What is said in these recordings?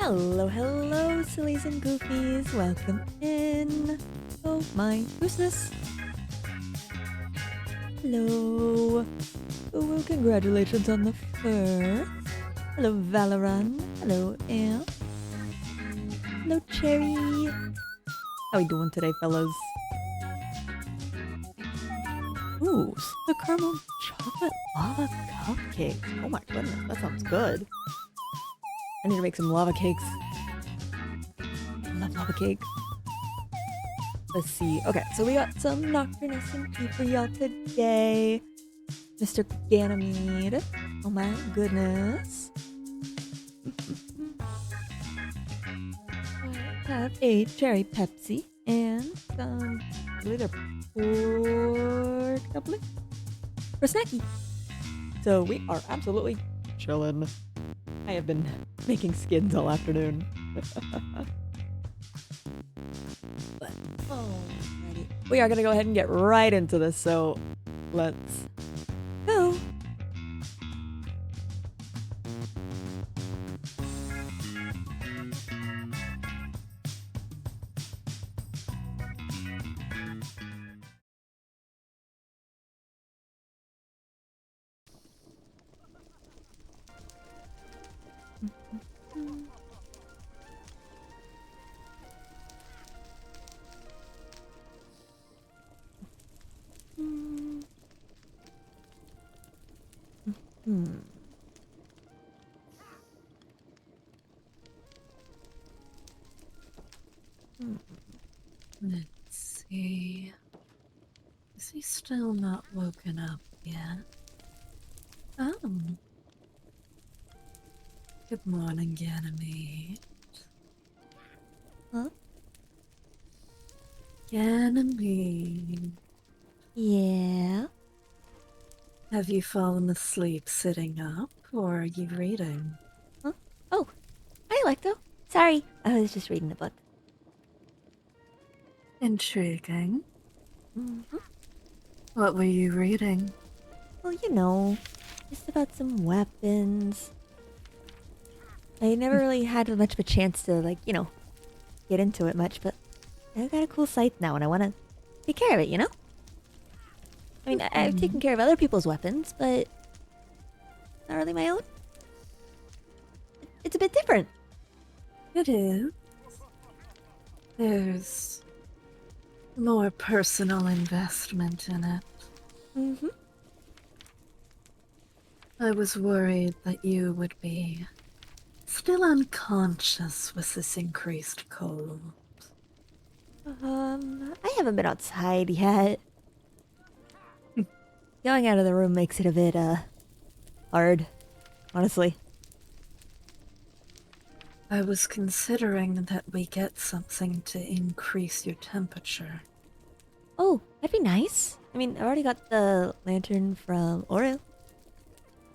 Hello, hello, sillies and goofies. Welcome in. Oh my, who's this? Hello. Oh, congratulations on the first. Hello, Valoran. Hello, Amp. Hello, Cherry. How we doing today, fellas? Ooh, the caramel chocolate lava cupcake. Oh my goodness, that sounds good. I need to make some lava cakes. I love lava cake. Let's see. Okay, so we got some Nocturin SMP for y'all today. Mr. Ganymede. Oh my goodness. I have a cherry Pepsi and some, I believe they're pork dumpling for snacky. So we are absolutely chilling. I have been making skins all afternoon. But, alrighty. We are going to go ahead and get right into this, so let's go. Hmm. Let's see. Is he still not woken up yet? Oh. Good morning, Ganymede. Huh? Ganymede. Yeah. Have you fallen asleep sitting up, or are you reading? Huh? Oh, hi, Electo. Sorry, I was just reading a book. Intriguing. Hmm. What were you reading? Well, you know, just about some weapons. I never really had much of a chance to, like, get into it much, but I got a cool scythe now and I want to take care of it, you know? I mean, I've taken care of other people's weapons, but not really my own. It's a bit different. It is. There's more personal investment in it. Mm-hmm. I was worried that you would be still unconscious with this increased cold. I haven't been outside yet. Going out of the room makes it a bit, hard, honestly. I was considering that we get something to increase your temperature. Oh, that'd be nice. I mean, I already got the lantern from Oreo.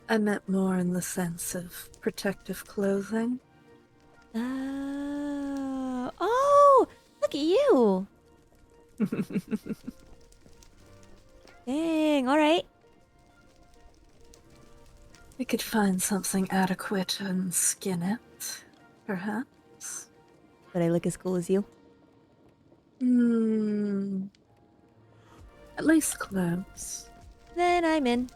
I meant more in the sense of protective clothing. Oh, look at you. Dang, alright. We could find something adequate and skin it, perhaps. But I look as cool as you. Hmm, at least close. Then I'm in.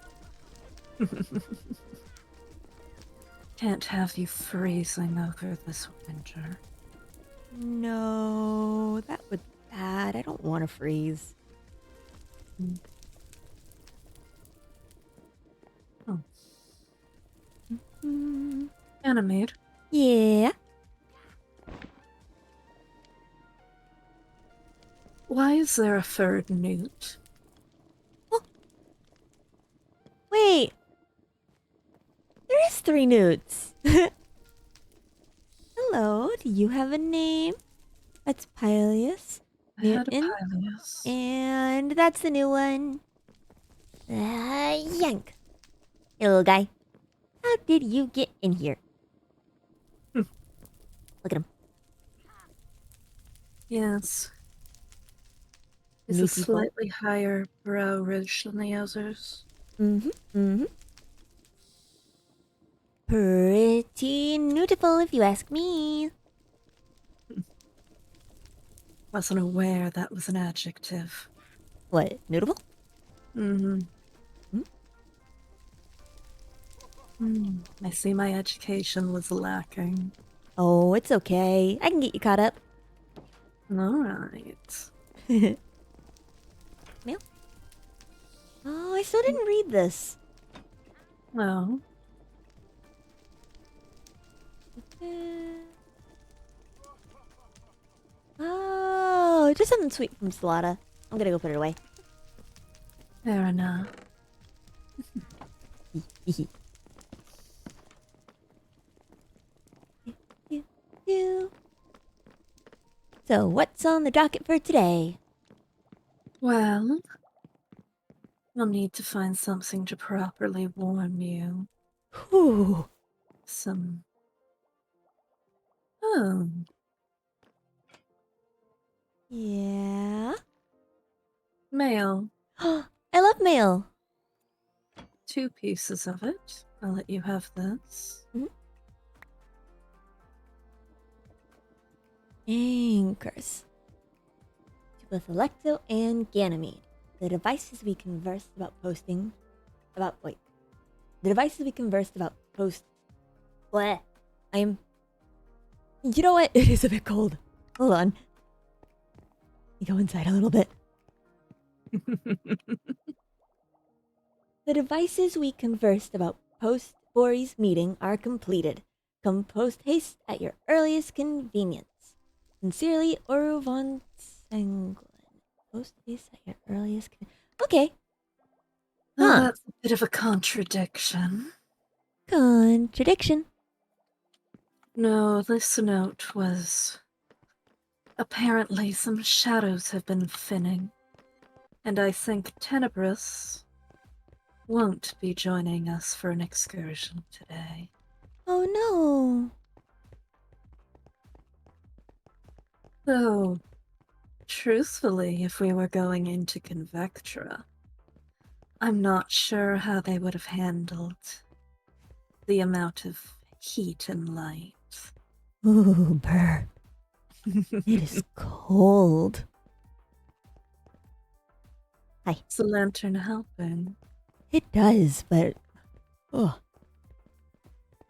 Can't have you freezing over this winter. No, that would be bad. I don't want to freeze. Hmm. Oh, Mm, Ganymede, yeah. why is there a third newt? Oh, wait. There is three newts. Hello, do you have a name? That's Pylius, I had a Newton, Pylius. and that's the new one. Yank. Hey, little guy. How did you get in here? Hmm. Look at him. Yes, he's a Newtiful. slightly higher brow ridge than the others. Mm-hmm. Mm-hmm. Pretty newtiful, if you ask me. Wasn't aware that was an adjective. What? Newtiful? Mm-hmm. Hmm? I see my education was lacking. Oh, it's okay. I can get you caught up. All right. Mail? Oh, I still didn't read this. Well, Oh, just something sweet from Salada. I'm gonna go put it away. fair enough. So, what's on the docket for today? Well, I'll need to find something to properly warm you. Whew. Some. Oh, Yeah. mail. I love mail. 2 pieces of it. I'll let you have this. Anchors. To both Electo and Ganymede. The devices we conversed about posting. Wait. The devices we conversed about post. Bleh. I'm. You know what? It is a bit cold. Hold on. Let me go inside a little bit. The devices we conversed about post Bori's meeting are completed. Come post haste at your earliest convenience. Sincerely, Oru von Senglin. Post this at your earliest. Okay. Well, Huh. that's a bit of a contradiction. Contradiction. No, this note was. Apparently, some shadows have been thinning, and I think Tenebris won't be joining us for an excursion today. Oh no. Though, truthfully, if we were going into Convectra, I'm not sure how they would have handled the amount of heat and light. Ooh, brr. It is cold. Hi. Is the lantern helping? It does, but oh,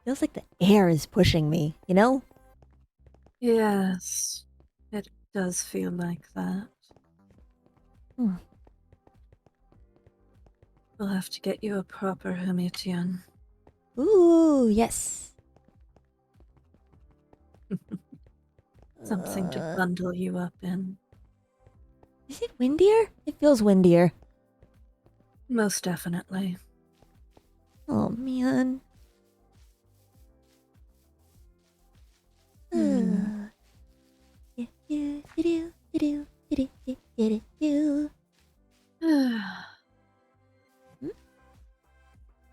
feels like the air is pushing me, you know? Yes, it does feel like that. Hmm. We'll have to get you a proper Humitian. Ooh, yes. Something to bundle you up in. Is it windier? It feels windier. Most definitely. Oh man. Hmm.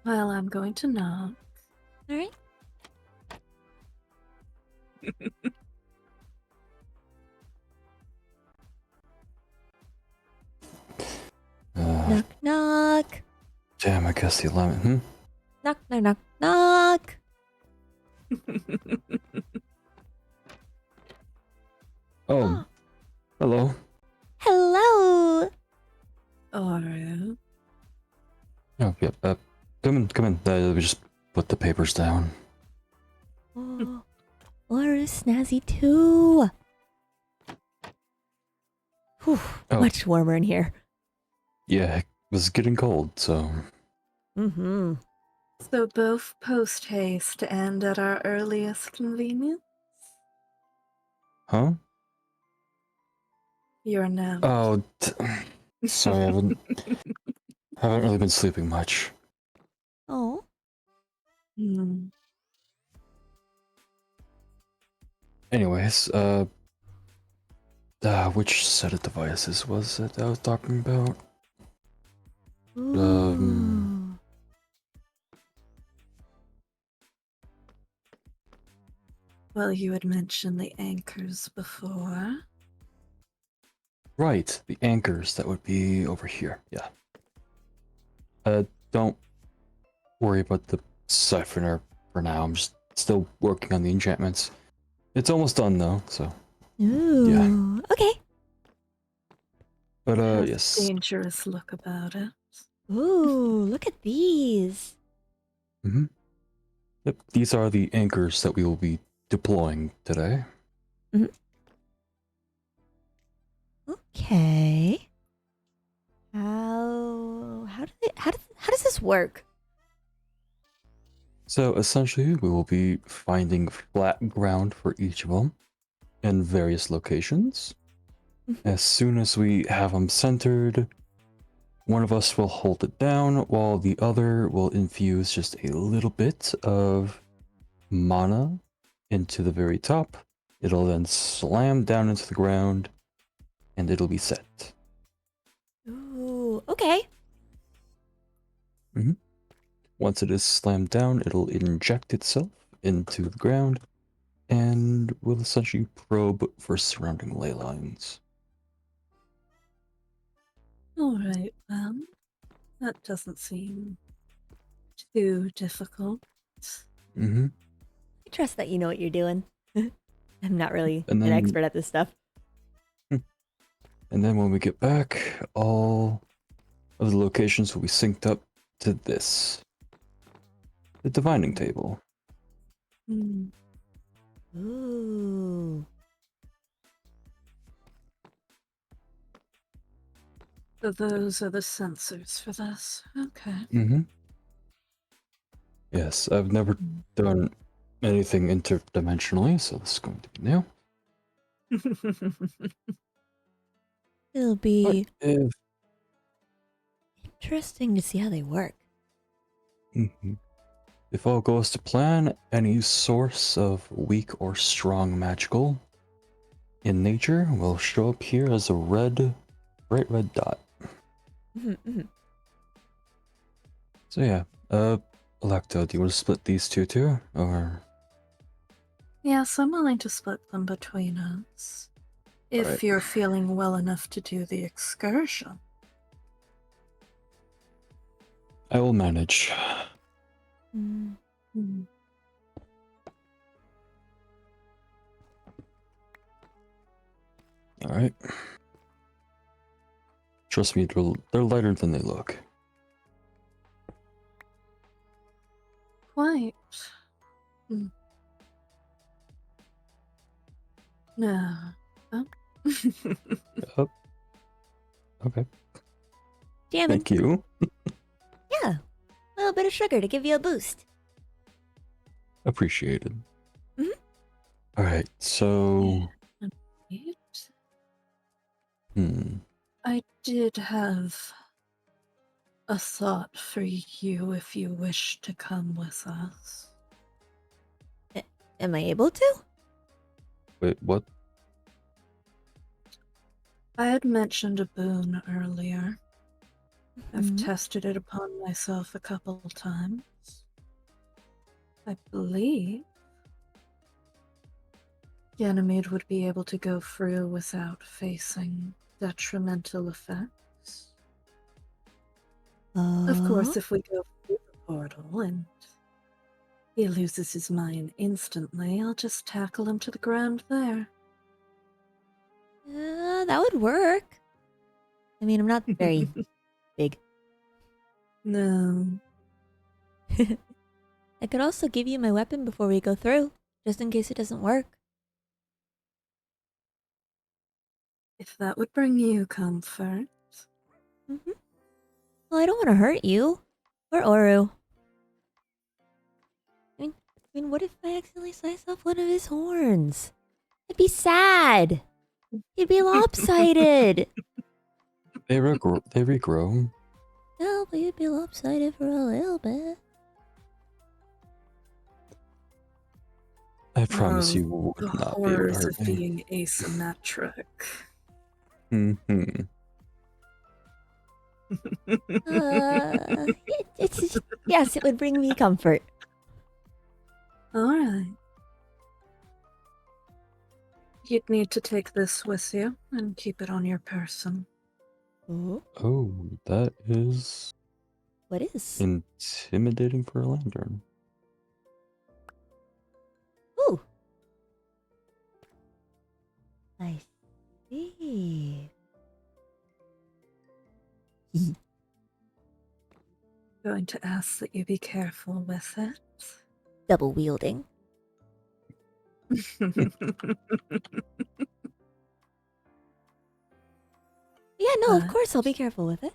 Well, I'm going to knock. All right. Knock, knock. Damn, I guess the alarm. Knock, knock, knock, knock. Oh, hello. Hello. Oru. Oh, yep. Come in, come in. We just put the papers down. Oh, Laura's snazzy too. Whew, Oh. much warmer in here. Yeah, it was getting cold, so. Mm-hmm. So both post haste and at our earliest convenience? Huh? You're now. Oh, sorry, haven't really been sleeping much. Oh. Hmm. Anyways, which set of devices was it I was talking about? Ooh. Well, you had mentioned the anchors before. Right, the anchors that would be over here. Yeah. Don't worry about the siphoner for now. I'm just still working on the enchantments. It's almost done though, so Ooh. yeah. Okay. But Has yes. a dangerous look about it. Ooh, look at these. Mm-hmm. Yep, these are the anchors that we will be deploying today. Mm-hmm. Okay. How does this work? So essentially, we will be finding flat ground for each of them in various locations. Mhm. As soon as we have them centered, one of us will hold it down while the other will infuse just a little bit of mana into the very top. It'll then slam down into the ground and it'll be set. Ooh, okay. Mm-hmm. Once it is slammed down, it'll inject itself into the ground and will essentially probe for surrounding ley lines. Alright, well, that doesn't seem too difficult. Mm-hmm. I trust that you know what you're doing. I'm not really And an then, expert at this stuff. and then when we get back, all of the locations will be synced up to this, the divining table. Hmm. Ooh. So those are the sensors for this. Okay. Mm-hmm. Yes, I've never done anything interdimensionally, so this is going to be new. It'll But be if interesting to see how they work. Mhm. If all goes to plan, any source of weak or strong magical in nature will show up here as a bright red dot. Mm-hmm. So yeah, Electo, do you want to split these two too, or? Yes, I'm willing to split them between us. If Alright. you're feeling well enough to do the excursion. I will manage. Mm. Hmm. Alright. Trust me, they're lighter than they look. Quite. Hmm. No. Oh. Yep. Okay. Jamming. Thank you. Yeah. A little bit of sugar to give you a boost. Appreciated. Mhm. Alright, so... Right. Hmm. I did have a thought for you if you wish to come with us. Am I able to? Wait, what? I had mentioned a boon earlier. I've Mhm. tested it upon myself a couple times. I believe Ganymede would be able to go through without facing detrimental effects. Of course, if we go through the portal and he loses his mind instantly, I'll just tackle him to the ground there. That would work. I mean, I'm not very big. No. I could also give you my weapon before we go through, just in case it doesn't work. If that would bring you comfort. Mm-hmm. Well, I don't want to hurt you. Or Oru. I mean, what if I accidentally slice off one of his horns? It'd be sad. He'd be lopsided. They regrow. No, but he'd be lopsided for a little bit. I promise Oh, you would the not be able to horrors hurt of me. being asymmetric. Mm-hmm. It's yes, it would bring me comfort. Alright. You'd need to take this with you and keep it on your person. Oh, Oh, that is what is? intimidating for a lantern. Ooh, I see. Going to ask that you be careful with it. Double wielding. Yeah, no, of But course I'll be careful with it.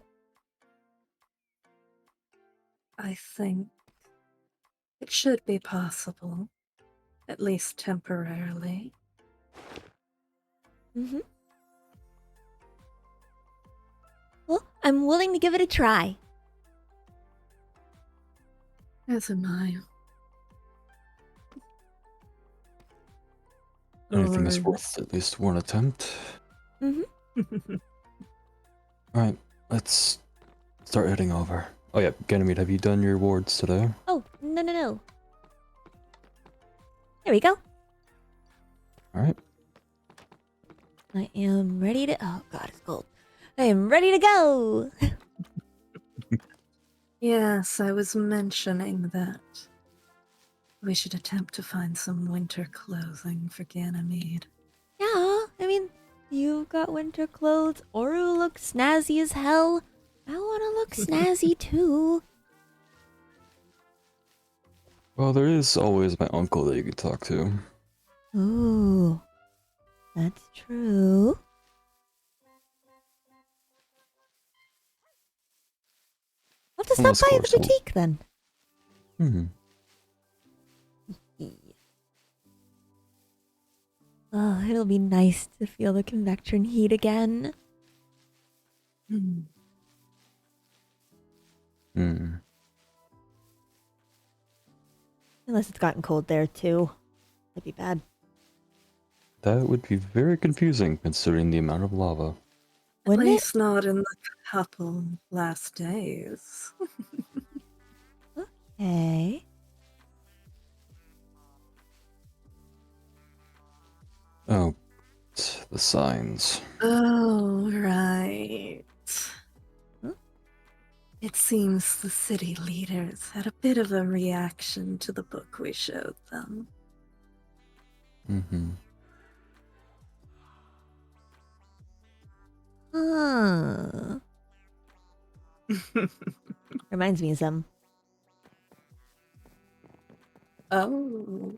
I think it should be possible, at least temporarily. Mm-hmm. Well, I'm willing to give it a try. As am I. Anything is Or worth at least one attempt. Mm-hmm. Alright, let's start heading over. Oh yeah, Ganymede, have you done your wards today? Oh, no. There we go. Alright. I am ready to... Oh, God, it's cold. I am ready to go. yes, I was mentioning that we should attempt to find some winter clothing for Ganymede. Yeah, I mean, you've got winter clothes. Oru looks snazzy as hell. I want to look snazzy too. Well, there is always my uncle that you can talk to. Ooh, that's true. I'll have to stop Unless, by of the course, we'll- boutique then. Hmm. Oh, it'll be nice to feel the convection heat again. Hmm. Hmm. Unless it's gotten cold there too. That'd be bad. That would be very confusing considering the amount of lava. At Wouldn't it? least not in the couple last days. Okay. Oh, the signs. Oh, right. Huh? It seems the city leaders had a bit of a reaction to the book we showed them. Mm-hmm. Huh. Reminds me of some. Oh,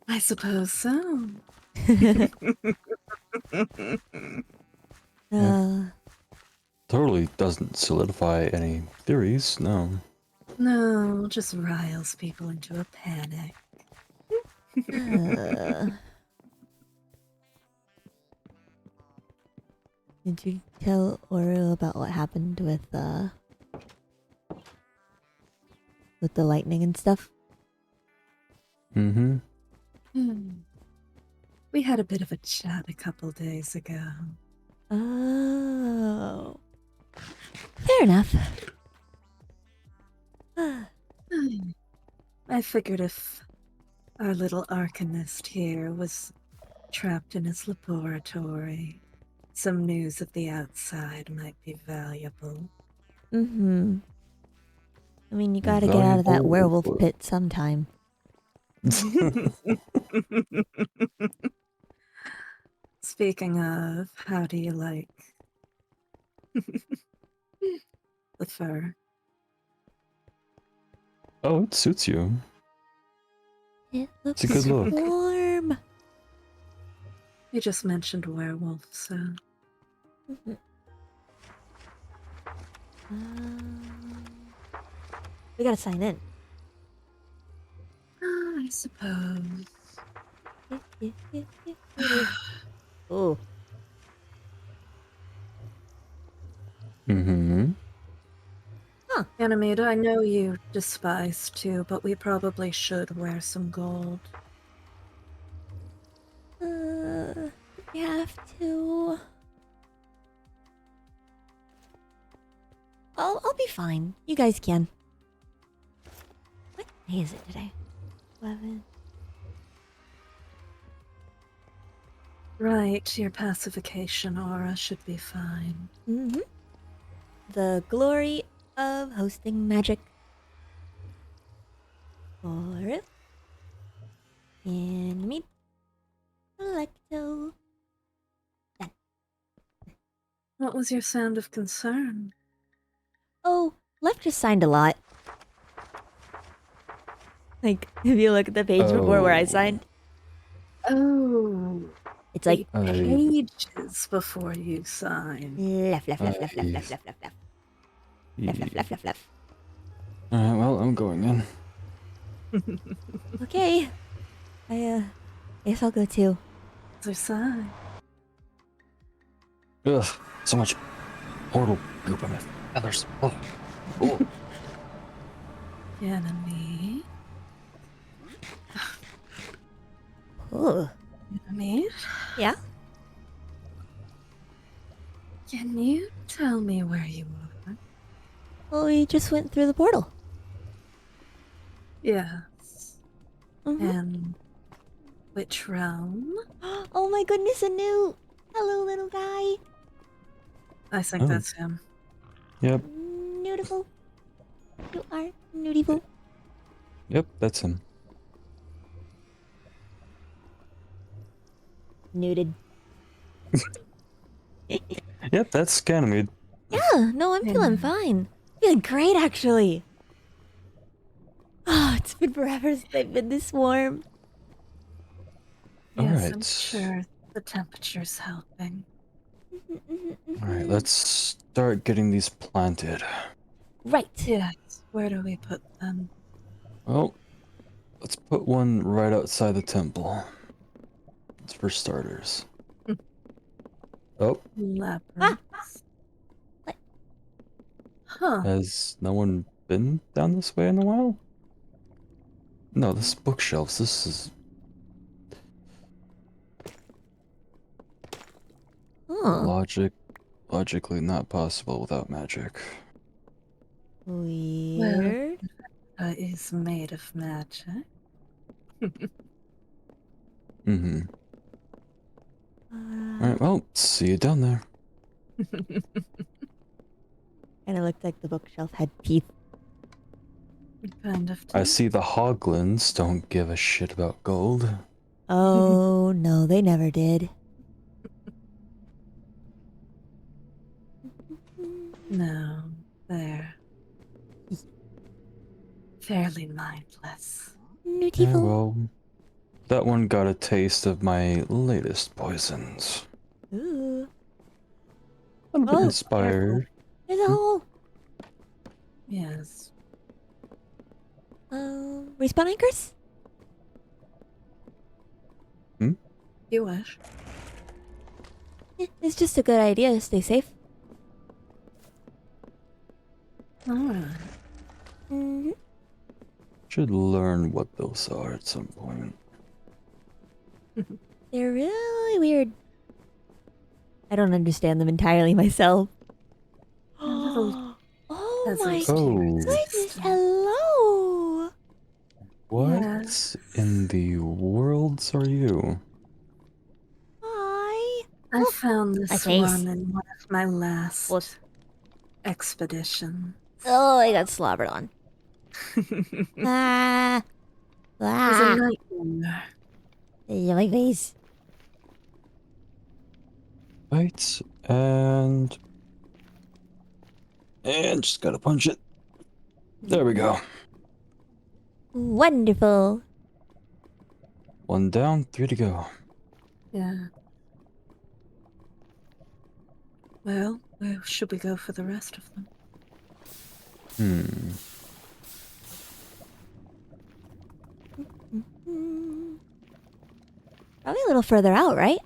I suppose so. Totally doesn't solidify any theories, no. No, just riles people into a panic. uh. Did you tell Oriel about what happened with the lightning and stuff? Mm-hmm. We had a bit of a chat a couple days ago. Oh. Fair enough. I figured if our little arcanist here was trapped in his laboratory, some news of the outside might be valuable. Mm-hmm. I mean, you gotta get out of that werewolf pit sometime. Speaking of, how do you like the fur? Oh, it suits you. It looks a good look. warm. You just mentioned werewolf, so Mhm. We gotta sign in. I suppose. Oh. Mm-hmm. Ganymede, I know you despise too, but we probably should wear some gold. We have to. I'll be fine. You guys can. What day is it today? 11. Right, your pacification aura should be fine. Mm-hmm. The glory of hosting magic. Oriel. Ganymede. Electo. What was your sound of concern? Oh, Left just signed a lot. Like, if you look at the page before where I signed, Oh, it's like pages before you sign. left. Alright, well, I'm going in. Okay. I guess I'll go too. Other side. Ugh, so much portal goop on my feathers. Oh. Oh. Ganymede. Ooh. Ganymede? Yeah? Can you tell me where you are? Well, we just went through the portal. Yes. Mhm. And which realm? Oh my goodness, a new. Hello, little guy. I think Oh. that's him. Yep, Beautiful. You are beautiful. yep, that's him. Nuded. Yep, that's Ganymede. Yeah, no, I'm feeling fine. Feeling great, actually. Oh, it's been forever since I've been this warm. Yes, I'm Alright. sure the temperature's helping. Alright, let's start getting these planted. Right. Yes. Where do we put them? Well, let's put one right outside the temple. labyrinth for starters. Oh, Labyrinth. What? Huh. has no one been down this way in a while? No, this bookshelves. This is Huh. logically not possible without magic. Well, Weird. is made of magic. Mm-hmm. Uh, Alright, well, see you down there. and it looked like the bookshelf had teeth. Kind of. I see the hoglins don't give a shit about gold. Oh, no, they never did. No, they're fairly mindless. Yeah, Beautiful. well, that one got a taste of my latest poisons. Ooh. A little bit Oh, inspired. There's a Hmm? hole. Yes. Respawn anchors? You wish. Yeah, it's just a good idea to stay safe. Alright. Mm-hmm. Should learn what those are at some point. They're really weird. I don't understand them entirely myself. A little Oh my puzzles to your Oh. goodness, existence. hello! What Yes. in the worlds are you? Hi. I Oh, found my this face. one in one of my last Whoops. expeditions. Oh, I got slobbered on. It Ah. was a Ah. nightmare. Yeah, my face. Right, and just gotta punch it. There we go. Wonderful. 1 down, 3 to go. Yeah. Well, where should we go for the rest of them? Mm. Probably a little further out, right?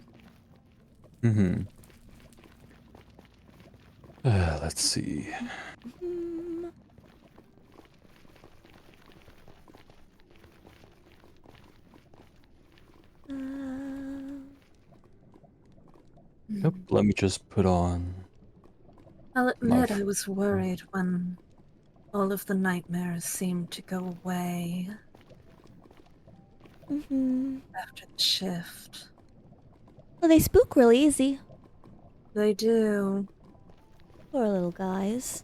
Let's see. Mm. Yep, let me just put on I'll my. admit I was worried when all of the nightmares seemed to go away Mm-hmm. after the shift. Well, they spook really easy. They do. Poor little guys.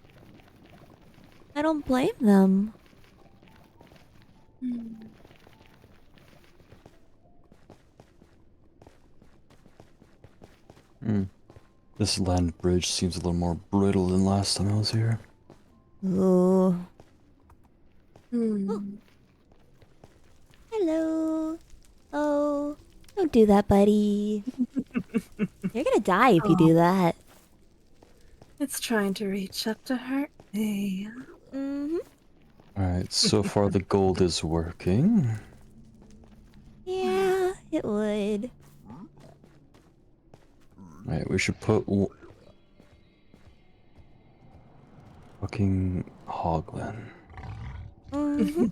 I don't blame them. This land bridge seems a little more brittle than last time I was here. Ooh. Hmm. Oh. Hello. Oh, don't do that, buddy. You're gonna die if you do that. It's trying to reach up to hurt me. Mm-hmm. Alright, so far the gold is working. Yeah, it would. Alright, we should put fucking Hoglin. Mm-hmm.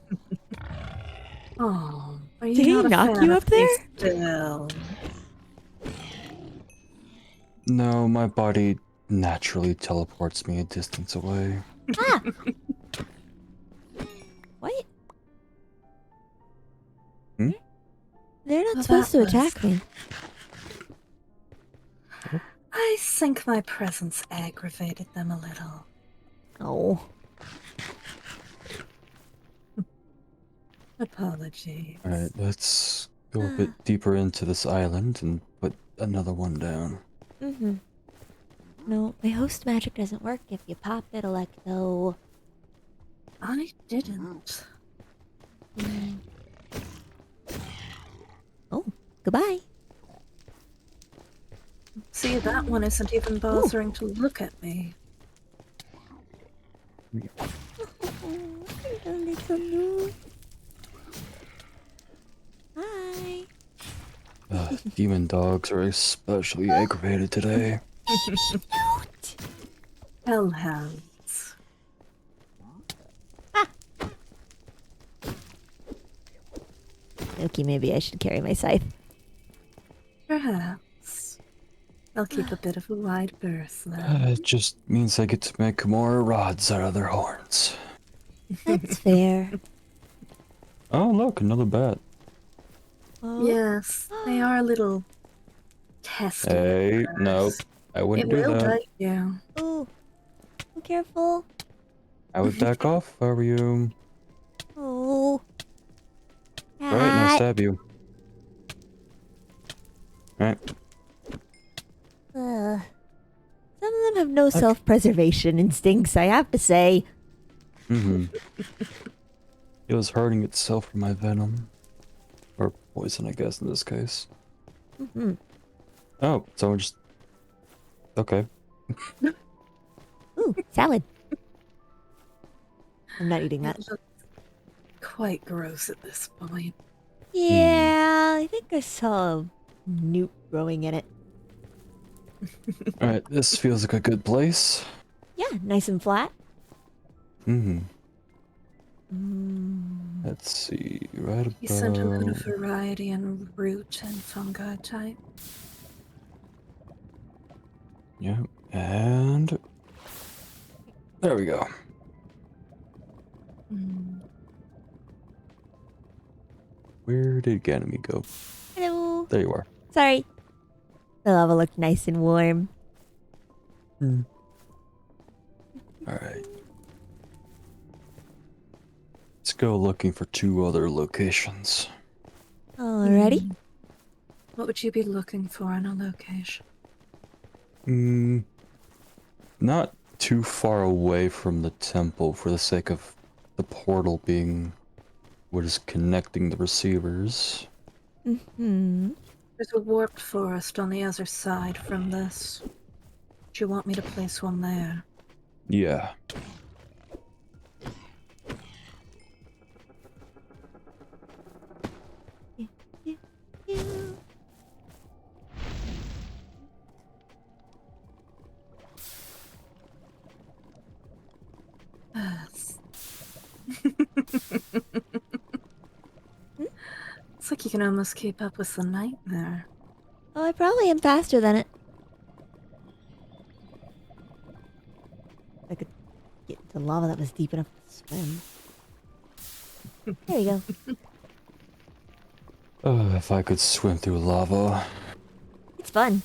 Oh, are you Did he not a knock fan you of up there? me still? No, my body naturally teleports me a distance away. Ah! What? Hmm? They're not Well, supposed to that was- attack me. I think my presence aggravated them a little. Oh. Apologies. Alright, let's go a bit deeper into this island and put another one down. Mm-hmm. No, my host magic doesn't work if you pop it, Electo. I didn't. Oh, goodbye. See, that one isn't even bothering to look at me. Hello, little noob. Hi. Demon dogs are especially aggravated today. Hellhounds. Okay, maybe I should carry my scythe. Perhaps. I'll keep a bit of a wide berth then. It just means I get to make more rods out of their horns. That's fair. Oh, look, another bat. Oh, Yes, they are a little testy. Hey, at nope. first. I It wouldn't do will that. bite you. oh, be careful. I would back off if I were you. Oh, Right, now cat. stab you. Right. Some of them have no self-preservation instincts, I have to say. Mm-hmm. It was hurting itself from my venom. Or poison, I guess, in this case. Mm-hmm. Oh, someone just... Okay. Ooh, salad. I'm not eating that. It looks quite gross at this point. Yeah, I think I saw a newt growing in it. Alright, this feels like a good place. Yeah, nice and flat. Mm-hmm. Mm. Let's see, right You sent a bit of about... variety in root and fungi type. Yeah, and... There we go. Mm. Where did Ganymede go? Hello. There you are. Sorry. The lava looked nice and warm. Alright. Let's go looking for 2 other locations. Alrighty. Mm. What would you be looking for in a location? Not too far away from the temple for the sake of the portal being what is connecting the receivers. Mm-hmm. There's a warped forest on the other side from this. Do you want me to place one there? Yeah. Yes. It's like you can almost keep up with the nightmare. Oh, I probably am faster than it. I could get into lava that was deep enough to swim. There you go. Oh, if I could swim through lava. It's fun.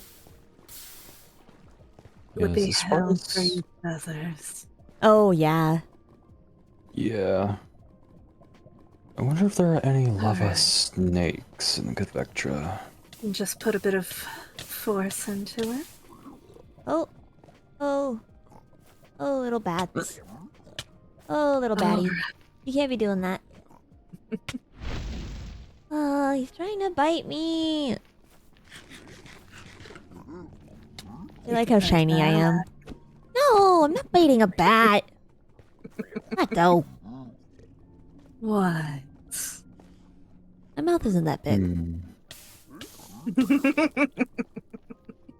It would Yes, be as far hell for as- you feathers. Oh, yeah. Yeah. I wonder if there are any lava Alright. snakes in Vectra. And just put a bit of force into it. Oh. Oh. Oh, little bats. Oh, little batty. You can't be doing that. Oh, he's trying to bite me. You like how shiny I am? No, I'm not biting a bat. Let go. What? My mouth isn't that big.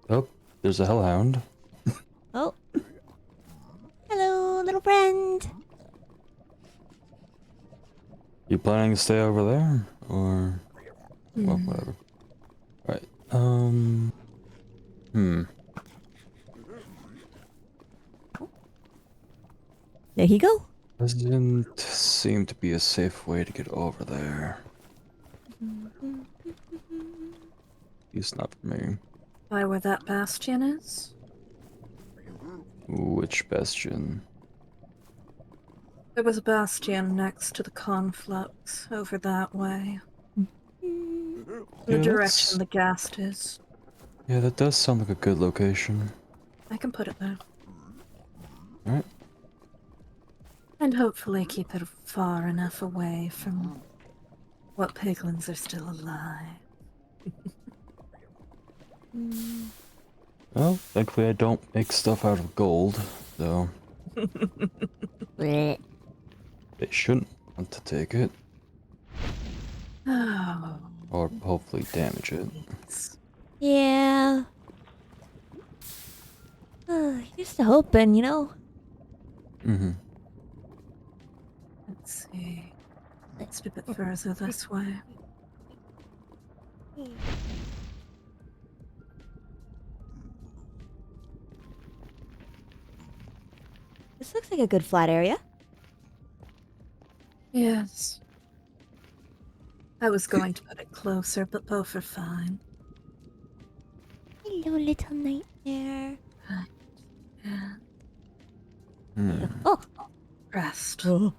Oh, there's a hellhound. Oh. Hello, little friend. You planning to stay over there? Or... Well, whatever. Alright, There you go. Doesn't seem to be a safe way to get over there. It's not for me. By where that bastion is? Which bastion? There was a bastion next to the conflux over that way. The Yeah, direction the ghast is. Yeah, that does sound like a good location. I can put it there. Alright. And hopefully keep it far enough away from what piglins are still alive. Well, thankfully I don't make stuff out of gold, so Blech. they shouldn't want to take it. Oh. Or hopefully damage it. nice. Yeah. Here's to hoping, you know? Mm-hmm. Let's see. Let's be a bit further this way. This looks like a good flat area. Yes. I was going to put it closer, but both are fine. Hello, little nightmare. Right. Yeah. Hmm. Oh, Rest. oh.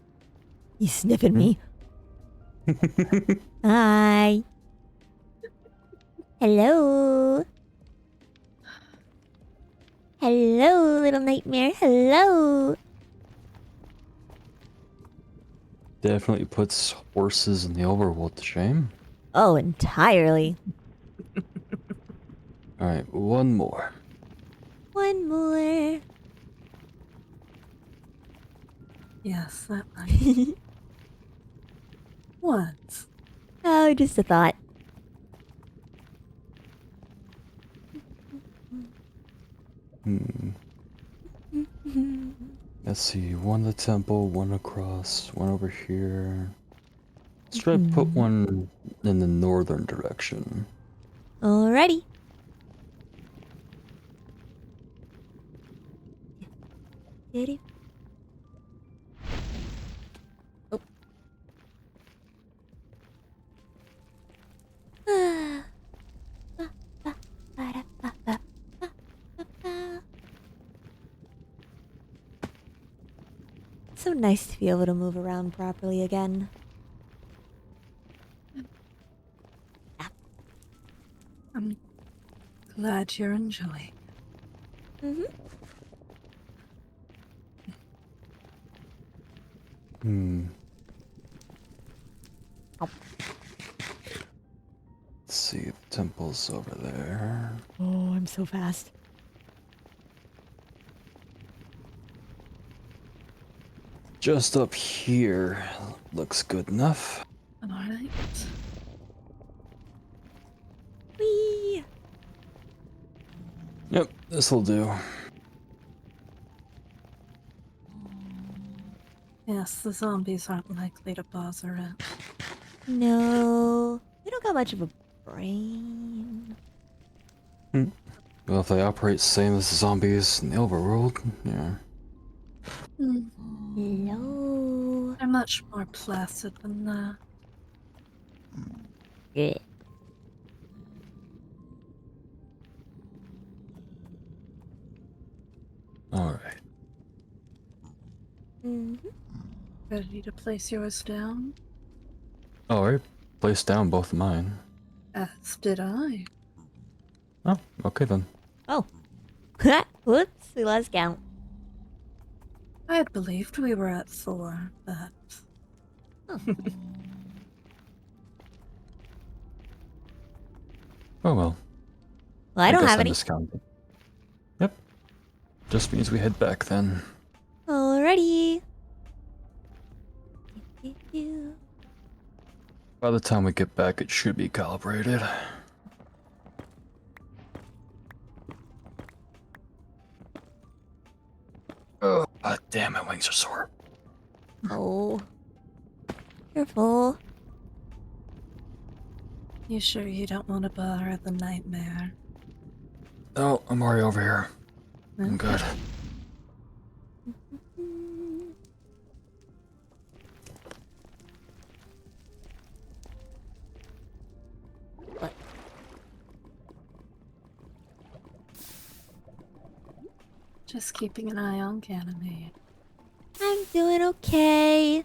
He's sniffing Hmm? me. Hi. Hello. Hello, little nightmare. Hello. Definitely puts horses in the overworld to shame. Oh, entirely. Alright, one more. One more. Yes, that might. What? Oh, just a thought. Hmm. Let's see, one at the temple, one across, one over here. Let's try to put one in the northern direction. Alrighty. Diddy. Oh. So nice to be able to move around properly again. I'm glad you're enjoying. Mm-hmm. Hmm. Oh. Let's see, the temple's over there. Oh, I'm so fast. Just up here. Looks good enough. Alright. Whee! Yep, this'll do. Yes, the zombies aren't likely to bother it. No, they don't got much of a brain. Well, if they operate same as the zombies in the overworld, yeah. Hello. They're much more placid than that. Yeah. Alright. Mm-hmm. Ready to place yours down? Alright, place down both of mine. As did I. Oh, okay then. Oh. Whoops, we lost count. I had believed we were at 4, but Oh well. Well, I don't guess have I any. miscounted. Yep. Just means we head back then. Alrighty. By the time we get back, it should be calibrated. Oh, god damn, my wings are sore. Oh. Careful. you sure you don't want to bother the nightmare? Oh, I'm already over here. I'm good. What? Just keeping an eye on Ganymede. I'm doing okay.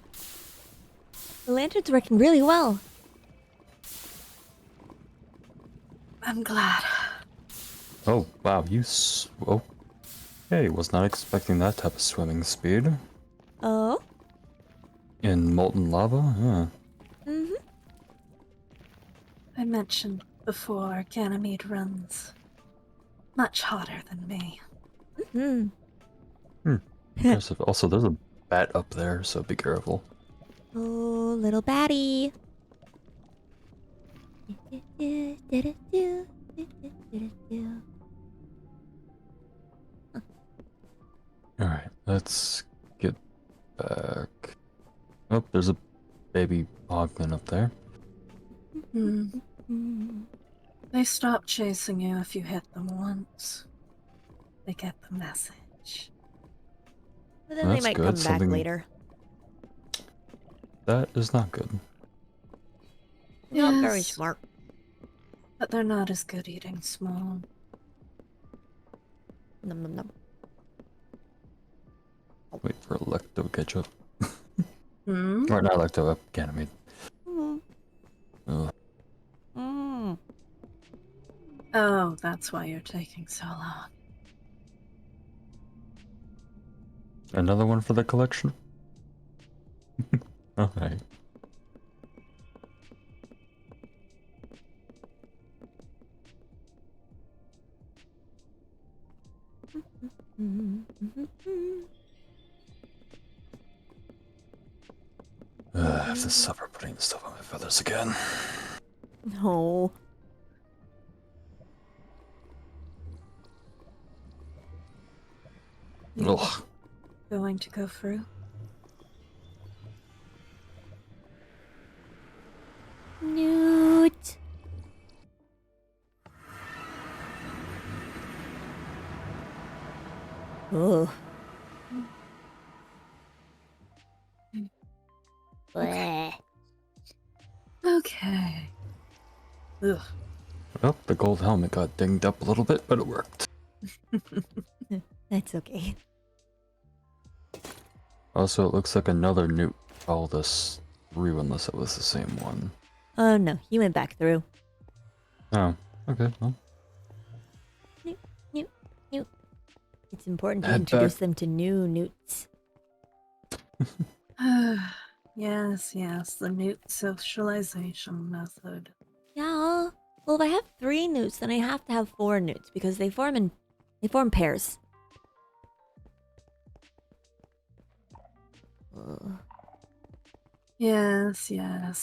The lantern's working really well. I'm glad. Oh, wow, oh. Hey, was not expecting that type of swimming speed. Oh? In molten lava? Yeah. Mm-hmm. I mentioned before Ganymede runs much hotter than me. Mm-hmm. Also, there's a bat up there, so be careful. Oh, little baddie. there's a baby Ogden up there. Hmm. They stop chasing you if you hit them once. They get the message. But then they That's might good. come back Something later. that is not good. Not very Yes. smart. But they're not as good eating small. Num num num. Wait for Electo ketchup. Hmm? Or not Electo, Ganymede. Mm. Ugh. Mm. Oh, that's why you're taking so long. Another one for the collection? Okay. I have to suffer putting this stuff on my feathers again. No. You Ugh. going to go through? Newt. Oh. Okay. Bleh. Okay. Ugh. Well, the gold helmet got dinged up a little bit, but it worked. That's okay. Also, it looks like another newt followed us through unless it was the same one. Oh no, he went back through. Oh, okay, well. Newt, newt, newt. It's important to Head introduce back. them to new newts. Yes, the newt socialization method. Yeah. Well, if I have 3 newts, then I have to have 4 newts because they form pairs. Ugh. Yes,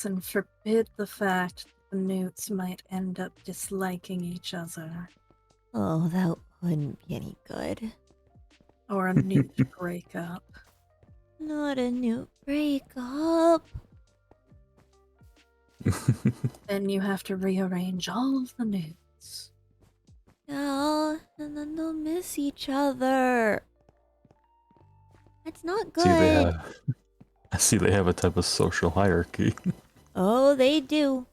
and forbid the fact the newts might end up disliking each other. Oh, that wouldn't be any good. Or a newt breakup. Not a newt breakup. Then you have to rearrange all of the newts. Yeah, and then they'll miss each other. That's not good. See, they have. I see they have a type of social hierarchy. Oh, they do.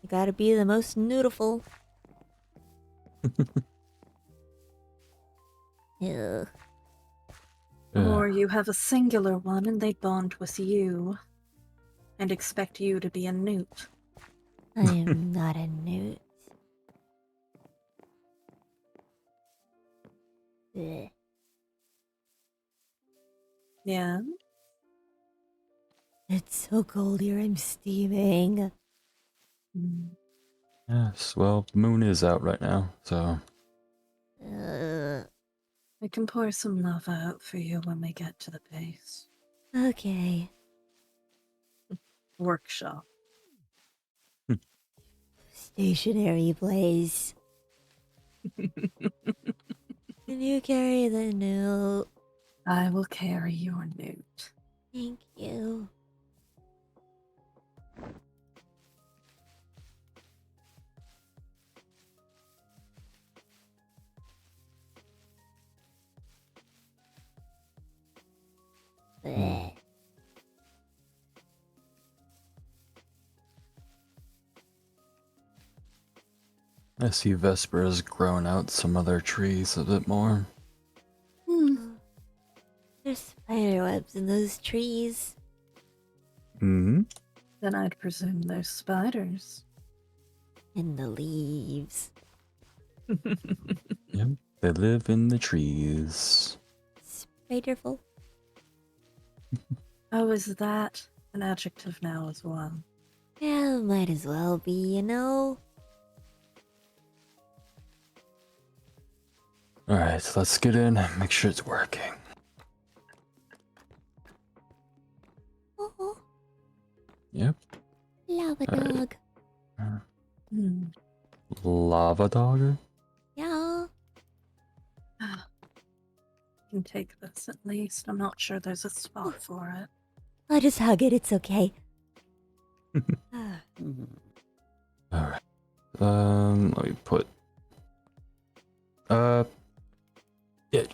You gotta be the most newtiful. Ugh. Or you have a singular one and they bond with you and expect you to be a newt. I am not a newt. Ugh. Yeah? It's so cold here, I'm steaming. Mm. Yes, well, the moon is out right now, so. I can pour some lava out for you when we get to the base. Okay. Workshop. Stationary place. Can you carry the newt? I will carry your newt. Thank you. Bleh. I see Vesper has grown out some other trees a bit more. There's spider webs in those trees. Mm-hmm. Then I'd presume there's spiders. In the leaves. Yep, they live in the trees. Spiderful. Oh, is that an adjective now as well? Yeah, might as well be, you know? Alright, let's get in and make sure it's working. Oh, Yep. lava Alright. dog. Lava dog? Yeah. Can take this at least. I'm not sure there's a spot for it. I'll just hug it. It's okay. Alright. Let me put... Yeah,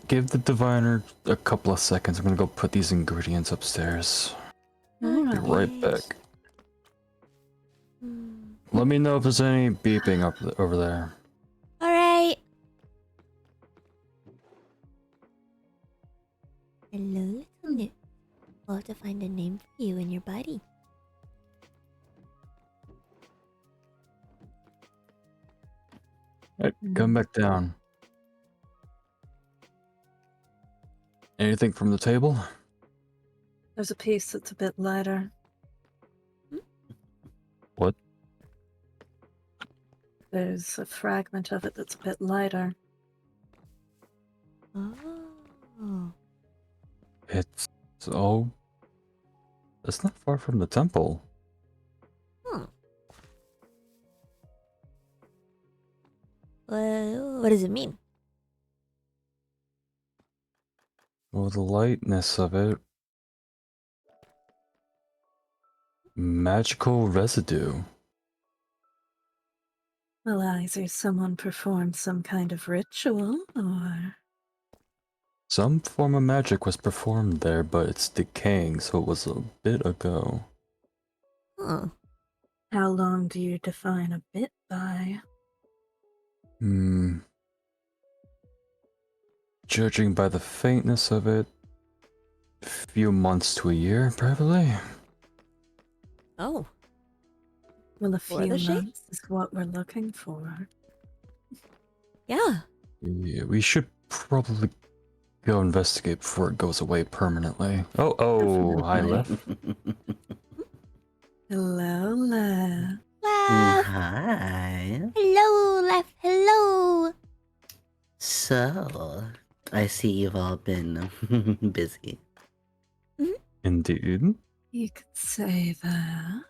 give the diviner a couple of seconds. I'm gonna go put these ingredients upstairs. Be right back. Let me know if there's any beeping over there. All right. Hello, little Newt. We'll have to find a name for you and your buddy. Alright, come back down. Anything from the table? There's a piece that's a bit lighter. What? There's a fragment of it that's a bit lighter. Oh. It's... Oh... It's not far from the temple. Well, what does it mean? Well, the lightness of it... Magical residue. Well, either someone performed some kind of ritual, or... Some form of magic was performed there, but it's decaying, so it was a bit ago. Huh. How long do you define a bit by? Judging by the faintness of it, few months to a year, probably. Oh. Well, a For few the shade? months is what we're looking for. Yeah. Yeah, we should probably go investigate before it goes away permanently. Oh, I left. Hello, Lef. Laugh. Hi. Hello, Laugh. Hello. So, I see you've all been busy. Indeed. You could say that.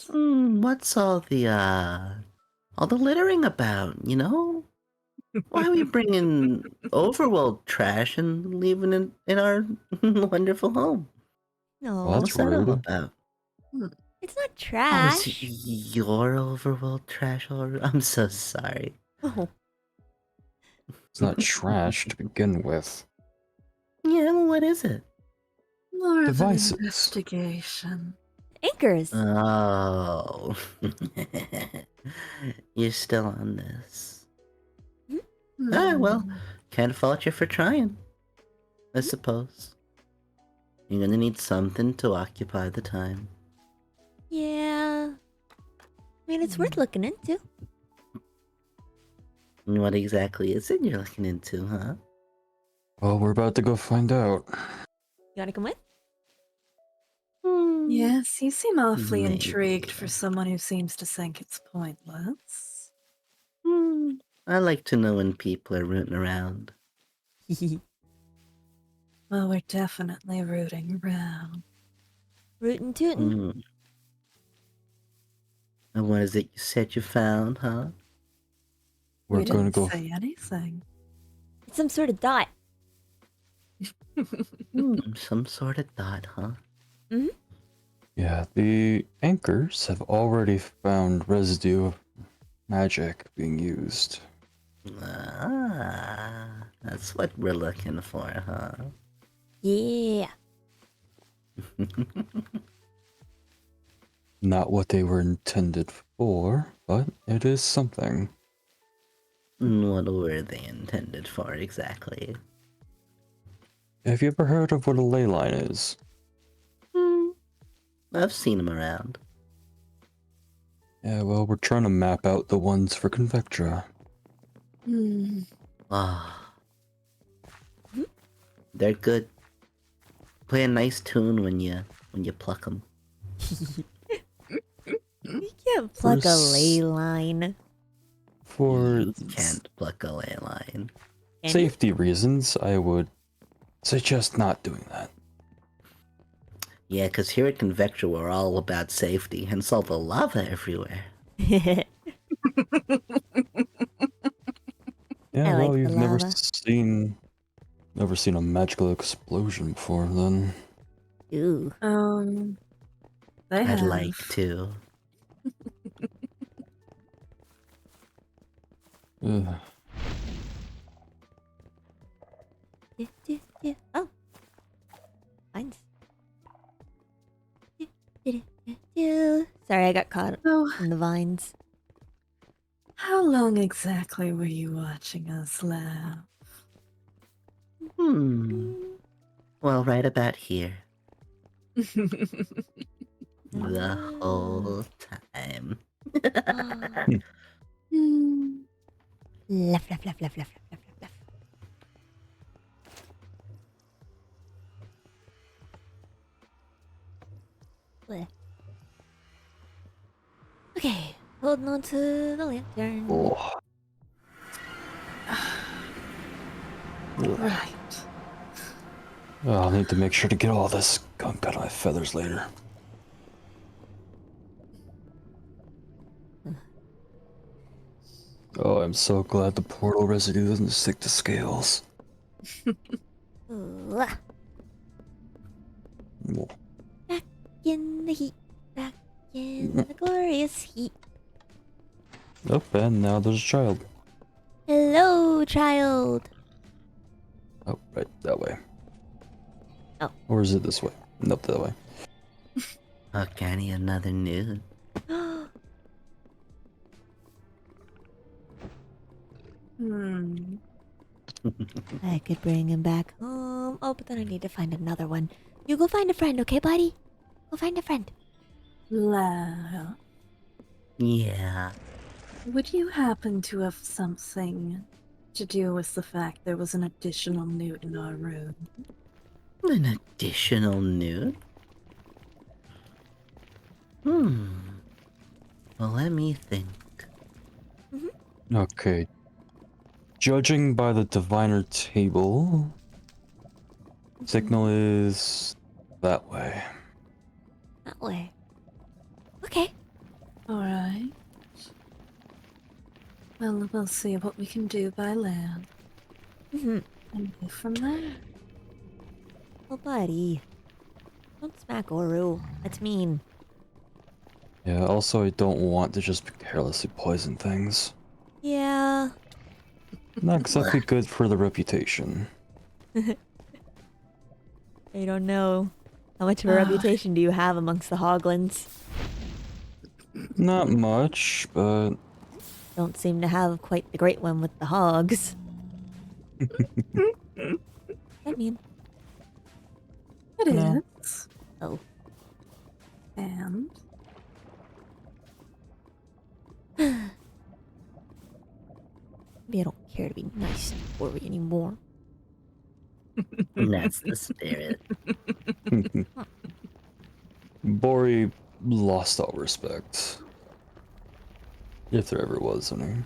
What's all the littering about, you know? Why are we bringing overworld trash and leaving it in our wonderful home? No, Well, What's that's that all rude. about? it's not Oh, trash. is your overworld trash or I'm so sorry. Oh. It's not trash to begin with. Yeah, well, what is it? More Devices. of an investigation. Anchors. Oh. You're still on this. Well, can't fault you for trying. I suppose. You're gonna need something to occupy the time. Yeah. I mean, it's worth looking into. And what exactly is it you're looking into, huh? Well, we're about to go find out. You wanna come with? Yes, you seem awfully Maybe. intrigued for someone who seems to think it's pointless. I like to know when people are rooting around. Well, we're definitely rooting around. Rootin' tootin'. And what is it you said you found, huh? We're We gonna didn't go. say anything. It's some sort of dot. Some sort of dot, huh? Yeah, the anchors have already found residue of magic being used. That's what we're looking for, huh? Yeah. Not what they were intended for, but it is something. What were they intended for exactly? Have you ever heard of what a ley line is? I've seen them around. Yeah, well, we're trying to map out the ones for Convectra. Ah. They're good. Play a nice tune when you pluck them. You can't pluck a First- ley line. For You can't pluck a ley line. Can you? safety reasons, I would suggest not doing that. Yeah, because here at Convectra we're all about safety, hence all the lava everywhere. Yeah, I like well, the you've never lava. seen a magical explosion before, then. Ooh. They I'd have. like to. Ugh. Oh. Vines. Sorry, I got caught So, in the vines. how long exactly were you watching us laugh? Well, right about here. The whole time. Hmm. Left, left, left, left, left, left, left, left. Bleh. Okay, holding on to the lantern. Oh. Ugh. Right. Oh, I'll need to make sure to get all this gunk out of my feathers later. Oh, I'm so glad the portal residue doesn't stick to scales. Ooh, ah. Oh. Back in the heat, back in the glorious heat. Oh, and now there's a child. Hello, child. Oh, right, that way. Oh. Or is it this way? Nope, that way. Oh, Kenny, another nude. Hmm. I could bring him back home. Oh, but then I need to find another one. You go find a friend, okay, buddy? Go find a friend. Laugh. Yeah. Would you happen to have something to do with the fact there was an additional newt in our room? An additional nude? Well, let me think. Okay. Judging by the diviner table, signal is that way. That way. Okay. Alright. Well, we'll see what we can do by land Mm-hmm. and go from there. Oh, buddy. Don't smack Oru. That's mean. Yeah, also I don't want to just carelessly poison things. Yeah. Not exactly good for the reputation. I don't know. How much of a Ah. reputation do you have amongst the hoglins? Not much, but Don't seem to have quite the great one with the hogs. I mean, It No. is. oh. And Maybe I don't care to be nice to Ori anymore. That's the spirit. Bori lost all respect. If there ever was any.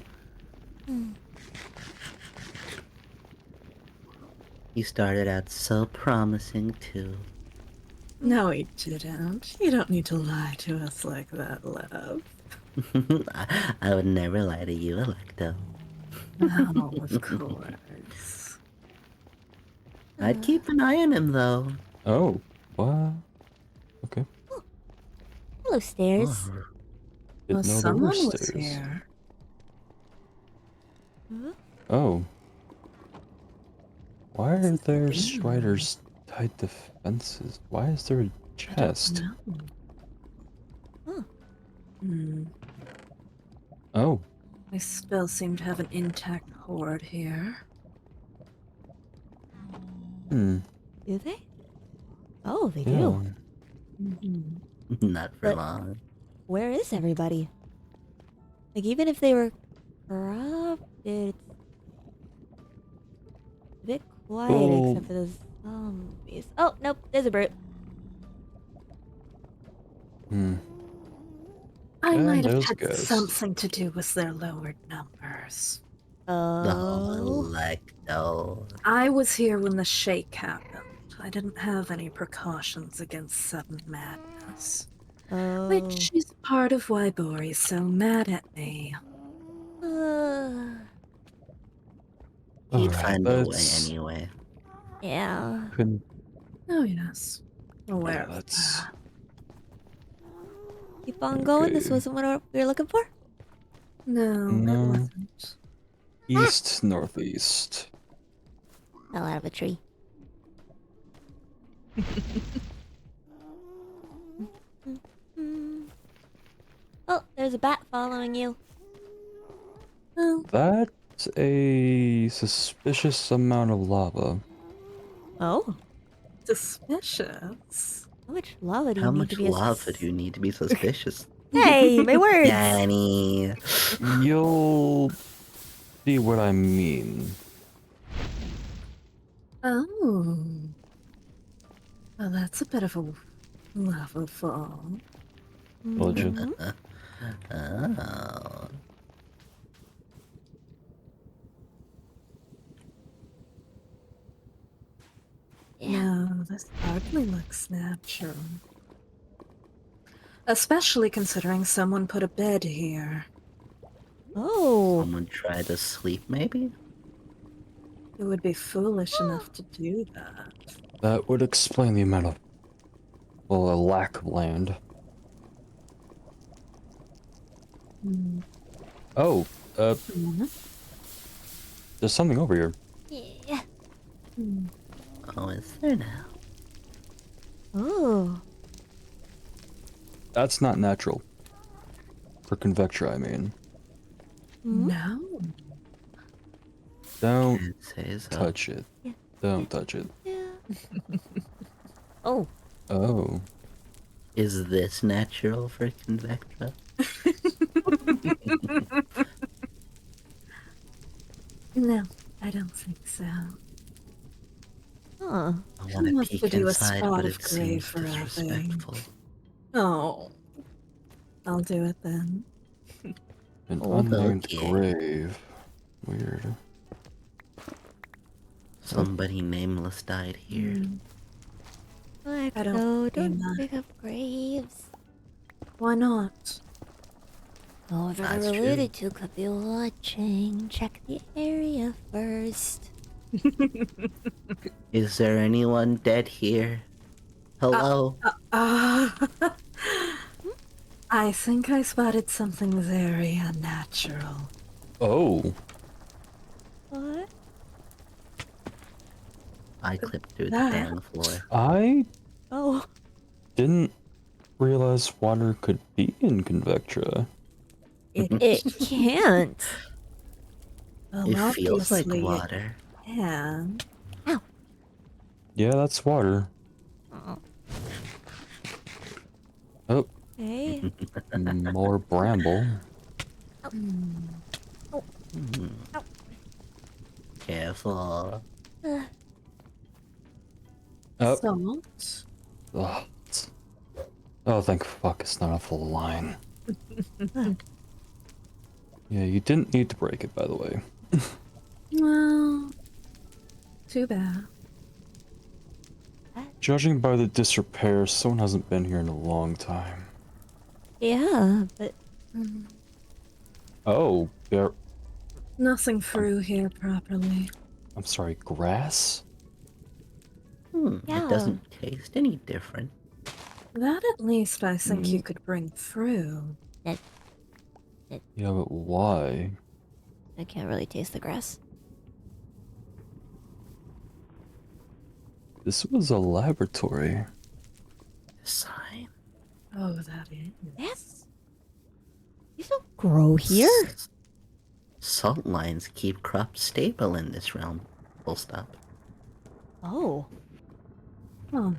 You started out so promising, too. no, he didn't. You don't need to lie to us like that, love. I would never lie to you, Electo. Oh, of course. I'd keep an eye on him, though. Oh, what? Okay. Hello, stairs. Oh, Didn't know there were Someone was stairs. here. Huh? Oh. Why are there Damn. striders tied to fences? Why is there a chest? No. Huh. Hmm. Oh. I still seem to have an intact horde here. Hmm. Do they? Oh, they Yeah. do. Mm-hmm. not for But- long. Where is everybody? Like, even if they were corrupted, it's a bit quiet Oh. except for the zombies. Oh, nope, there's a brute. Hmm. I Yeah, might have those had guys. something to do with their lowered numbers. Oh. Electo. I was here when the shake happened. I didn't have any precautions against sudden madness. Oh. Which is part of why Bori's so mad at me. He'd Alright, find a way let's anyway. Yeah. Couldn't Oh, yes. Aware Yeah, of that's that. Keep on going. This Okay. wasn't what we were looking for. No, it No. wasn't. East, northeast. Fell out of a tree. Oh, there's a bat following you. Oh, That's a suspicious amount of lava. Oh, suspicious. how much lava do you How need to much be a lava do you need to be suspicious? Hey, my words. Danny. You'll see what I mean. Oh. Well, that's a bit of a lava fall. Legend. Mhm. Oh. Yeah. No, this hardly looks natural. Especially considering someone put a bed here. Oh. Someone tried to sleep, maybe? It would be foolish enough to do that. That would explain the amount of, well, a lack of land. Hmm. Oh, Mhm. there's something over here. Yeah. Hmm. Oh, is there now? Oh. That's not natural. For convectra, I mean. Hmm? No. Don't Can't say so. touch it. Yeah. Don't touch it. Yeah. Oh. Oh. Is this natural for Convectra? No, I don't think so. Huh. I Who want to wants peek to do a inside, spot but of it grave seems wrapping? disrespectful. Oh, I'll do it then. An Oh. unnamed Okay. grave. Weird. Somebody nameless died here. Hmm. I I don't don't mean that. pick up graves. Why not? However, That's they're true. related to could be watching. Check the area first. Is there anyone dead here? Hello? I think I spotted something very unnatural. Oh. What? I clipped through the that- dang floor. I Oh. didn't realize water could be in convectra. It can't. Well, It feels like obviously water. it can. Yeah, that's water. Oh, Hey. more bramble. Hmm. Hmm. Careful. Uh, Oh. Salt. Ugh. Oh, thank fuck it's not a full line. Yeah, you didn't need to break it, by the way. Well, too bad. Judging by the disrepair, someone hasn't been here in a long time. yeah, but Hmm. Oh, there. Nothing through here properly. I'm sorry, grass? Yeah. It doesn't taste any different. That at least I think Hmm. you could bring through. Yeah, but why? I can't really taste the grass. This was a laboratory. Sign. Oh, that is. Yes. These don't grow here. Salt lines keep crops stable in this realm. Full stop. Oh. Oh,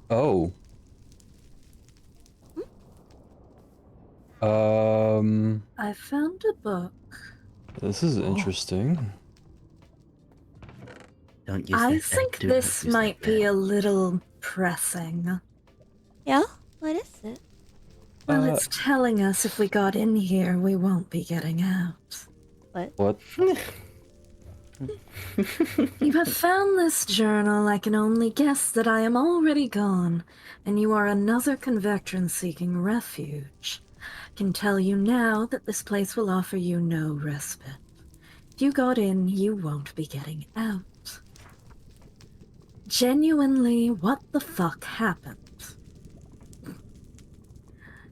Oh. I found a book. This is Oh. interesting. Don't use I that think bed. Do not this use that might be bed. a little pressing. Yeah? What is it? Well, Uh, it's telling us if we got in here, we won't be getting out. What? What? You have found this journal. I can only guess that I am already gone, and you are another convectron seeking refuge. Can tell you now that this place will offer you no respite. If you got in, you won't be getting out. genuinely, what the fuck happened?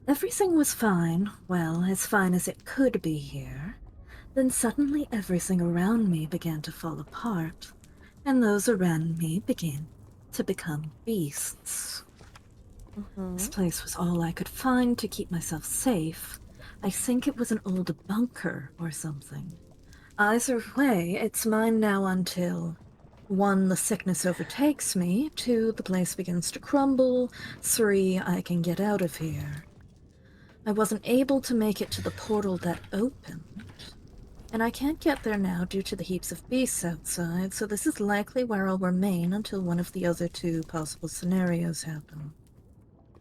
Everything was fine, well, as fine as it could be here. Then suddenly everything around me began to fall apart, and those around me began to become beasts. This place was all I could find to keep myself safe. I think it was an old bunker or something. Either way, it's mine now until 1, the sickness overtakes me, 2, the place begins to crumble, 3, I can get out of here. I wasn't able to make it to the portal that opened, and I can't get there now due to the heaps of beasts outside, so this is likely where I'll remain until one of the other 2 possible scenarios happen.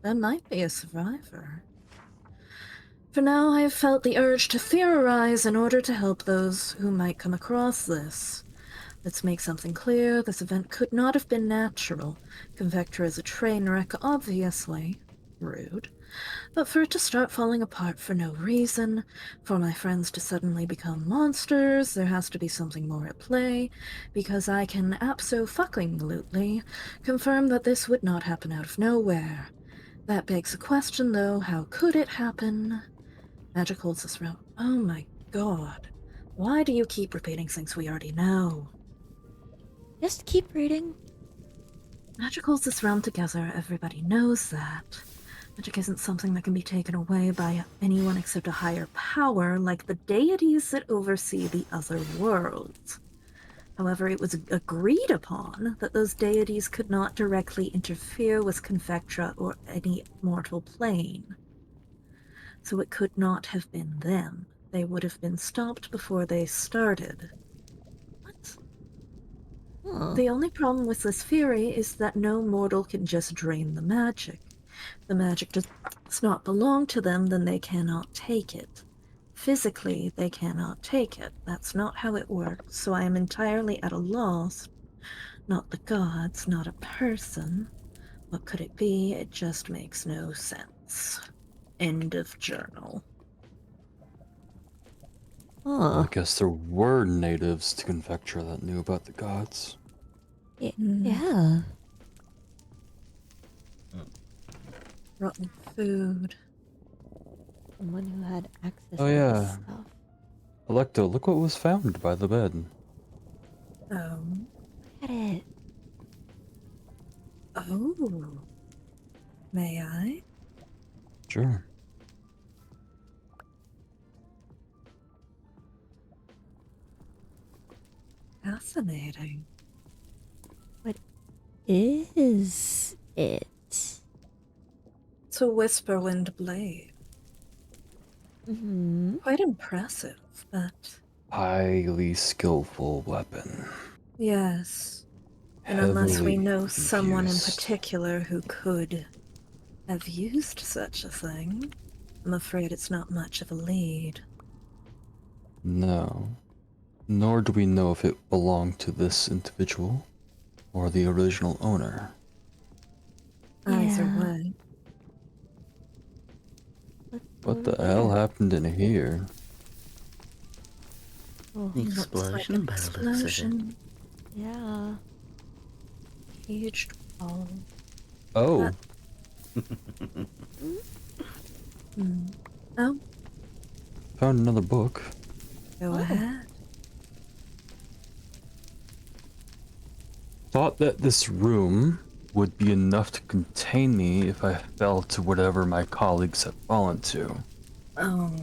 There might be a survivor. For now, I have felt the urge to theorize in order to help those who might come across this. Let's make something clear, this event could not have been natural. Convectra is a train wreck, obviously. Rude. But for it to start falling apart for no reason, for my friends to suddenly become monsters, there has to be something more at play, because I can abso-fucking-lutely confirm that this would not happen out of nowhere. That begs the question, though, how could it happen? Magic holds this realm. Oh my god. Why do you keep repeating things we already know? Just keep reading. Magic holds this realm together, everybody knows that. Magic isn't something that can be taken away by anyone except a higher power, like the deities that oversee the other worlds. However, it was agreed upon that those deities could not directly interfere with Convectra or any mortal plane. So it could not have been them. They would have been stopped before they started. What? Huh. The only problem with this theory is that no mortal can just drain the magic. If the magic does not belong to them, then they cannot take it. Physically, they cannot take it. That's not how it works, so I am entirely at a loss. Not the gods, not a person. What could it be? It just makes no sense. End of journal. Huh. I guess there were natives to Convectra that knew about the gods. Yeah. Rotten food. Someone who had access Oh, to yeah. this stuff. Electo, look what was found by the bed. Oh. Look at it. Oh. May I? Sure. Fascinating. What is it? It's a Whisperwind blade. Mm-hmm. Quite impressive, but Highly skillful weapon. yes. And unless we Heavily know someone in infused. particular who could have used such a thing, I'm afraid it's not much of a lead. No. Nor do we know if it belonged to this individual or the original owner. Either Yeah. way. Let's What go the hell there. happened in here? Oh, The Looks like explosion an by the looks of it. explosion. yeah. Caged ball. Oh, Hmm. Oh, found another book. go Oh. ahead. Thought that this room would be enough to contain me if I fell to whatever my colleagues had fallen to. Oh.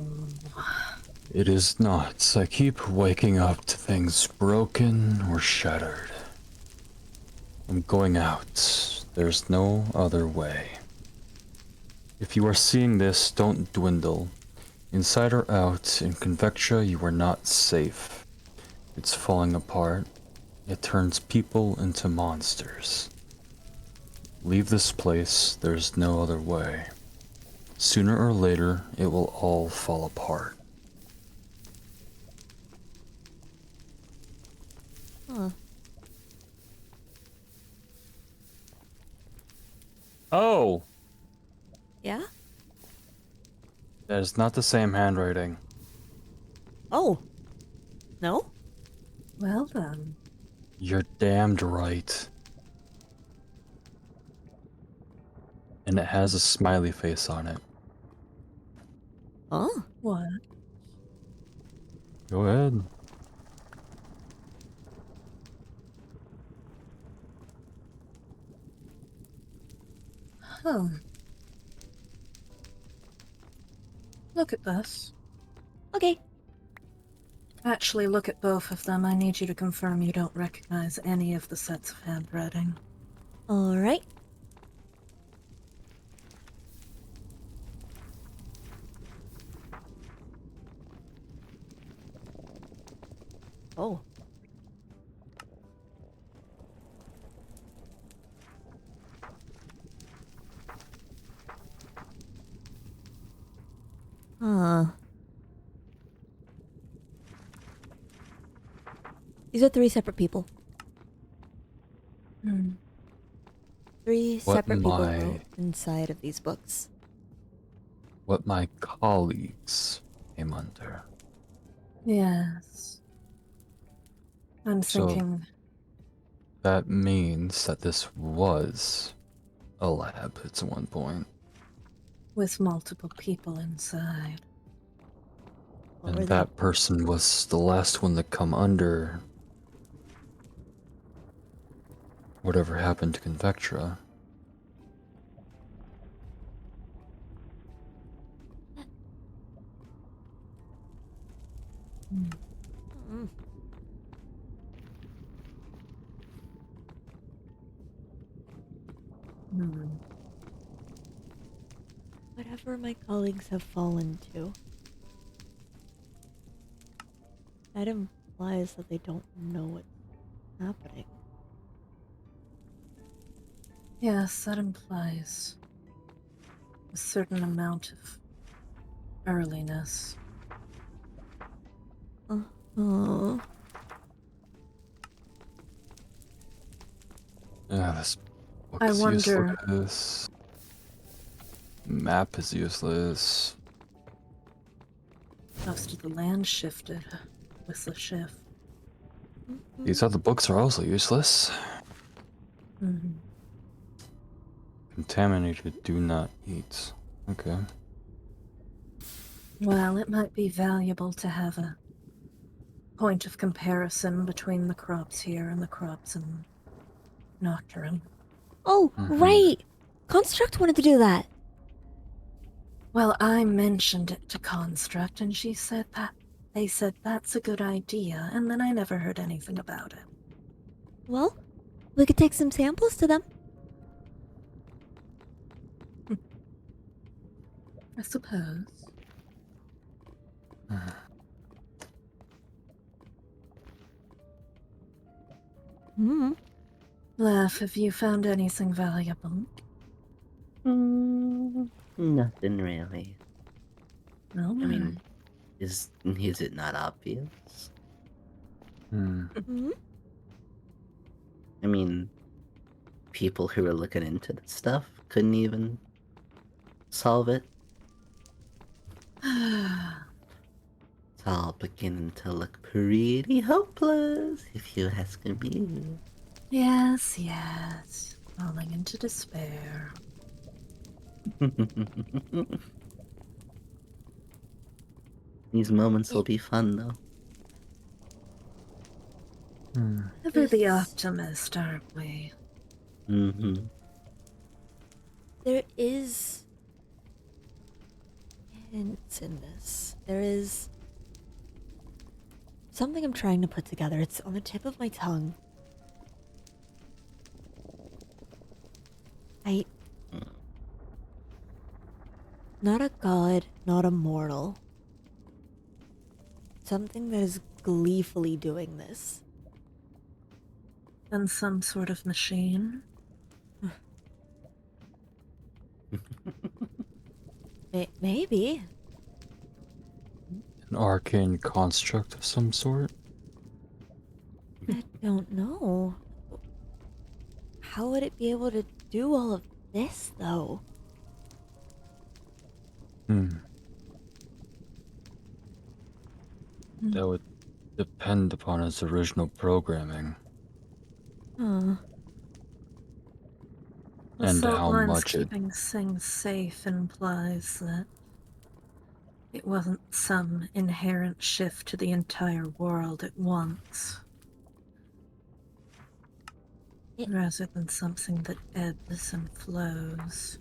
It is not. I keep waking up to things broken or shattered. I'm going out. There's no other way. If you are seeing this, don't dwindle. Inside or out, in Convectra, you are not safe. It's falling apart. It turns people into monsters. Leave this place, there's no other way. Sooner or later, it will all fall apart. Huh. Oh! Yeah? That is not the same handwriting. Oh. No? Well then. You're damned right. and it has a smiley face on it. Oh, What? Go ahead. Oh. Look at this. okay. Actually, look at both of them. I need you to confirm you don't recognize any of the sets of handwriting. All right. Oh. Huh. These are 3 separate people. Hmm. 3 What separate people my- wrote inside of these books. What my colleagues came under. Yes. I'm So- thinking. That means that this was a lab at one point. With multiple people inside. What were And they? that person was the last one to come under whatever happened to Convectra. Hmm. Mm. Hmm. Whatever my colleagues have fallen to. That implies that they don't know what's happening. Yes, that implies a certain amount of earliness. Oh. Yeah, this book I is wonder- useless. Map is useless. Most of the land shifted with the shift. These other books are also useless. Hmm. Contaminated, do not eat. Okay. Well, it might be valuable to have a point of comparison between the crops here and the crops in Nocturin. Oh, Mhm. right! Construct wanted to do that. Well, I mentioned it to Construct, and they said that's a good idea, and then I never heard anything about it. Well, we could take some samples to them. I suppose. Hmm. Laugh, have you found anything valuable? Nothing really. No, I mean, is it not obvious? Hmm. Hmm. I mean, people who were looking into this stuff couldn't even solve it. It's all beginning to look pretty hopeless, if you ask me. yes, yes. Falling into despair. These moments will be fun, though. Hmm. Ever the This- optimist, aren't we? Mm-hmm. There is hints in this. There is something I'm trying to put together. It's on the tip of my tongue. Not a god, not a mortal. Something that is gleefully doing this. Then some sort of machine? Maybe. An arcane construct of some sort? I don't know. How would it be able to do all of this, though? Hmm. Hmm. That would depend upon its original programming. Huh. The and salt how line's much it. keeping things safe implies that it wasn't some inherent shift to the entire world at once. Rather than something that ebbs and flows.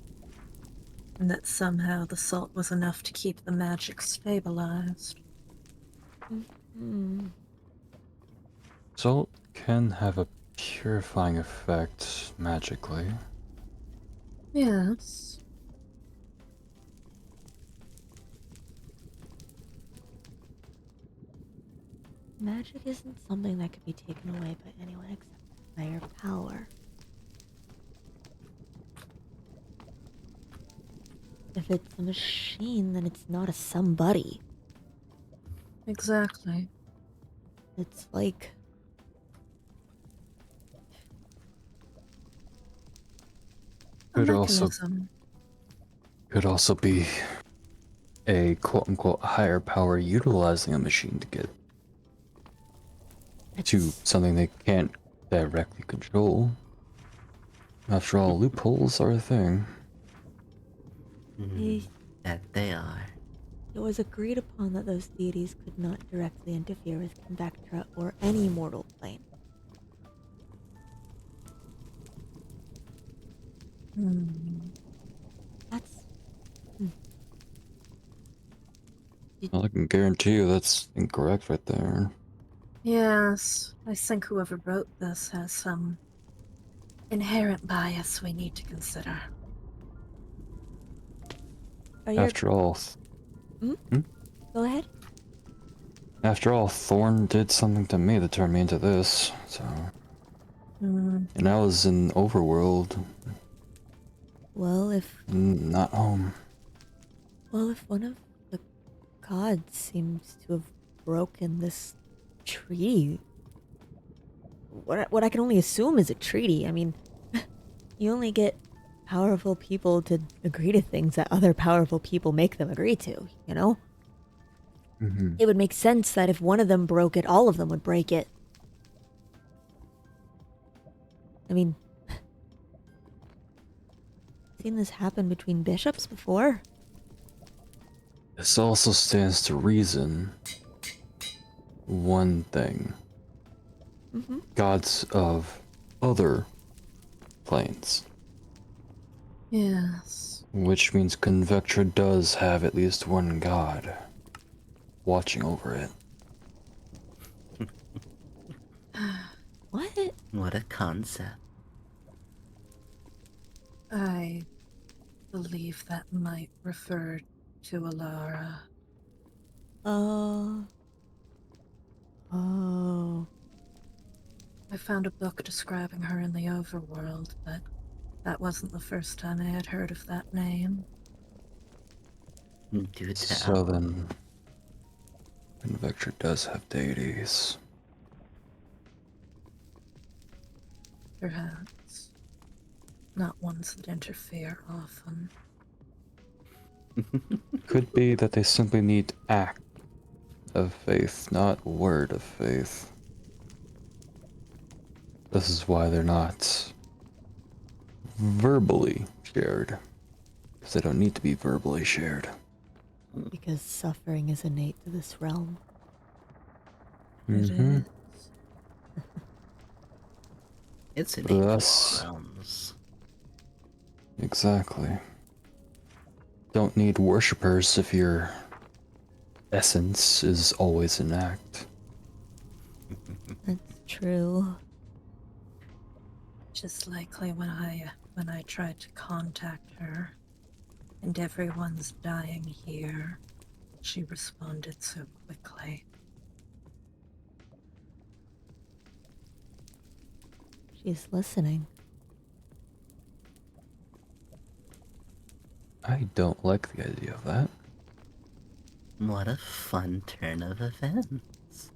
And that somehow the salt was enough to keep the magic stabilized. Hmm. Salt can have a purifying effect magically. Yes. Magic isn't something that could be taken away by anyone except higher power. If it's a machine, then it's not a somebody. Exactly. It's like A Could also mechanism. be a quote unquote higher power utilizing a machine to get to it's something they can't directly control. After all, loopholes are a thing. they, That they are. it was agreed upon that those deities could not directly interfere with Convectra or any mortal plane. Hmm. That's Well, I can guarantee you that's incorrect right there. Yes, I think whoever wrote this has some inherent bias we need to consider. are you After all, go ahead. after all, Thorn did something to me that turned me into this. So, Hmm. and I was in Overworld, Well, if not home. one of the gods seems to have broken this treaty, what I can only assume is a treaty. I mean, you only get powerful people to agree to things that other powerful people make them agree to, you know? Mm-hmm. It would make sense that if one of them broke it, all of them would break it. I mean, seen this happen between bishops before. This also stands to reason one thing. Mm-hmm. Gods of other planes. Yes. Which means Convectra does have at least one god watching over it. What? What a concept. I believe that might refer to Alara. Oh. Oh. I found a book describing her in the overworld, but that wasn't the first time I had heard of that name. Do So tell. then, Convectra does have deities. Perhaps. Not ones that interfere often. Could be that they simply need act of faith, not word of faith. This is why they're not verbally shared. Because they don't need to be verbally shared. Because suffering is innate to this realm. It Mm-hmm. is. It's an Thus- realms. Exactly. Don't need worshippers if your essence is always in act. That's true. Just likely when I tried to contact her, and everyone's dying here, she responded so quickly. She's listening. I don't like the idea of that. What a fun turn of events.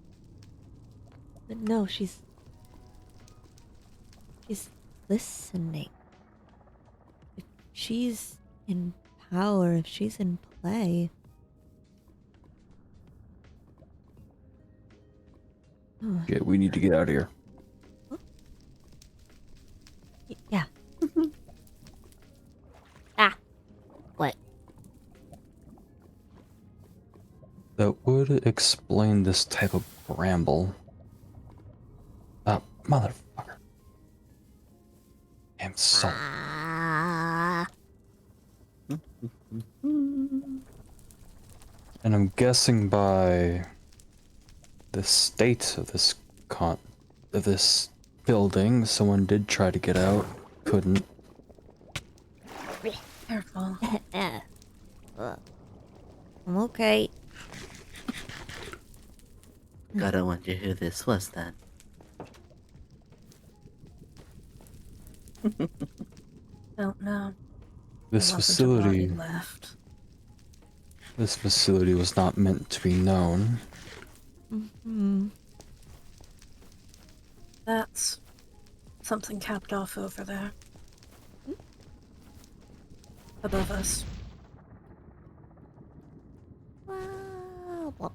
But no, she's listening. If she's in power, if she's in play. Oh, Okay, we need to get out of here. yeah. explain this type of bramble? Motherfucker. Damn salt. And I'm guessing by the state of this building, someone did try to get out, couldn't. Careful. I'm okay. Gotta wonder who this was then. Don't know. This There wasn't a body facility, left. this facility was not meant to be known. Mm-hmm. That's something capped off over there. Above us. Well,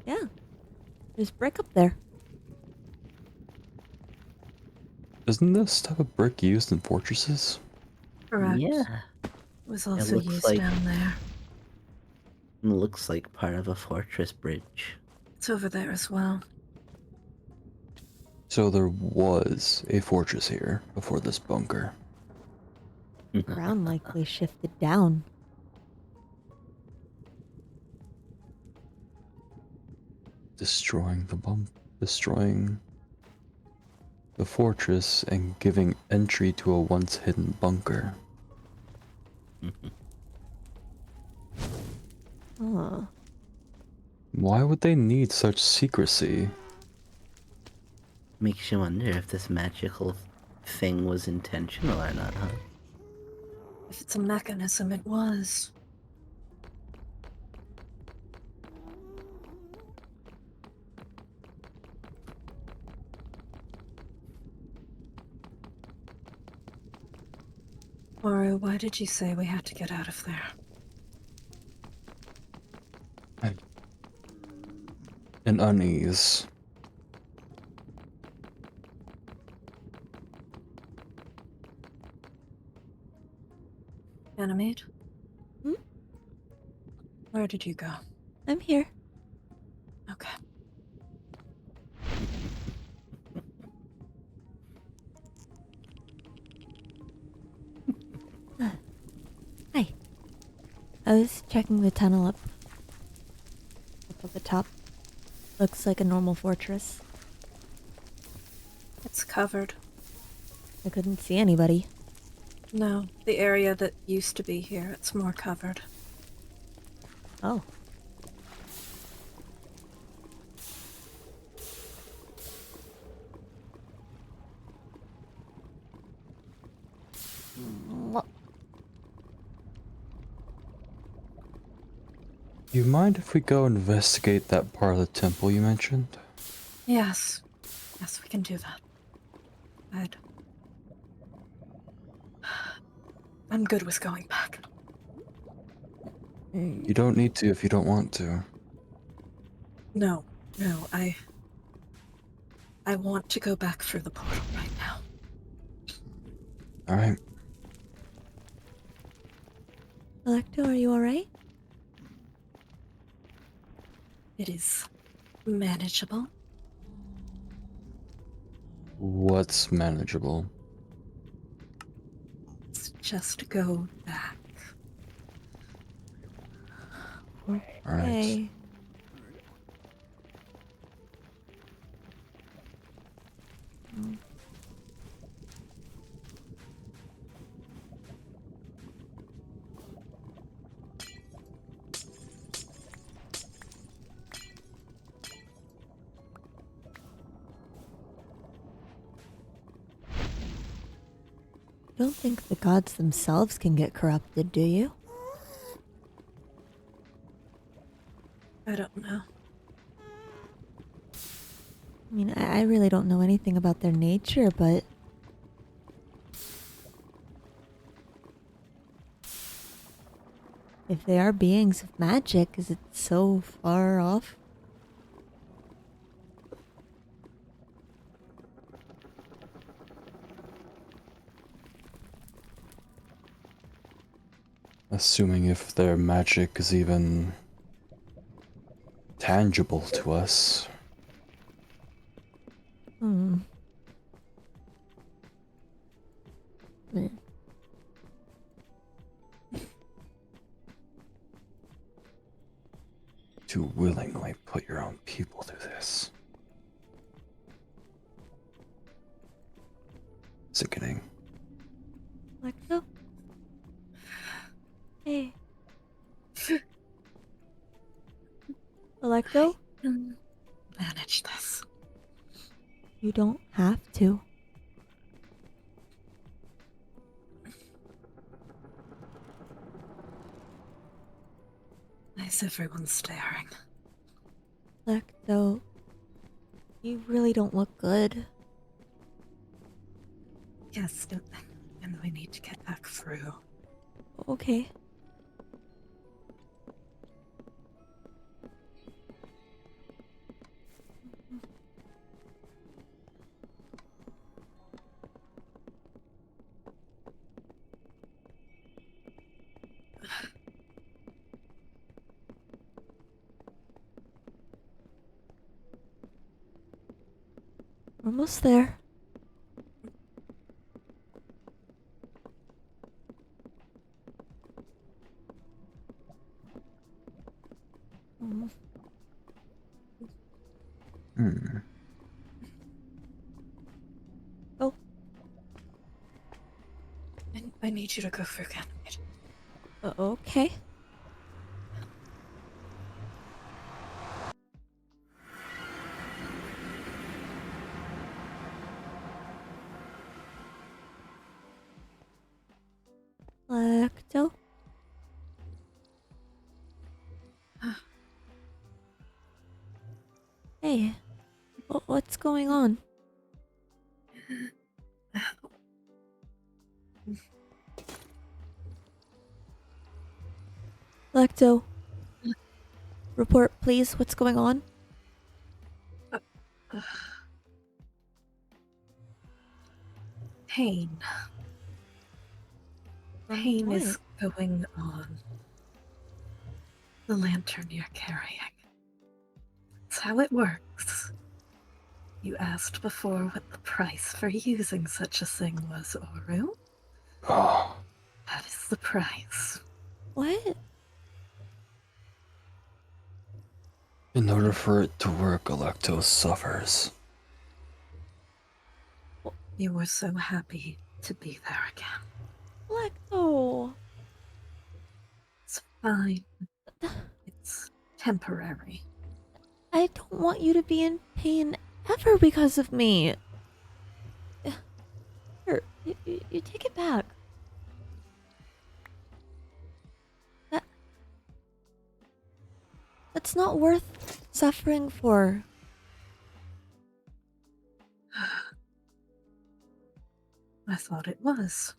yeah. There's brick up there. Isn't this type of brick used in fortresses? Correct. Yeah, It was also looks used like- down there. looks like part of a fortress bridge. It's over there as well. So there was a fortress here before this bunker. Ground likely shifted down. Destroying the fortress and giving entry to a once hidden bunker. Huh. Why would they need such secrecy? Makes you wonder if this magical thing was intentional or not, huh? If it's a mechanism, it was. Or why did you say we had to get out of there? An unease. Ganymede? Hmm? Where did you go? I'm here. Okay. Hi. I was checking the tunnel up at the top. Looks like a normal fortress. It's covered. I couldn't see anybody. No, the area that used to be here, it's more covered. Oh. Well, You mind if we go investigate that part of the temple you mentioned? Yes. Yes, we can do that. I'm good with going back. You don't need to if you don't want to. No, I want to go back through the portal right now. Alright. Electo, are you alright? It is manageable. What's manageable? Let's just go back. Alright. Hey. You don't think the gods themselves can get corrupted, do you? I don't know. I mean, I really don't know anything about their nature, but... if they are beings of magic, is it so far off? Assuming if their magic is even tangible to us. Hmm. Hmm. To willingly put your own people through this. Sickening. Electo? Hey. Electo? Can manage this. You don't have to. Why is everyone staring? Electo, you really don't look good. Yes, and we need to get back through. Okay. Almost there. Mm. Hmm. Oh, I need you to go through Ganymede. okay. Electo? Hey, what's going on? Electo, report please, what's going on? Pain. From Pain what? is going on. The lantern you're carrying. That's how it works. You asked before what the price for using such a thing was, Oru. Oh, That is the price. What? in order for it to work, Electo suffers. You were so happy to be there again. Electo! It's fine. It's temporary. I don't want you to be in pain ever because of me. Here, you take it back. That's not worth suffering for. I thought it was.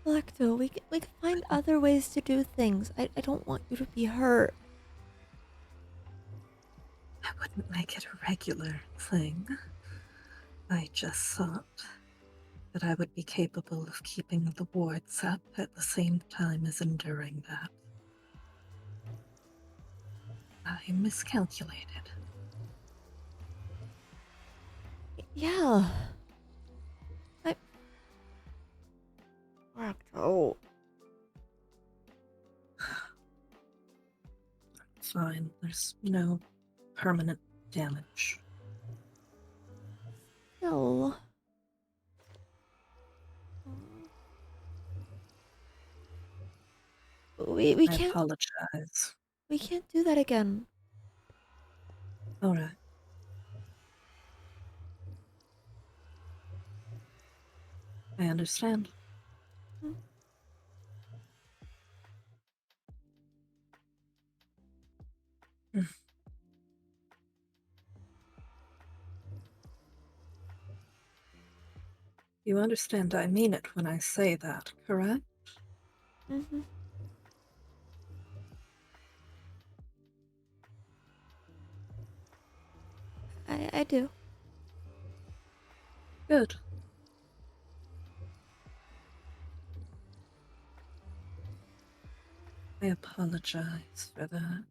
Electo, we can find other ways to do things. I don't want you to be hurt. I wouldn't make it a regular thing. I just thought that I would be capable of keeping the wards up at the same time as enduring that. I miscalculated. Yeah. Electo. Fine, there's no permanent damage. No. We I can't apologize. we can't do that again. Alright. I understand. Hmm. You understand I mean it when I say that, correct? Mm-hmm. I do. Good. I I apologize for that.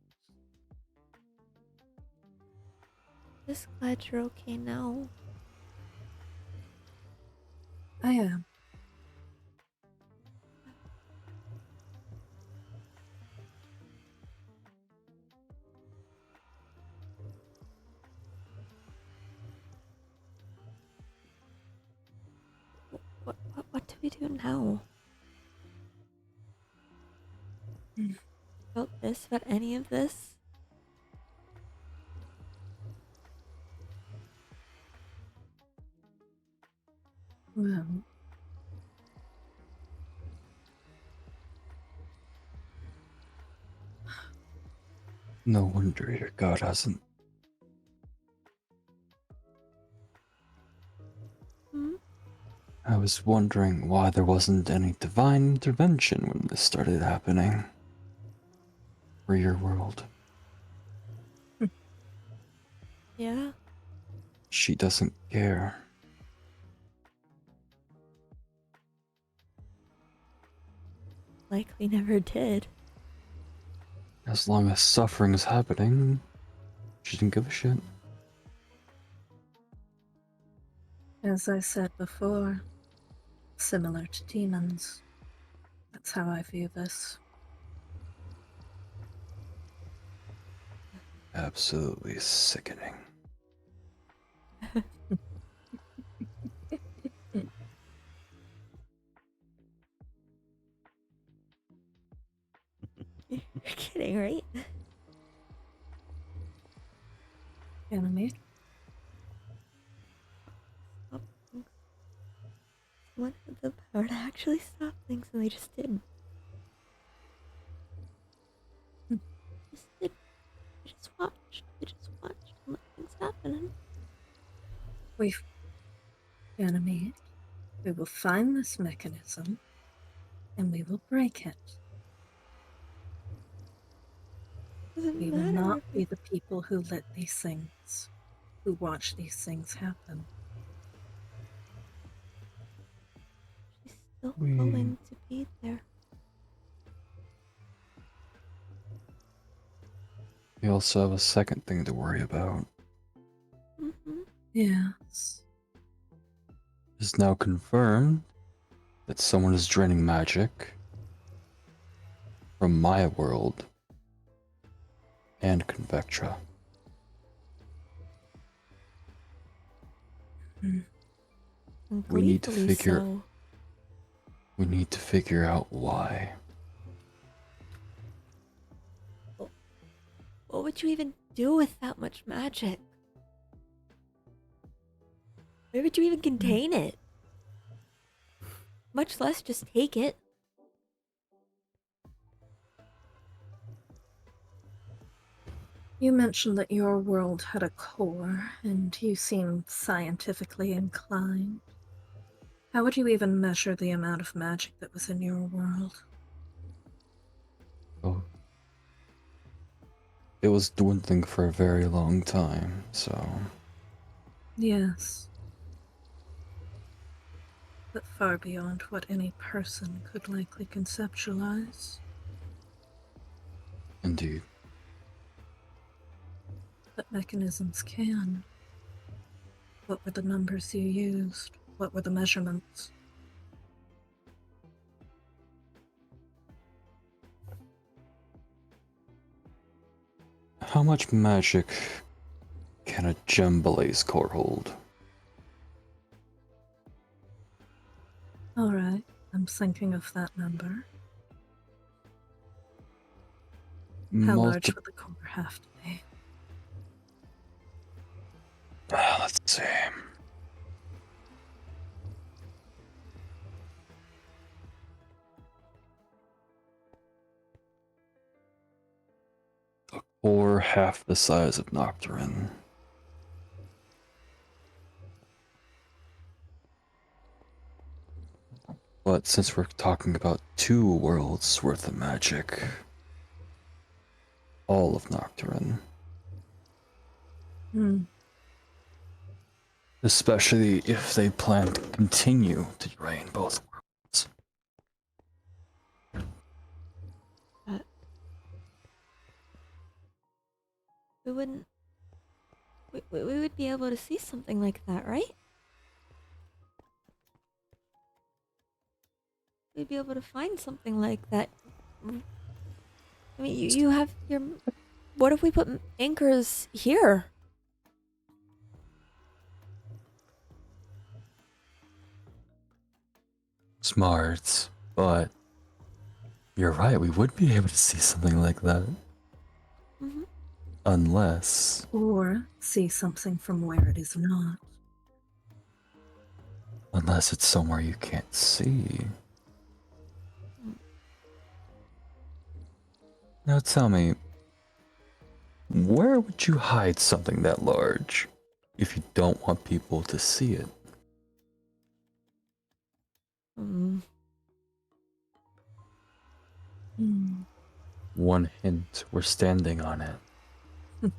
Just glad you're okay now. I am. What do we do now? Mm. About this? About any of this? Well, No wonder your god hasn't. Hmm? I was wondering why there wasn't any divine intervention when this started happening. For your world. Yeah? She doesn't care. Like we never did. As long as suffering is happening, she didn't give a shit. as I said before, similar to demons. That's how I view this. Absolutely sickening. You're kidding, right? Ganymede? Stop things. Someone had the power to actually stop things and they just didn't. Hmm. Just did. They just watched. They just watched and let things happen. Ganymede, we will find this mechanism and we will break it. Doesn't We will matter not if be the people who let these things, who watch these things happen. she's still We- going to be there. We also have a second thing to worry about. Mm-hmm. Yes. It's now confirmed that someone is draining magic from my world and Convectra. Mm. And We need to gleefully figure- so. We need to figure out why. What would you even do with that much magic? Where would you even contain it? Much less just take it. You mentioned that your world had a core, and you seemed scientifically inclined. How would you even measure the amount of magic that was in your world? Oh. It was dwindling for a very long time, so Yes. But far beyond what any person could likely conceptualize. indeed. But mechanisms can. What were the numbers you used? What were the measurements? How much magic can a gem blaze core hold? Alright, I'm thinking of that number. How large would the core have to be? Let's see. A core half the size of Nocturin. But since we're talking about 2 worlds worth of magic, all of Nocturin, especially if they plan to continue to drain both worlds. we wouldn't. We would be able to see something like that, right? We'd be able to find something like that. I mean, you have your. What if we put anchors here? Smart, but you're right, we would be able to see something like that. Mm-hmm. Unless. Or see something from where it is not. Unless it's somewhere you can't see. Now tell me, where would you hide something that large if you don't want people to see it? Mm. Hmm. One hint, we're standing on it.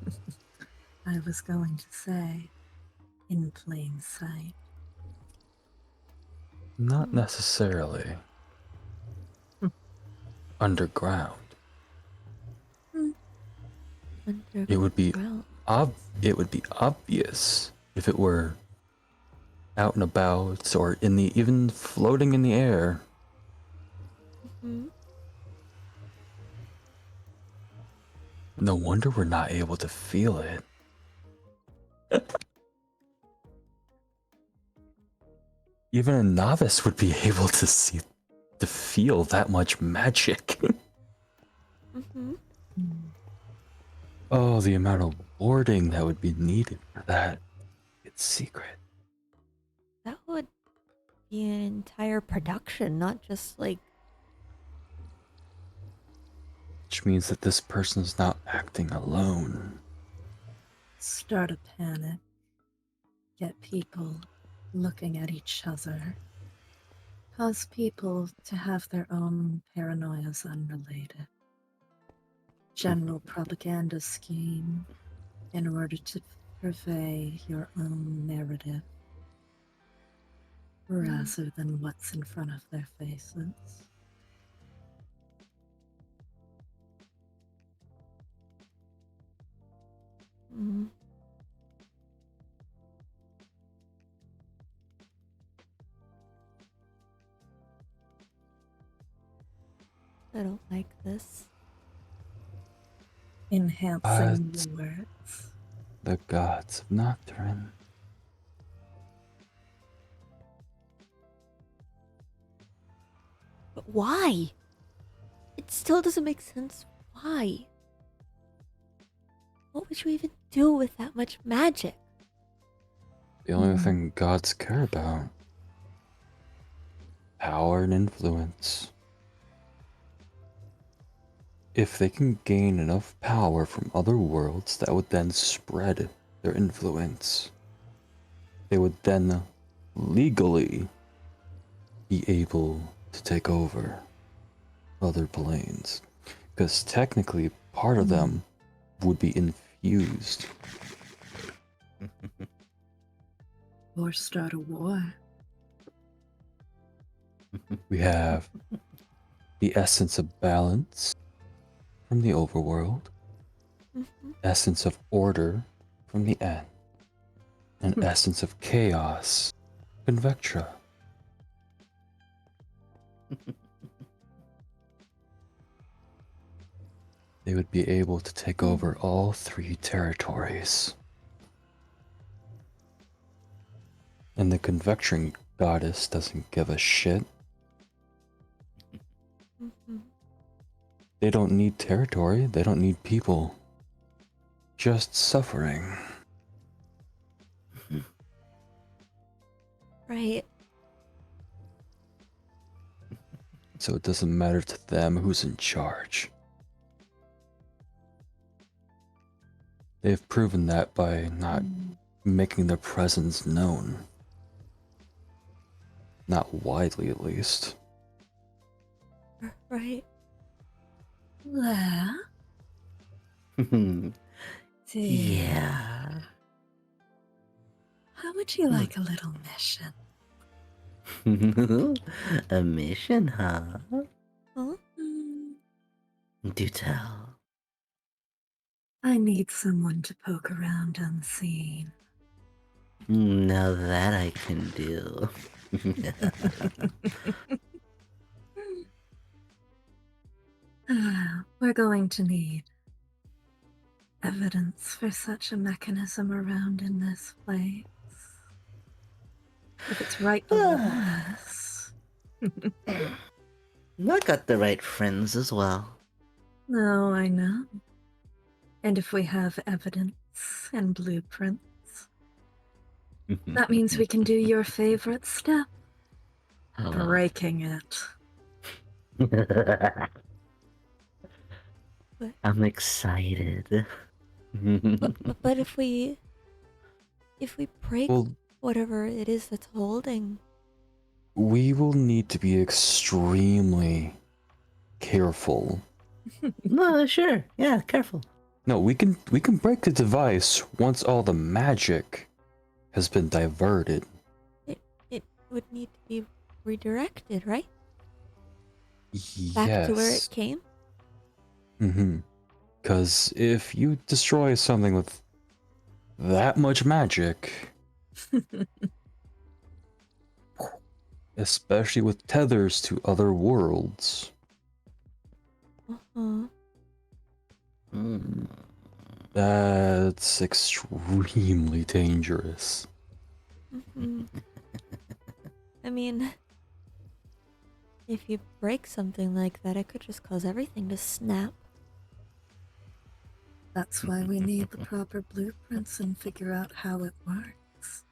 I was going to say, in plain sight. Not necessarily. Hmm. Underground. It would be Underground. it would be obvious if it were out and about or in the even floating in the air. Mm-hmm. No wonder we're not able to feel it. Even a novice would be able to feel that much magic. Mm-hmm. Hmm. Oh, the amount of warding that would be needed for that. It's secret. That would be an entire production, not just like. Which means that this person's not acting alone. Start a panic. Get people looking at each other. Cause people to have their own paranoias unrelated. General propaganda scheme in order to purvey your own narrative rather than what's in front of their faces. Mm. I don't like this. Enhancing But words. the gods of Nocturin. But why? It still doesn't make sense. Why? What would you even do with that much magic? The only thing gods care about. Power and influence. If they can gain enough power from other worlds that would then spread their influence, they would then legally be able to take over other planes. Because technically, part of them would be infused. Or start a war. We have the essence of balance from the overworld, Mm-hmm. essence of order from the end, and essence of chaos, Convectra. They would be able to take over all three territories. And the Convectring goddess doesn't give a shit. Mm-hmm. They don't need territory, they don't need people. Just suffering. Right. So it doesn't matter to them who's in charge. They've proven that by not making their presence known. Not widely, at least. Right. Well, dear, Yeah. how would you like a little mission? A mission, huh? Huh? Hmm, Do tell. I need someone to poke around unseen. Now that I can do. We're going to need evidence for such a mechanism around in this place. If it's right below us. I got the right friends as well. No, I know. And if we have evidence and blueprints, that means we can do your favorite step, breaking it. I'm excited. But if we break Well, whatever it is that's holding, we will need to be extremely careful. No, sure. Yeah, careful. No, we can break the device once all the magic has been diverted. it would need to be redirected, right? Yes. Back to where it came. Mm-hmm. Because if you destroy something with that much magic, especially with tethers to other worlds, Uh-huh. that's extremely dangerous. Mm-hmm. I mean, if you break something like that, it could just cause everything to snap. That's why we need the proper blueprints and figure out how it works.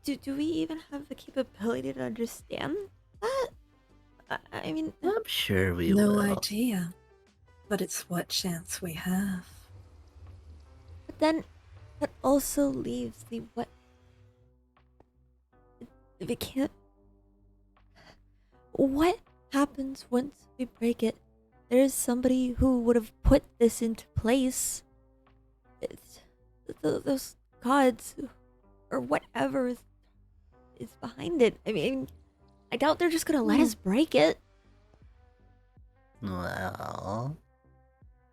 Do we even have the capability to understand that? I mean, I'm sure we No will. idea, but it's what chance we have. but then that also leaves the what if it can't. What happens once we break it? There's somebody who would have put this into place. It's, those gods or whatever is behind it. I mean, I doubt they're just gonna let us break it. Well,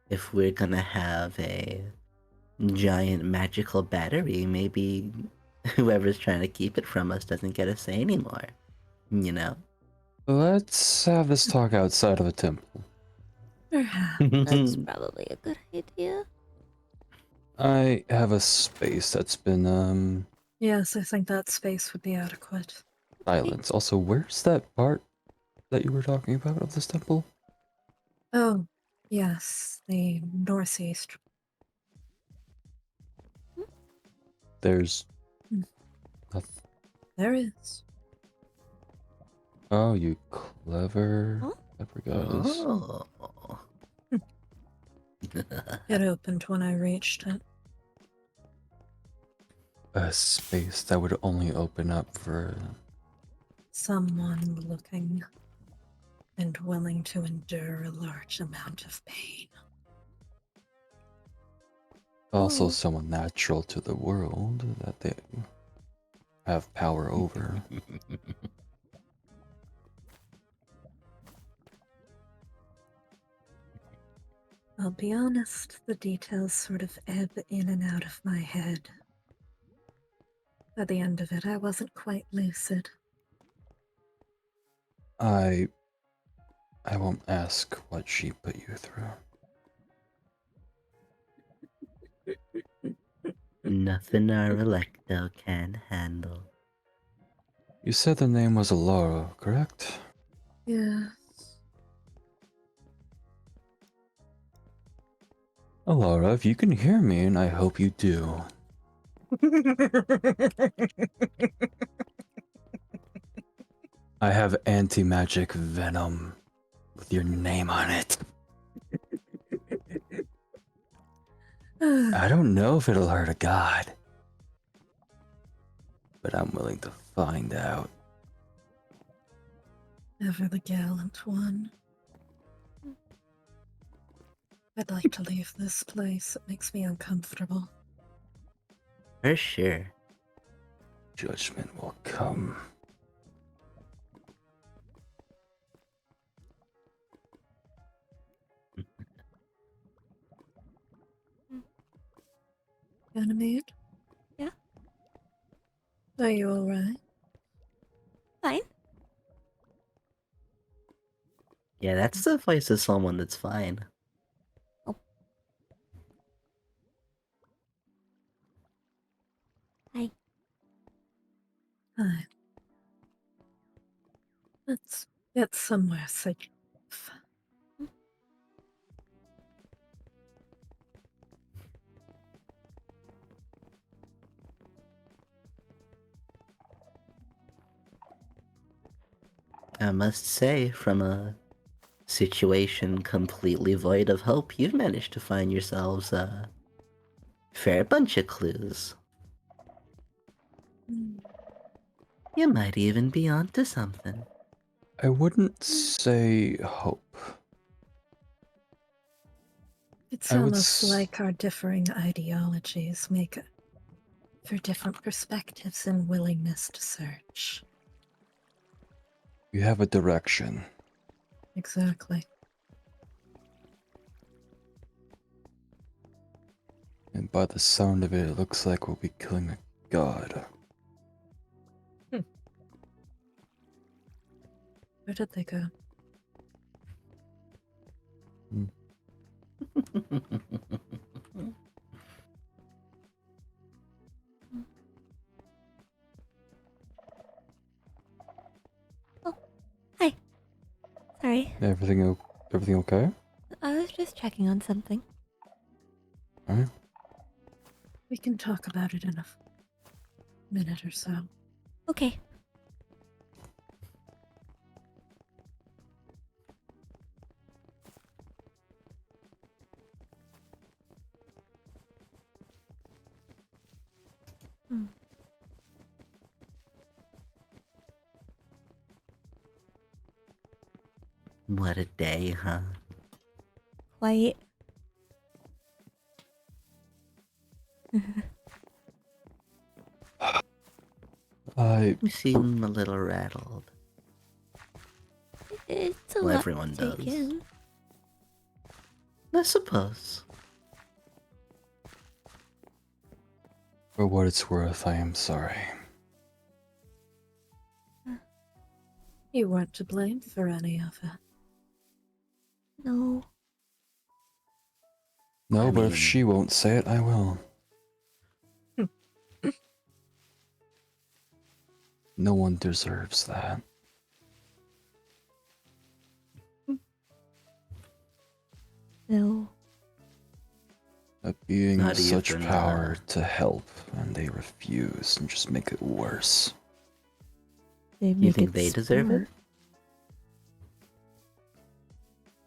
if we're gonna have a giant magical battery, maybe whoever's trying to keep it from us doesn't get a say anymore. You know? Let's have this talk outside of a temple. Perhaps. That's probably a good idea. I have a space that's been Yes, I think that space would be adequate. silenced. Also, where's that part that you were talking about of this temple? Oh, yes, the northeast. There's Hmm. nothing. There is. Oh, you clever, Huh? clever guys. Oh. It opened when I reached it. A space that would only open up for Someone looking and willing to endure a large amount of pain. also Oh. someone natural to the world that they have power over. I'll be honest, the details sort of ebb in and out of my head. By the end of it, I wasn't quite lucid. I won't ask what she put you through. Nothing our Electo can handle. You said the name was Alara, correct? Yes. Alara, if you can hear me, and I hope you do, I have anti-magic venom with your name on it. I don't know if it'll hurt a god, but I'm willing to find out. Ever the gallant one. I'd like to leave this place. It makes me uncomfortable. For sure. Judgment will come. Ganymede? Yeah? Are you alright? Fine. Yeah, that's the voice of someone that's fine. Hi. Hi. Let's get somewhere safe. I must say, from a situation completely void of hope, you've managed to find yourselves a fair bunch of clues. You might even be onto something. I wouldn't say hope. It's I would almost like our differing ideologies make for different perspectives and willingness to search. You have a direction. Exactly. And by the sound of it, it looks like we'll be killing a god. Where did they go? Hi. Sorry. Everything okay? I was just checking on something. Alright. We can talk about it in a minute or so. Okay. Hmm. What a day, huh? Quite. You seem a little rattled. It's a Well, lot everyone to take does. in. I suppose. For what it's worth, I am sorry. You weren't to blame for any of it. No. No, I but if mean- she won't say it, I will. No one deserves that. No. A being Not with such even, power to help, and they refuse and just make it worse. They make think it they deserve it? sport.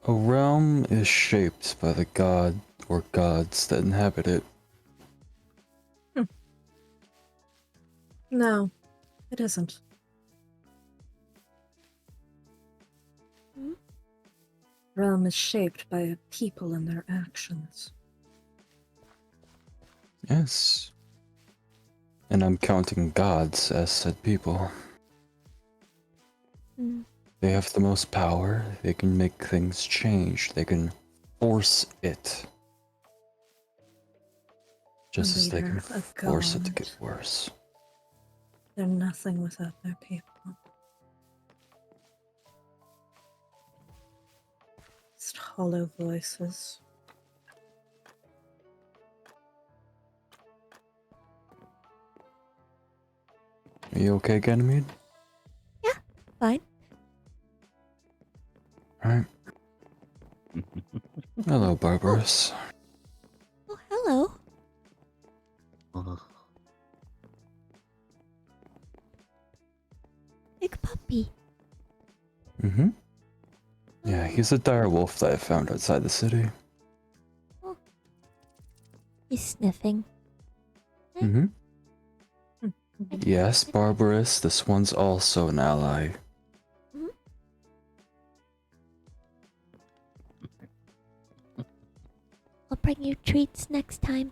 A realm is shaped by the god or gods that inhabit it. No, it isn't. Hmm? Realm is shaped by a people and their actions. Yes. And I'm counting gods as said people. Hmm. They have the most power, they can make things change, they can force it. Just as they can leader, a force it to god. get worse. They're nothing without their people. Just hollow voices. Are you okay, Ganymede? Fine. Alright. Hello, Barbarous. Oh, hello. Ugh. Big puppy. Mm-hmm. Yeah, he's a dire wolf that I found outside the city. He's sniffing. Mm-hmm. Yes, Barbarous, this one's also an ally. I'll bring you treats next time.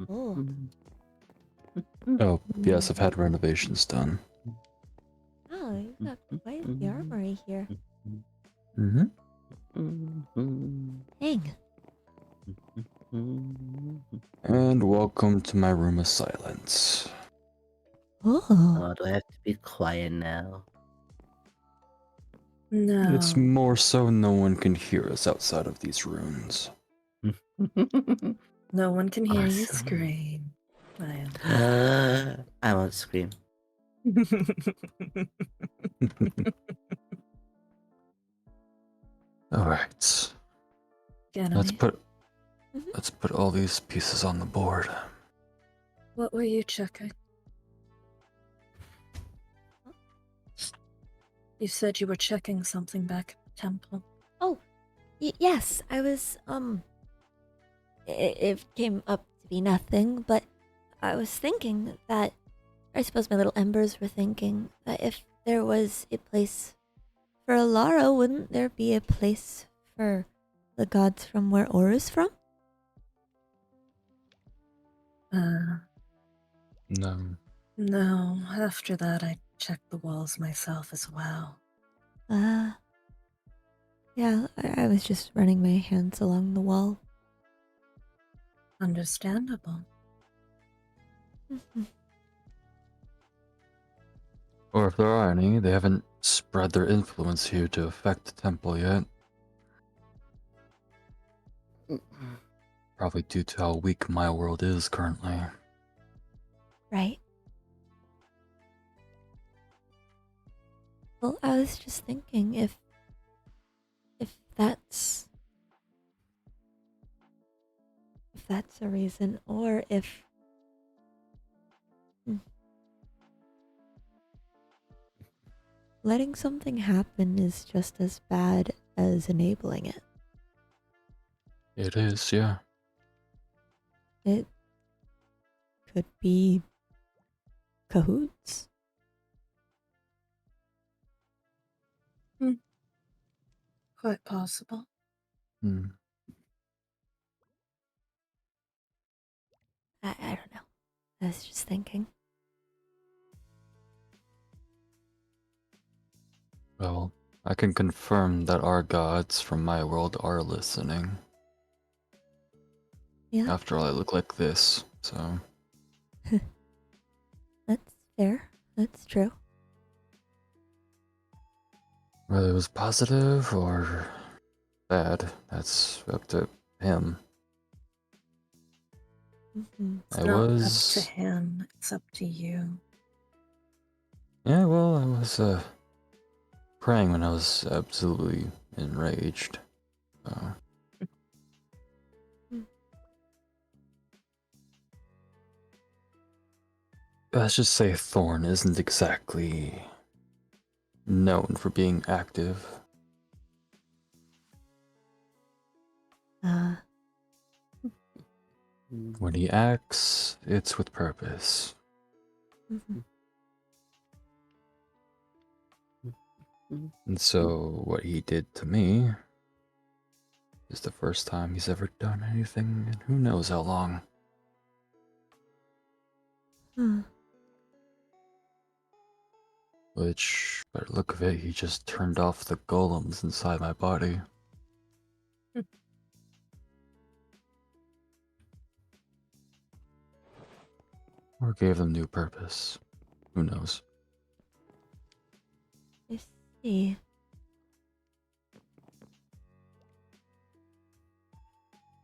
Oh. Oh, yes, I've had renovations done. Oh, you got quite the armory here. Mm-hmm. Dang. And welcome to my room of silence. Oh. Oh, do I have to be quiet now? It's No. more so no one can hear us outside of these rooms. No one can hear you Awesome. scream. I I won't scream. Alright. Let's Ganymede, put Mhm. let's put all these pieces on the board. what were you checking? You said you were checking something back at the temple. Oh, yes, I was, it came up to be nothing, but I was thinking that, I suppose my little embers were thinking that if there was a place for Alara, wouldn't there be a place for the gods from where Aura's from? No. No, after that I checked the walls myself as well. Yeah, I was just running my hands along the wall. Understandable. Mhm. Or if there are any, they haven't spread their influence here to affect the temple yet. Probably due to how weak my world is currently. Right. Well, I was just thinking if that's a reason, or if hmm, letting something happen is just as bad as enabling it. It is, yeah. It could be cahoots. Quite possible. Hmm. I don't know. I was just thinking. Well, I can confirm that our gods from my world are listening. Yeah, After all, I look like this, so. that's fair. That's true. Whether it was positive or bad, that's up to him. Mm-hmm. It's I not up to was. him, it's up to you. Yeah, well, I was praying when I was absolutely enraged. So. Let's just say Thorn isn't exactly known for being active. Uh, When he acts, it's with purpose. mhm. And so, what he did to me is the first time he's ever done anything in who knows how long. Huh. Which, by the look of it, he just turned off the golems inside my body. Or gave them new purpose. Who knows? I see.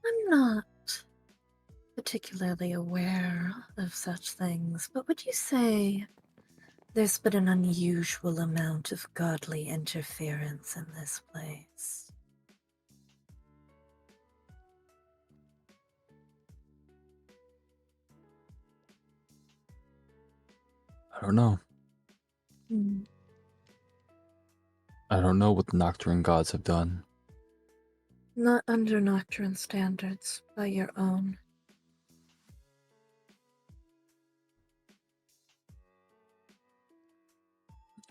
I'm not particularly aware of such things, but would you say there's been an unusual amount of godly interference in this place? I don't know. Hmm. I don't know what the Nocturin gods have done. Not under Nocturin standards, by your own.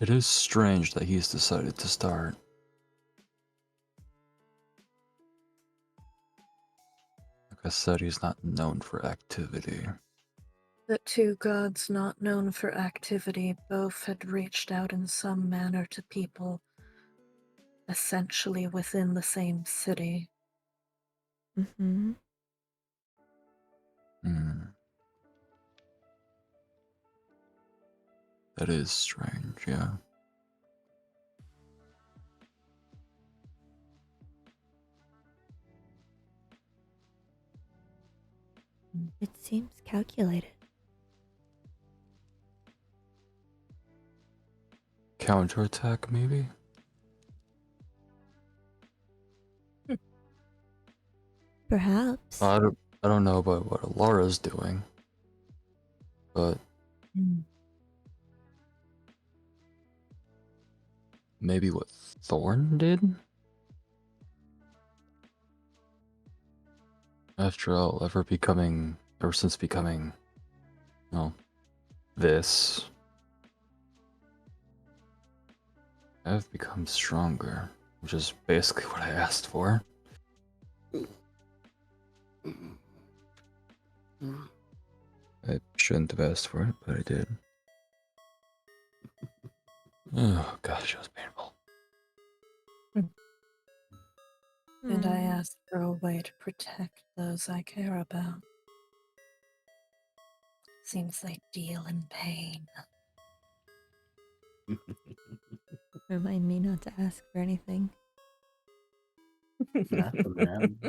It is strange that he's decided to start. Like I said, he's not known for activity. The two gods not known for activity both had reached out in some manner to people essentially within the same city. Mm-hmm. Hmm. That is strange, yeah. It seems calculated. Counterattack, maybe? Perhaps. I don't know about what Alara's doing, but maybe what Thorn did? After all, ever since becoming, well, this, I've become stronger, which is basically what I asked for. I shouldn't have asked for it, but I did. Oh gosh, it was painful. And I Hmm. asked for a way to protect those I care about. Seems they deal in pain. Remind me not to ask for anything. Not from them.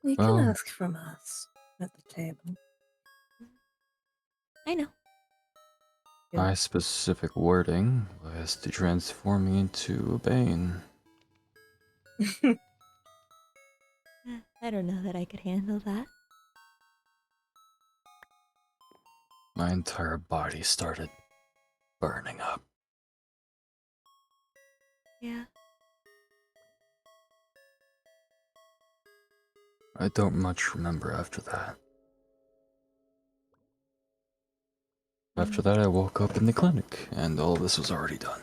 You can Well, ask from us at the table. I know. my specific wording was to transform me into a Bane. I don't know that I could handle that. My entire body started burning up. Yeah. I don't much remember after that. After that, I woke up in the clinic, and all this was already done.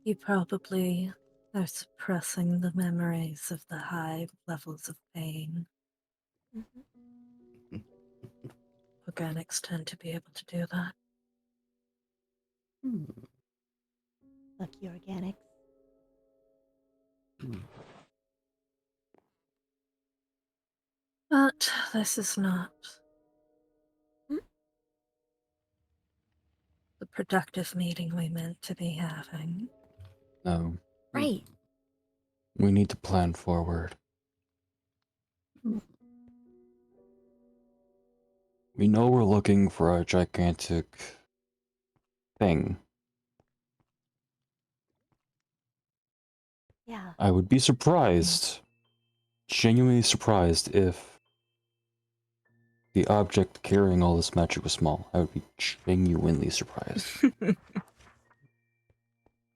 You probably are suppressing the memories of the high levels of pain. Mm-hmm. Organics tend to be able to do that. Lucky organics. But this is not Hmm? the productive meeting we meant to be having. No, Right. we need to plan forward. We know we're looking for a gigantic thing. Yeah. I would be surprised, genuinely surprised, if the object carrying all this magic was small. I would be genuinely surprised.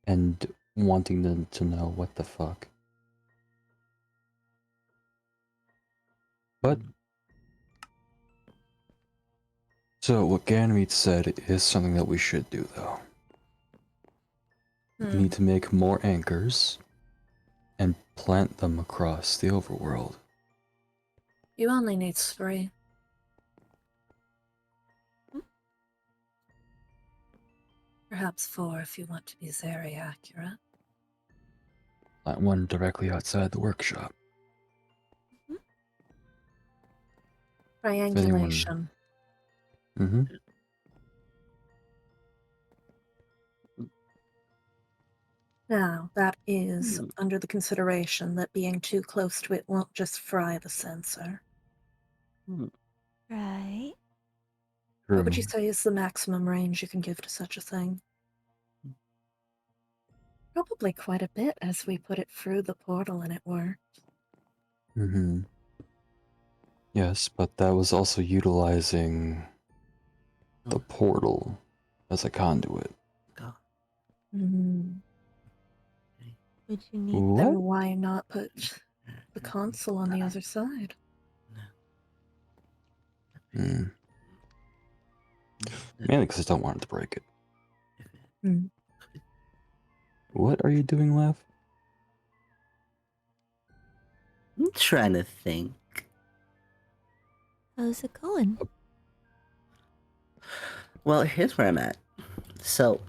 And wanting them to know what the fuck. But so what Ganymede said is something that we should do, though. We need to make more anchors and plant them across the overworld. You only need 3. Perhaps 4 if you want to be very accurate. Plant one directly outside the workshop. Triangulation. Mm-hmm. Now, that is under the consideration that being too close to it won't just fry the sensor. Right. What would you say is the maximum range you can give to such a thing? Probably quite a bit, as we put it through the portal and it worked. Mm-hmm. Yes, but that was also utilizing the portal as a conduit. Would you need What? Then why not put the console on the other side? Mm. Mainly because I don't want it to break it. What are you doing, Laugh? I'm trying to think. How's it going? Well, here's where I'm at. So,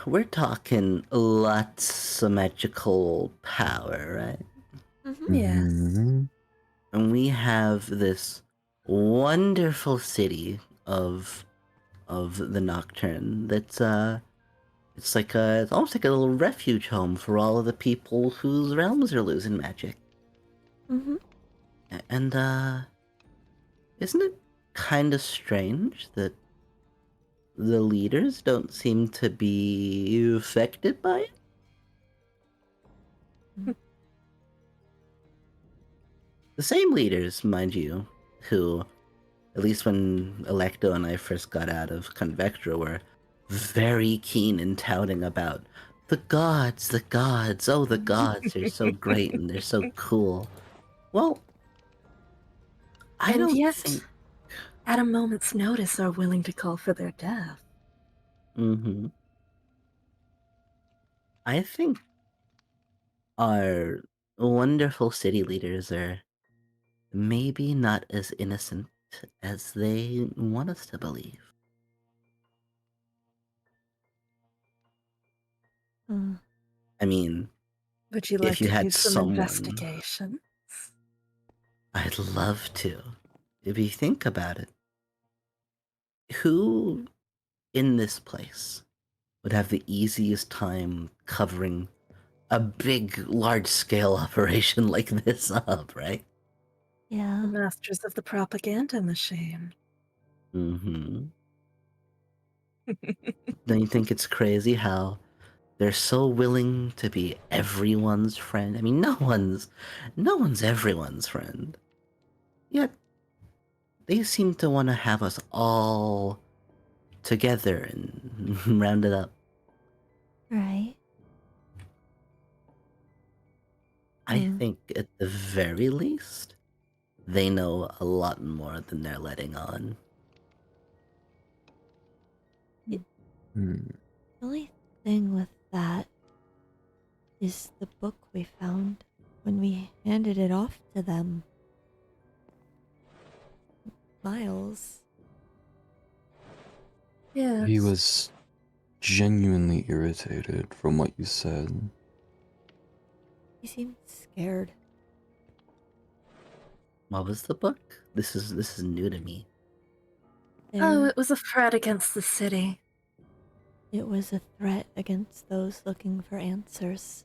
we're talking lots of magical power, right? Mm-hmm. Yes. Mhm. And we have this wonderful city of the Nocturne that's it's almost like a little refuge home for all of the people whose realms are losing magic. Mm-hmm. And isn't it kind of strange that the leaders don't seem to be affected by it? The same leaders, mind you, who, at least when Electo and I first got out of Convectra, were very keen in touting about the gods, oh, the gods, they're so great and they're so cool. Well, I And don't yet, think. at a moment's notice, are willing to call for their death. Mm-hmm. I think our wonderful city leaders are maybe not as innocent as they want us to believe. Mm. I mean, Would you if like you to do had some someone, investigation? I'd love to. If you think about it, who in this place would have the easiest time covering a big, large scale operation like this up, right? Yeah. The masters of the propaganda machine. Mm-hmm. Don't you think it's crazy how they're so willing to be everyone's friend? I mean, no one's everyone's friend. Yet they seem to want to have us all together and rounded up. Right. I Mm. think at the very least, they know a lot more than they're letting on. Hmm. The only thing with that is the book we found when we handed it off to them. Miles. Yes. He was genuinely irritated from what you said. He seemed scared. What was the book? This is new to me. Oh, There, it was a threat against the city. it was a threat against those looking for answers.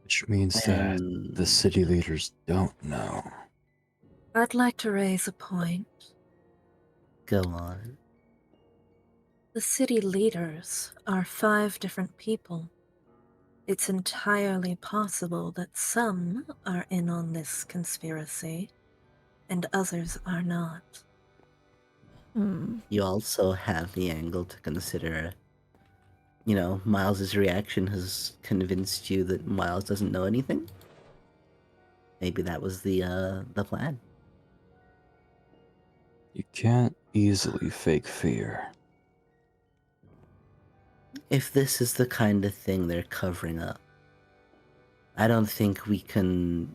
Which means that the And city leaders don't know. I'd like to raise a point. go on. The city leaders are 5 different people. It's entirely possible that some are in on this conspiracy and others are not. You also have the angle to consider. You know, Miles's reaction has convinced you that Miles doesn't know anything. Maybe that was the plan. You can't easily fake fear. If this is the kind of thing they're covering up, I don't think we can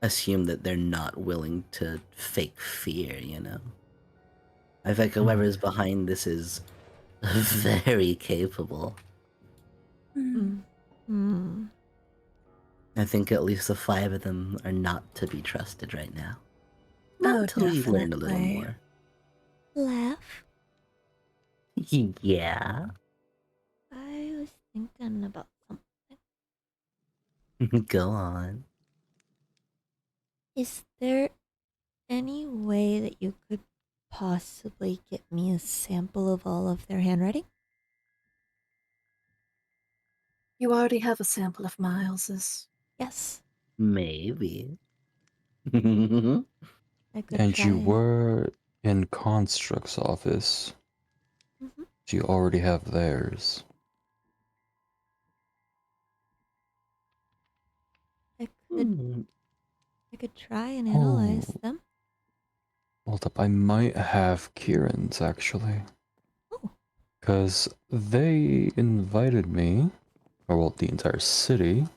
assume that they're not willing to fake fear, you know? I think whoever's behind this is very capable. Mm. Mm. I think at least the 5 of them are not to be trusted right now. Not Oh, until we've learned a little definitely. more. Laugh. Yeah. I was thinking about something. Go on. Is there any way that you could possibly get me a sample of all of their handwriting? You already have a sample of Miles's. Yes, Maybe. I could And you try. were in Construct's office, Mm-hmm. so you already have theirs. I could Hmm. I could try and Oh, analyze them. hold up, I might have Kieran's actually. Oh, Because they invited me, or well, the entire city,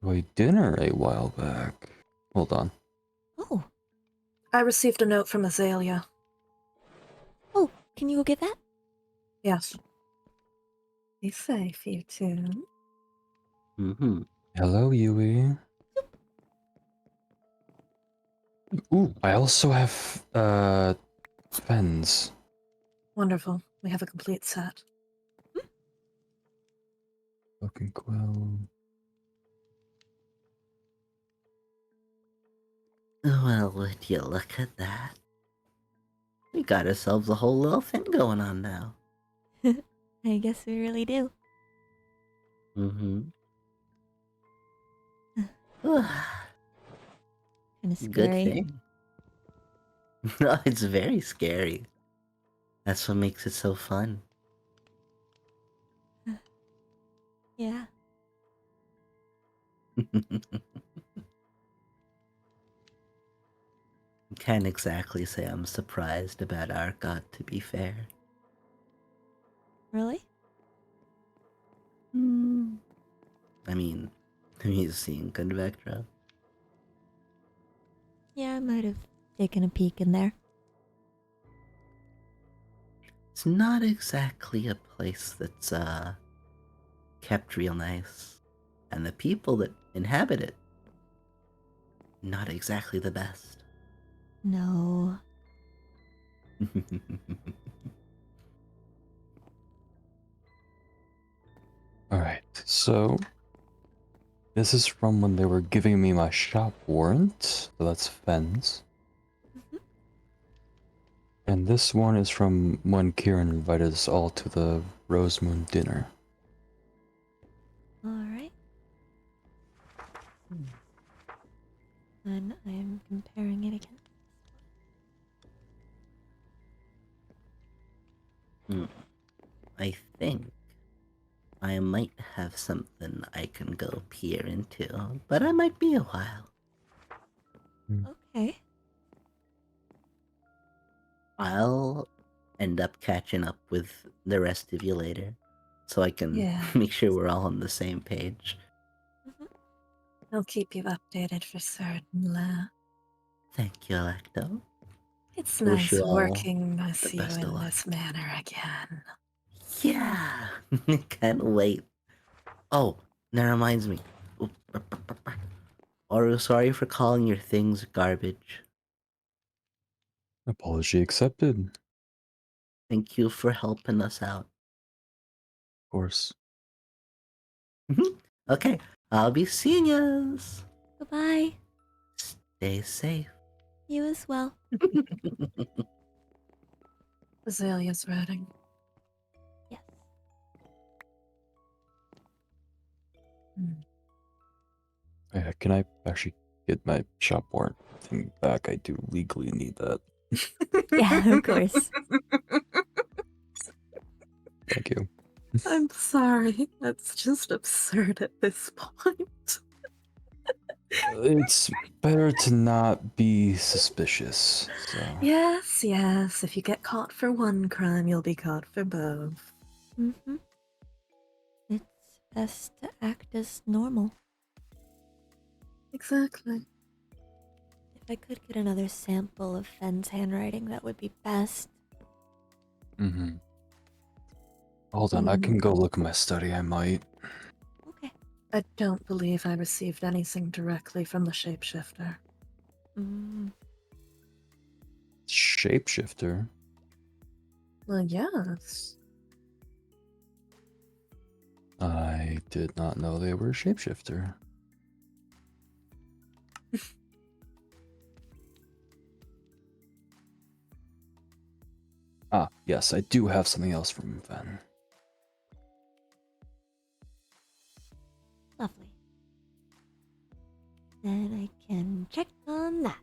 to enjoy dinner a while back. Hold on. Oh, I received a note from Azalea. oh, can you go get that? Yes. Be safe, you two. Mm-hmm. Hello, Yui. Ooh, I also have fens. Wonderful. We have a complete set. Fucking quill. Well, would you look at that? We got ourselves a whole little thing going on now. I guess we really do. Mm-hmm. Kind of Good scary. thing. No, it's very scary. That's what makes it so fun. Yeah. Can't exactly say I'm surprised about Arcot, to be fair. Really? Hmm. I mean, he's seeing good backdrop. Yeah, I might have taken a peek in there. It's not exactly a place that's kept real nice, and the people that inhabit it, not exactly the best. No. Alright, so this is from when they were giving me my shop warrant. So that's fens. Mhm. And this one is from when Kieran invited us all to the Rose Moon dinner. Alright. Then I'm comparing it again. I think I might have something I can go peer into, but I might be a while. Okay. I'll end up catching up with the rest of you later, so I can Yeah. make sure we're all on the same page. Mhm. I'll keep you updated for certain, La. Thank you, Electo. It's Wish nice you all working the with you best of in luck. this manner again. Yeah, can't wait. Oh, that reminds me. Oru, sorry for calling your things garbage. Apology accepted, of Thank you for helping us out. course. Okay, I'll be seeing yous. Goodbye. Stay safe. You as well. Azalea's writing. Yes. Yeah, can I actually get my shop warrant thing back? I do legally need that. Yeah, of course. Thank you. I'm sorry. That's just absurd at this point. It's better to not be suspicious, so. Yes, yes. If you get caught for one crime, you'll be caught for both. Mm-hmm. It's best to act as normal. Exactly. If I could get another sample of Fenn's handwriting, that would be best. Mm-hmm. Hold on, I can go look at my study, I might. Okay. I don't believe I received anything directly from the shapeshifter. Mm. Shapeshifter? Well, yes. I did not know they were a shapeshifter. Ah, yes, I do have something else from Fen. Lovely. Then I can check on that.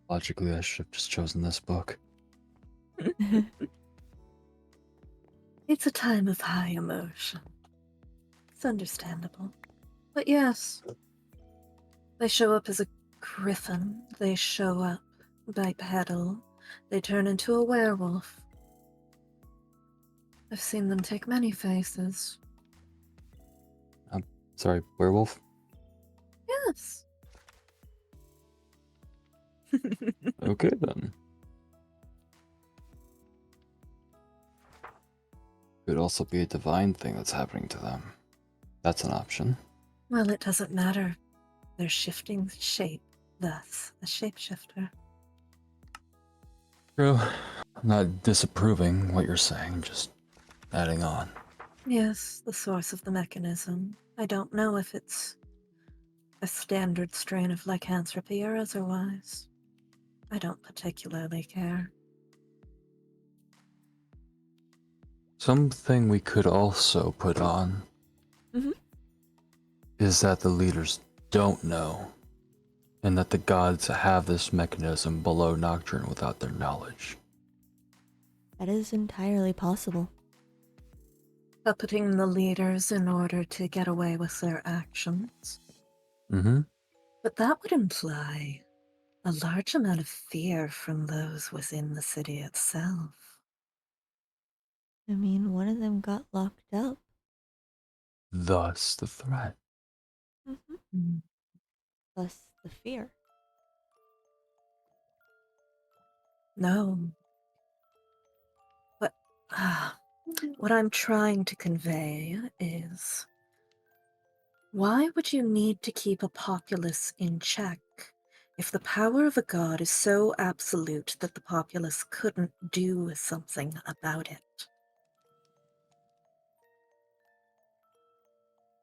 Logically, I should have just chosen this book. It's a time of high emotion. It's understandable. But yes, they show up as a griffin. They show up bipedal. They turn into a werewolf. I've seen them take many faces. Sorry, werewolf? Yes. Okay then. Could also be a divine thing that's happening to them. That's an option. Well, it doesn't matter. They're shifting shape, thus a shapeshifter. True. I'm not disapproving what you're saying, just adding on. Yes, the source of the mechanism. I don't know if it's a standard strain of lycanthropy or otherwise. I don't particularly care. Something we could also put on Mhm. is that the leaders don't know, and that the gods have this mechanism below Nocturin without their knowledge. That is entirely possible. Puppeting the leaders in order to get away with their actions. Mm-hmm. But that would imply a large amount of fear from those within the city itself. I mean, one of them got locked up. Thus the threat. Mm-hmm. Thus the fear. No. But what I'm trying to convey is, why would you need to keep a populace in check if the power of a god is so absolute that the populace couldn't do something about it?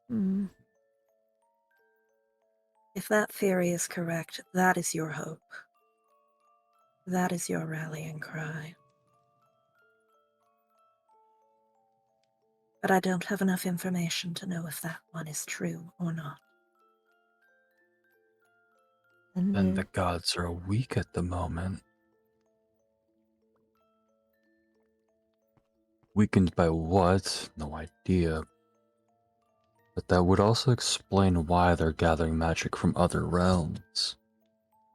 Hmm. If that theory is correct, that is your hope. That is your rallying cry. But I don't have enough information to know if that one is true or not. And the gods are weak at the moment. Weakened by what? No idea. But that would also explain why they're gathering magic from other realms.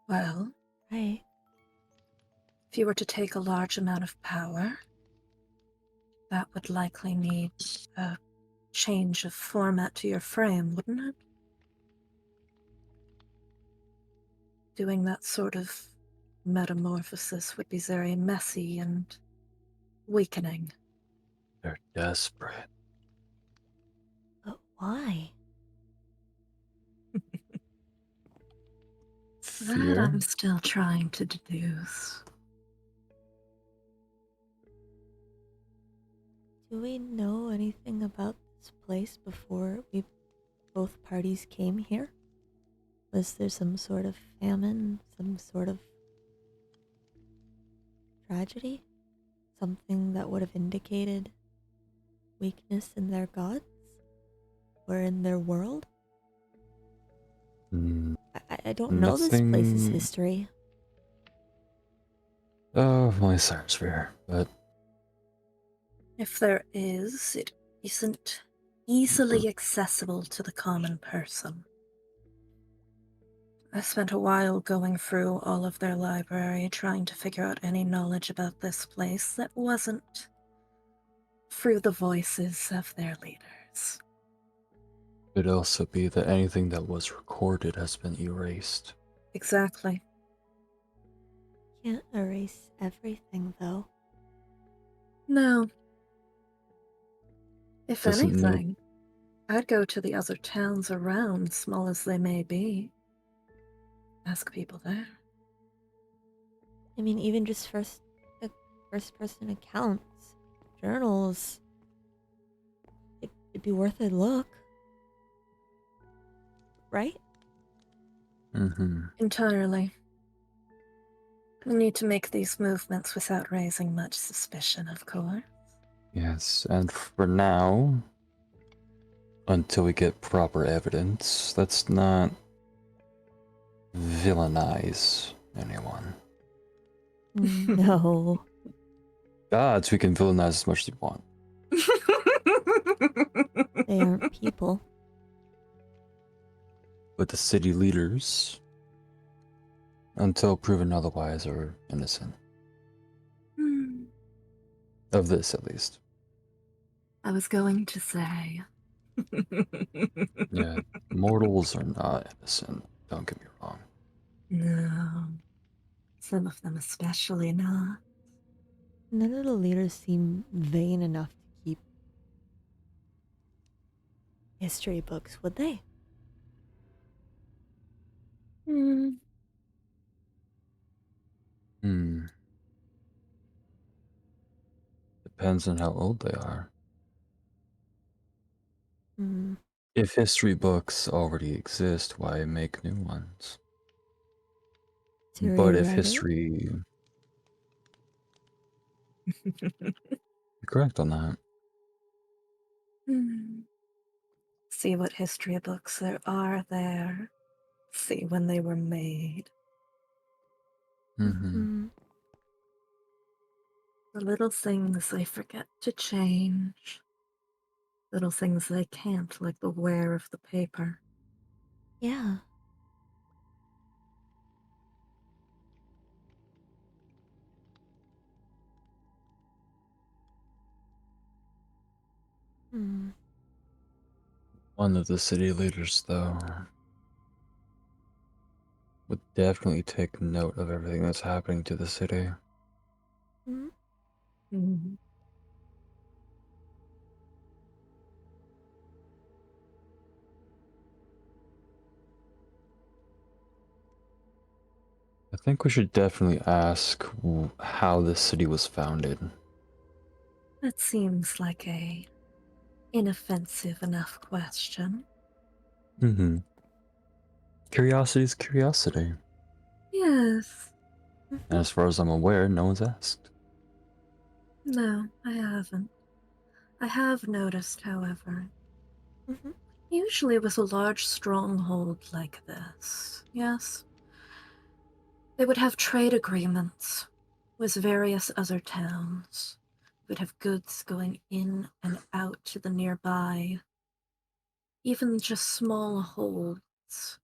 Well, Right. if you were to take a large amount of power, that would likely need a change of format to your frame, wouldn't it? Doing that sort of metamorphosis would be very messy and weakening. They're desperate. But why? That Fear? I'm still trying to deduce. Do we know anything about this place before both parties came here? Was there some sort of famine, some sort of tragedy? Something that would have indicated weakness in their gods? Or in their world? I don't know this place's Nothing- history. Oh, my science fear, but If there is, it isn't easily accessible to the common person. I spent a while going through all of their library trying to figure out any knowledge about this place that wasn't through the voices of their leaders. could also be that anything that was recorded has been erased. Exactly. Can't erase everything, though. No. If Doesn't know- anything, I'd go to the other towns around, small as they may be. Ask people there. I mean, even just first-person accounts, journals. It'd be worth a look. Right? Mm-hmm. Entirely. We need to make these movements without raising much suspicion, of course. Yes, and for now, until we get proper evidence, let's not villainize anyone. No. Gods, we can villainize as much as we want. They aren't people. But the city leaders, until proven otherwise, are innocent. Hmm. Of this, at least. I was going to say. Yeah, mortals are not innocent. Don't get me wrong. No. Some of them especially not. None of the leaders seem vain enough to keep history books, would they? Hmm. Hmm. Depends on how old they are. Hmm. If history books already exist, why make new ones? To But if rewrite it? history... You're correct on that. Hmm. See what history books there are there. See when they were made. Mm-hmm. Mm-hmm. The little things they forget to change. Little things they can't, like the wear of the paper. Yeah. Hmm. One of the city leaders, though, would definitely take note of everything that's happening to the city. Hmm. Hmm. I think we should definitely ask how the city was founded. That seems like a inoffensive enough question. Mm-hmm. Curiosity is curiosity. Yes. And as far as I'm aware, no one's asked. No, I haven't. I have noticed, however, Mm-hmm. usually with a large stronghold like this, yes, they would have trade agreements with various other towns. Would have goods going in and out to the nearby, even just small holds.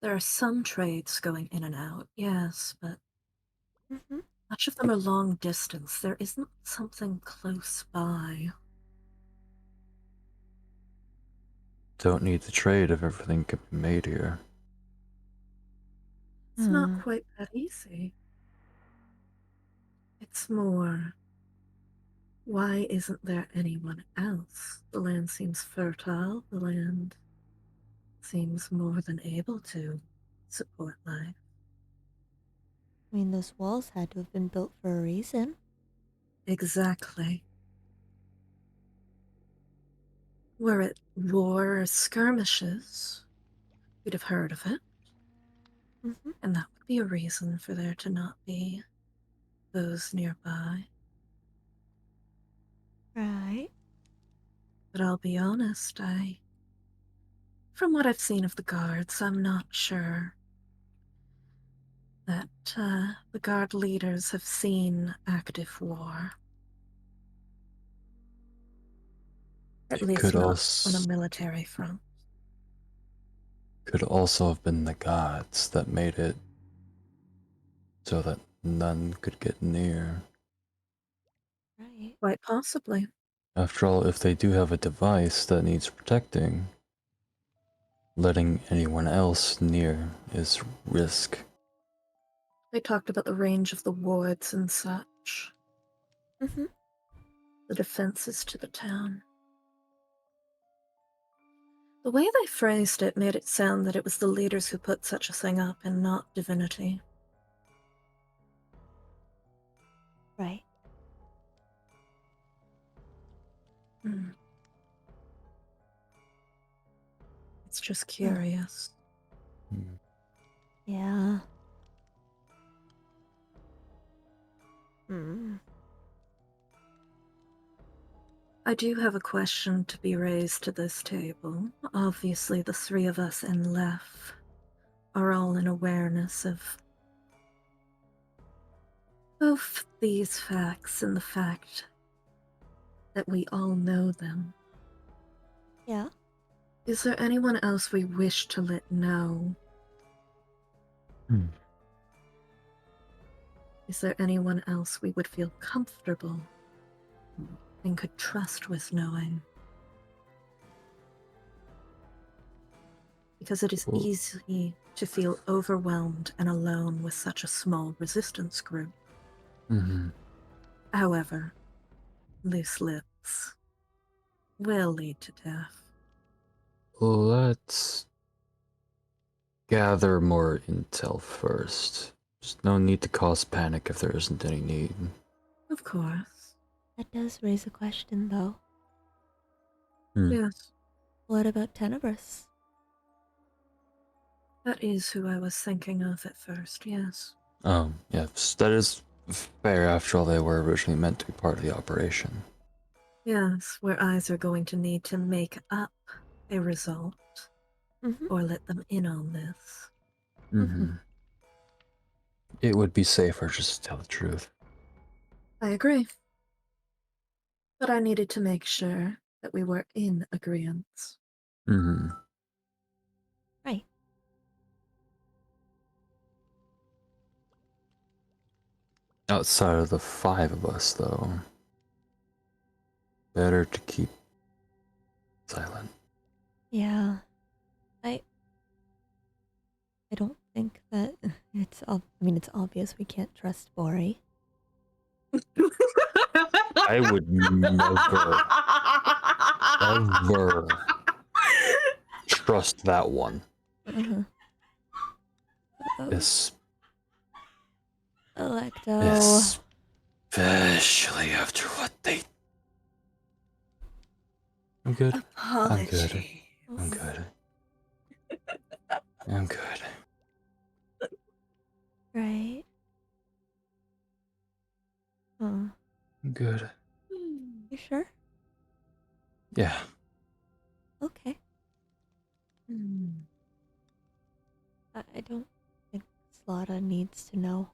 There are some trades going in and out, yes, but Mm-hmm. much of them are long distance. There isn't something close by. Don't need to trade if everything can be made here. It's not quite that easy. It's more, why isn't there anyone else? The land seems fertile. The land seems more than able to support life. I mean, those walls had to have been built for a reason. Exactly. Were it war or skirmishes, we'd have heard of it, Mm-hmm. and that would be a reason for there to not be those nearby. Right. But I'll be honest, from what I've seen of the guards, I'm not sure that the guard leaders have seen active war. At It least not on a military front. could also have been the gods that made it so that none could get near. Right. Quite possibly. After all, if they do have a device that needs protecting, letting anyone else near is risk. They talked about the range of the wards and such, Mm-hmm. the defenses to the town. The way they phrased it made it sound that it was the leaders who put such a thing up and not divinity. Right. Hmm. It's just Huh. curious. Hmm. Yeah. Hmm. I do have a question to be raised to this table. Obviously, the three of us in Lef are all in awareness of both these facts and the fact that we all know them. Yeah. Is there anyone else we wish to let know? Hmm. Is there anyone else we would feel comfortable and could trust with knowing. Because it is Well- easy to feel overwhelmed and alone with such a small resistance group. Mm-hmm. However, loose lips will lead to death. Let's gather more intel first. There's no need to cause panic if there isn't any need. Of course. That does raise a question, though. Yes, What about Tenebris? that is who I was thinking of at first, yes. Yes, that is fair. After all, they were originally meant to be part of the operation. Yes, where eyes are going to need to make up a result Mm-hmm. or let them in on this. Mm-hmm. It would be safer just to tell the truth. I agree. But I needed to make sure that we were in agreement. Mm-hmm. Right. Outside of the 5 of us, though, better to keep silent. Yeah. I don't think that it's I mean, it's obvious we can't trust Bori. I would never, ever trust that one. Uh-huh. Oh, Electo. Especially after what they... I'm good. Apology. I'm good. I'm good. Right. Oh, I'm good. you sure? Yeah. Okay. Hmm. I don't think Slaughter needs to know.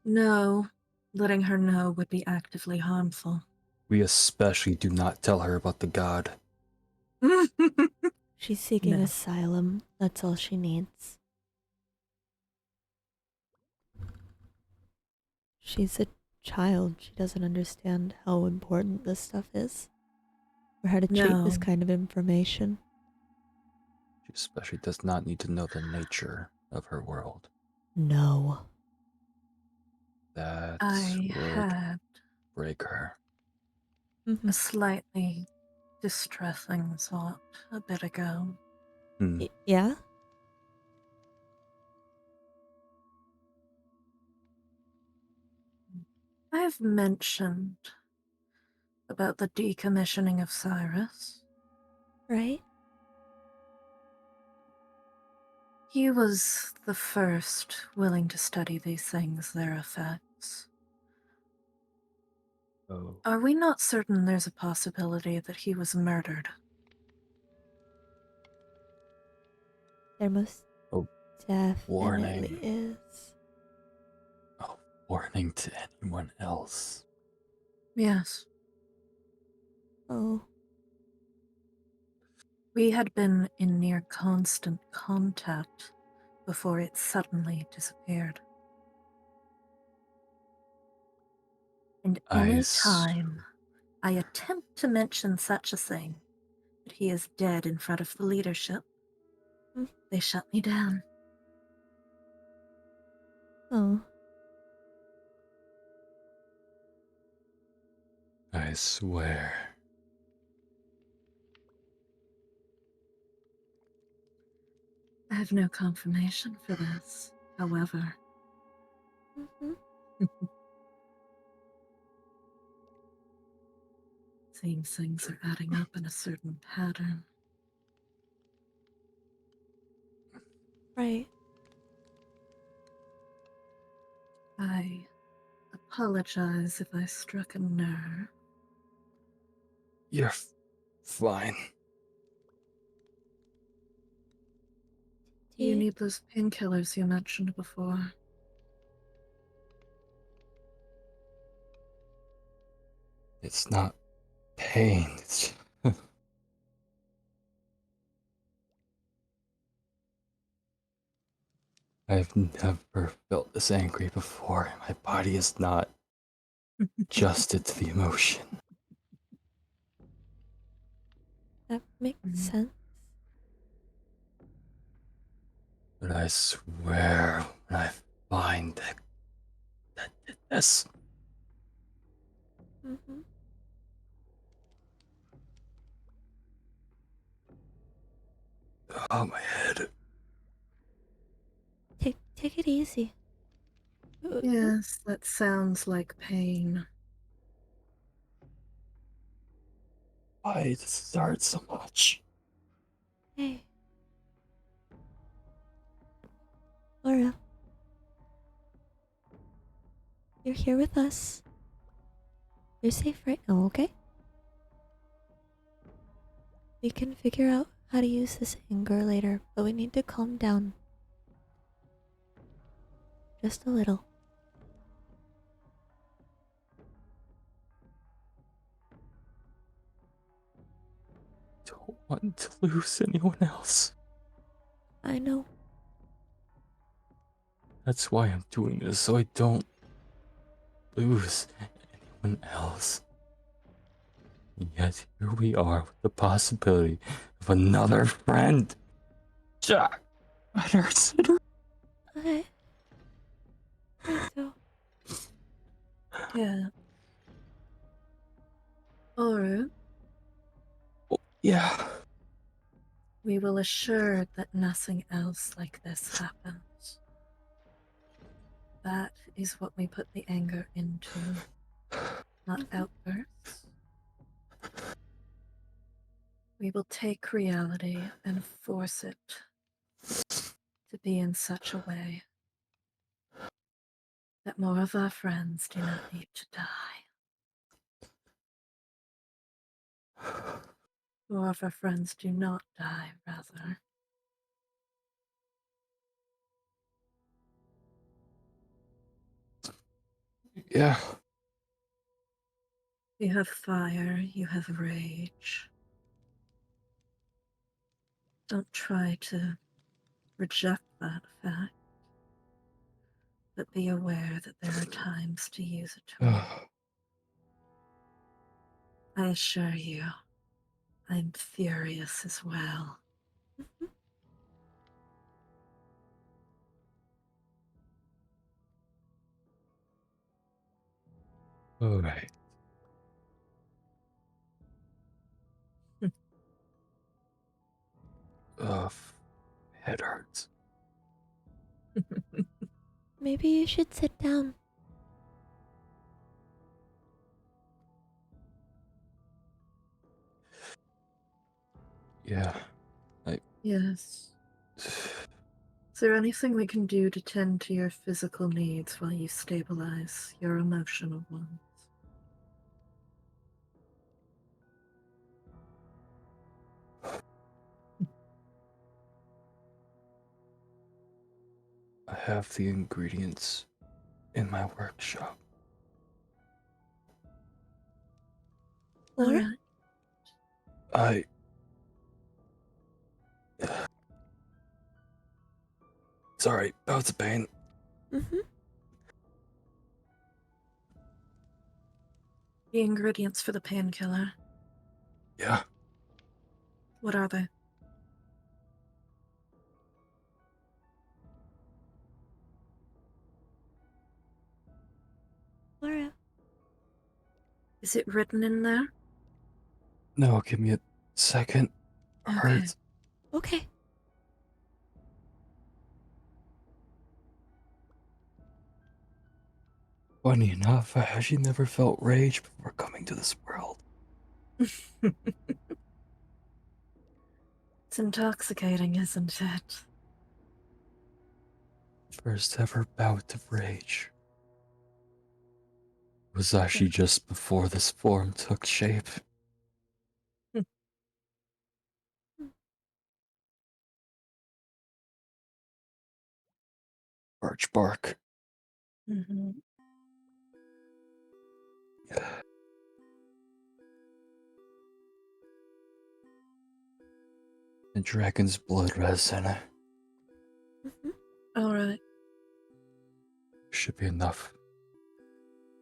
No, letting her know would be actively harmful. We especially do not tell her about the god. She's seeking No. asylum. That's all she needs. She's a child. She doesn't understand how important this stuff is. Or how to treat this No. kind of information. She especially does not need to know the nature of her world. No. That I would had break her. a slightly distressing thought a bit ago. Yeah? I've mentioned about the decommissioning of Cyrus. Right? He was the first willing to study these things, their effects. Oh. Are we not certain there's a possibility that he was murdered? There most Oh, definitely warning. is. Oh, warning to anyone else. Yes. Oh. We had been in near constant contact before it suddenly disappeared. And any time I attempt to mention such a thing, that he is dead in front of the leadership, they shut me down. Oh. I swear. I have no confirmation for this, however. Seems things are adding up in a certain pattern. Right. I apologize if I struck a nerve. You're fine. Do you need those painkillers you mentioned before? It's not pain. It's I've never felt this angry before. My body is not adjusted to the emotion. That makes Mhm. sense. But I swear, when I find that did this, Mm-hmm. oh my head. Take it easy. Yes, that sounds like pain. Why does it start so much? Hey. Laura. You're here with us. You're safe right now, okay? We can figure out how to use this anger later, but we need to calm down. Just a little. Don't want to lose anyone else. I know. That's why I'm doing this, so I don't lose anyone else. Yet here we are with the possibility of another friend. Jack, it hurts. It hurts. Okay. Let's go. Yeah. Oru, Oh, yeah. we will assure that nothing else like this happens. That is what we put the anger into, not outbursts. We will take reality and force it to be in such a way that more of our friends do not need to die. More of our friends do not die, rather. Yeah. You have fire, you have rage. Don't try to reject that fact, but be aware that there are times to use it to win. I assure you, I'm furious as well. All right. Ugh, head hurts. Maybe you should sit down. Yeah. Yes. Is there anything we can do to tend to your physical needs while you stabilize your emotional ones? I have the ingredients in my workshop. Laura? Alright. I. Sorry, bouts of pain. Mm-hmm. The ingredients for the painkiller, Yeah. what are they? Laura. Is it written in there? No, give me a second. Okay. Hurts. Okay. Funny enough, I actually never felt rage before coming to this world. It's intoxicating, isn't it? First ever bout of rage was actually just before this form took shape. Birch bark. Mm-hmm. And dragon's blood resin. Mm-hmm. Alright. Should be enough.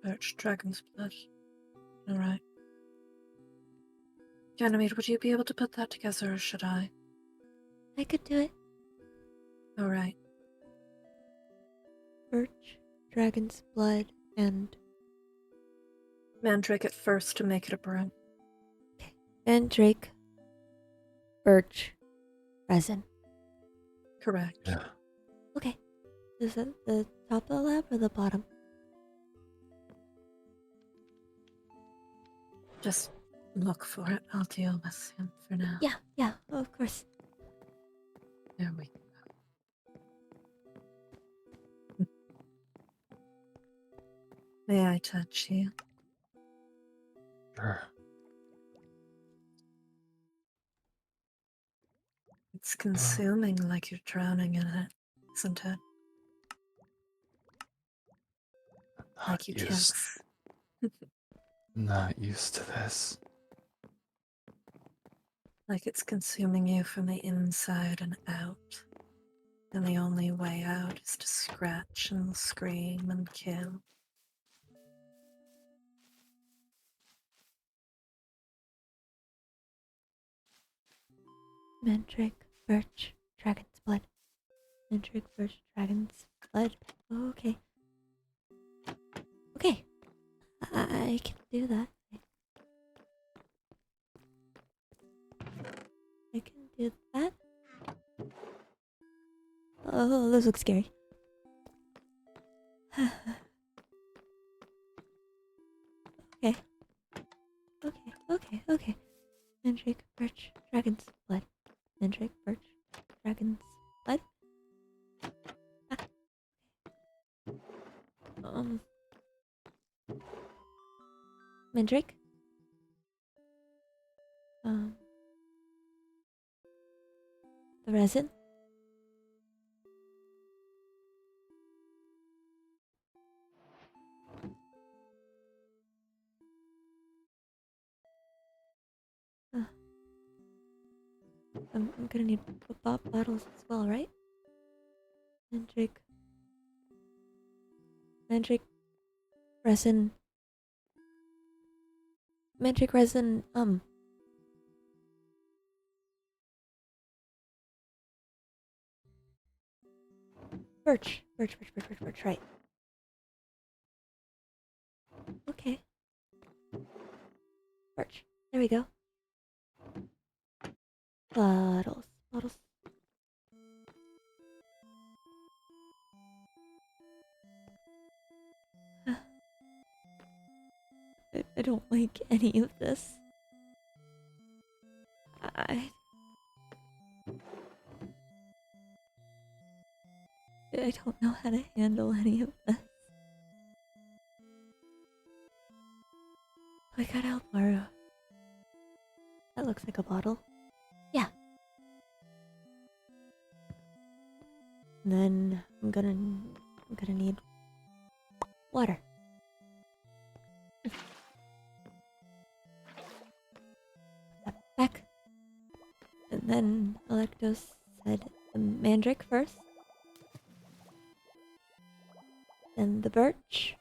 Birch dragon's blood. Alright. Ganymede, would you be able to put that together, or should I? I could do it. Alright. Birch, dragon's blood, and Mandrake it first to make it a brew. mandrake, birch, resin. Correct. Yeah. Okay. Is it the top of the lab or the bottom? Just look for it. I'll deal with him for now. Yeah, of course. There we go. May I touch you? Sure. It's consuming like you're drowning in it, isn't it? Like you can't. Not used to this. Like it's consuming you from the inside and out. And the only way out is to scratch and scream and kill. Mandrake, birch, dragon's blood. Mandrake, birch, dragon's blood. Okay. Okay. I can do that. I can do that. Oh, this looks scary. Okay. Okay. Mandrake, birch, dragon's blood. Mandrake, birch, dragon's blood. Ah. Mandrake. The resin. I'm gonna need bottles as well, right? Mandrake. Mandrake resin. Mandrake resin, birch, right. Okay. Birch. There we go. Bottles. I don't like any of this. I don't know how to handle any of this. I gotta help Maru. That looks like a bottle. Yeah. And then I'm gonna need water. That back. And then Electos said the mandrake first. Then the birch.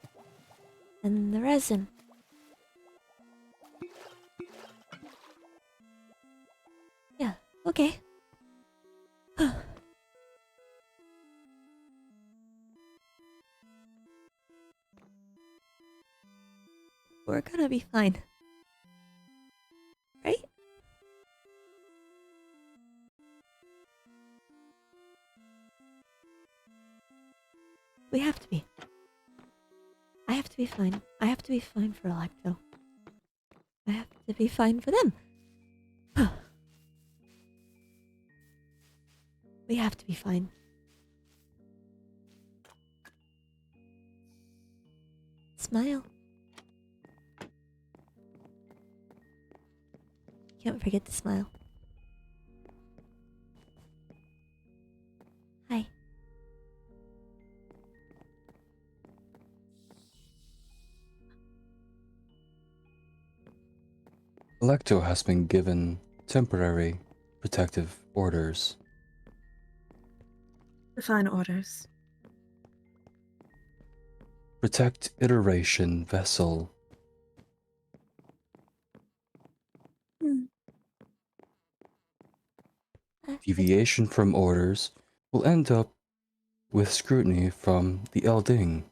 And the resin. Yeah, okay. We're gonna be fine. Right? We have to be. I have to be fine. I have to be fine for Electo. I have to be fine for them. We have to be fine. Smile. Can't forget to smile. Hi. Electo has been given temporary protective orders. Define orders. Protect iteration vessel. deviation from orders will end up with scrutiny from the Elding.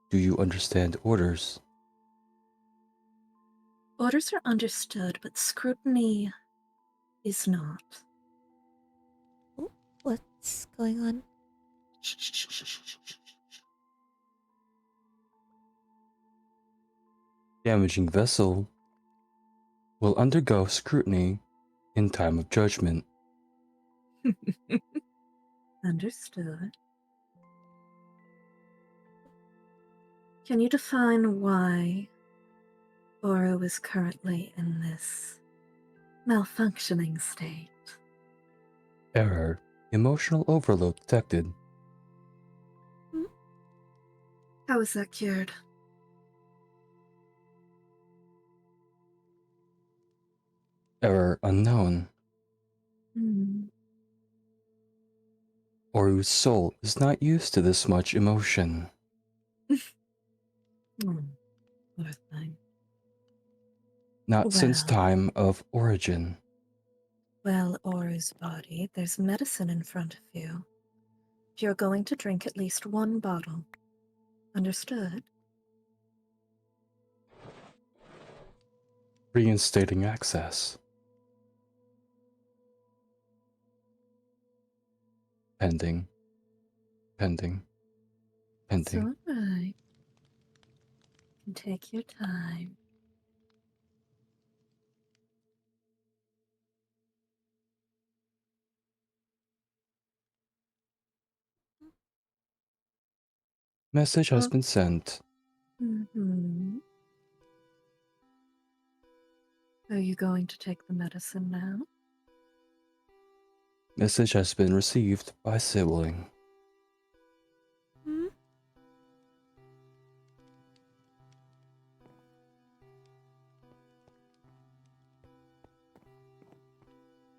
Do you understand orders? Orders are understood, but scrutiny is not. What's going on? Damaging vessel will undergo scrutiny in time of judgment. Understood. Can you define why Oro is currently in this malfunctioning state? Error. Emotional overload detected. How is that cured? Error unknown. Hmm. Oru's soul is not used to this much emotion. Poor thing. Not since Well. time of origin. Well, Oru's body, there's medicine in front of you. You're going to drink at least one bottle. Understood? Reinstating access. Pending. Pending. It's Pending. all right. You can take your time. Message has Oh. been sent. Mm-hmm. Are you going to take the medicine now? Message has been received by sibling. Hmm?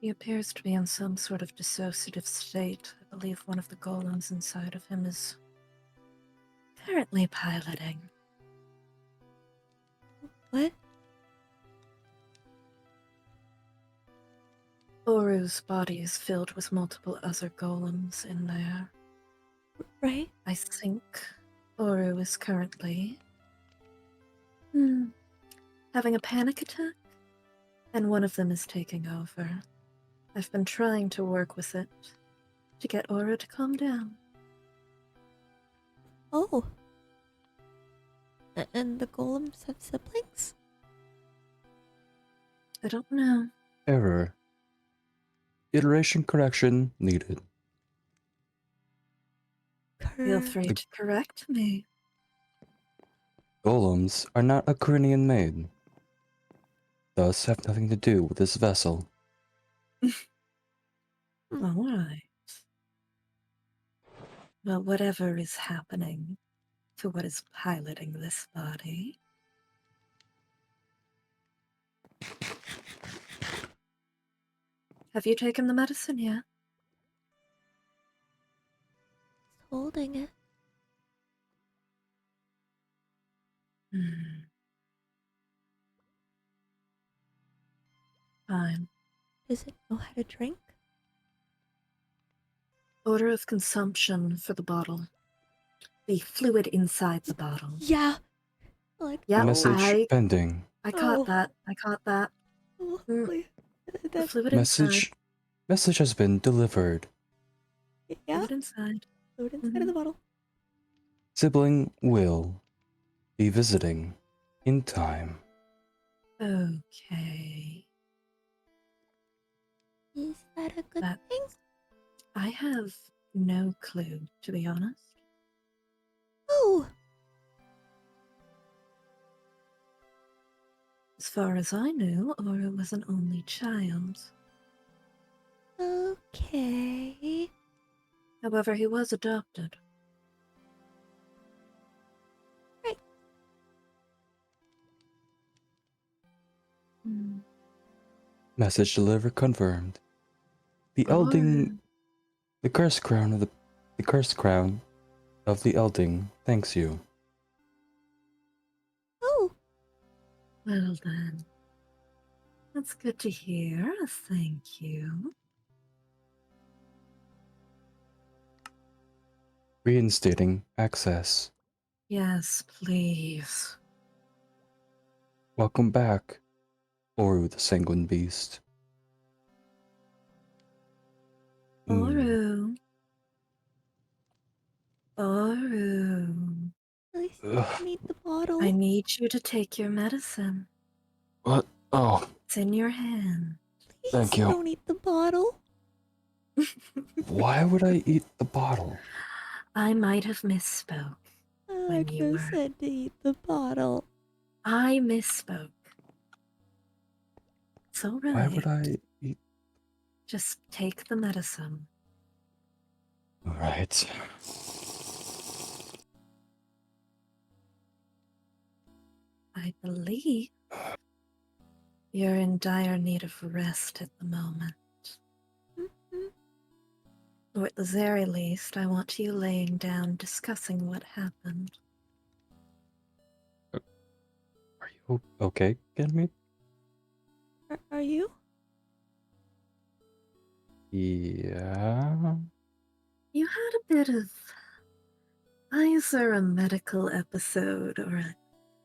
He appears to be in some sort of dissociative state. I believe one of the golems inside of him is currently piloting. What? Oru's body is filled with multiple other golems in there. Right? I think Oru is currently having a panic attack, and one of them is taking over. I've been trying to work with it to get Oru to calm down. Oh. And the golems have siblings? I don't know. Error. Iteration correction needed. Feel free to correct me. Golems are not Acrinian made, thus have nothing to do with this vessel. All right. Well, whatever is happening to what is piloting this body. Have you taken the medicine yet? Holding it. Fine. Does it know how to drink? Order of consumption for the bottle. The fluid inside the bottle. Yeah. Like, Yep, Message pending. I caught Oh. that. I caught that. Oh, The that, fluid inside. Message has been delivered. yeah. Fluid inside. Fluid inside of the bottle. Sibling will be visiting in time. Okay. Is that a good That- thing? I have no clue, to be honest. Oh. As far as I knew, Aura was an only child. Okay. However, he was adopted. Right. Message delivered confirmed. The Elding, the cursed crown of the Elding thanks you. Oh. Well then. That's good to hear. Thank you. Reinstating access. Yes, please. Welcome back, Oru the Sanguine Beast. Oru. Oru. I Ugh, still need the bottle. I need you to take your medicine. what? Oh, It's in your hand. Please thank you. don't eat the bottle. Why would I eat the bottle? I might have misspoke. When you Doctor were- said to eat the bottle. I misspoke. It's all right. Why would I eat? Just take the medicine. All right. I believe you're in dire need of rest at the moment. Mhm. Or at the very least, I want you laying down discussing what happened. Are you okay, Ganymede? Are you? Yeah. You had a bit of either a medical episode or an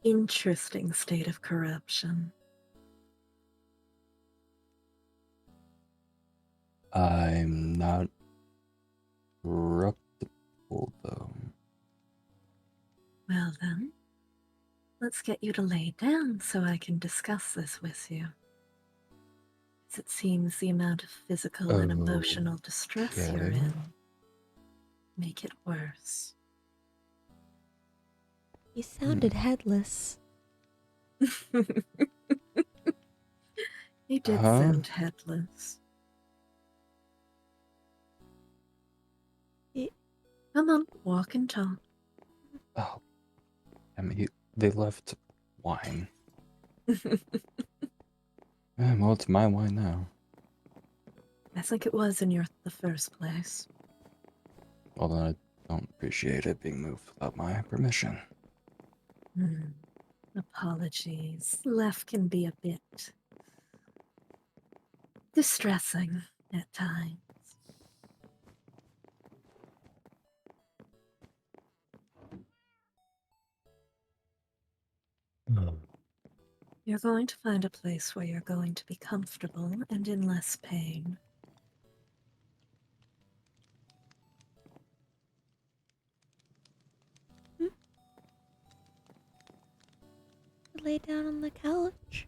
interesting state of corruption. I'm not corruptible, though. Well then, let's get you to lay down so I can discuss this with you. As it seems the amount of physical and emotional distress you're Okay. in make it worse. You sounded headless. You did Huh? sound headless. Y- Come on, walk and talk. Oh, I mean, they left wine. Well, it's my wine now. I think it was in the first place. Although I don't appreciate it being moved without my permission. Apologies. Left can be a bit distressing at times. You're going to find a place where you're going to be comfortable and in less pain. Lay down on the couch.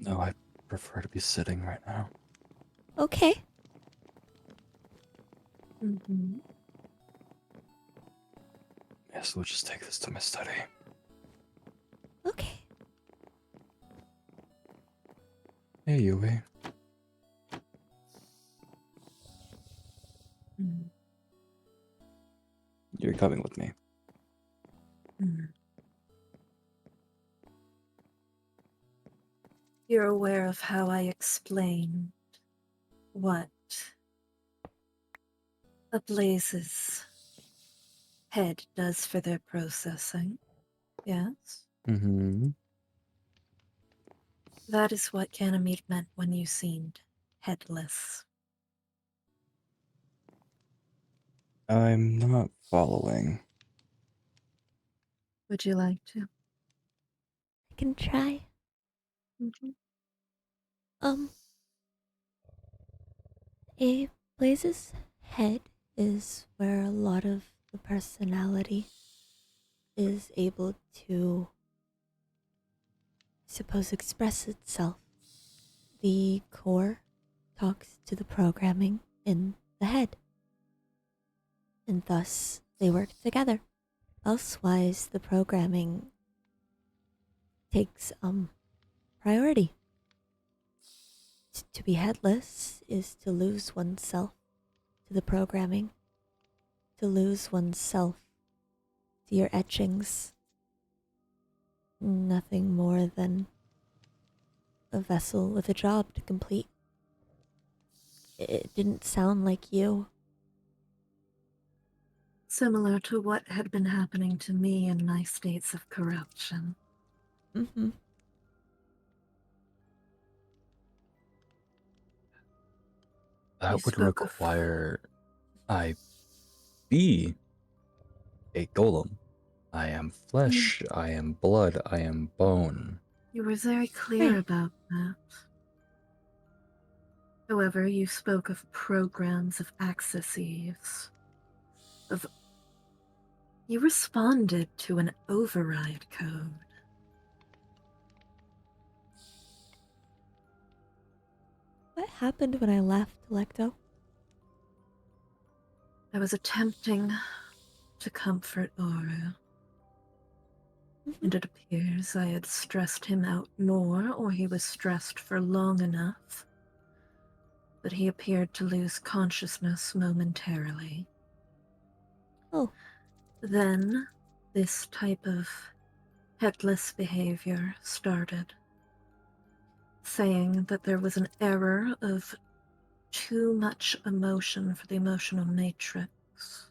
No, I prefer to be sitting right now. Okay. Mm-hmm. Yes, we'll just take this to my study. Okay. Hey, Yui. Mm-hmm. You're coming with me. You're aware of how I explained what a Blaze's head does for their processing, yes? Mm-hmm. That is what Ganymede meant when you seemed headless. I'm not following. Would you like to? I can try. Mm-hmm. A Blaze's head is where a lot of the personality is able to, suppose, express itself. The core talks to the programming in the head, and thus they work together. Elsewise, the programming takes priority. To be headless is to lose oneself to the programming, to lose oneself to your etchings. Nothing more than a vessel with a job to complete. It didn't sound like you. Similar to what had been happening to me in my states of corruption. Mm-hmm. That You would spoke of- require I be a golem. I am flesh, I am blood, I am bone. You were very clear Right. about that. However, you spoke of programs, of accesses, of... You responded to an override code. What happened when I left, Lecto? I was attempting to comfort Oru, and it appears I had stressed him out more, or he was stressed for long enough, but he appeared to lose consciousness momentarily. Oh, Then, this type of headless behavior started, saying that there was an error of too much emotion for the emotional matrix,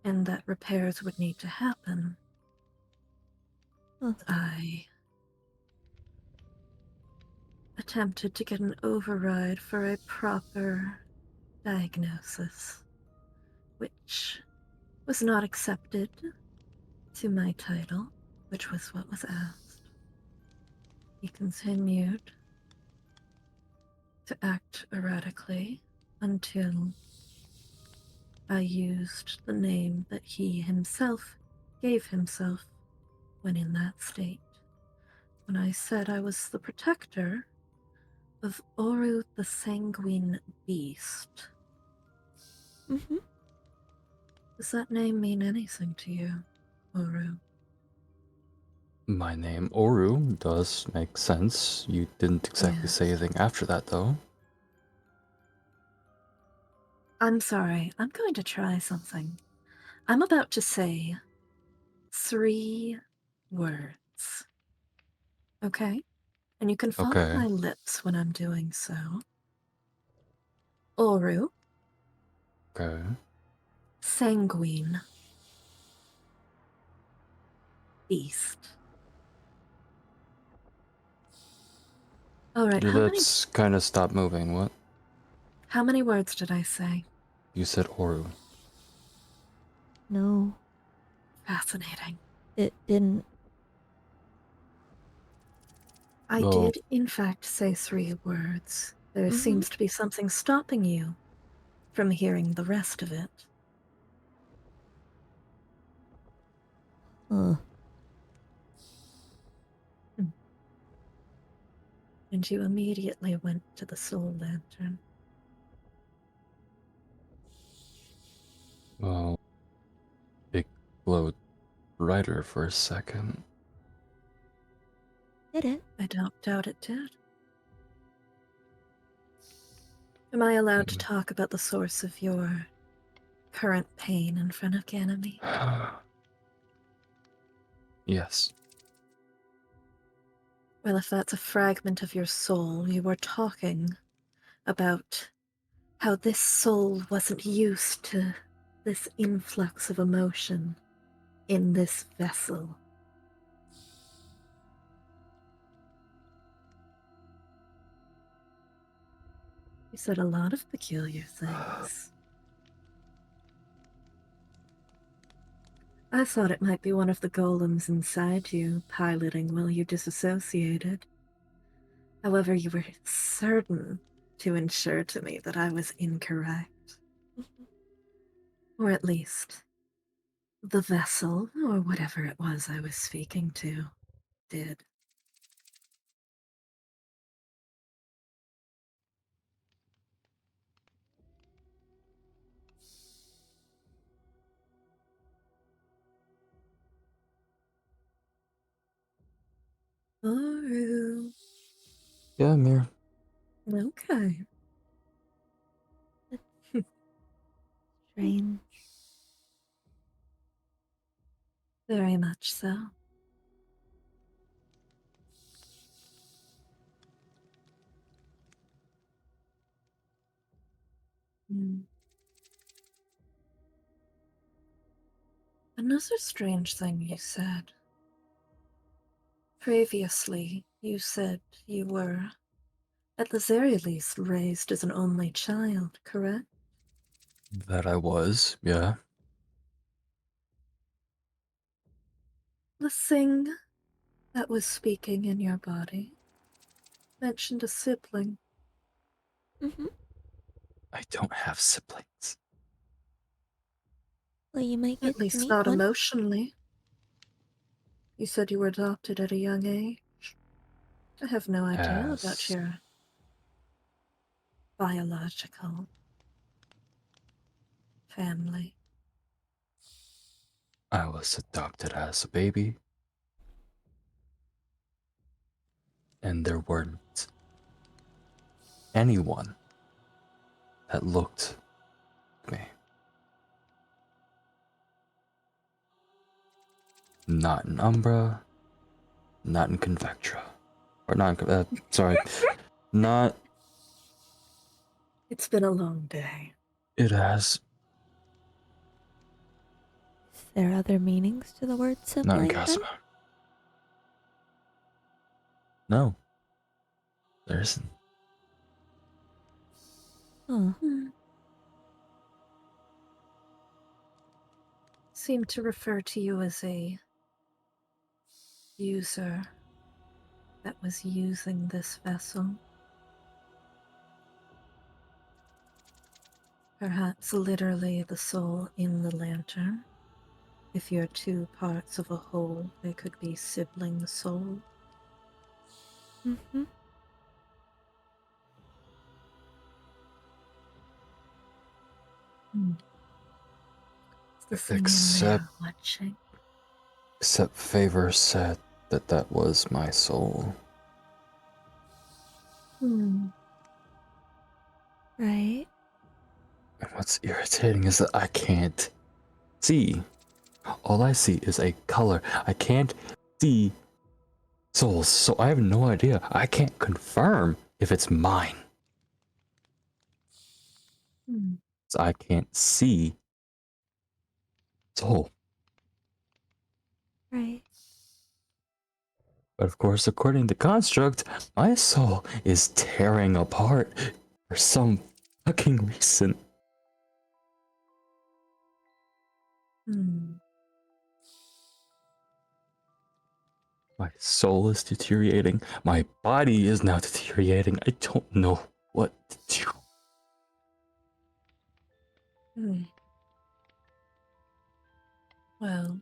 and that repairs would need to happen. Huh. I attempted to get an override for a proper diagnosis, which was not accepted to my title, which was what was asked. He continued to act erratically until I used the name that he himself gave himself when in that state. When I said I was the protector of Oru the Sanguine Beast. mm-hmm. Does that name mean anything to you, Oru? My name, Oru, does make sense. You didn't exactly say Yes. anything after that, though. I'm sorry, I'm going to try something. I'm about to say 3 words. Okay? And you can follow Okay. my lips when I'm doing so. Oru, Okay. sanguine, beast. Alright, Your lips kind of stopped moving. What? how many words did I say? You said Oru. No, Fascinating. it didn't. I Well, did, in fact, say 3 words. There Mm-hmm. seems to be something stopping you from hearing the rest of it. Huh. And you immediately went to the soul lantern. well, it glowed brighter for a second. Did it? I don't doubt it did. Am I allowed to talk about the source of your current pain in front of Ganymede? Yes. Well, if that's a fragment of your soul, you were talking about how this soul wasn't used to this influx of emotion in this vessel. You said a lot of peculiar things. I thought it might be one of the golems inside you piloting while you disassociated. However, you were certain to ensure to me that I was incorrect. Or at least, the vessel, or whatever it was I was speaking to, did. Oru. Yeah, Mir. Okay. Strange. Very much so. Hmm. Another strange thing you said. Previously, you said you were, at the very least, raised as an only child, correct? That I was, yeah. The thing that was speaking in your body mentioned a sibling. Mm-hmm. I don't have siblings. Well, you might At get to least meet not one. emotionally. You said you were adopted at a young age. I have no idea about As your biological family. I was adopted as a baby, and there weren't anyone that looked like me. Not in Umbra, not in Convectra. Or not in, sorry, not, It's been a long day. it has, Is there other meanings to the word not in sibling then? Casima. No, there isn't. Huh. Seem to refer to you as a user that was using this vessel. Perhaps literally the soul in the lantern. If you're two parts of a whole, they could be sibling souls. Mm-hmm. Is the thing in Except, there watching? except Favor said that that was my soul. Right. And what's irritating is that I can't see. All I see is a color. I can't see souls, so I have no idea. I can't confirm if it's mine. So I can't see soul. Right. But of course, according to Construct, my soul is tearing apart for some fucking reason. My soul is deteriorating. My body is now deteriorating. I don't know what to do. Well,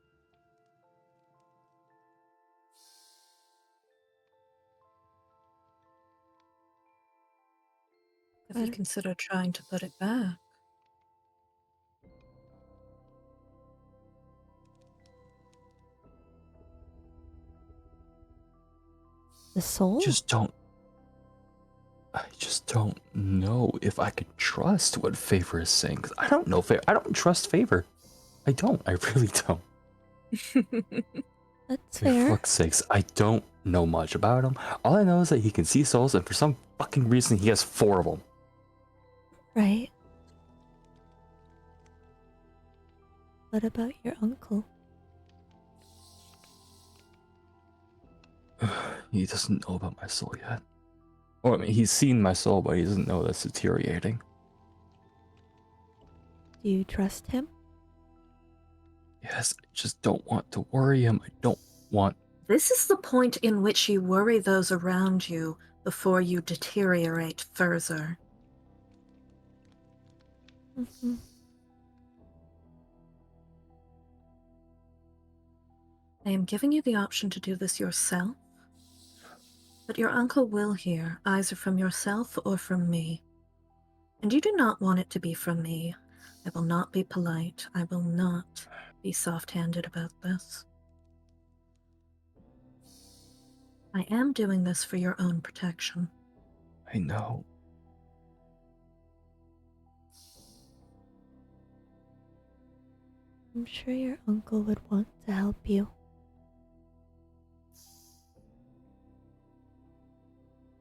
have you But considered trying to put it back? the soul? I just don't know if I could trust what Favor is saying. 'Cause I don't know Favor. I don't trust Favor. I don't. I really don't. That's For fair. fuck's sakes, I don't know much about him. All I know is that he can see souls, and for some fucking reason, he has 4 of them. Right. What about your uncle? He doesn't know about my soul yet. Or, I mean, he's seen my soul, but he doesn't know that's deteriorating. Do you trust him? Yes, I just don't want to worry him. I don't want... This is the point in which you worry those around you before you deteriorate further. Mm-hmm. I am giving you the option to do this yourself, but your uncle will hear either from yourself or from me. And you do not want it to be from me. I will not be polite. I will not be soft-handed about this. I am doing this for your own protection. I know. I'm sure your uncle would want to help you.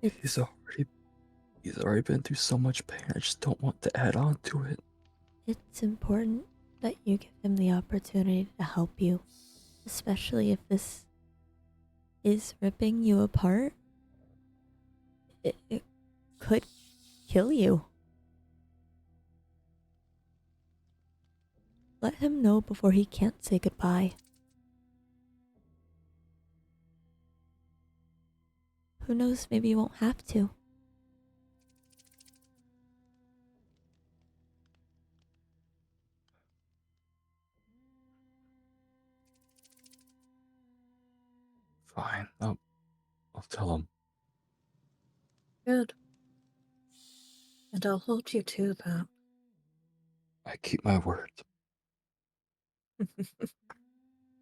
He's already been through so much pain. I just don't want to add on to it. It's important that you give him the opportunity to help you, especially if this is ripping you apart. It could kill you. Let him know before he can't say goodbye. Who knows, maybe you won't have to. Fine. I'll tell him. Good. And I'll hold you to that. I keep my word.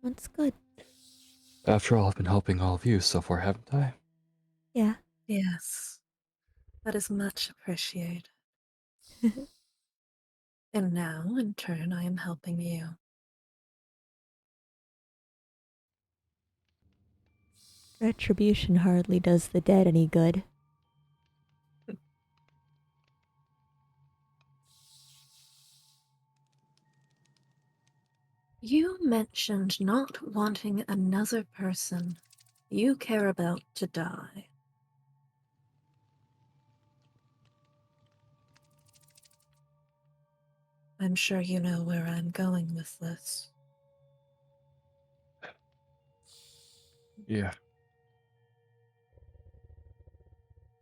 That's good. After all, I've been helping all of you so far, haven't I? Yeah. Yes. That is much appreciated. And now, in turn, I am helping you. Retribution hardly does the dead any good. You mentioned not wanting another person you care about to die. I'm sure you know where I'm going with this. Yeah.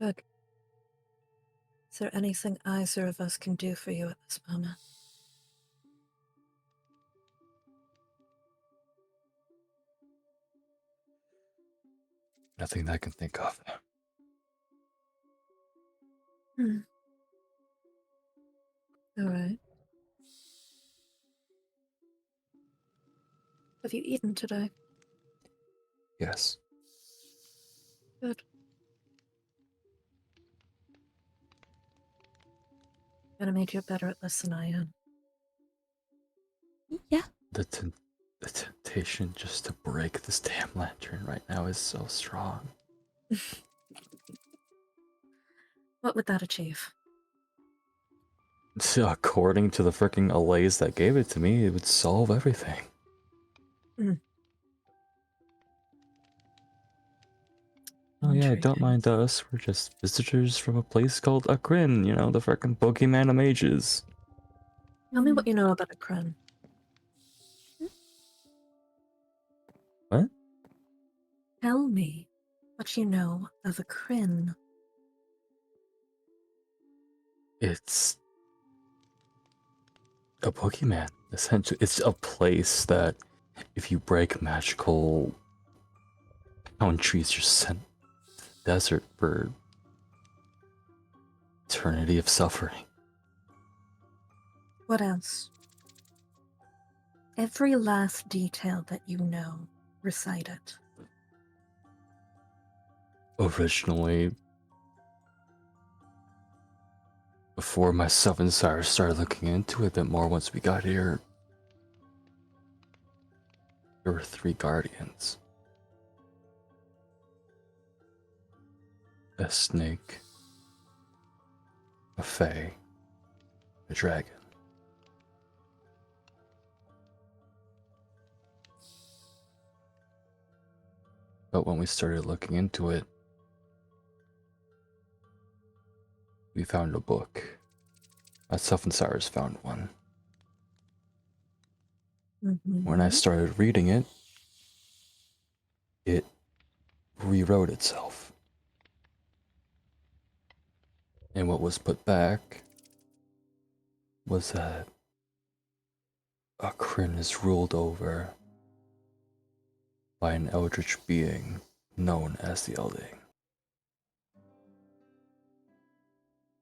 Good. Is there anything either of us can do for you at this moment? Nothing that I can think of. All right. Have you eaten today? Yes. Good. Ganymede, you're better at this than I am. Yeah. The temptation just to break this damn lantern right now is so strong. What would that achieve? So according to the freaking allays that gave it to me, it would solve everything. Oh yeah, don't mind us. We're just visitors from a place called Akrin, you know, the frickin' Pokemon of mages. Tell me what you know about a Kren. What? Tell me what you know of a Kryn. It's a Pokemon. Essentially, it's a place that if you break magical boundaries, you're sent to the desert for eternity of suffering. What else? Every last detail that you know, recite it. Originally, before my Seven Sires started looking into it a bit more once we got here, there were 3 guardians. A snake, a fae, a dragon. But when we started looking into it, we found a book. Myself and Cyrus found one. When I started reading it, it rewrote itself. And what was put back was that Akrin is ruled over by an eldritch being known as the Elding.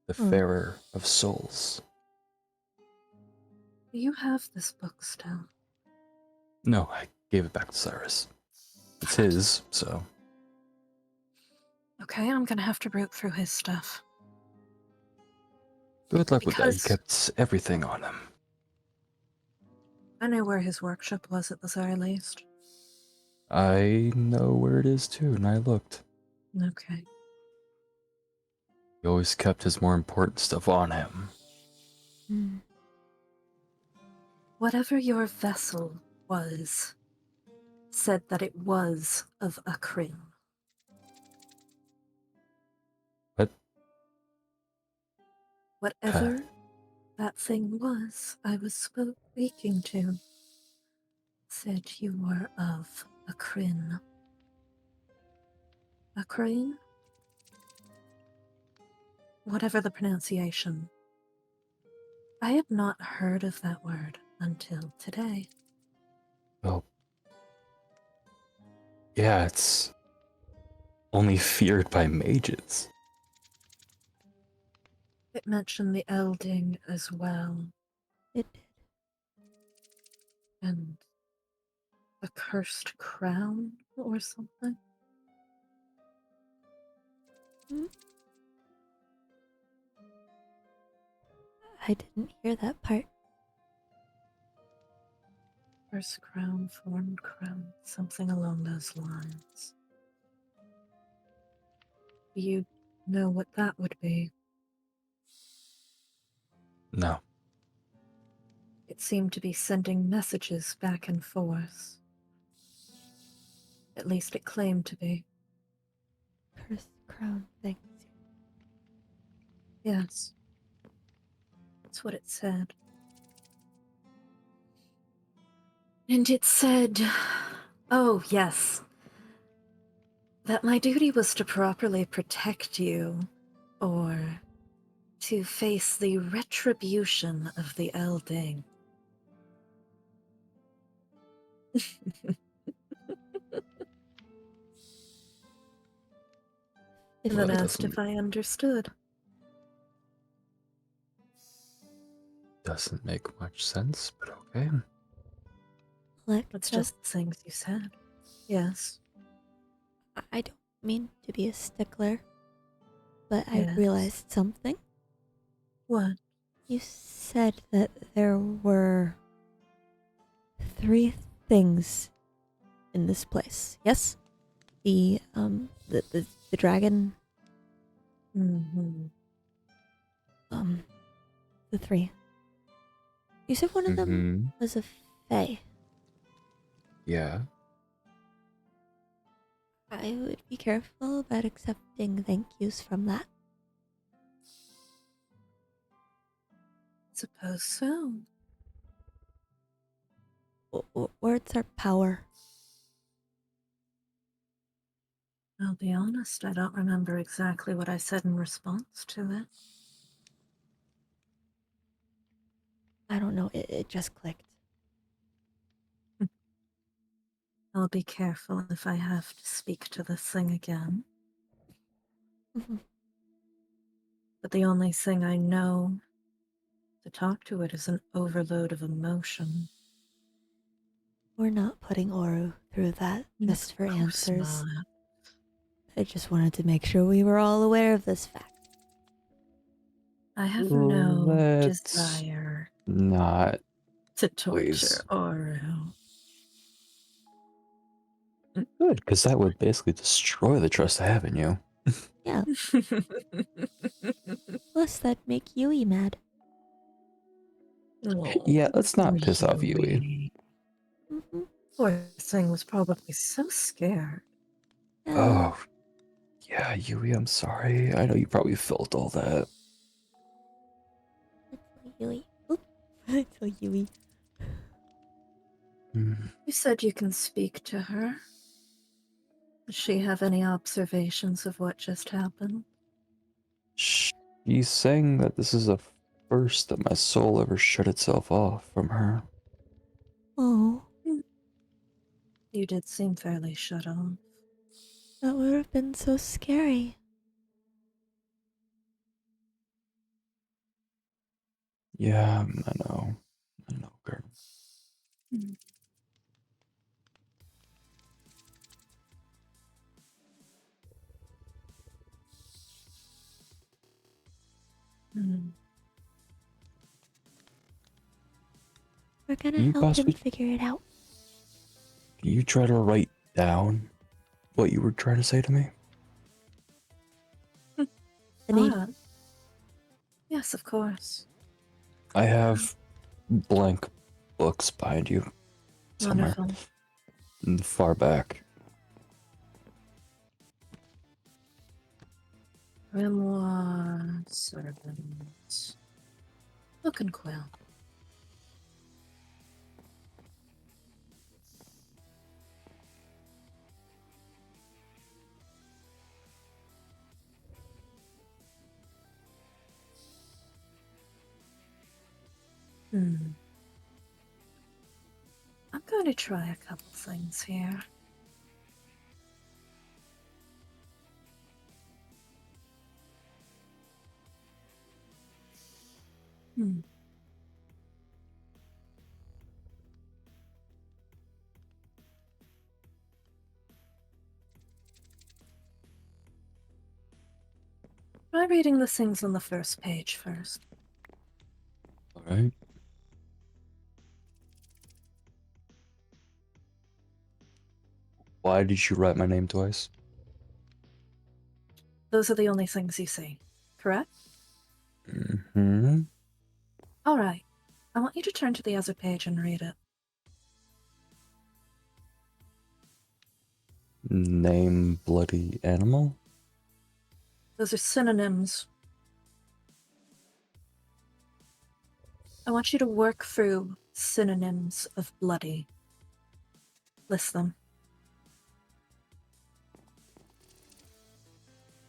The Farer of Souls. Do you have this book still? No, I gave it back to Cyrus. It's his, so. Okay, I'm gonna have to root through his stuff. Good luck with that. He Because- kept everything on him. I knew where his workshop was at the very least. I know where it is too, and I looked. Okay. He always kept his more important stuff on him. Whatever your vessel was, said that it was of Akrin. What? Whatever that thing I was speaking to said you were of Akrin. Akrin? Whatever the pronunciation. I had not heard of that word until today. Well, yeah, it's only feared by mages. It mentioned the Elding as well, It did. and a cursed crown or something. I didn't hear that part. Cursed crown, thorn crown, something along those lines. Do you know what that would be? No. It seemed to be sending messages back and forth. At least it claimed to be. Cursed crown things. Yes. That's what it said. And it said, oh, yes, that my duty was to properly protect you, or to face the retribution of the Elding. If And then Well, that asked if I understood. doesn't make much sense, but okay. That's Alexa, just the things you said. Yes. I don't mean to be a stickler, but I Yes. realized something. What? You said that there were 3 things in this place. Yes? The dragon, Mm-hmm. the 3. You said one of them Mm-hmm. was a fae. Yeah. I would be careful about accepting thank yous from that. Suppose so. Words are power. I'll be honest, I don't remember exactly what I said in response to it. I don't know, it just clicked. I'll be careful if I have to speak to this thing again. Mhm. But the only thing I know to talk to it is an overload of emotion. We're not putting Oru through that just for Of course answers. not. I just wanted to make sure we were all aware of this fact. I have no Let's desire not, to torture please. Oru. Good, because that would basically destroy the trust I have in you. Yeah, plus that'd make Yui mad. Yeah, let's not piss off Yui. Yui. Mm-hmm. Poor thing was probably so scared. Oh, yeah, Yui, I'm sorry. I know you probably felt all that. Let's tell Yui. Oop. Let's tell Yui. Hmm. You said you can speak to her. Does she have any observations of what just happened? She's saying that this is the first that my soul ever shut itself off from her. Oh, You did seem fairly shut off. that would have been so scary. Yeah, I know. I know, girl. Mm. We're gonna You help him possibly, figure it out. can you try to write down what you were trying to say to me? The name. Ah, yes, of course. I have blank books behind you somewhere Wonderful. in the far back. Grimoire servant. Look and quill. I'm going to try a couple things here. Try reading the things on the first page first. Alright. Why did you write my name twice? Those are the only things you see, correct? Mm-hmm. All right. I want you to turn to the other page and read it. Name bloody animal? Those are synonyms. I want you to work through synonyms of bloody. List them.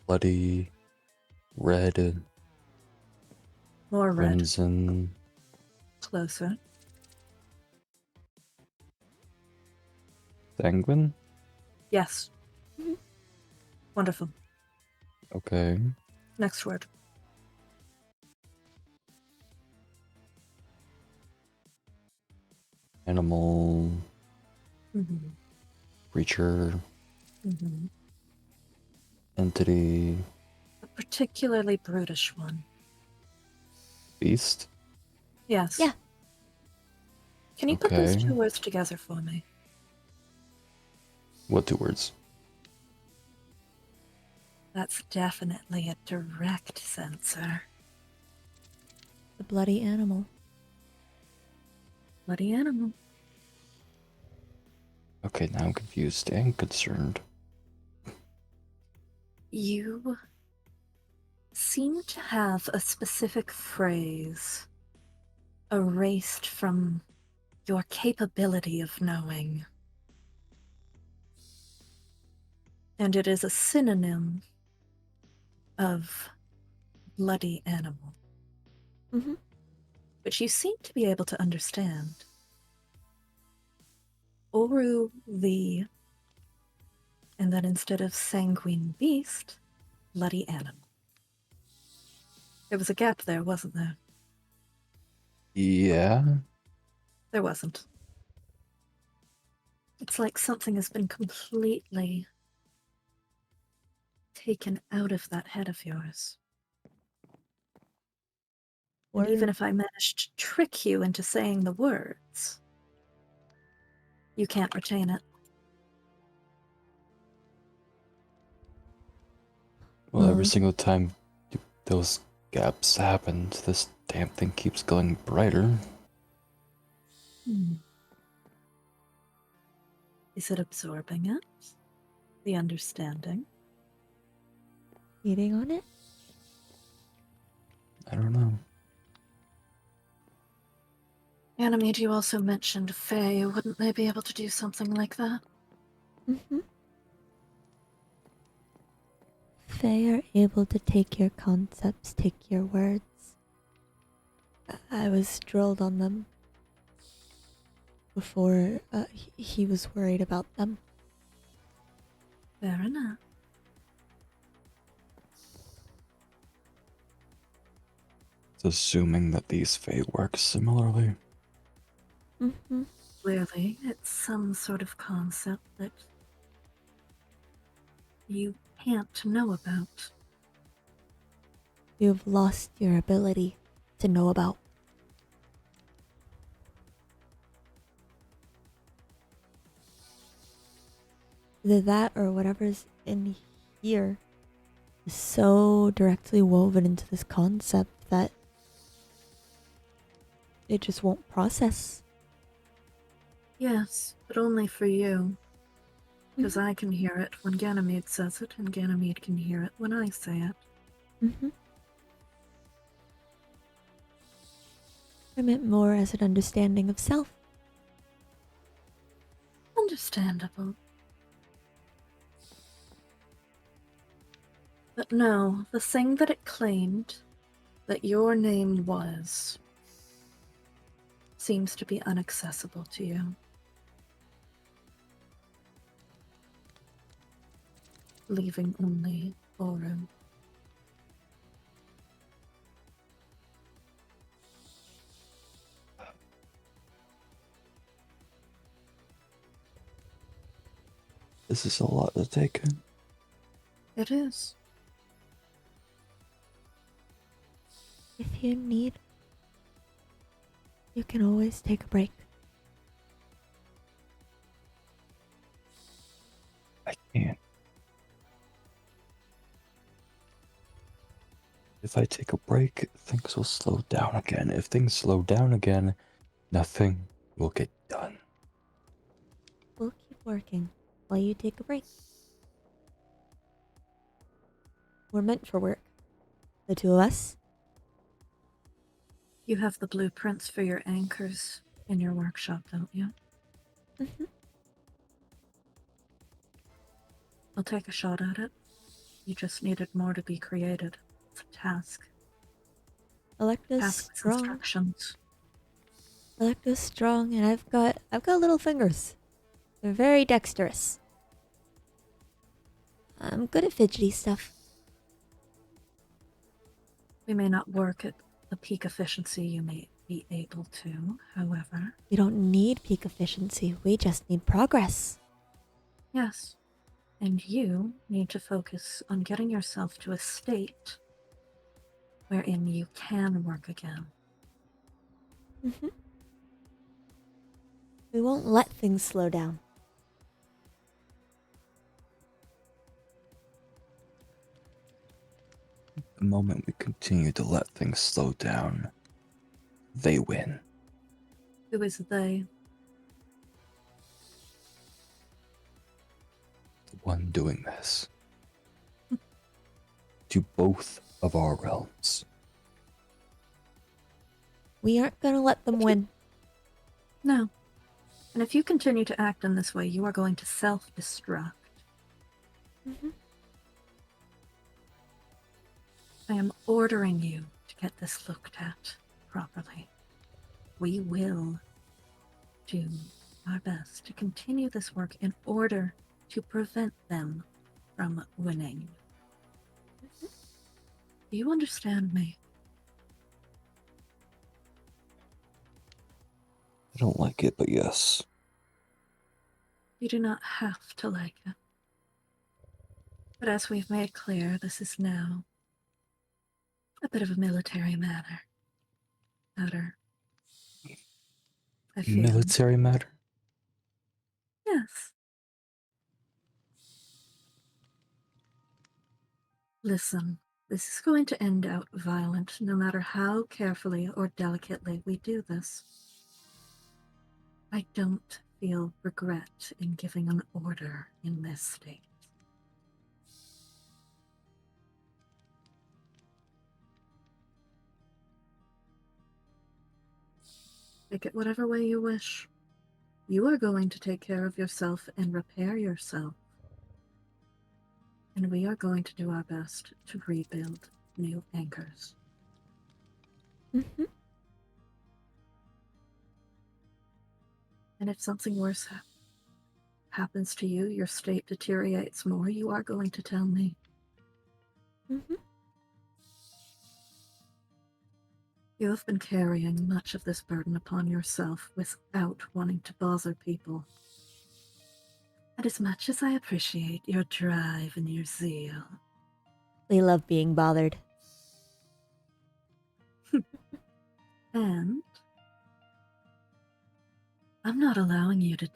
Bloody, red, More red. crimson, Closer. sanguine? Yes. Mhm. Wonderful. Okay. Next word. Animal, Mm-hmm. creature, Mm-hmm. entity, A particularly brutish one. beast? Yes. Yeah. Can you put those Okay. 2 words together for me? What 2 words? That's definitely a direct censor. The bloody animal. Bloody animal. Okay, now I'm confused and concerned. You seem to have a specific phrase erased from your capability of knowing. And it is a synonym of bloody animal, Mm-hmm. which you seem to be able to understand. Oru the, and then instead of sanguine beast, bloody animal. There was a gap there, wasn't there? Yeah. There wasn't. It's like something has been completely taken out of that head of yours. And even if I managed to trick you into saying the words, you can't retain it. Well, every single time those gaps happened, this damn thing keeps going brighter. Is it absorbing it? The understanding? Eating on it? I don't know. Ganymede, you also mentioned Fae. Wouldn't they be able to do something like that? Mm-hmm. They are able to take your concepts, take your words. I was drilled on them before he was worried about them. Fair enough. It's assuming that these Fae work similarly. Mm-hmm. Clearly, it's some sort of concept that you can't know about. You've lost your ability to know about. Either that or whatever's in here is so directly woven into this concept that it just won't process. Yes, but only for you. Because I can hear it when Ganymede says it, and Ganymede can hear it when I say it. Mm-hmm. I meant more as an understanding of self. Understandable. But no, the thing that it claimed that your name was seems to be inaccessible to you. Leaving only Oru. This is a lot to take in. It is. If you need, you can always take a break. I can't. If I take a break, things will slow down again. If things slow down again, nothing will get done. We'll keep working while you take a break. We're meant for work. The two of us. You have the blueprints for your anchors in your workshop, don't you? Mm-hmm. I'll take a shot at it. You just needed more to be created. It's a task. Electa's Task with strong. instructions. Electa's strong, and I've got little fingers. They're very dexterous. I'm good at fidgety stuff. We may not work at the peak efficiency you may be able to, however. We don't need peak efficiency. We just need progress. Yes. And you need to focus on getting yourself to a state wherein you can work again. Mm-hmm. We won't let things slow down. The moment we continue to let things slow down, they win. Who is they? The one doing this. To both of our realms. We aren't gonna let them win. No. And if you continue to act in this way, you are going to self-destruct. Mm-hmm. I am ordering you to get this looked at properly. We will do our best to continue this work in order to prevent them from winning. Do you understand me? I don't like it, but yes. You do not have to like it. But as we've made clear, this is now a bit of a military matter. I feel. Military matter? Yes. Listen, this is going to end out violent, no matter how carefully or delicately we do this. I don't feel regret in giving an order in this state. Take it whatever way you wish. You are going to take care of yourself and repair yourself. And we are going to do our best to rebuild new anchors. Mm-hmm. And if something worse happens to you, your state deteriorates more, you are going to tell me. Mm-hmm. You have been carrying much of this burden upon yourself without wanting to bother people. And as much as I appreciate your drive and your zeal, We love being bothered. and I'm not allowing you to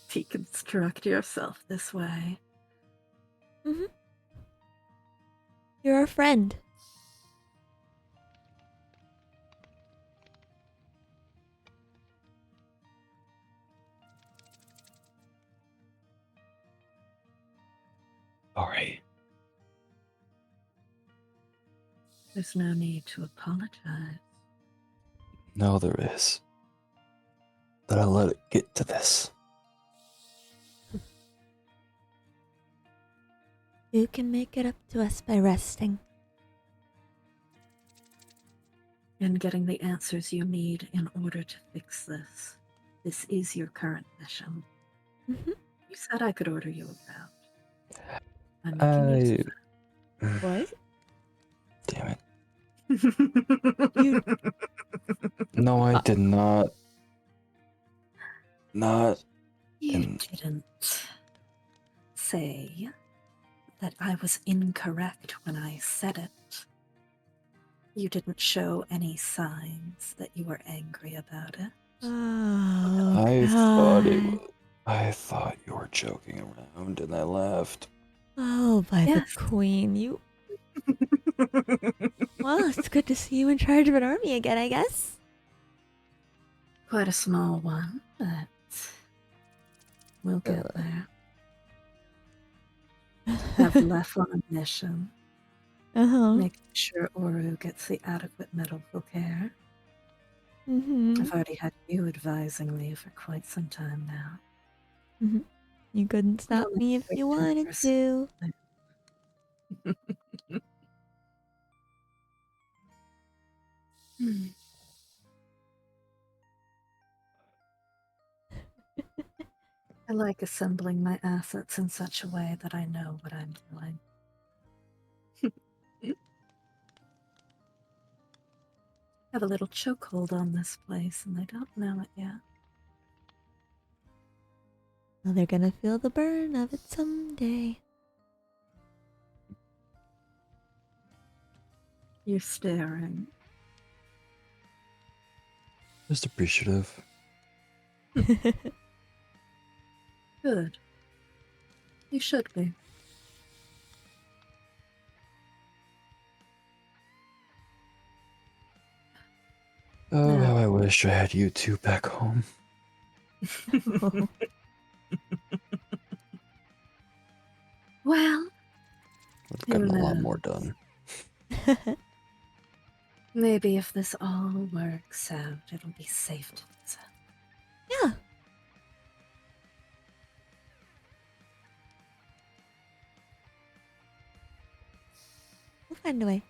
deconstruct yourself this way. Mm-hmm. You're our friend. Alright. There's no need to apologize. No, there is. That I let it get to this. You can make it up to us by resting. And getting the answers you need in order to fix this. This is your current mission. Mhm. You said I could order you around. I'm making use of What? Damn it. that. You No, I did not. Not. You And didn't say that I was incorrect when I said it. You didn't show any signs that you were angry about it. Oh, I thought it God. was. I thought you were joking around, and I laughed. Oh, by the Yes. queen. You. Well, it's good to see you in charge of an army again, I guess. Quite a small one, but we'll get there. I've left on a mission, Uh-huh. making sure Oru gets the adequate medical care. Mm-hmm. I've already had you advising me for quite some time now. Mm-hmm. You couldn't stop Don't me if make you it wanted personal. to. Hmm. I like assembling my assets in such a way that I know what I'm doing. I have a little chokehold on this place, and they don't know it yet. Well, they're gonna feel the burn of it someday. You're staring. Just appreciative. Good. You should be. Oh, Yeah. how I wish I had you two back home. Well, Would have who gotten a lot more knows? done. Maybe if this all works out, it'll be safe to visit. Yeah. We'll find a way.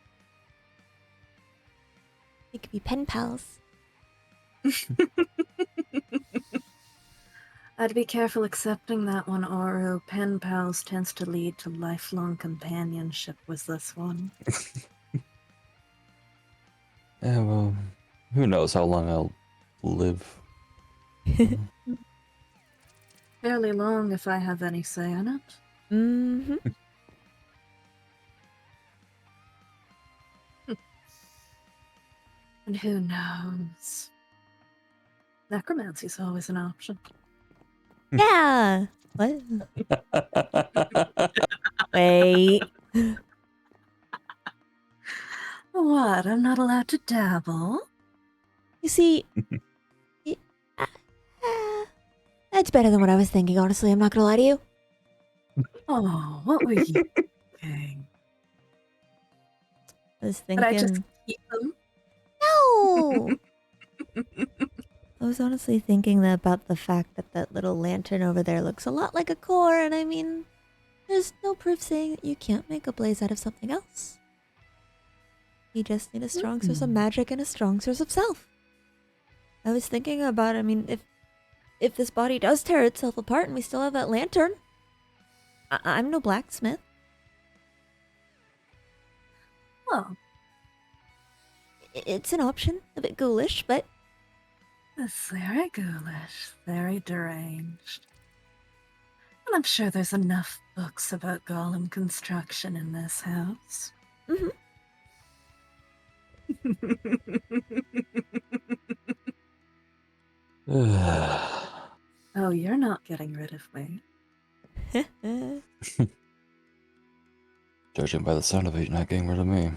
We could be pen pals. I'd be careful accepting that one, Oru. Pen pals tends to lead to lifelong companionship. Was this one? Yeah, well, who knows how long I'll live. Fairly long, if I have any say in it. Mm-hmm. And who knows? Necromancy's always an option. Yeah. What? Wait. What? I'm not allowed to dabble? You see, y- uh, that's better than what I was thinking, honestly. I'm not gonna lie to you. Oh, what were you thinking? I was But I just thinking. keep them? No! I was honestly thinking about the fact that that little lantern over there looks a lot like a core, and I mean, there's no proof saying that you can't make a blaze out of something else. You just need a strong source of magic and a strong source of self. I was thinking about, I mean, if this body does tear itself apart and we still have that lantern, I'm no blacksmith. Well, It's an option, a bit ghoulish, but that's very ghoulish, very deranged. And I'm sure there's enough books about golem construction in this house. mhm. Oh, you're not getting rid of me. Judging by the sound of it, you're not getting rid of me.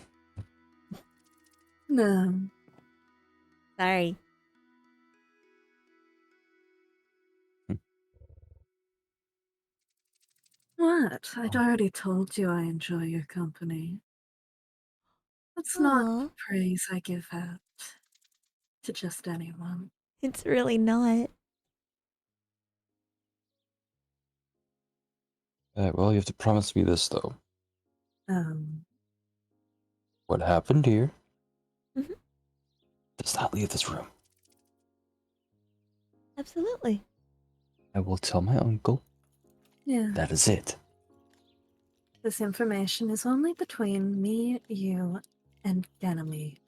No. Sorry. What? I'd already told you I enjoy your company. That's not Aw. praise I give out. to just anyone. It's really not. Well, you have to promise me this, though. Um, What happened here Mhm. does not leave this room. Absolutely. I will tell my uncle. yeah. That is it. This information is only between me, you, and Ganymede,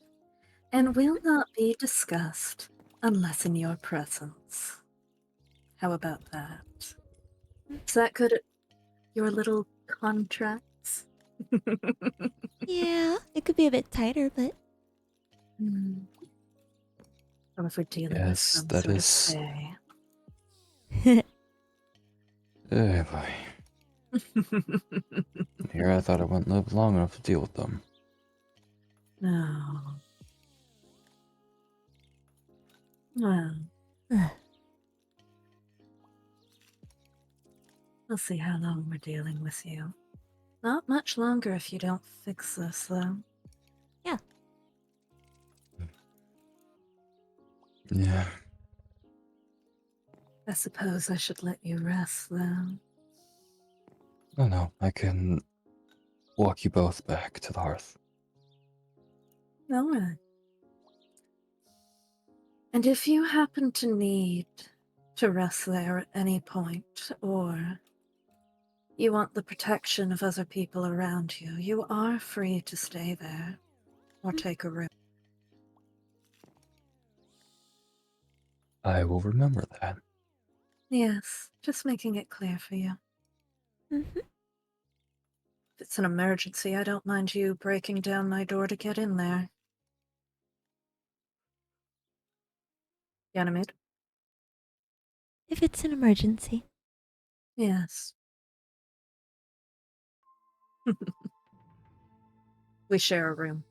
and will not be discussed unless in your presence. How about that? Is that good at your little contracts? Yeah, it could be a bit tighter, but Hmm. Or if we're dealing with Yes, some that sort is. of fey. Eh, boy. Here I thought I wouldn't live long enough to deal with them. No. Well, we'll see how long we're dealing with you. Not much longer if you don't fix this, though. Yeah. I suppose I should let you rest, though. Oh no, I can walk you both back to the hearth. All right. And if you happen to need to rest there at any point, or you want the protection of other people around you, you are free to stay there or take a room. I will remember that. Yes, just making it clear for you. Mhm. If it's an emergency, I don't mind you breaking down my door to get in there. Ganymede? If it's an emergency. Yes. We share a room.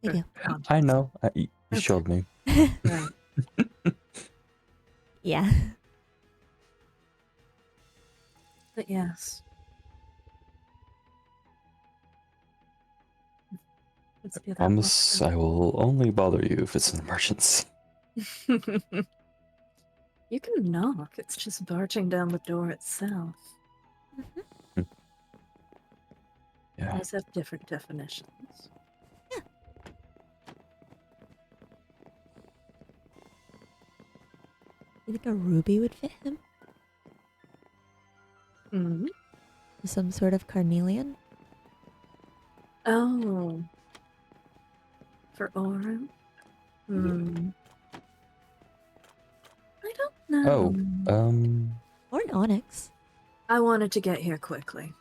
We for do. context. I know. You Okay. showed me. Right. Yeah. But yes. Let's do that Promise I will only bother you if it's an emergency. You can knock, it's just barging down the door itself. Yeah. Those have different definitions. You think a ruby would fit him? Hmm. Some sort of carnelian? Oh. For Oru? Hmm. I don't know. Oh, Or an onyx? I wanted to get here quickly.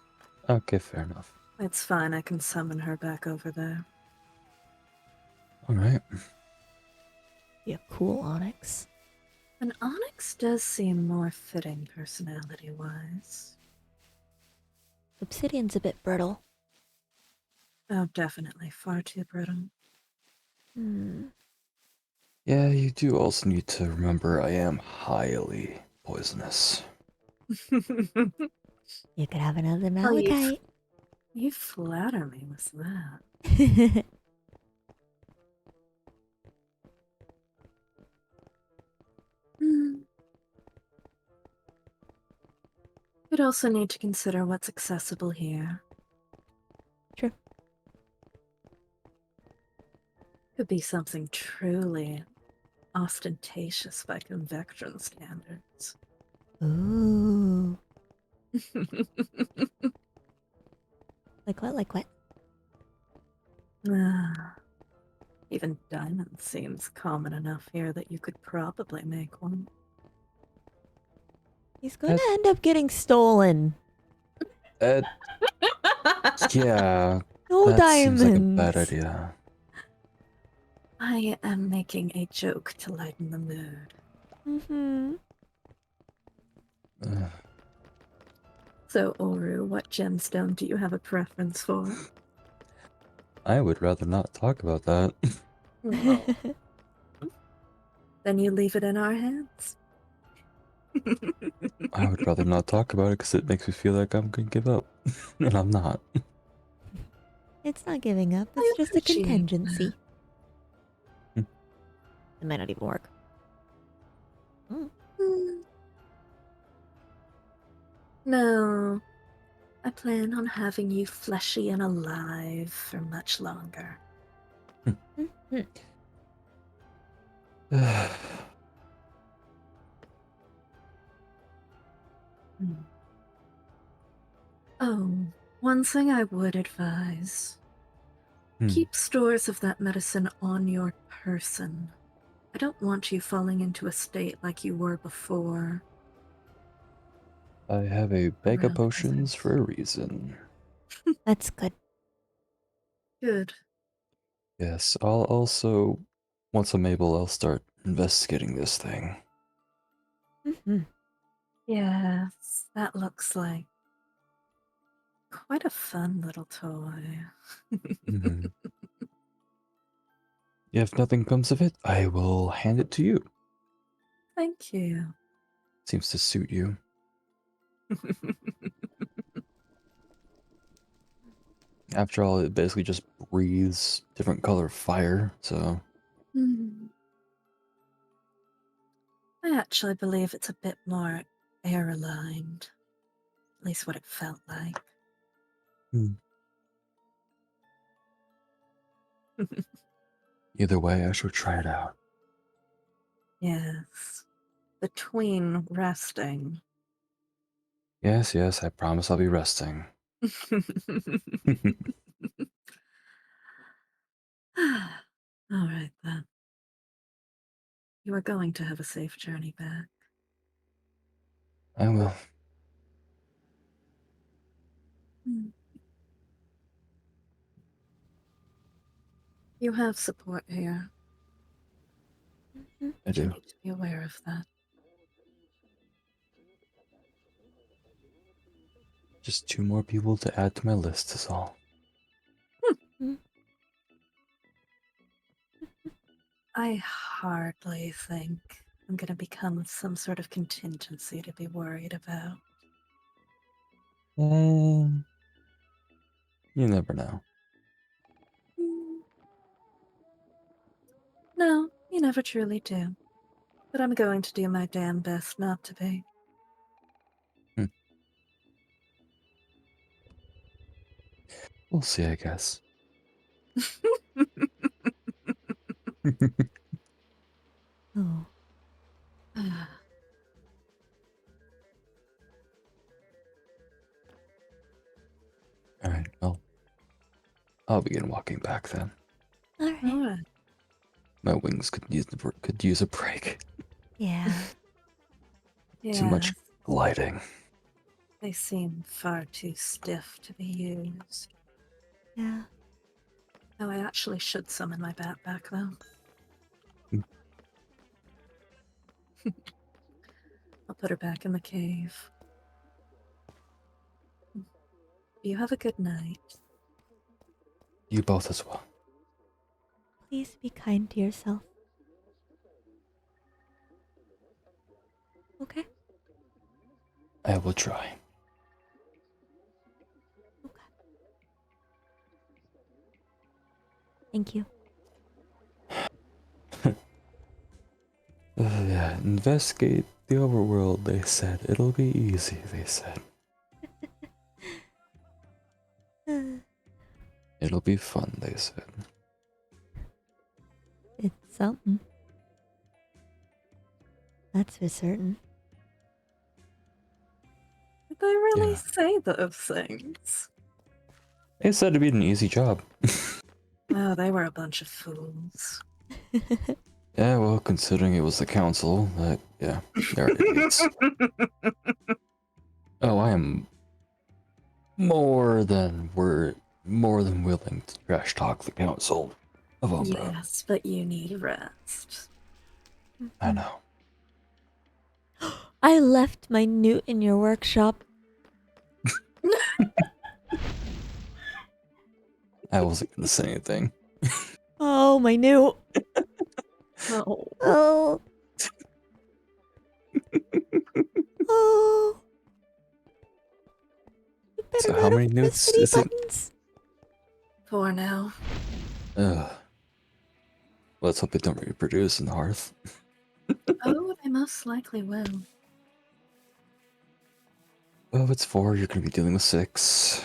okay, fair enough. It's fine, I can summon her back over there. Alright. Be a cool onyx. An onyx does seem more fitting personality-wise. Obsidian's a bit brittle. Oh, definitely. Far too brittle. Yeah, you do also need to remember I am highly poisonous. You could have another Oh, malachite. you flatter me with that. Hmm. You'd also need to consider what's accessible here. True. Could be something truly ostentatious by convection standards. Ooh. Like what? Like what? Ah, even diamond seems common enough here that you could probably make one. He's gonna end up getting stolen. Yeah, No that seems like a bad diamonds. idea. I am making a joke to lighten the mood. Mm-hmm. Ugh. So, Oru, what gemstone do you have a preference for? I would rather not talk about that. Well, then you leave it in our hands. I would rather not talk about it because it makes me feel like I'm gonna give up. And I'm not. It's not giving up. I It's just a appreciate contingency. It might not even work. Mm. Hmm. No, I plan on having you fleshy and alive for much longer. Mhm. Hmm. Oh, one thing I would advise. Keep stores of that medicine on your person. I don't want you falling into a state like you were before. I have a bag of Around potions others. for a reason. That's good. Good. Yes, I'll also, once I'm able, I'll start investigating this thing. Mhm. Yes, that looks like quite a fun little toy. Mhm. If nothing comes of it, I will hand it to you. Thank you. Seems to suit you. After all, it basically just breathes different color fire, so Hmm. I actually believe it's a bit more air-aligned. At least what it felt like. either way, I shall try it out. Yes. Between resting. Yes, yes, I promise I'll be resting. All right, then. You are going to have a safe journey back. I will. Hmm. You have support here. Mhm. I You do. need to be aware of that. Just 2 more people to add to my list is all. Mhm. I hardly think I'm going to become some sort of contingency to be worried about. Um, you never know. Hmm. No, you never truly do. But I'm going to do my damn best not to be. We'll see, I guess. Oh. Alright, well, I'll begin walking back then. All All right. right. My wings could use a break. Yeah. Too much Yes, gliding. they seem far too stiff to be used. Yeah. Oh, I actually should summon my backpack, though. I'll put her back in the cave. You have a good night. You both as well. Please be kind to yourself. Okay. I will try. Okay. Thank you. Yeah, investigate the overworld, they said. It'll be easy, they said. It'll be fun, they said. It's something. That's for certain. Did they really Yeah. say those things? They said it'd be an easy job. Oh, they were a bunch of fools. Yeah, well, considering it was the council, yeah, they're idiots. Oh, I am more than willing to trash talk the council of Umbra. Yes, but you need rest. I know. I left my newt in your workshop. I wasn't gonna say anything. Oh, my newt. Oh. Oh. Oh. You better So how let her many press newts any is it? buttons. For now. Ugh. Let's hope they don't reproduce in the hearth. Oh, they most likely will. Oh, if it's 4, you're gonna be dealing with 6.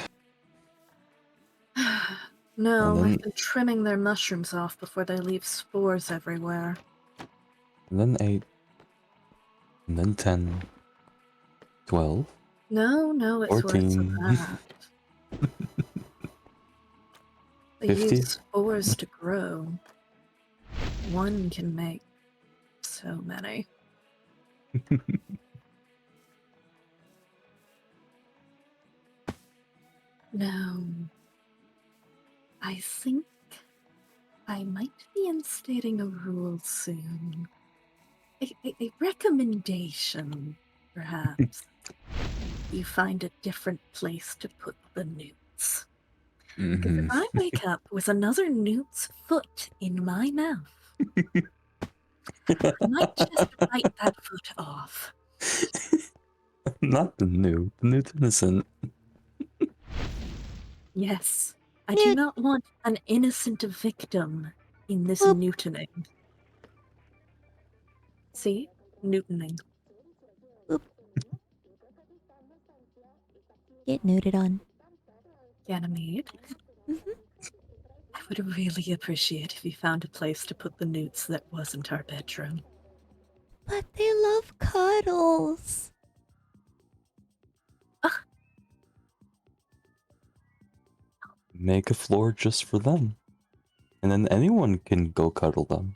No, And I've then- been trimming their mushrooms off before they leave spores everywhere. And then 8. And then 10. 12. No, it's worse than 14. that. They 50. use spores to grow. One can make so many. Now, I think I might be instating a rule soon. A recommendation, perhaps. You find a different place to put the newts. Because if I wake up with another newt's foot in my mouth, I might just bite that foot off. Not the new. The new's innocent. Yes, I do Newt. not want an innocent victim in this Oop. newtoning. See? Newtoning. Get noted on. Ganymede? Mhm. I would really appreciate if you found a place to put the newts that wasn't our bedroom. But they love cuddles. Make a floor just for them. And then anyone can go cuddle them.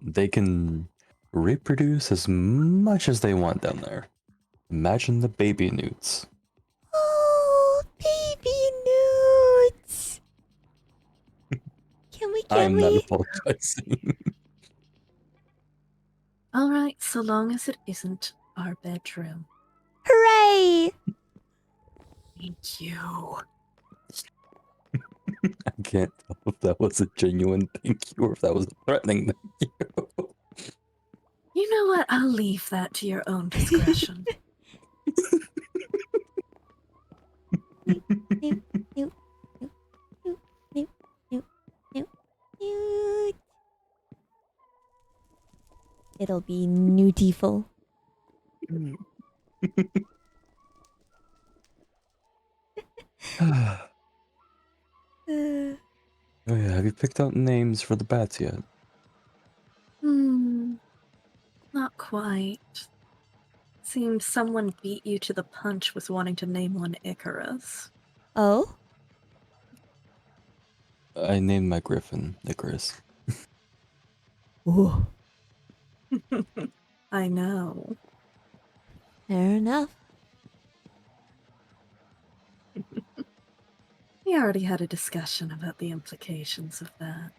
They can reproduce as much as they want down there. Imagine the baby newts. Oh, baby newts. Can I'm not we? apologizing. Alright, so long as it isn't our bedroom. Hooray! Thank you. I can't tell if that was a genuine thank you or if that was a threatening thank you. You know what? I'll leave that to your own discretion. Newt, newt, newt, newt, newt, newt, newt, newt, newt. It'll be newtiful. Oh Uh, yeah, have you picked out names for the bats yet? Not quite. Seems someone beat you to the punch with wanting to name one Icarus. oh? I named my griffin Icarus. Ooh. I know. Fair enough. We already had a discussion about the implications of that.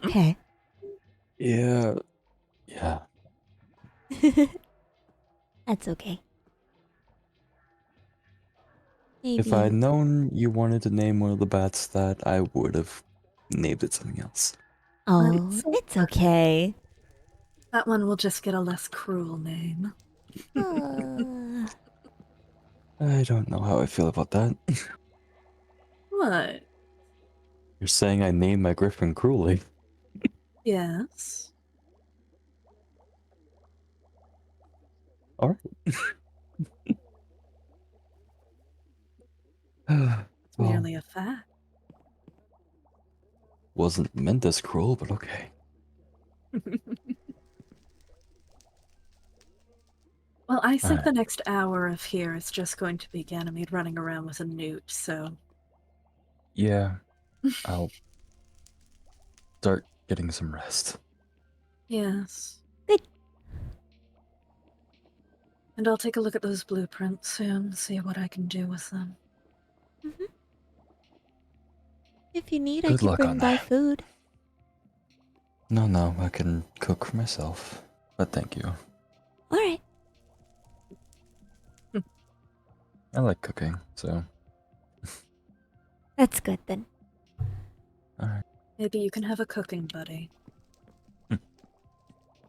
Okay. Yeah. Yeah. That's okay. Maybe. If I'd known you wanted to name one of the bats that, I would have named it something else. Oh, It's it's okay. That one will just get a less cruel name. Uh, I don't know how I feel about that. What? You're saying I named my griffin cruelly. Yes. Alright. It's Well, merely a fact. wasn't meant as cruel, but okay. Well, I think Alright. the next hour of here is just going to be Ganymede running around with a newt, so Yeah, I'll start getting some rest. yes. Good. And I'll take a look at those blueprints soon, see what I can do with them. if you need, I Good can luck bring on by that. food. No, I can cook for myself. But thank you. Alright. I like cooking, so That's good then. alright. Maybe you can have a cooking buddy.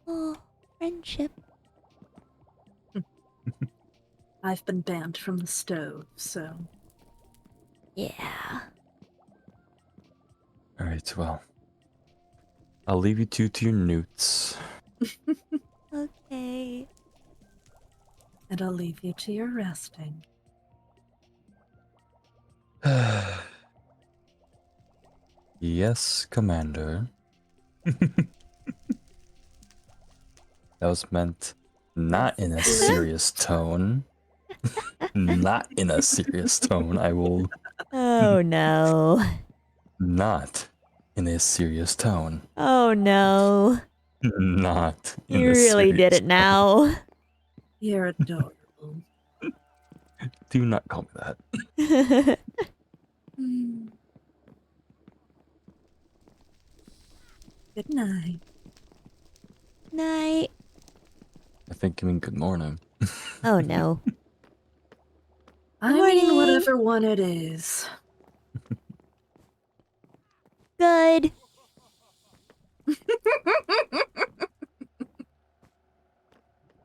Oh, friendship. I've been banned from the stove, so Yeah. Alright, well. I'll leave you two to your newts. Okay. And I'll leave you to your resting. Yes, Commander. That was meant not in a serious tone. Not in a serious tone. I will Oh no. not in a serious tone. Oh no. Not in You a really did serious it now. You're adorable. Do not call me that. Hmm. Good night. Night. I think you mean good morning. Oh no. I mean, morning. whatever one it is. Good.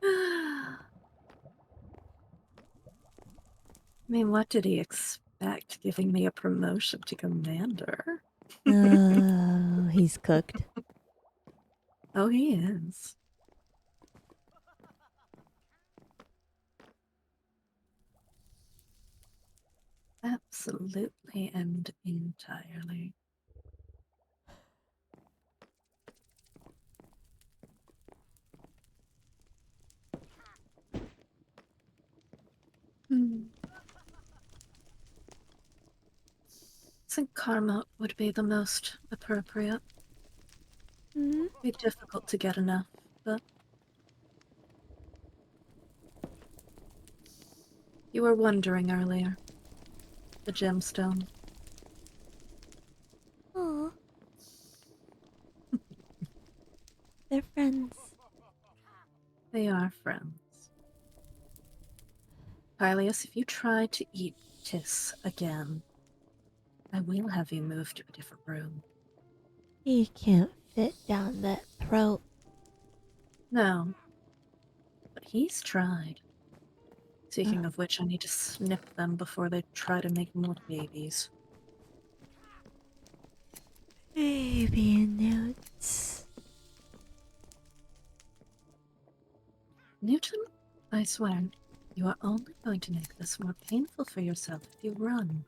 I mean, what did he expect? Giving me a promotion to commander? Oh, he's cooked. Oh, he is. Absolutely and entirely. Hmm. I think Karma would be the most appropriate. Hmm? Be difficult to get enough, but you were wondering earlier. The gemstone. Aw. They're friends. They are friends. Pylius, if you try to eat Tis again, I will have you moved to a different room. He can't fit down that throat. No, but he's tried. Speaking of which, I need to snip them before they try to make more babies. Baby newts. Newton, I swear, you are only going to make this more painful for yourself if you run.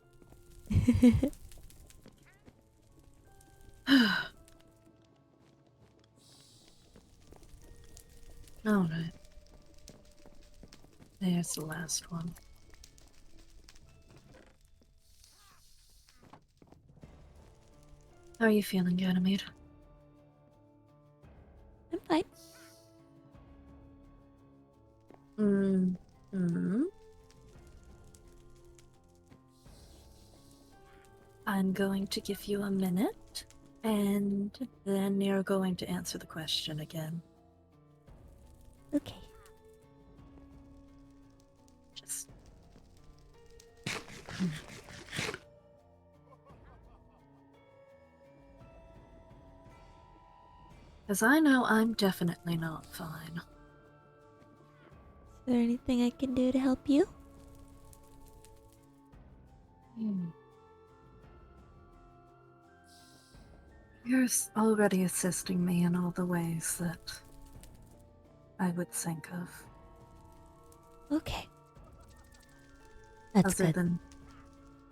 Alright. There's the last one. How are you feeling, Ganymede? I'm fine. Mm-hmm. I'm going to give you a minute, and then you're going to answer the question again. Okay. Just. Because I know I'm definitely not fine. Is there anything I can do to help you? You're already assisting me in all the ways that I would think of. Okay. That's Other good. than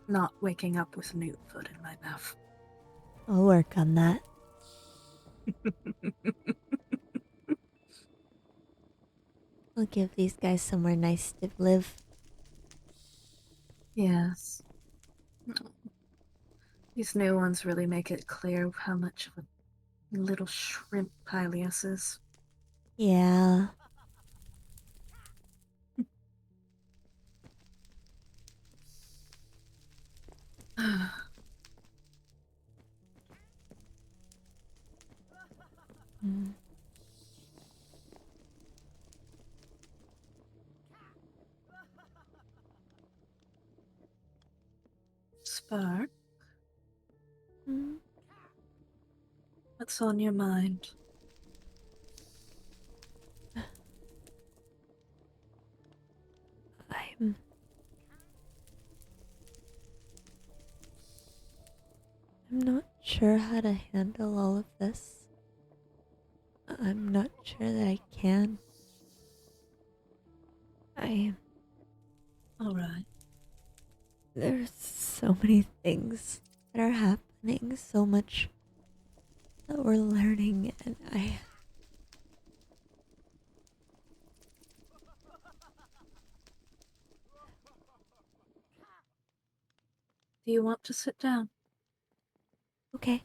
not waking up with newt foot in my mouth. I'll work on that. I'll give these guys somewhere nice to live. Yes. These new ones really make it clear how much of a little shrimp Pylius is. Yeah. Mm. Spark, Mm. what's on your mind? I'm I'm not sure how to handle all of this. I'm not sure that I can. I Alright. There's so many things that are happening, so much that we're learning, and Do you want to sit down? okay.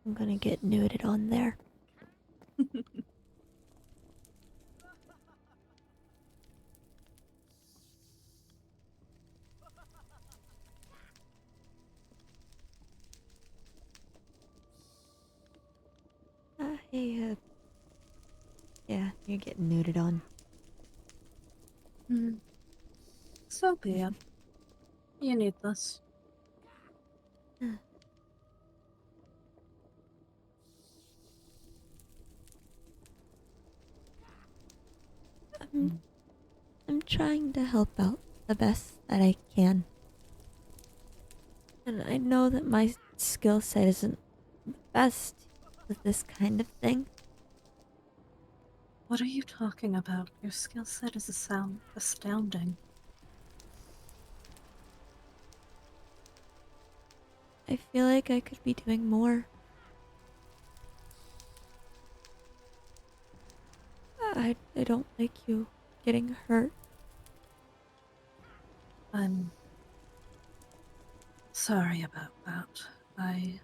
I'm gonna get nuded on there. Hey, yeah, you're getting nuded on. Hmm. So be it. You need this. I'm, I'm trying to help out the best that I can. And I know that my skill set isn't the best with this kind of thing. What are you talking about? Your skill set is astounding. I feel like I could be doing more. I don't like you getting hurt. I'm sorry about that. I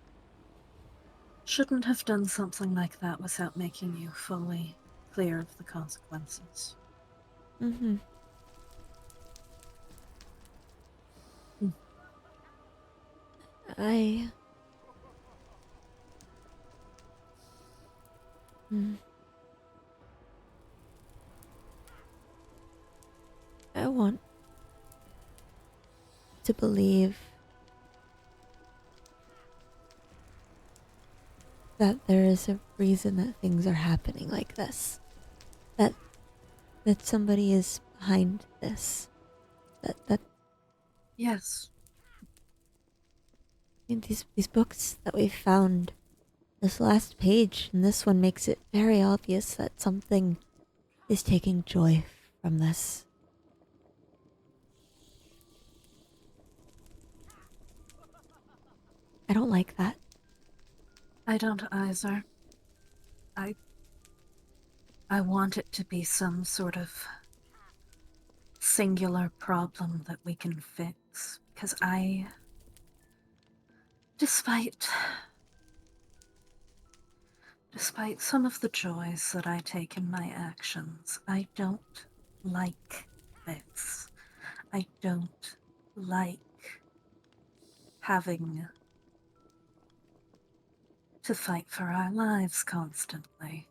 shouldn't have done something like that without making you fully clear of the consequences. Mm-hmm. Hmm. I... Mm, I want to believe that there is a reason that things are happening like this. That somebody is behind this. That Yes. these books that we found, this last page and this one makes it very obvious that something is taking joy from this. I don't like that. I don't either. I want it to be some sort of singular problem that we can fix, because despite some of the joys that I take in my actions, I don't like this. I don't like having to fight for our lives constantly.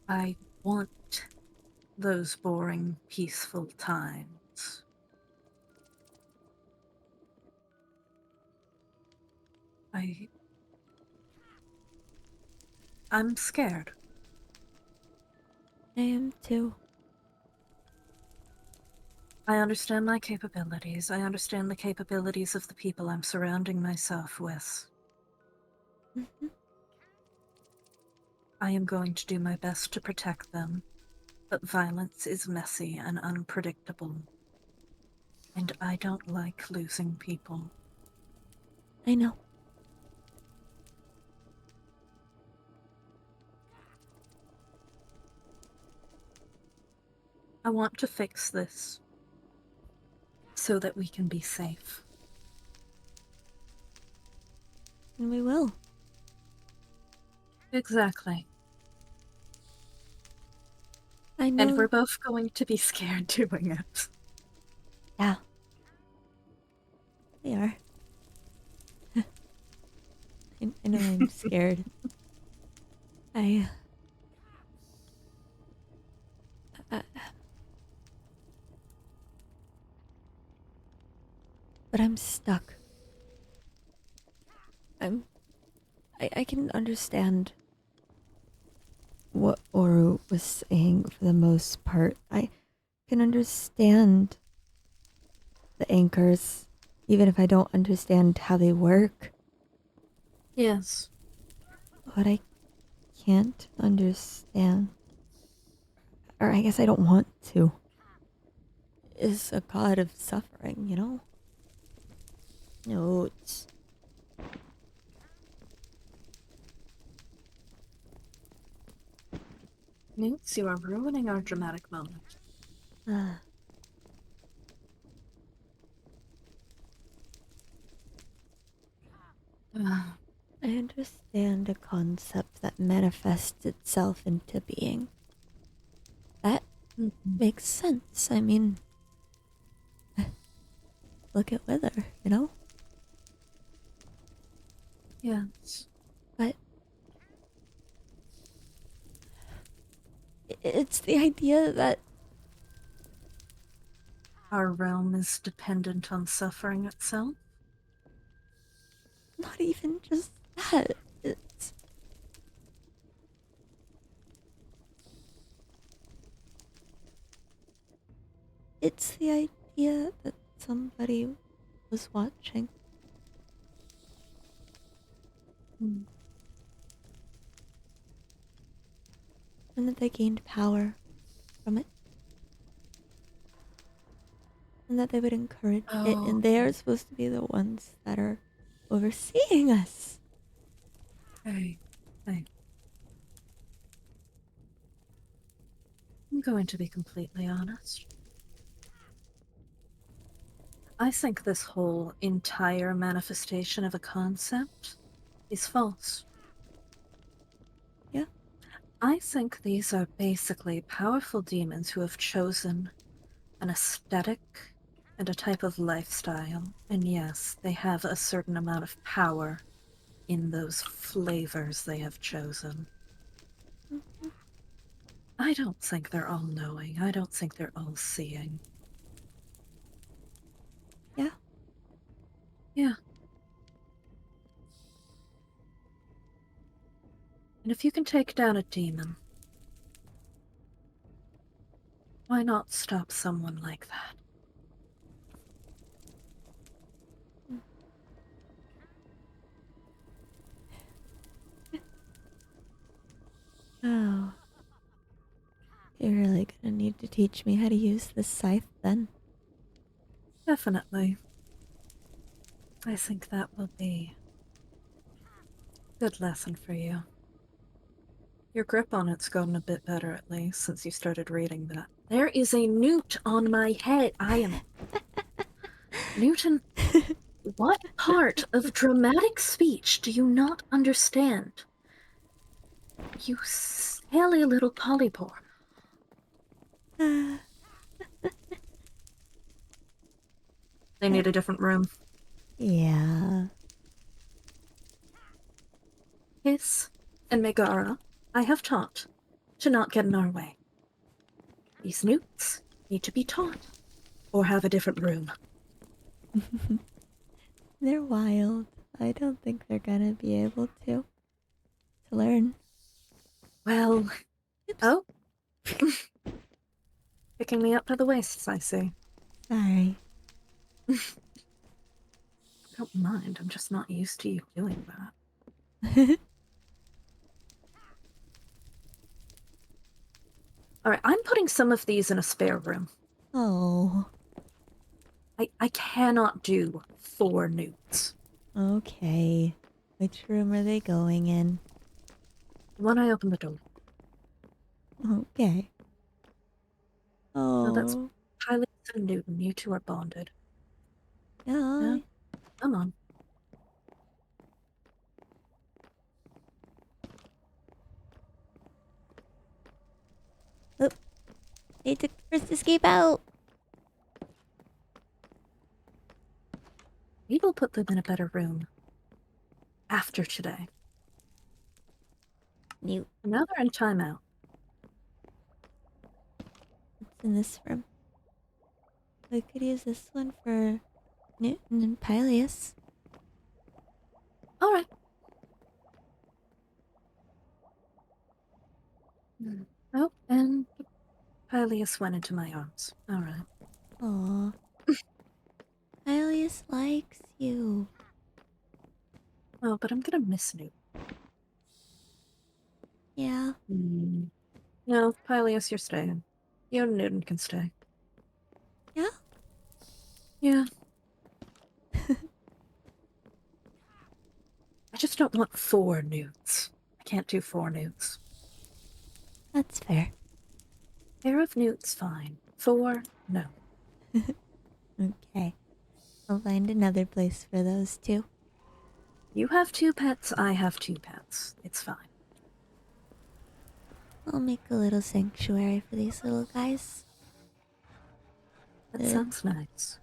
I want those boring, peaceful times. I'm scared. I am too. I understand my capabilities. I understand the capabilities of the people I'm surrounding myself with. Mhm. I am going to do my best to protect them, but violence is messy and unpredictable. And I don't like losing people. I know. I want to fix this so that we can be safe. And we will. Exactly. I know. And we're both going to be scared doing it. Yeah. We are. I know I'm scared. I, I... But I'm stuck. I can understand what Oru was saying for the most part. I can understand the anchors, even if I don't understand how they work. Yes. What I can't understand, or I guess I don't want to, is a god of suffering, you know? Notes. Newts, you are ruining our dramatic moment. Ah, Ah, I understand a concept that manifests itself into being. That mhm. makes sense. I mean, look at Wither, you know? Yes. But it's the idea that Our realm is dependent on suffering itself. not even just that. It's the idea that somebody was watching Mm. and that they gained power from it and that they would encourage it, Oh, and they are supposed to be the ones that are overseeing us. hey, hey. I'm going to be completely honest. I think this whole entire manifestation of a concept is false. Yeah. I think these are basically powerful demons who have chosen an aesthetic and a type of lifestyle. And yes, they have a certain amount of power in those flavors they have chosen. Mhm. I don't think they're all knowing. I don't think they're all seeing. Yeah. Yeah. And if you can take down a demon, why not stop someone like that? Oh, you're really gonna need to teach me how to use this scythe then. Definitely. I think that will be a good lesson for you. Your grip on it's gotten a bit better at least since you started reading that. There is a newt on my head. I am. Newton, what part of dramatic speech do you not understand? You silly little polypore. They need a different room. Yeah. Hiss and Megara, I have taught to not get in our way. These newts need to be taught or have a different room. They're wild. I don't think they're gonna be able to learn. Well, Oops. oh, picking me up by the waists, I see. Sorry. Don't mind, I'm just not used to you doing that. Alright, I'm putting some of these in a spare room. Oh. I cannot do 4 newts. Okay. Which room are they going in? When I open the door. Okay. No, that's Oh. Pilot and Newton. You two are bonded. Yeah. Yeah, come on. Oop. They took the first escape out. We will put them in a better room after today. Newt. And now they're in timeout. What's in this room? We could use this one for Newton and Peleus. Alright. Pyleus went into my arms. Alright. Aw. Elias likes you. Oh, but I'm gonna miss Newt. Yeah. No, Pyleus, you're staying. You and Newton can stay. Yeah? Yeah. I just don't want 4 newts. I can't do 4 newts. That's fair. Pair of newts, fine. 4, no. Okay. I'll find another place for those two. You have 2 pets, I have 2 pets. It's fine. I'll make a little sanctuary for these little guys. That sounds nice.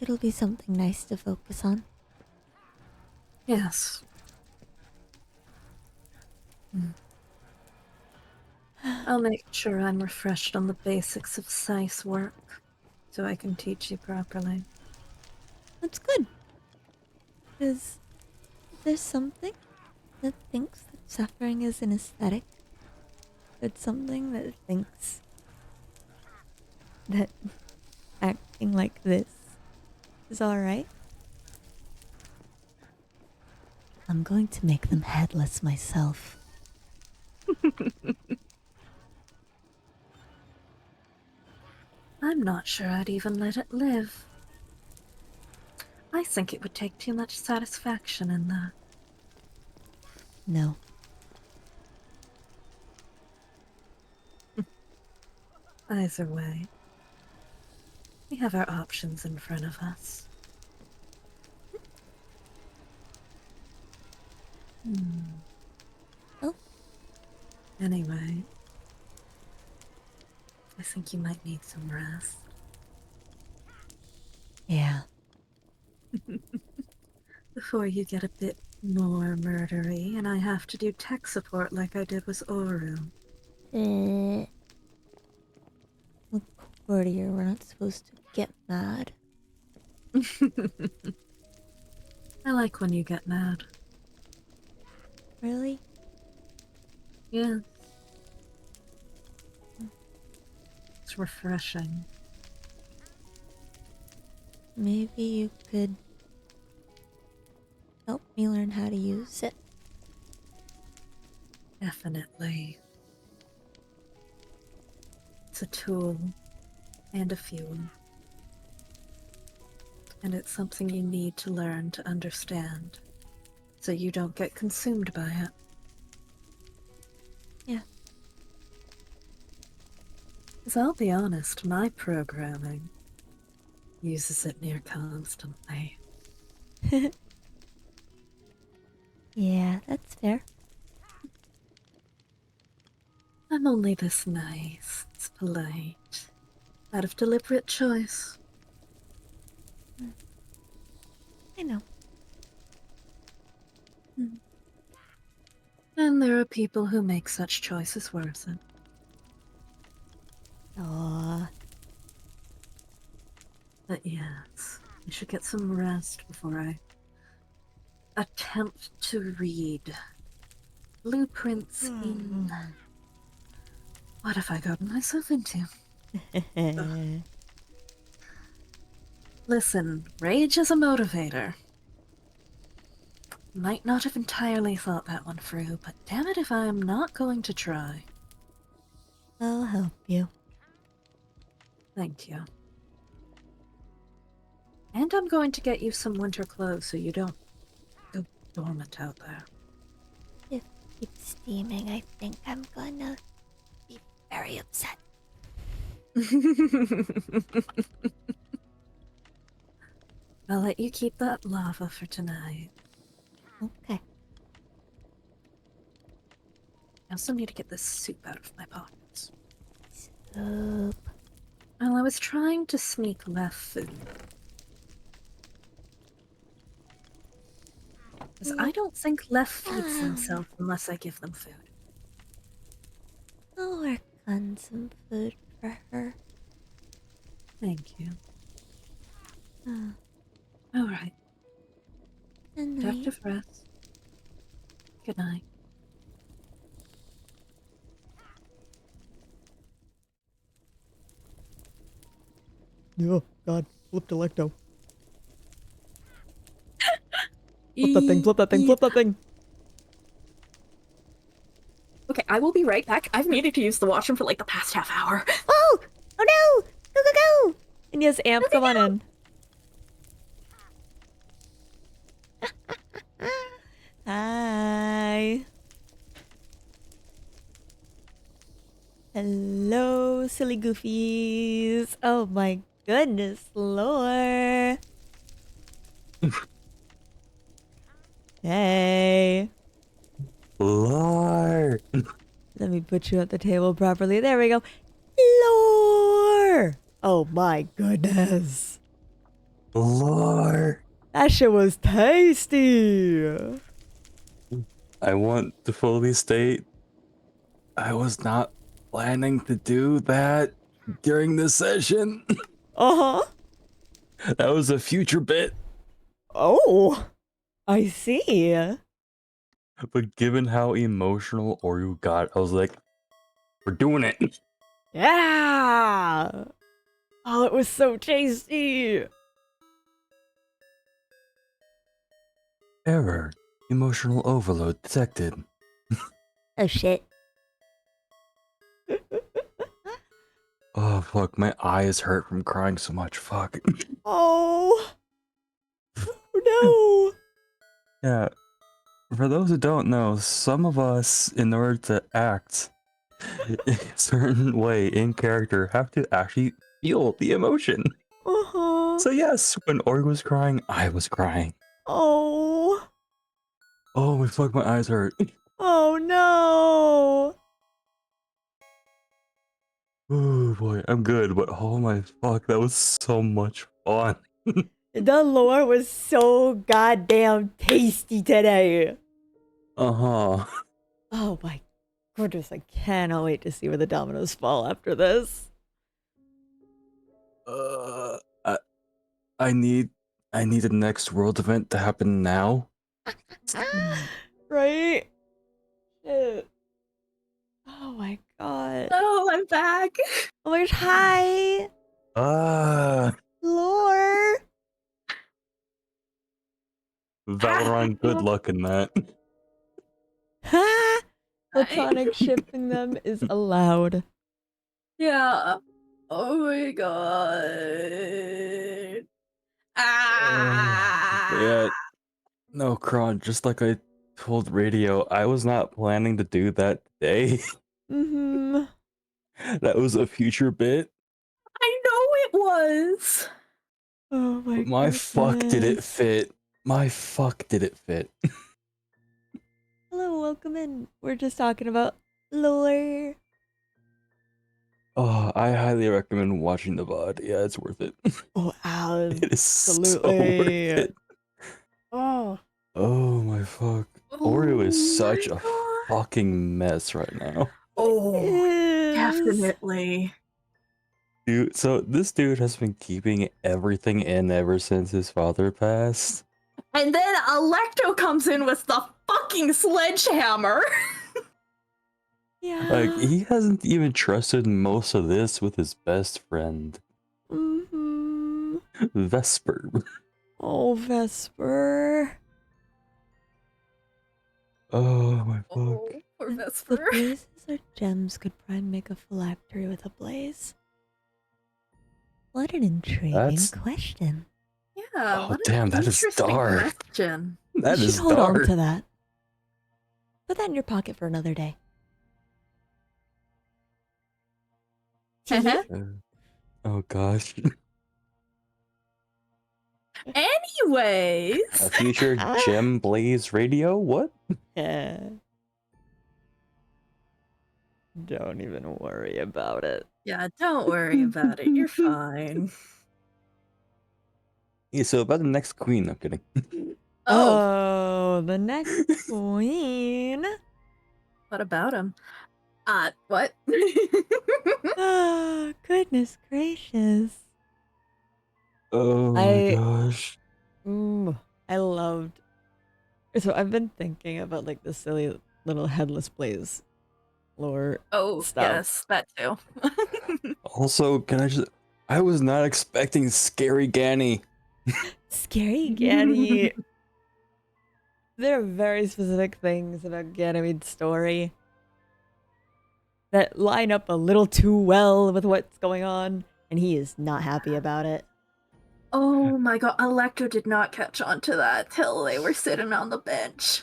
It'll be something nice to focus on. Yes. I'll make sure I'm refreshed on the basics of science work, so I can teach you properly. That's good. Because there's something that thinks that suffering is an aesthetic. There's something that thinks that acting like this is alright. I'm going to make them headless myself. I'm not sure I'd even let it live. I think it would take too much satisfaction in that. No. Either way, we have our options in front of us. Oh. Anyway, I think you might need some rest. Yeah. Before you get a bit more murdery and I have to do tech support like I did with Oru. Look, courtier, we're not supposed to get mad. I like when you get mad. Really? Yeah. It's refreshing. Maybe you could help me learn how to use it. Definitely. It's a tool and a fuel. And it's something you need to learn to understand so you don't get consumed by it. Yeah. Because I'll be honest, my programming uses it near constantly. Yeah, that's fair. I'm only this nice, it's polite, out of deliberate choice. I know. And there are people who make such choices worth it. Aw. But yes, I should get some rest before I attempt to read blueprints in... What have I gotten myself into? Listen, rage is a motivator. Might not have entirely thought that one through, but damn it if I'm not going to try. I'll help you. Thank you. And I'm going to get you some winter clothes so you don't go dormant out there. If it keeps steaming, I think I'm gonna be very upset. I'll let you keep that lava for tonight. Okay. I also need to get this soup out of my pockets. Soup. Well, I was trying to sneak left food. Because I don't think Left feeds themselves unless I give them food. I'll work on some food for her. Thank you. Oh, Alright, good night. productive rest. Good night. Oh, God. Flip Delecto. Flip that thing, flip that thing, flip that thing. Okay, I will be right back. I've needed to use the washroom for like the past half hour. Oh! Oh no! Go, go, go! And yes, Amp, come on in. Hi. Hello, silly goofies. Oh my goodness, lore. Hey. Lord. Let me put you at the table properly. There we go. Lore. Oh my goodness. Lord. That shit was tasty. I want to fully state I was not planning to do that during this session. Uh-huh. That was a future bit. Oh, I see. But given how emotional Oreo got, I was like, we're doing it. Yeah. Oh, it was so tasty. Error. Emotional overload detected. Oh shit. Oh, fuck. My eyes hurt from crying so much. Fuck. Oh. Oh no. Yeah. For those who don't know, some of us, in order to act a certain way in character, have to actually feel the emotion. Uh-huh. So yes, when Org was crying, I was crying. Oh. Oh my fuck, my eyes hurt. Oh no. Oh boy, I'm good, but oh my fuck, that was so much fun. The lore was so goddamn tasty today. Uh-huh. Oh my goodness, I cannot wait to see where the dominoes fall after this. Uh, I, I need the next world event to happen now. Right? Shit. Oh my god. Oh, I'm back. Oh my gosh, hi! Lore! Valorant, good luck in that. Ha! Platonic shipping them is allowed. Yeah. Oh my god. Yeah, no, Kron, just like I told Radio, I was not planning to do that today. Mm-hmm. That was a future bit. I know it was. Oh my But my fuck did it goodness. fit. My fuck did it fit. Hello, welcome in. We're just talking about lore. Oh, I highly recommend watching the VOD. Yeah, it's worth it. Oh, It is so worth absolutely. it. Oh. Oh my fuck. Oreo is such a fucking mess right now. Oh, Is. definitely. Dude, so this dude has been keeping everything in ever since his father passed. And then Electo comes in with the fucking sledgehammer. Yeah. Like, he hasn't even trusted most of this with his best friend, Mm-hmm. Vesper. Oh, Vesper. Oh my fuck. Oh, poor If Vesper. the blazes or gems could prime make a phylactery with a blaze. What an intriguing That's- question. Yeah. Oh, what an damn, that is interesting dark. question. That you is should hold on dark. to that. Put that in your pocket for another day. Uh-huh. Oh gosh. Anyways. A future Gem Blaze radio? What? Yeah. Don't even worry about it. Yeah, don't worry about it. You're fine. Yeah, so about the next queen, I'm kidding. Oh, the next queen. What about him? What? Oh, goodness gracious. Oh my gosh. I loved. So I've been thinking about like the silly little headless blaze lore Oh, stuff. yes, that too. Also, can I just I was not expecting scary Ganny. Scary Ganny. There are very specific things about Ganymede's story that line up a little too well with what's going on, and he is not happy about it. Oh my god, Electro did not catch on to that till they were sitting on the bench.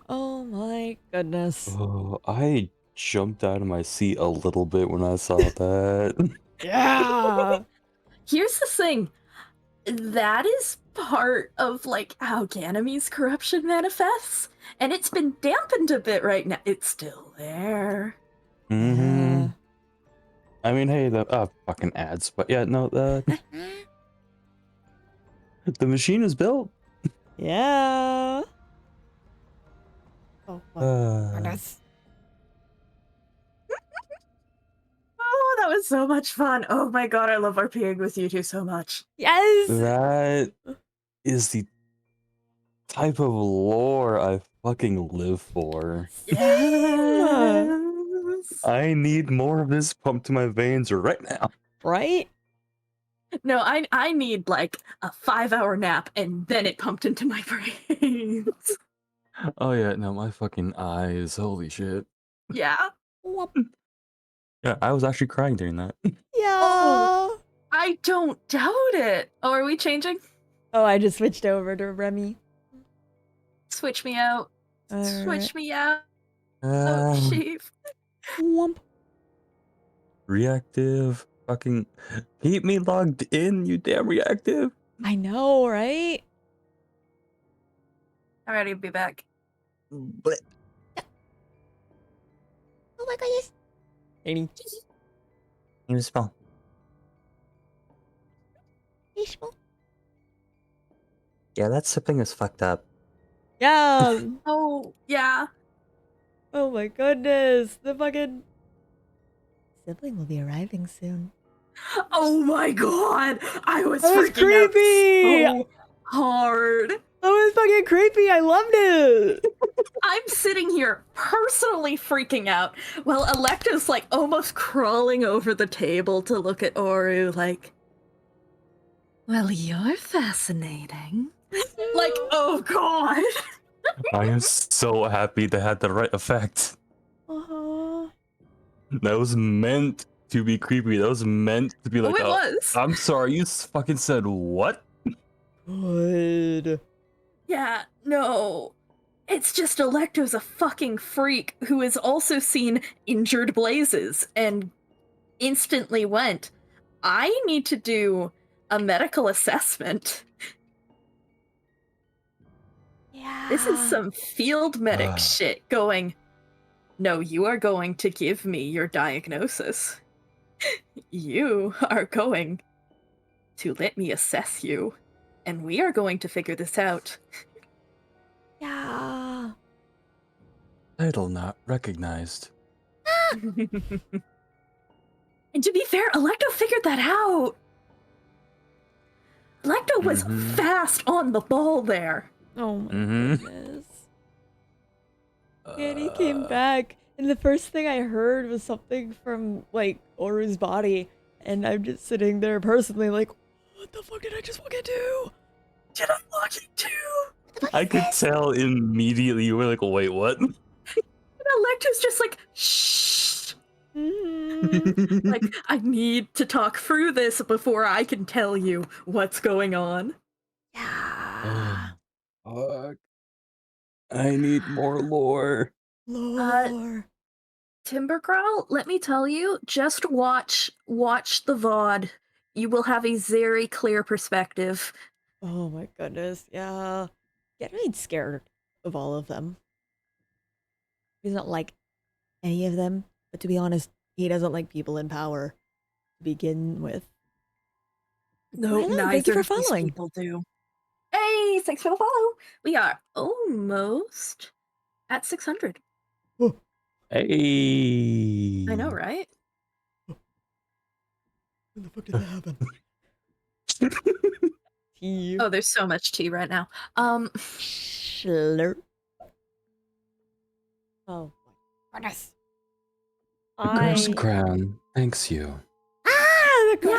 Oh my goodness. Oh, I jumped out of my seat a little bit when I saw that. Yeah! Here's the thing. That is part of like how Ganymede's corruption manifests, and it's been dampened a bit right now. It's still there. Mm-hmm. Yeah. I mean, hey, the fucking ads, but yeah, no, the machine is built. Yeah. Oh my goodness. Oh, that was so much fun. Oh my god, I love RPing with you two so much. Yes! That is the type of lore I fucking live for. Same! I need more of this pumped to my veins right now. Right? No, I need like a 5-hour nap and then it pumped into my brains. Oh yeah, no, my fucking eyes, holy shit. Yeah. Whoop. Yeah, I was actually crying during that. Yeah! Oh. I don't doubt it. Oh, are we changing? Oh, I just switched over to Remy. Switch me out. Switch me out. Oh, Um, chief. Whoop. Reactive, fucking keep me logged in, you damn reactive. I know, right? Alrighty, I'll be back. But Oh my goodness. Any you spell. peaceful? Yeah, that sibling is fucked up. Yeah. Oh, yeah. Oh my goodness. The fucking sibling will be arriving soon. Oh my god. I was That was freaking out creepy! so hard. That was fucking creepy. I loved it. I'm sitting here personally freaking out while Electa's like almost crawling over the table to look at Oru like, well, you're fascinating. Like, oh god. I am so happy they had the right effect. Uh-huh. That was meant to be creepy. That was meant to be like, Oh, it was. I'm sorry, you fucking said what? Good. Yeah, no. It's just Electo's a fucking freak who has also seen Injured Blazes and instantly went, I need to do a medical assessment. Yeah. This is some field medic shit going, no, you are going to give me your diagnosis. You are going to let me assess you, and we are going to figure this out. Yeah. Title not recognized. And to be fair, Electo figured that out. Electo was fast on the ball there. Oh my Mhm. goodness. And he came back, and the first thing I heard was something from, like, Oru's body, and I'm just sitting there personally like, what the fuck did I just fucking do? Did I lock it too? I could tell immediately. You were like, wait, what? And Electo's just like, shh. Mm-hmm. Like, I need to talk through this before I can tell you what's going on. Yeah. Fuck. I need more lore. Lore. Timbercrawl, let me tell you, just watch the VOD. You will have a very clear perspective. Oh my goodness. Yeah. Ganymede's scared of all of them. He doesn't like any of them, but to be honest, he doesn't like people in power to begin with. No, Hello, thank you neither for of these following. people do. Hey, thanks for the follow. We are almost at 600. Hey. I know, right? When the fuck did that happen? Tea. Oh, there's so much tea right now. Slurp. Oh my goodness. The cursed crown thanks you. Ah, the Yeah,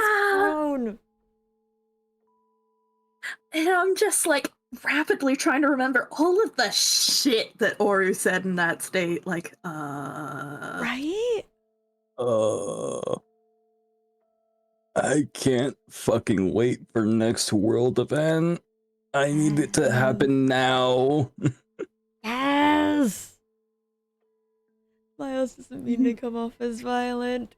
And I'm just like rapidly trying to remember all of the shit that Oru said in that state. Like, Right? I can't fucking wait for next world event. I need it to happen now. Yes! Miles doesn't mean to come off as violent.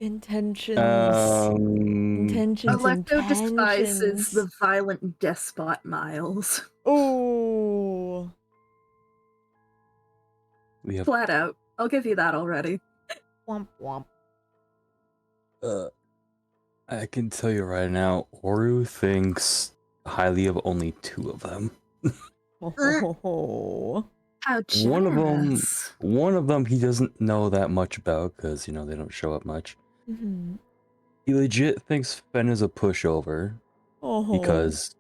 Intentions. Intentions. Electo despises Intentions. the violent despot Miles. Oh. We have Flat out. I'll give you that already. Womp womp. I can tell you right now, Oru thinks highly of only 2 of them. Oh. How One generous. of them he doesn't know that much about because, you know, they don't show up much. Mm-hmm. He legit thinks Fen is a pushover Oh. because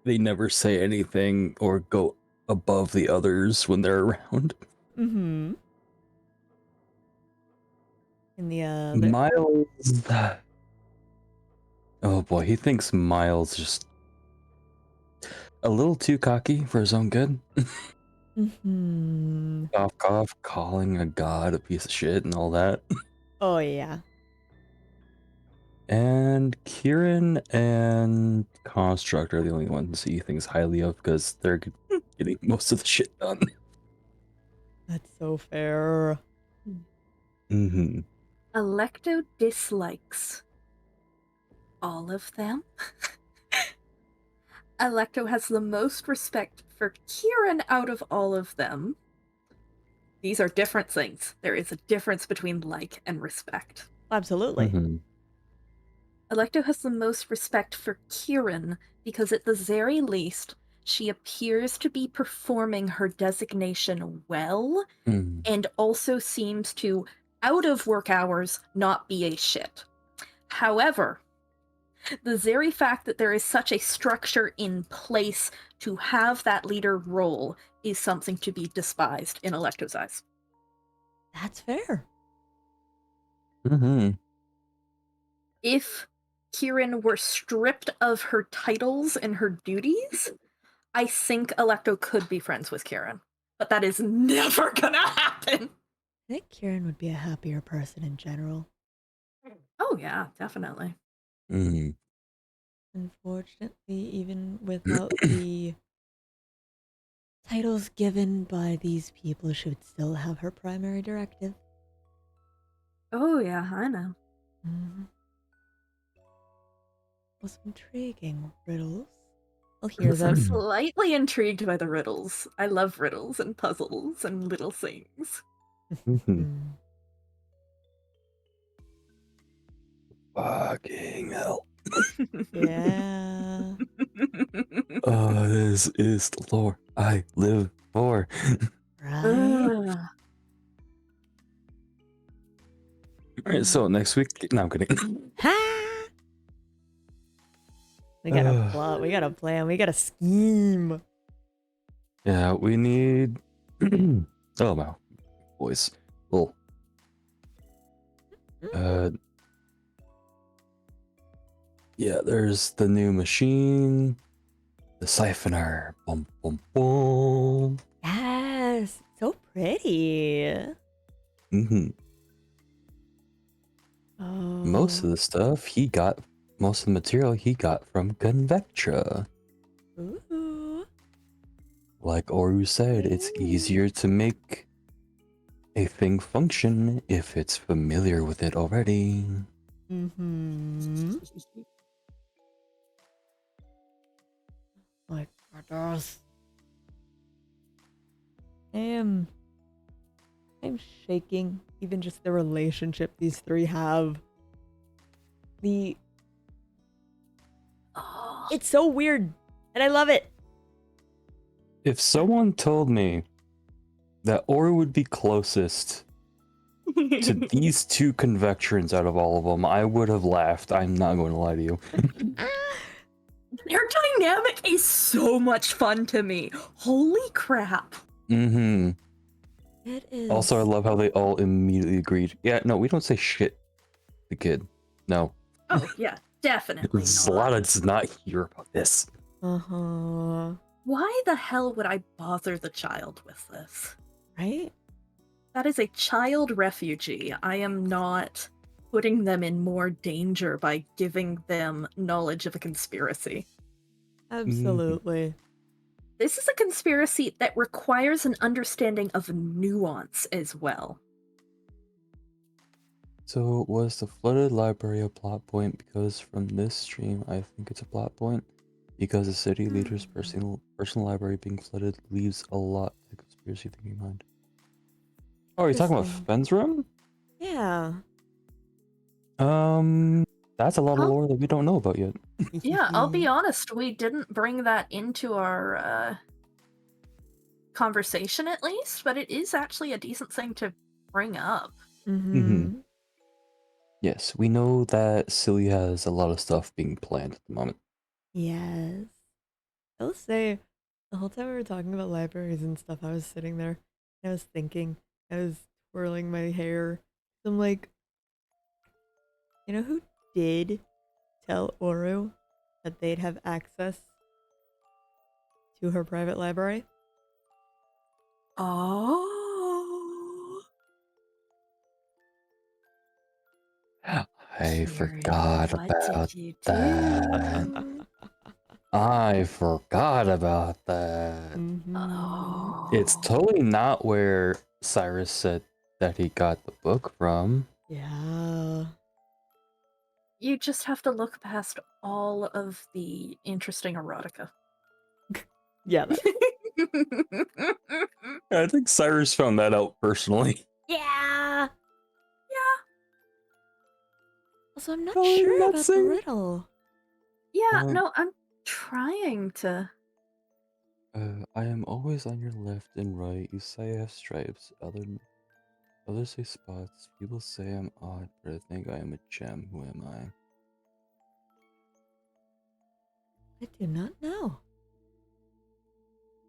they never say anything or go above the others when they're around. Mm-hmm. In the Miles... Oh boy, he thinks Miles just a little too cocky for his own good. Mm-hmm. Cough, calling a god a piece of shit and all that. Oh yeah. And Kieran and Construct are the only ones he thinks highly of because they're getting most of the shit done. That's so fair. Mm-hmm. Electo dislikes all of them. Electo has the most respect for Kieran out of all of them. These are different things. There is a difference between like and respect. Absolutely. Mm-hmm. Electo has the most respect for Kieran because at the very least, she appears to be performing her designation well Mm-hmm. and also seems to, out of work hours, not be a shit. However, the very fact that there is such a structure in place to have that leader role is something to be despised in Electo's eyes. That's fair. Mm-hmm. If Kieran were stripped of her titles and her duties, I think Electo could be friends with Kieran. But that is never gonna happen! I think Kieran would be a happier person in general. Oh yeah, definitely. Mm-hmm. Unfortunately, even without the titles given by these people, she would still have her primary directive. Oh yeah, I know. Mm-hmm. Was intriguing riddles. I'll hear them. Slightly intrigued by the riddles. I love riddles and puzzles and little things. Mm-hmm. Fucking hell. Yeah. This is the lore I live for. Right? Alright, so next week... No, I'm kidding. Ha! We got a plot. We got a plan. We got a scheme. Yeah, we need... oh, wow. Boys. Well... Yeah, there's the new machine. The siphoner. Boom, boom, boom. Yes. So pretty. Mm-hmm. Oh. Most of the stuff he got... Most of the material he got from Convectra. Ooh. Like Oru said, it's easier to make a thing function if it's familiar with it already. Mm-hmm. My goodness. I'm shaking. Even just the relationship these three have. It's so weird, and I love it. If someone told me that Oru would be closest to these 2 Convectrans out of all of them, I would have laughed. I'm not going to lie to you. Their dynamic is so much fun to me. Holy crap. Mm-hmm. It is. Also, I love how they all immediately agreed. Yeah, no, we don't say shit to the kid. No. Oh, yeah. Definitely not. Zlata does not hear about this. Uh-huh. Why the hell would I bother the child with this? Right? That is a child refugee. I am not putting them in more danger by giving them knowledge of a conspiracy. Absolutely. This is a conspiracy that requires an understanding of nuance as well. So was the flooded library a plot point? Because from this stream, I think it's a plot point. Because the city leader's personal library being flooded leaves a lot to conspiracy thinking mind. Oh, you're talking about Interesting. Fenn's room? Yeah. That's a lot of Huh? lore that we don't know about yet. Yeah, I'll be honest, we didn't bring that into our conversation at least, but it is actually a decent thing to bring up. Mm-hmm. Yes, we know that Silly has a lot of stuff being planned at the moment. Yes. I'll say, the whole time we were talking about libraries and stuff, I was sitting there and I was thinking, I was twirling my hair. I'm like, you know who did tell Oru that they'd have access to her private library? Oh. I Kiri, forgot what about did you that. do? I forgot about that. Mm-hmm. Oh. It's totally not where Cyrus said that he got the book from. Yeah. You just have to look past all of the interesting erotica. Yeah. That. I think Cyrus found that out personally. Yeah. Yeah. Also, I'm not Oh, sure about the nutsing. riddle. Yeah, Uh, no, I'm trying to. I am always on your left and right. You say I have stripes. Others say spots. People say I'm odd, but I think I am a gem. Who am I? I do not know.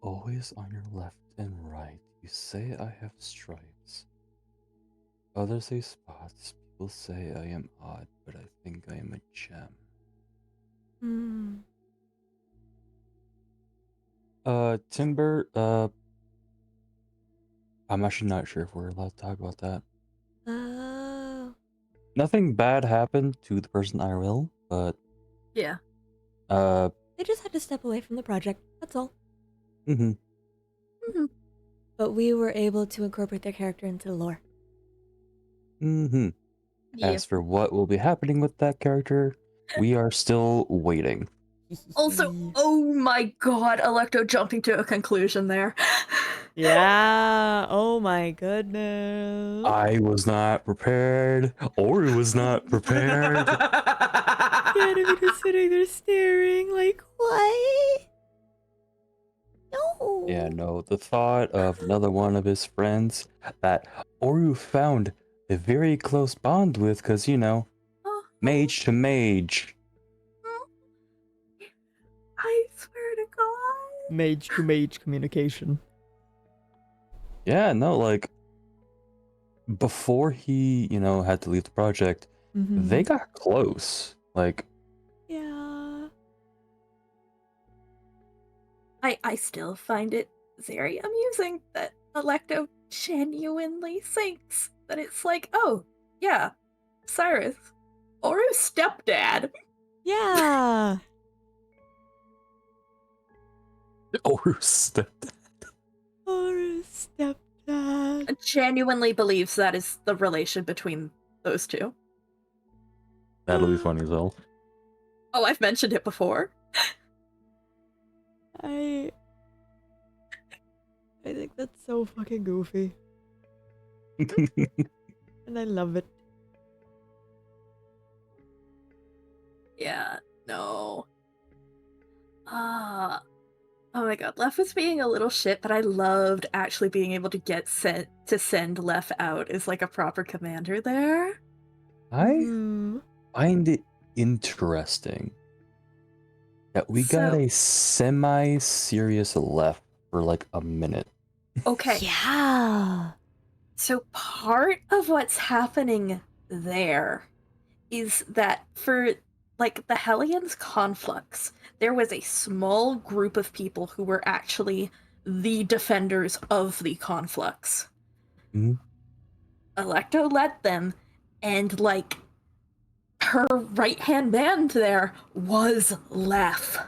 Always on your left and right. You say I have stripes. Others say spots. People say I am odd, but I think I am a gem. Hmm. Timber, I'm actually not sure if we're allowed to talk about that. Oh. Nothing bad happened to the person IRL, but Yeah. They just had to step away from the project. That's all. Mm-hmm. Mm-hmm. But we were able to incorporate their character into the lore. Mm-hmm. Yeah. As for what will be happening with that character, we are still waiting. Also, oh my god, Electo jumping to a conclusion there. Yeah. Oh my goodness. I was not prepared. Ori was not prepared. Ganymede was sitting there staring like, what? No. Yeah, no, the thought of another one of his friends that Oru found a very close bond with, because, you know, mage to mage. I swear to God. Mage to mage communication. Yeah, no, like, before he, you know, had to leave the project, Mm-hmm. they got close. Like, Yeah. I still find it very amusing that Electo genuinely thinks that it's like, oh, yeah, Cyrus, Oru's stepdad. Yeah. Oru's stepdad. Oru's stepdad. Genuinely believes that is the relation between those two. That'll be funny as hell. Oh, I've mentioned it before. I think that's so fucking goofy. And I love it. Yeah, no. Oh my god, Lef was being a little shit, but I loved actually being able to get send Lef out as like a proper commander there. I Hmm. find it interesting that we got So- a semi-serious left for like a minute. Okay. Yeah. So part of what's happening there is that for like the Hellions conflux, there was a small group of people who were actually the defenders of the conflux. Mhm. Electo led them, and like her right-hand man there was Lef.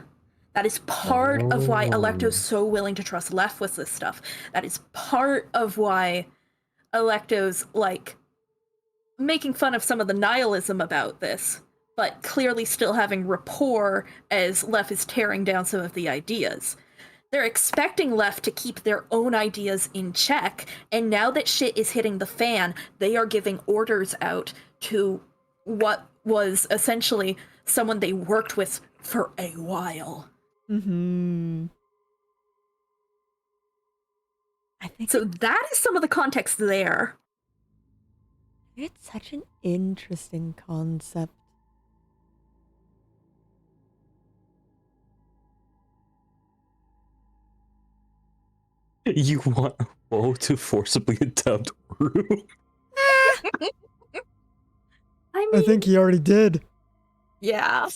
That is part of why Electo's so willing to trust Lef with this stuff. That is part of why Electo's like making fun of some of the nihilism about this, but clearly still having rapport as Lef is tearing down some of the ideas. They're expecting Lef to keep their own ideas in check, and now that shit is hitting the fan, they are giving orders out to what was essentially someone they worked with for a while. Mm-hmm. I think So that is some of the context there. it's such an interesting concept. You want Woe to forcibly adopt Uru? I mean, he already did. yeah.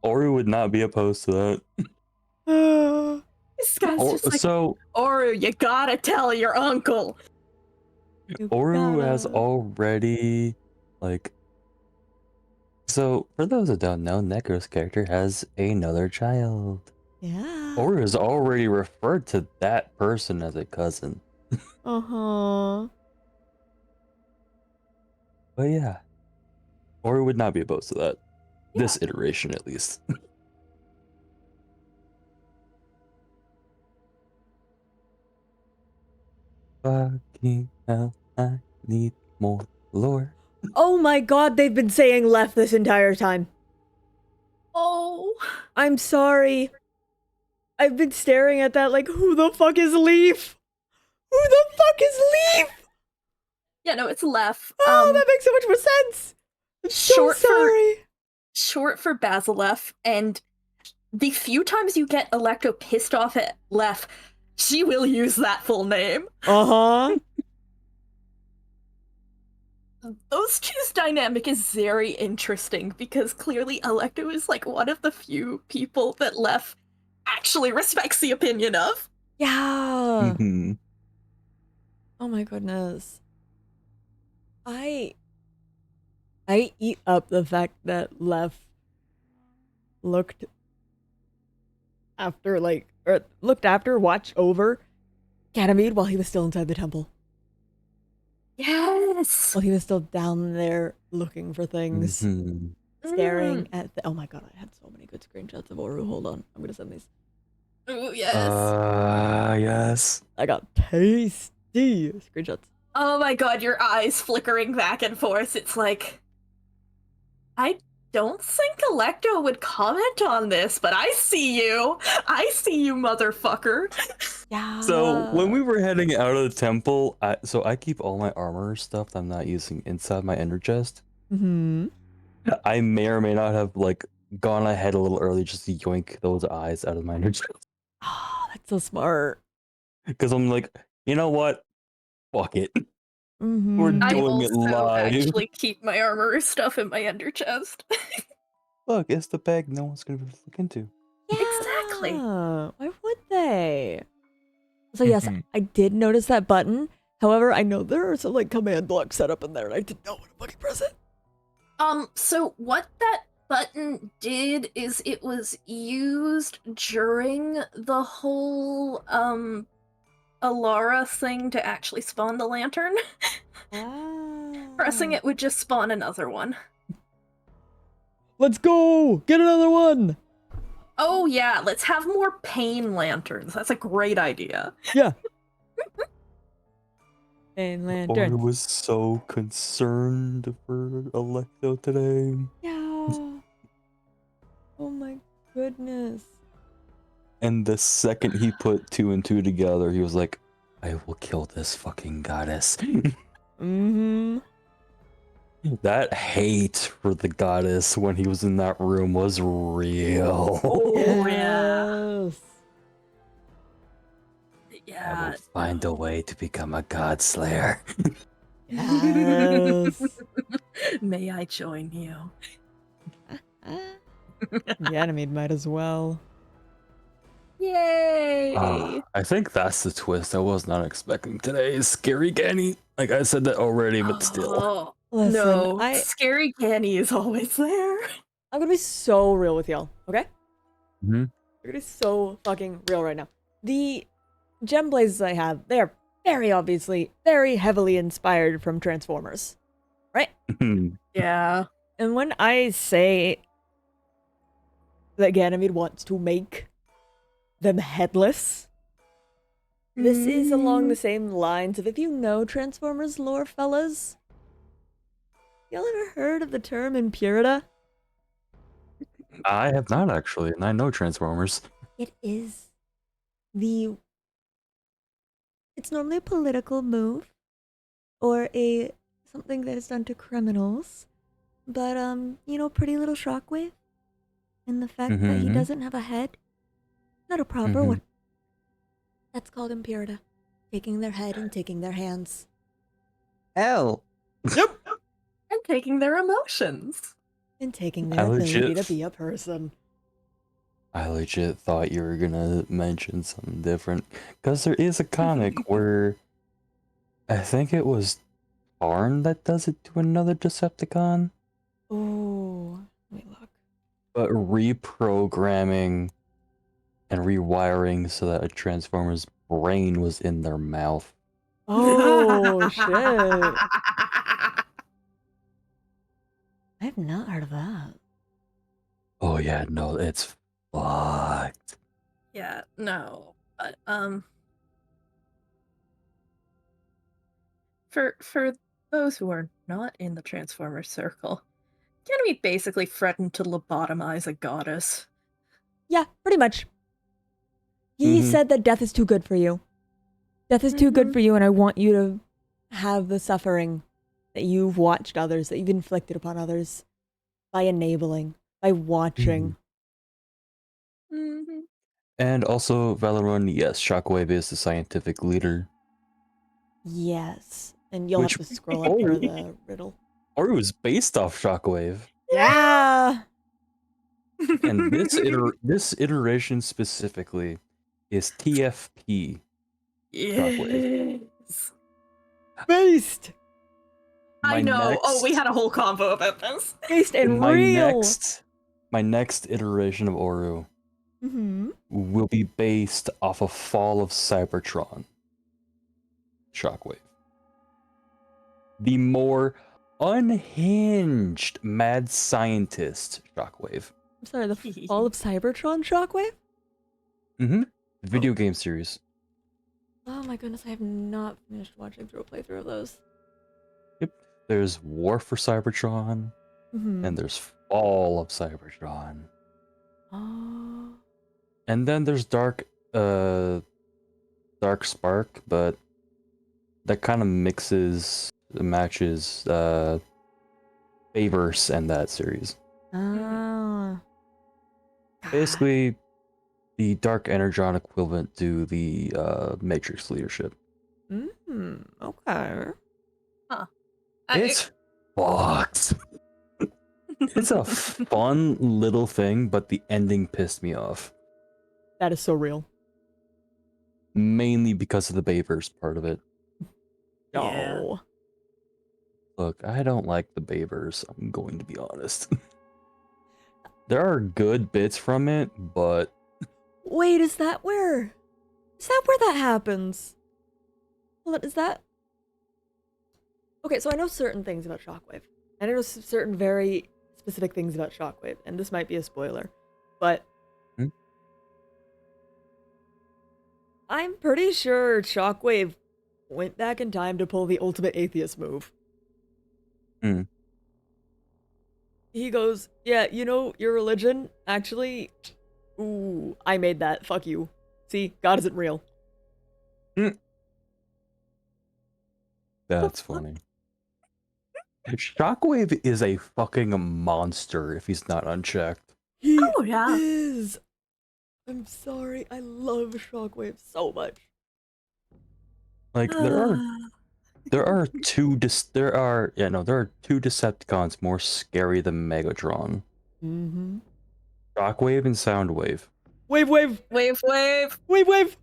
Ori would not be opposed to that. This guy's Or, just like, so Oru, you gotta tell your uncle. Oru has already, like, so for those that don't know, Necro's character has another child. Yeah. Oru has already referred to that person as a cousin. Uh-huh. But yeah, Oru would not be opposed to that. This iteration, at least. Fucking hell, I need more lore. Oh my god, they've been saying left this entire time. Oh. I'm sorry. I've been staring at that like, who the fuck is Leaf? Who the fuck is Leaf? Yeah, no, it's Lef. Oh, that makes so much more sense. I'm so short for- sorry. Short for Basilef, and the few times you get Electro pissed off at Lef, she will use that full name. Uh-huh. Those two's dynamic is very interesting because clearly Electro is like one of the few people that Lef actually respects the opinion of. Yeah. Mhm. Oh my goodness. I eat up the fact that Lef looked after watched over Ganymede while he was still inside the temple. Yes. While he was still down there looking for things, Mhm. staring at the— oh my god, I had so many good screenshots of Oru. Hold on, I'm gonna send these. Ooh, yes. Yes. I got tasty screenshots. Oh my god, your eyes flickering back and forth. It's like, I don't think Electro would comment on this, but I see you. I see you, motherfucker. Yeah. So when we were heading out of the temple, I keep all my armor stuff that I'm not using inside my ender chest. Mm-hmm. I may or may not have like gone ahead a little early just to yoink those eyes out of my ender chest. Oh, that's so smart. Because I'm like, you know what? Fuck it. Mm-hmm. We're I doing it also live. actually keep my armor stuff in my under chest. Look, it's the bag no one's gonna look into. Yeah. Exactly. Why would they? So yes, I did notice that button. However, I know there are some like command blocks set up in there, and I didn't know how to fucking press it. So what that button did is it was used during the whole Alara thing to actually spawn the lantern. Pressing it would just spawn another one. Let's go! Get another one! Oh yeah, let's have more pain lanterns. That's a great idea. Yeah. And Or lantern. was so concerned for Electo today. Yeah. Oh my goodness. And the second he put 2 and 2 together, he was like, I will kill this fucking goddess. Mm-hmm. That hate for the goddess when he was in that room was real. Oh yeah. Yes. I Yeah. will find a way to become a god slayer. Yes. May I join you? Ganymede might as well. Yay! I think that's the twist I was not expecting today. Is Scary Ganny. Like I said that already, but still. Oh, Listen, no, Scary Ganny is always there. I'm gonna be so real with y'all, okay? Mhm. I'm gonna be so fucking real right now. The gem blazes I have, they are very obviously, very heavily inspired from Transformers, right? Yeah. And when I say that Ganymede wants to make them headless, this is along the same lines of, if you know Transformers lore, fellas, y'all ever heard of the term impurita? I have not actually, and I know Transformers. It is the... It's normally a political move or a something that is done to criminals. But you know, pretty little Shockwave and the fact that he Mhm. doesn't have a head. Not a proper one. That's called impurita. Taking their head and taking their hands. L. And taking their emotions. And taking I their ability legit- to be a person. I legit thought you were gonna mention something different, because there is a comic where I think it was Arn that does it to another Decepticon, Oh, let me look. but reprogramming and rewiring so that a Transformer's brain was in their mouth. Oh, shit. I have not heard of that. Oh yeah, no, it's fucked. Yeah, no. But for those who are not in the Transformer circle, Ganymede basically threatened to lobotomize a goddess. Yeah, pretty much. He said that death is too good for you. Death is too good for you, and I want you to have the suffering that you've watched others, that you've inflicted upon others by enabling, by watching. And also, Valeron, yes, Shockwave is the scientific leader. Yes. And you'll Which- have to scroll up for the riddle. Or it was based off Shockwave. Yeah! And this iteration specifically is TFP Shockwave. Yes. Based! I know. Oh, we had a whole convo about this. Based and my real! my next iteration of Oru Mm-hmm. will be based off of Fall of Cybertron Shockwave. The more unhinged mad scientist Shockwave. I'm sorry, the Fall of Cybertron Shockwave? Mm-hmm. Video game series. Oh my goodness, I have not finished watching through a playthrough of those. Yep. There's War for Cybertron, Mm-hmm. and there's Fall of Cybertron. Oh. And then there's Dark Spark, but that kind of matches Faverse and that series. Ah. Basically, the Dark Energon equivalent to the Matrix leadership. Okay. It's fucked. It's a fun little thing, but the ending pissed me off. That is so real. Mainly because of the Bayverse part of it. No. Look, I don't like the Bayverse, I'm going to be honest. There are good bits from it, but... Wait, is that where that happens? Hold on, is that... Okay, so I know certain things about Shockwave. And I know certain very specific things about Shockwave, and this might be a spoiler, but... I'm pretty sure Shockwave went back in time to pull the ultimate atheist move. He goes, yeah, you know, your religion, actually, ooh, I made that, fuck you. See, God isn't real. That's funny. Shockwave is a fucking monster if he's not unchecked. He yeah. is. I'm sorry, I love Shockwave so much. Like there are two Decepticons more scary than Megatron. Shockwave and Soundwave. Wave, wave, Wave, wave. wave, wave.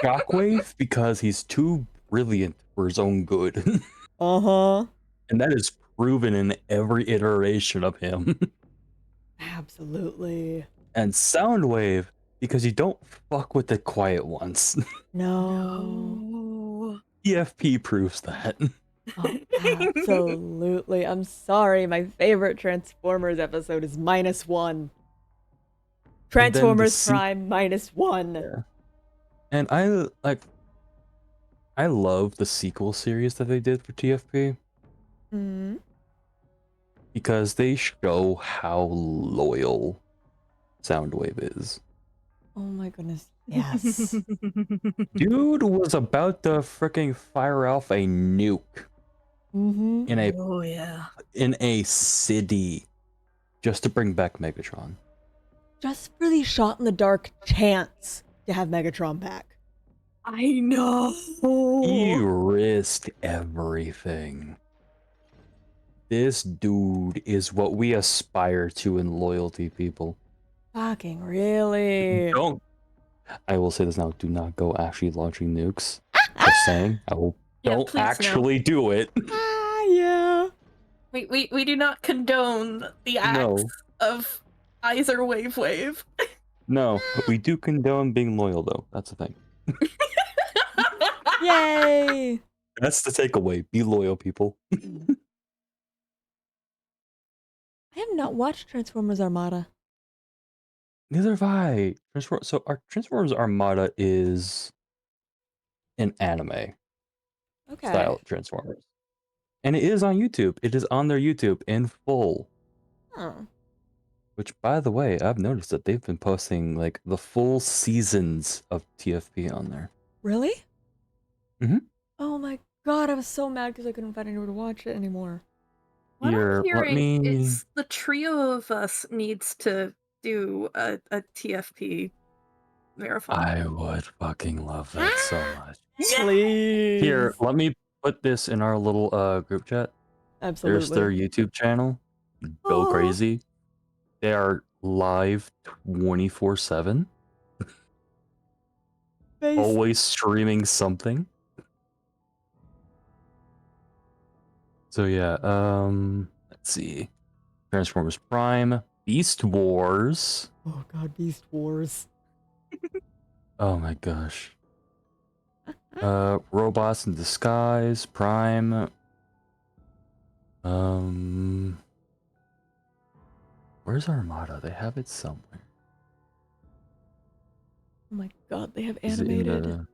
Shockwave because he's too brilliant for his own good. Uh-huh. And that is proven in every iteration of him. Absolutely. And Soundwave because you don't fuck with the quiet ones. No. EFP proves that. Oh, absolutely. I'm sorry. My favorite Transformers episode is -1. Transformers se- Prime -1. Yeah. And I love the sequel series that they did for TFP Hmm. because they show how loyal Soundwave is. Oh my goodness. Yes. Dude was about to freaking fire off a nuke Mm-hmm. Oh yeah. in a city just to bring back Megatron. Just for the shot in the dark chance to have Megatron back. I know. He risked everything. This dude is what we aspire to in loyalty, people. Fucking really? Don't. I will say this now. Do not go actually launching nukes. Just saying. Yeah, Don't please no. actually do it. Ah, yeah. We do not condone the acts No. of either wave. No. We do condone being loyal, though. That's the thing. Yay. That's the takeaway. Be loyal, people. I have not watched Transformers Armada. Neither have I. So our Transformers Armada is an anime Okay. style Transformers. And it is on YouTube. It is on their YouTube in full. Oh. Which, by the way, I've noticed that they've been posting like the full seasons of TFP on there. Really? Mhm. Oh my god, I was so mad because I couldn't find anywhere to watch it anymore. What Here, I'm let hearing me. is the trio of us needs to do a TFP marathon. I would fucking love that so much. Please. Here, let me put this in our little group chat. Absolutely. There's their YouTube channel. Go Aw. crazy. They are live 24/7. Face. Always streaming something. So yeah, let's see. Transformers Prime, Beast Wars. Oh god, Beast Wars. Oh my gosh. Robots in Disguise, Prime. Where's Armada? They have it somewhere. Oh my god, they have Is it in animated.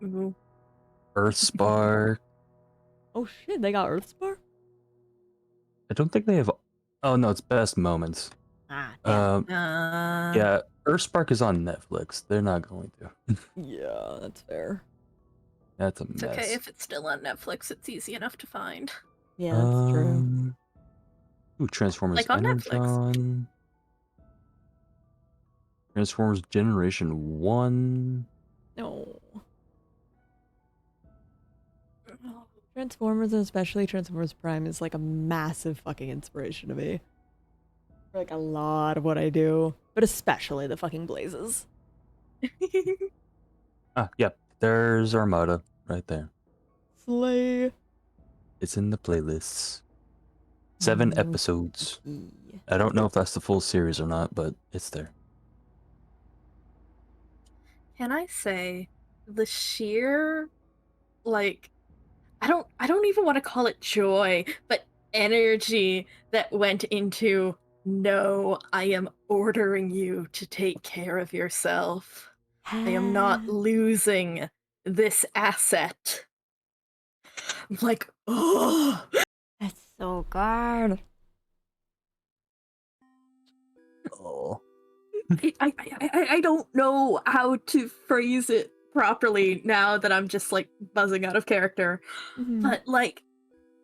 the Ooh. Earthspark? Oh shit, they got Earthspar? I don't think they have. Oh no, it's Best Moments. Ah, damn. Yeah, Earthspark is on Netflix. They're not going to. Yeah, that's fair. That's a It's mess. okay if it's still on Netflix. It's easy enough to find. Yeah, that's true. Ooh, Transformers Like on Netflix. Energon. Transformers Generation 1. No. Transformers, and especially Transformers Prime, is like a massive fucking inspiration to me. For like a lot of what I do, but especially the fucking blazes. Yep. There's Armada right there. Slay. It's in the playlists. 7 episodes. I don't know if that's the full series or not, but it's there. Can I say the sheer like I don't even want to call it joy, but energy that went into no, I am ordering you to take care of yourself. I am not losing this asset. I'm like, oh, That's so good. Oh. I don't know how to phrase it properly now that I'm just like buzzing out of character. Mhm. But like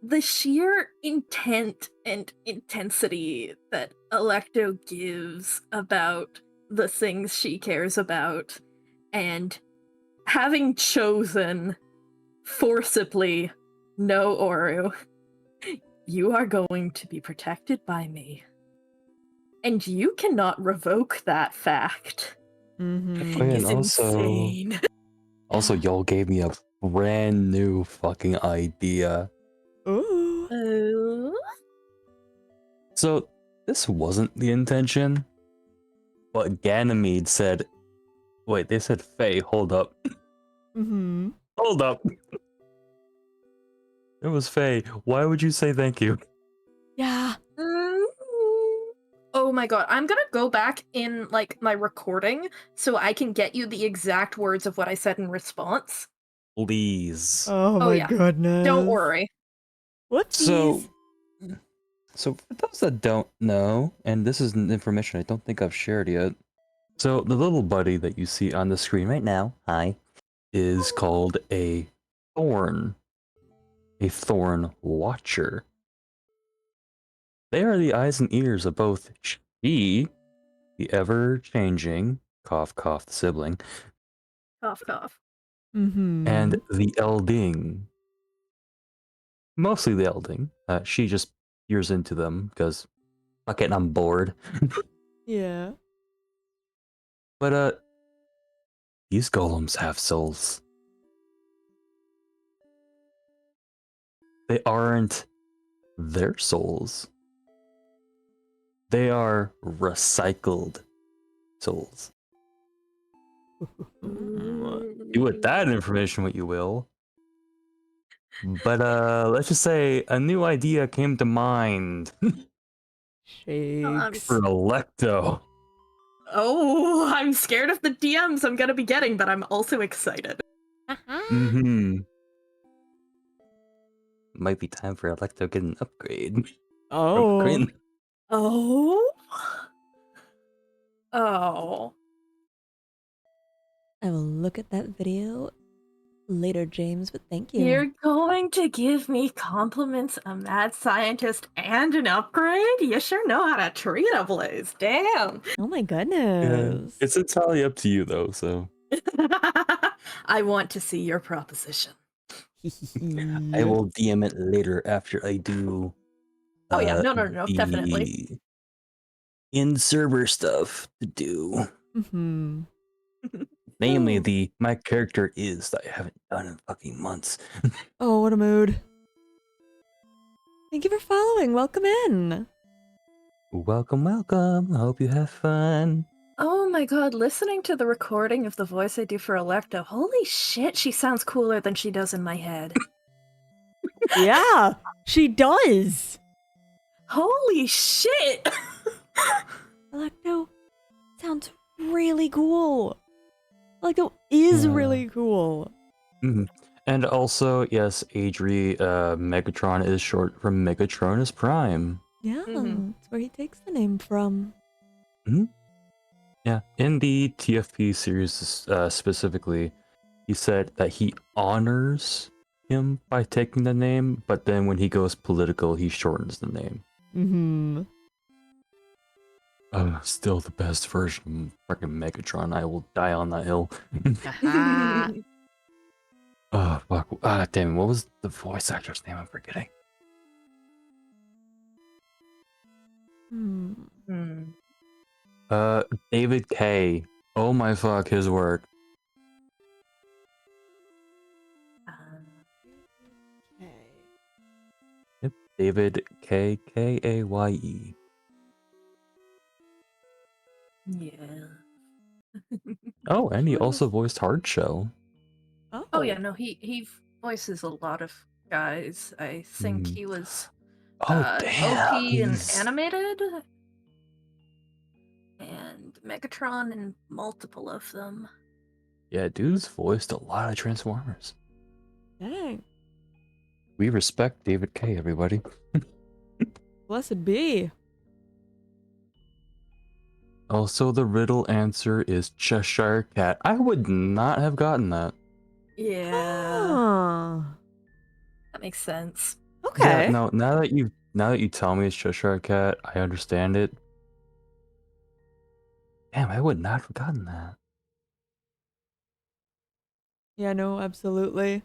the sheer intent and intensity that Electo gives about the things she cares about, and having chosen forcibly, no, Oru, you are going to be protected by me. And you cannot revoke that fact. Mm-hmm. Oh, yeah, and Is insane. also, y'all gave me a brand new fucking idea. Ooh. Oh. So, this wasn't the intention, but Ganymede said, wait, they said Faye, hold up. Mm-hmm. Hold up. It was Faye. Why would you say thank you? Yeah. Oh my god, I'm gonna go back in, like, my recording so I can get you the exact words of what I said in response. Please. Oh Oh, my yeah. goodness. Don't worry. Whoopsies. So for those that don't know, and this is information I don't think I've shared yet. So the little buddy that you see on the screen right now, hi, is called a thorn watcher. They are the eyes and ears of both she, the ever-changing, cough cough the sibling, Cough, cough. Mm-hmm. and the elding. Mostly the elding. She just peers into them because, fuck it, I'm bored. Yeah. But these golems have souls. They aren't their souls. They are recycled souls. Do with that information what you will. But let's just say a new idea came to mind Shakes. for Electo. Oh, I'm scared of the DMs I'm gonna be getting, but I'm also excited. Mm-hmm. Might be time for Electo to get an upgrade. From Oh. Quinn. Oh? Oh. I will look at that video later, James, but thank you. You're going to give me compliments, a mad scientist, and an upgrade? You sure know how to treat a Blaze. Damn. Oh my Yeah, goodness. it's entirely up to you though, so. I want to see your proposition. I will DM it later after I do Oh yeah, no, definitely. the in-server stuff to do. Mm-hmm. Namely, my character is that I haven't done in fucking months. Oh, what a mood. Thank you for following. Welcome in. Welcome, welcome. Hope you have fun. Oh my god, listening to the recording of the voice I do for Electo, holy shit, she sounds cooler than she does in my head. Yeah, she does. Holy shit! Electo sounds really cool. Electo is Yeah. really cool. Mm-hmm. And also, yes, Adri, Megatron is short for Megatronus Prime. Yeah, Mhm. that's where he takes the name from. Mm-hmm. Yeah, in the TFP series specifically, he said that he honors him by taking the name, but then when he goes political, he shortens the name. Mm-hmm. Still the best version of freaking Megatron. I will die on that hill. Oh, fuck. Damn, what was the voice actor's name? I'm forgetting. Hmm. David K. Oh my fuck, his work. Okay. Yep, David K. K-A-Y-E. Yeah. Oh, and he What also else? voiced Hard Shell. Oh yeah, no, he voices a lot of guys. I think Hmm. he was Oh, damn. OP and He's... animated, and Megatron and multiple of them. Yeah, dude's voiced a lot of Transformers. Dang. We respect David K, everybody. Blessed be. Also, the riddle answer is Cheshire Cat. I would not have gotten that. Yeah, Huh. that makes sense. Yeah, Okay. no, now that you tell me it's Cheshire Cat, I understand it. Damn, I would not have gotten that. Yeah, no, absolutely.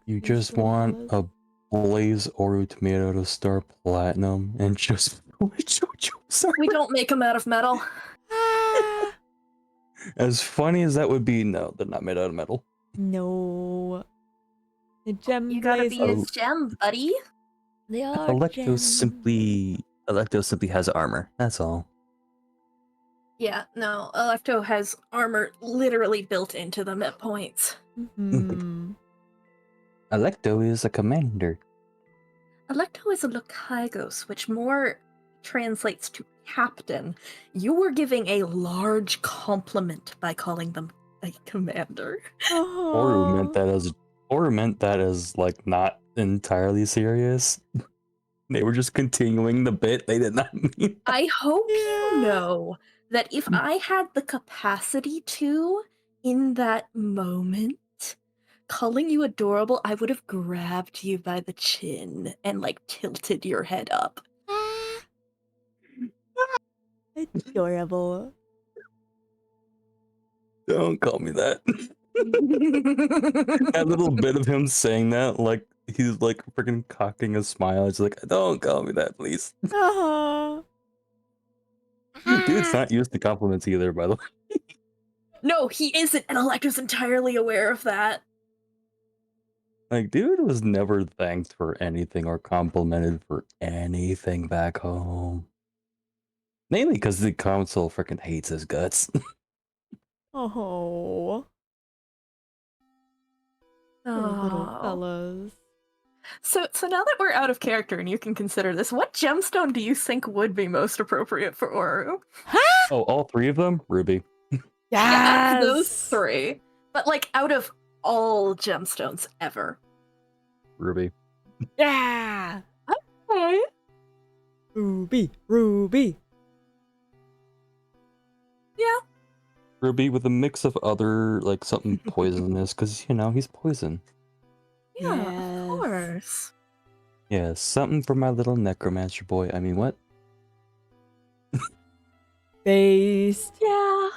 You Shakespeare's just want laws. a Blaze Oru tomato to star platinum and just sorry. We don't make them out of metal. Ah, As funny as that would be, no, they're not made out of metal. no. The gem You gotta be a Oh. blazers. gem, buddy. They are Electos gems. simply has armor. That's all. Yeah, no, Electo has armor literally built into them at points. Hmm. Electo is a commander. Electo is a Lukagos, which more translates to captain. You were giving a large compliment by calling them a commander. Oru meant that as like not entirely serious. They were just continuing the bit. They did not mean. I hope you Yeah. know that if I had the capacity to, in that moment, calling you adorable, I would have grabbed you by the chin and like tilted your head up. Ah, adorable. Don't call me that. That little bit of him saying that, like he's like freaking cocking a smile. It's like, don't call me that, please. Uh-huh. Dude's not used to compliments either, by the way. No, he isn't, and Electra's entirely aware of that. Like, dude was never thanked for anything or complimented for anything back home. Mainly because the council freaking hates his guts. Oh. Poor little Oh. fellas. So now that we're out of character and you can consider this, what gemstone do you think would be most appropriate for Oru? Oh, all three of them? Ruby. Yeah, out of those Yes. three. But like out of all gemstones ever. Ruby. Yeah. Okay. Ruby. Ruby. Yeah. Ruby with a mix of other, like, something poisonous, because, you know, he's poison. Yeah, Yes. of course. Yeah, something for my little necromancer boy. I mean, what? Based. Yeah.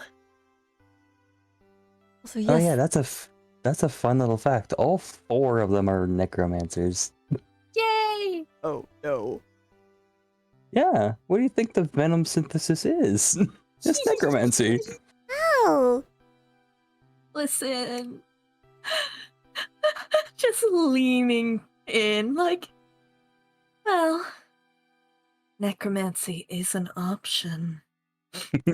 Also, yes. Oh yeah, that's a fun little fact. All four of them are necromancers. Yay! Oh, no. Yeah, what do you think the venom synthesis is? It's necromancy. Oh. Listen. Just leaning in, like, well, necromancy is an option.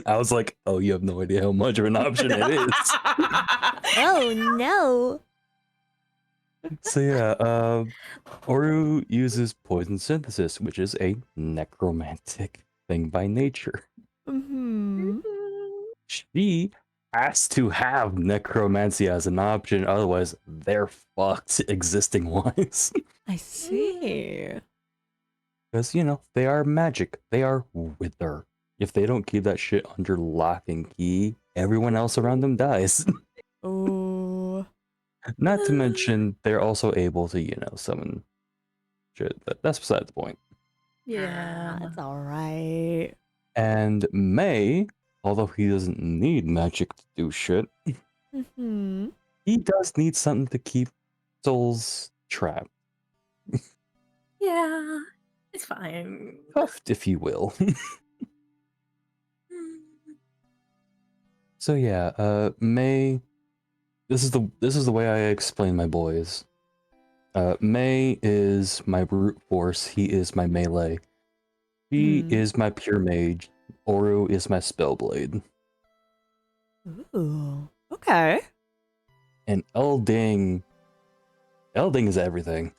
I was like, oh, you have no idea how much of an option it is. Oh, no. So yeah, Oru uses poison synthesis, which is a necromantic thing by nature. Mm-hmm. She has to have necromancy as an option, otherwise they're fucked existing wise. I see. Because, you know, they are magic. They are wither. If they don't keep that shit under lock and key, everyone else around them dies. Oh. Not to mention, they're also able to, you know, summon shit, but that's beside the point. Yeah. That's alright. And May, although he doesn't need magic to do shit, Mm-hmm. he does need something to keep souls trapped. Yeah. It's fine. Cuffed, if you will. So yeah, May. This is the way I explain my boys. May is my brute force. He is my melee. She is my pure mage. Oru is my spellblade. Ooh. Okay. And Elding is everything.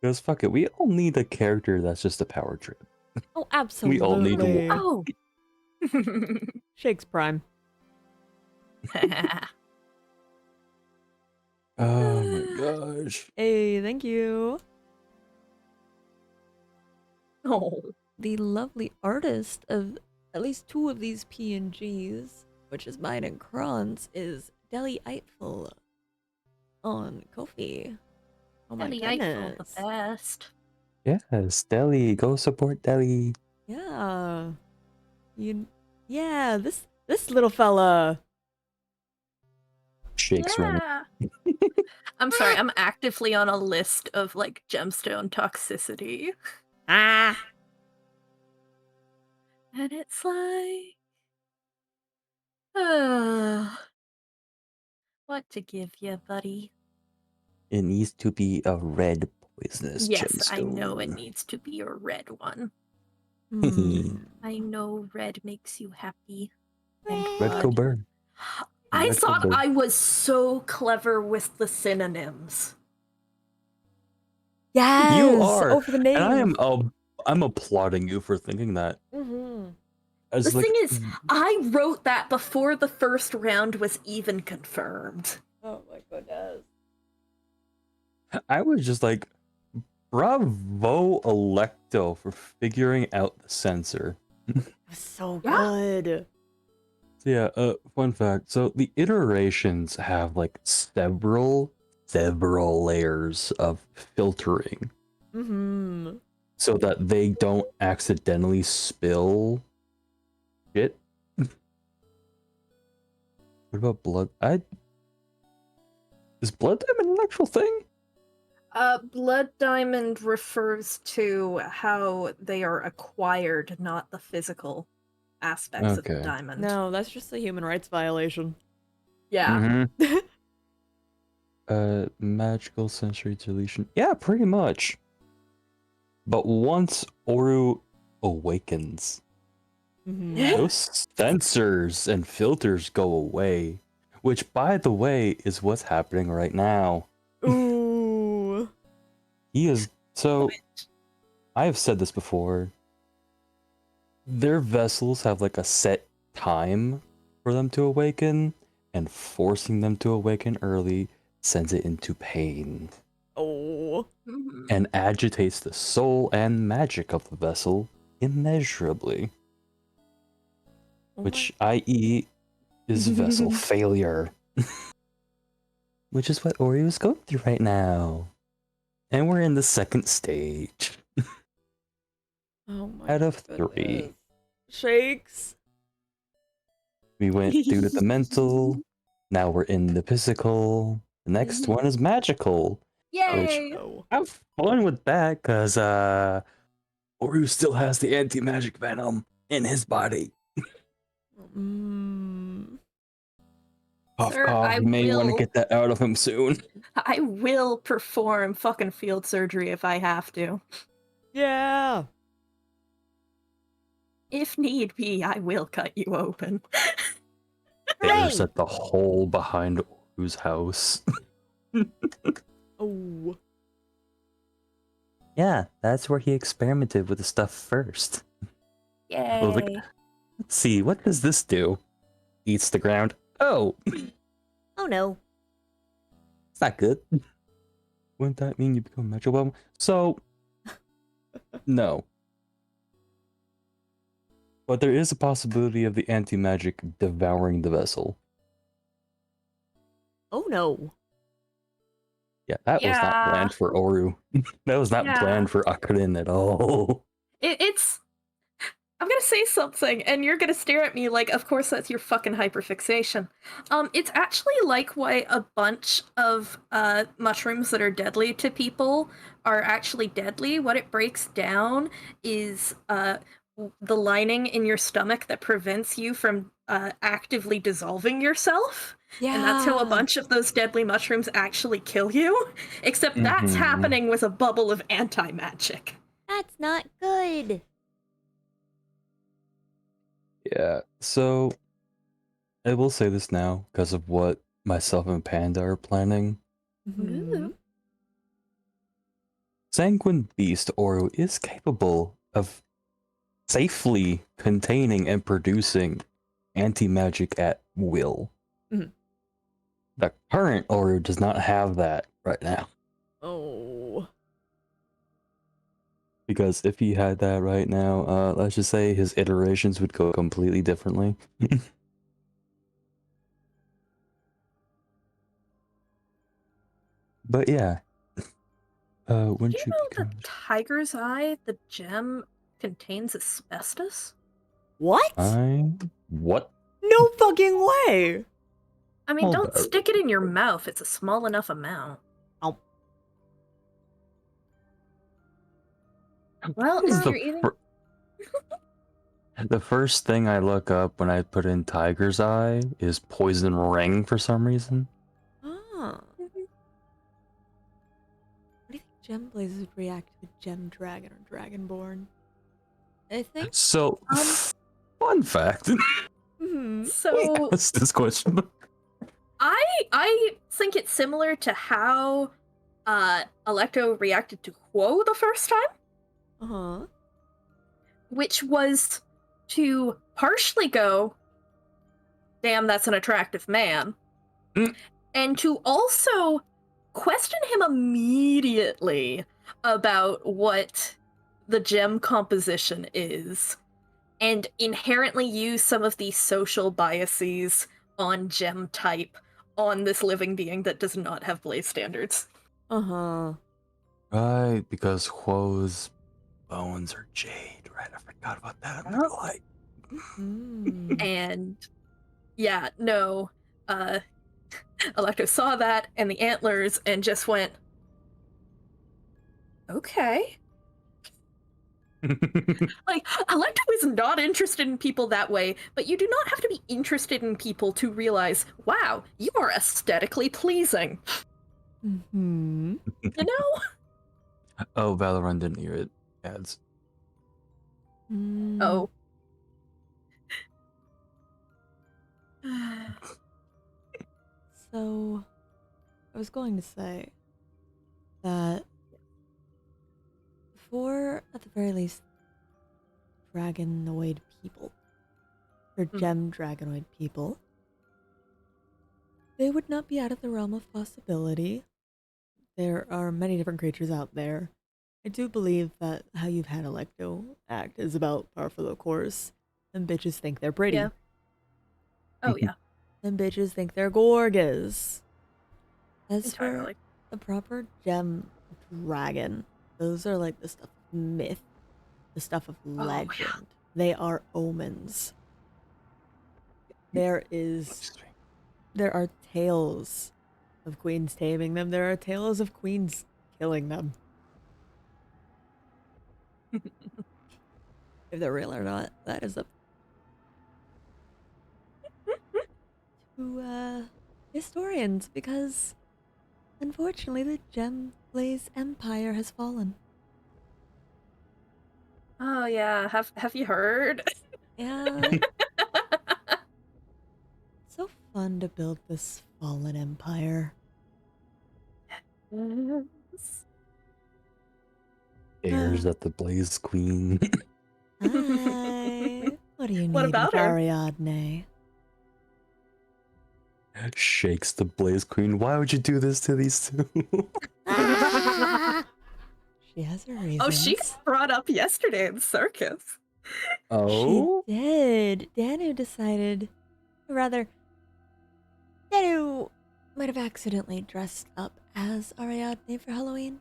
Because fuck it, we all need a character that's just a power trip. Oh, absolutely. We all need to Oh. Shakes Prime. Oh my gosh. Hey, thank you. Oh. The lovely artist of at least two of these PNGs, which is mine and Kron's, is Deli Eitful on Ko-fi. Oh my Deli Eiffel, goodness. the best. Yes, Deli, go support Deli. Yeah. Yeah, this little fella. Shakes right now. Yeah. I'm sorry, I'm actively on a list of like gemstone toxicity. Ah! And it's like what to give you, buddy? It needs to be a red poisonous Yes, gemstone. I know it needs to be a red one. Hmm. I know red makes you happy. Thank Red God. Coburn. I Red thought Coburn. I was so clever with the synonyms. Yes! You are, Oh, for the name. and I'm applauding you for thinking that. Mm-hmm. As The like, thing is, I wrote that before the first round was even confirmed. Oh my goodness. I was just like, bravo, Electo, for figuring out the sensor. It was so Yeah. good. So yeah, fun fact. So the iterations have like several layers of filtering Mm-hmm. so that they don't accidentally spill shit. What about blood? Is blood type an actual thing? Blood diamond refers to how they are acquired, not the physical aspects of the Okay. diamond. No, that's just a human rights violation. Yeah. Magical sensory deletion. Yeah, pretty much. But once Oru awakens, Mm-hmm. those sensors and filters go away. Which, by the way, is what's happening right now. Ooh. He is. So, I have said this before. Their vessels have like a set time for them to awaken, and forcing them to awaken early sends it into pain Oh. Mhm. and agitates the soul and magic of the vessel immeasurably. Oh Which, i.e., is vessel failure. Which is what Oreo is going through right now. And we're in the second stage. Oh my Out of goodness. 3. Shakes. We went through the mental. Now we're in the physical. The next one is magical. Yay! Oh. Have fun with that, because Oreo still has the anti-magic venom in his body. Mm. Cough, Sir, cough. I You may want to will. get that out of him soon. I will perform fucking field surgery if I have to. Yeah. If need be, I will cut you open. There's at the hole behind Oru's house. Oh. Yeah, that's where he experimented with the stuff first. I was like, Yay. let's see, what does this do? Eats the ground. Oh, Oh no. it's not good. Wouldn't that mean you become magical? So, no. But there is a possibility of the anti-magic devouring the vessel. Oh no. Yeah, that was not Yeah. planned for Oru. That was not Yeah. planned for Akurin at all. It's. I'm gonna say something, and you're gonna stare at me like, of course that's your fucking hyperfixation. It's actually like why a bunch of mushrooms that are deadly to people are actually deadly. What it breaks down is the lining in your stomach that prevents you from actively dissolving yourself. Yeah. And that's how a bunch of those deadly mushrooms actually kill you. Except that's Mhm. happening with a bubble of anti-magic. That's not good. Yeah, so I will say this now because of what myself and Panda are planning. Mhm. Sanguine Beast Oro is capable of safely containing and producing anti-magic at will. Mhm. The current Oro does not have that right now. Oh. Because if he had that right now, let's just say his iterations would go completely differently. But yeah. Do When you should know become that Tiger's Eye, the gem, contains asbestos? What? what? No fucking way. I mean, Hold don't on. stick it in your mouth. It's a small enough amount. Oh. Well, This is if you're eating... the first thing I look up when I put in Tiger's Eye is Poison Ring for some reason. Ah. What do you think Gem Blazes would react to Gem Dragon or Dragonborn? I think. So, fun fact. Hmm. So, That's this question. I think it's similar to how Alecto reacted to Quo the first time, Uh-huh. which was to partially go, damn, that's an attractive man, and to also question him immediately about what the gem composition is, and inherently use some of these social biases on gem type on this living being that does not have blaze standards. Uh-huh. Right, because Quo's bones are jade, right? I forgot about that. I'm not gonna lie. Mm. And yeah, no, Electo saw that and the antlers and just went, okay. Like, Electo is not interested in people that way, but you do not have to be interested in people to realize, wow, you are aesthetically pleasing. Mm-hmm. You know? Oh, Valorant didn't hear it. Ads. Mm. Oh. So, I was going to say that for, at the very least, dragonoid people, or gem dragonoid people, they would not be out of the realm of possibility. There are many different creatures out there. I do believe that how you've had Electo act is about par for the course. Them bitches think they're pretty. Yeah. Oh, yeah. Them bitches think they're gorgeous. As Entirely. for a proper gem dragon, those are like the stuff of myth, the stuff of legend. yeah. They are omens. There are tales of queens taming them. There are tales of queens killing them. If they're real or not, that is up to historians, because unfortunately the Gem Blaze Empire has fallen. Oh, yeah. Have you heard? Yeah. So fun to build this fallen empire. Yes. Airs at the Blaze Queen. Hi. What do you need What about with her? Ariadne? Shakes the Blaze Queen. Why would you do this to these two? She has her reasons. Oh, she got brought up yesterday in the circus. Oh? She did. Danu decided, or rather, Danu might have accidentally dressed up as Ariadne for Halloween.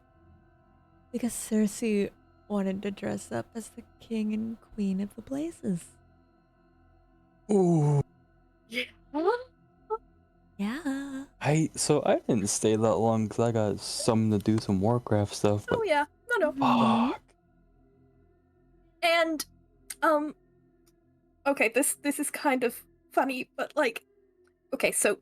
Because Cersei wanted to dress up as the king and queen of the blazes. Ooh. Yeah. Yeah. I didn't stay that long because I got something to do, some Warcraft stuff. But Oh, yeah. No. fuck. And, okay, this is kind of funny, but like, okay, so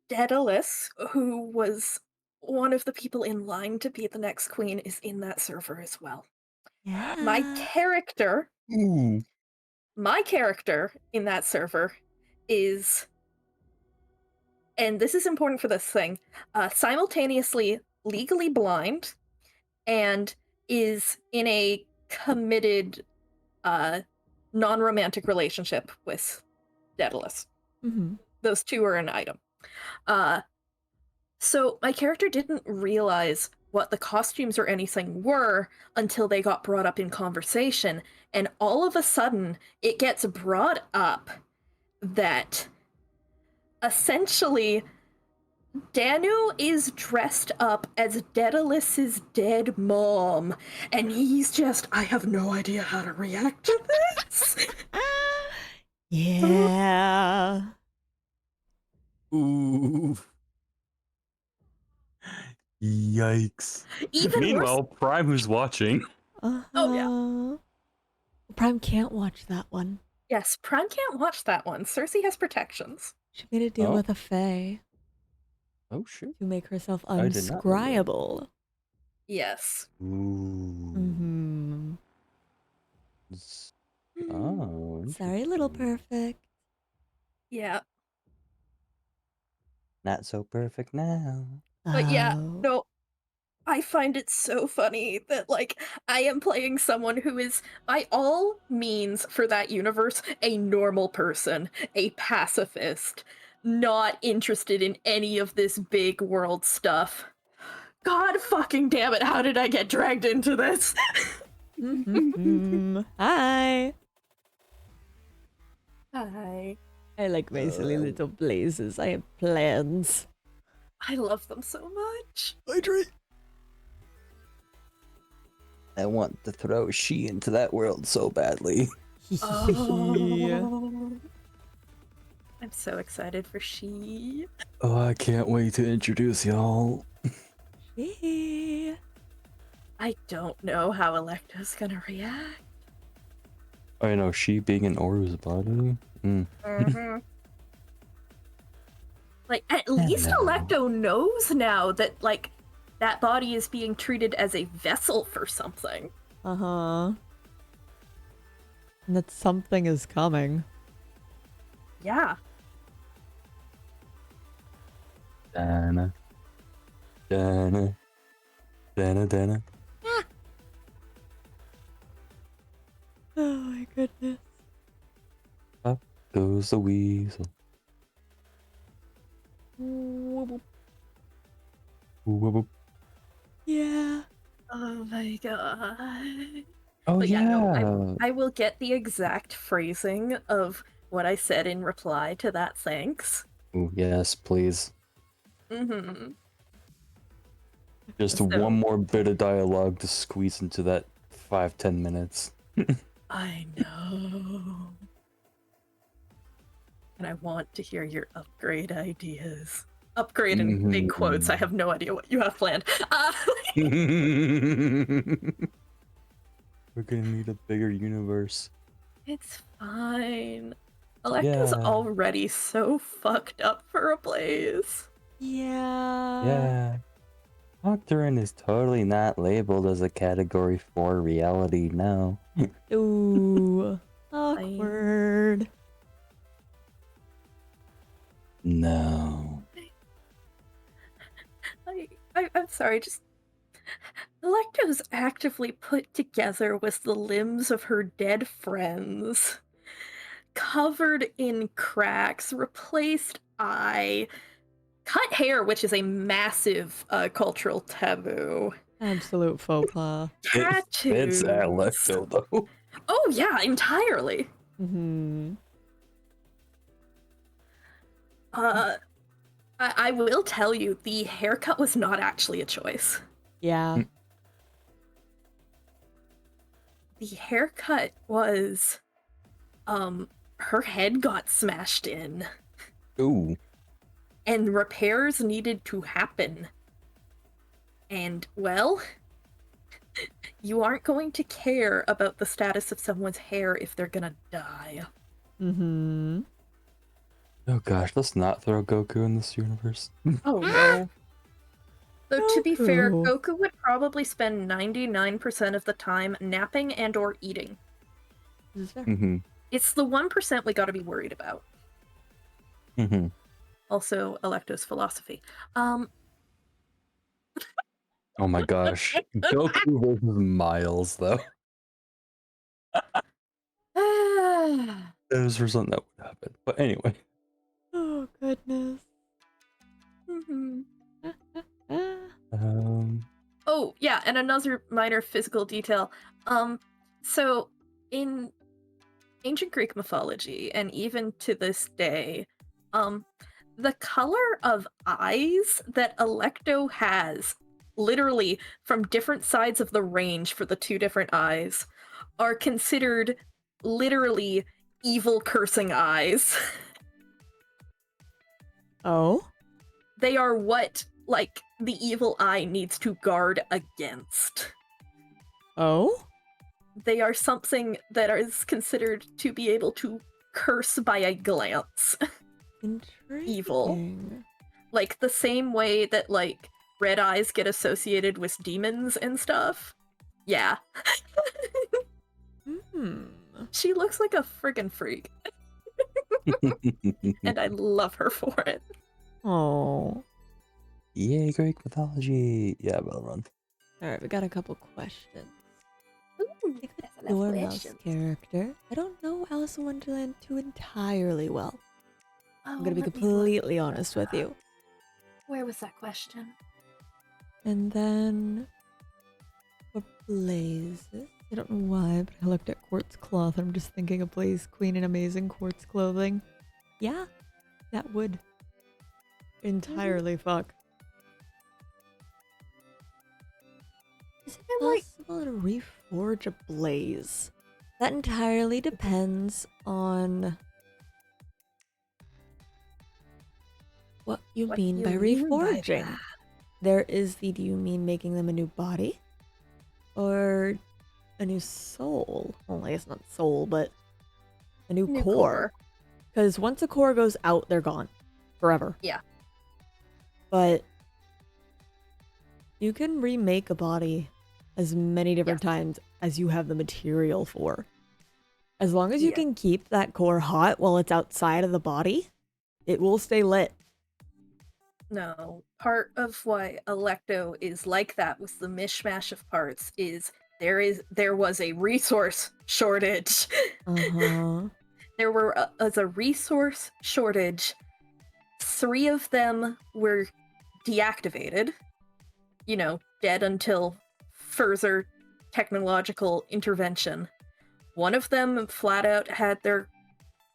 Daedalus, who was one of the people in line to be the next queen, is in that server as well. Yeah. My character Ooh. in that server is, and this is important for this thing, simultaneously legally blind and is in a committed non-romantic relationship with Daedalus. Mm-hmm. Those two are an item. So my character didn't realize what the costumes or anything were until they got brought up in conversation, and all of a sudden it gets brought up that essentially Danu is dressed up as Daedalus's dead mom, and he's just, I have no idea how to react to this. Yeah. Ooh. Yikes. Even worse. Meanwhile, Prime, who's watching. Uh-huh. Oh, yeah. Prime can't watch that one. Yes, Prime can't watch that one. Cersei has protections. She made a deal Oh. with a fae Oh, shit. to make herself I did not know that. unscryable. Yes. Ooh. Mm-hmm. Oh. Sorry, little interesting. perfect. Yeah. Not so perfect now. But yeah, Oh. no, I find it so funny that, like, I am playing someone who is, by all means for that universe, a normal person, a pacifist, not interested in any of this big world stuff. God fucking damn it, how did I get dragged into this? Mm-hmm. Hi. Hi. I like my silly little blazes. I have plans. I love them so much. Hydrate. I want to throw she into that world so badly. Oh. I'm so excited for she. Oh, I can't wait to introduce y'all. She. I don't know how Electo's gonna react. I know, she being in Oru's body. Like, at least Hello. Electo knows now that, like, that body is being treated as a vessel for something. Uh-huh. And that something is coming. Yeah. Dana. Dana. Dana, Dana. Oh my goodness. Up goes the weasel. Yeah. Oh my god. Oh, But yeah. no, I will get the exact phrasing of what I said in reply to that thanks. Ooh, yes, please. Mm-hmm. Just So- one more bit of dialogue to squeeze into that 5-10 minutes. I know. And I want to hear your upgrade ideas. Upgrade in big quotes. I have no idea what you have planned. We're gonna need a bigger universe. It's fine. Electo's already so fucked up for a blaze. Yeah. Yeah. Nocturin is totally not labeled as a category 4 reality now. Ooh. Awkward. No. I'm sorry, just... Electo's actively put together with the limbs of her dead friends. Covered in cracks, replaced eye, cut hair, which is a massive cultural taboo. Absolute folklore. Tattoos. It's Alecto, though. Oh yeah, entirely. Mm-hmm. I will tell you, the haircut was not actually a choice. Yeah. The haircut was, her head got smashed in. Ooh. And repairs needed to happen. And, well, you aren't going to care about the status of someone's hair if they're gonna die. Mm-hmm. Oh gosh, let's not throw Goku in this universe. Oh no. Though to be fair, Goku. Goku would probably spend 99% of the time napping and or eating. This is fair. Mm-hmm. It's the 1% we gotta be worried about. Mm-hmm. Also, Electo's philosophy. Oh my gosh. Goku versus Miles, though. Those were something that would happen. But anyway. Oh goodness. Mhm. Ah. Oh, yeah, and another minor physical detail. So in ancient Greek mythology, and even to this day, the color of eyes that Electo has, literally from different sides of the range for the two different eyes, are considered literally evil cursing eyes. Oh? They are what, like, the evil eye needs to guard against. Oh? They are something that is considered to be able to curse by a glance. Intriguing. Evil. Like, the same way that, like, red eyes get associated with demons and stuff. Yeah. Hmm. She looks like a friggin' freak. And I love her for it. Oh. Yay, Greek mythology. Yeah, well run. Alright, we got a couple questions. Ooh, Take the that's a lot of Dormouse questions. character. I don't know Alice in Wonderland too entirely well. I'm gonna be let me look. completely honest with you. Where was that question? And then for Blazes, I don't know why, but I looked at quartz cloth. I'm just thinking of Blaze Queen in amazing quartz clothing. Yeah, that would entirely fuck. Is it And, like- possible to reforge a blaze? That entirely depends on what you What mean you by mean by reforging. that? There is the, do you mean making them a new body? Or a new soul? Well, I guess not soul, but a new core. Because once a core goes out, they're gone. Forever. Yeah. But you can remake a body as many different times as you have the material for. As long as you Yeah. can keep that core hot while it's outside of the body, it will stay lit. No. Part of why Electo is like that with the mishmash of parts is there was a resource shortage. Uh-huh. There was a resource shortage. 3 of them were deactivated. You know, dead until further technological intervention. One of them flat out had their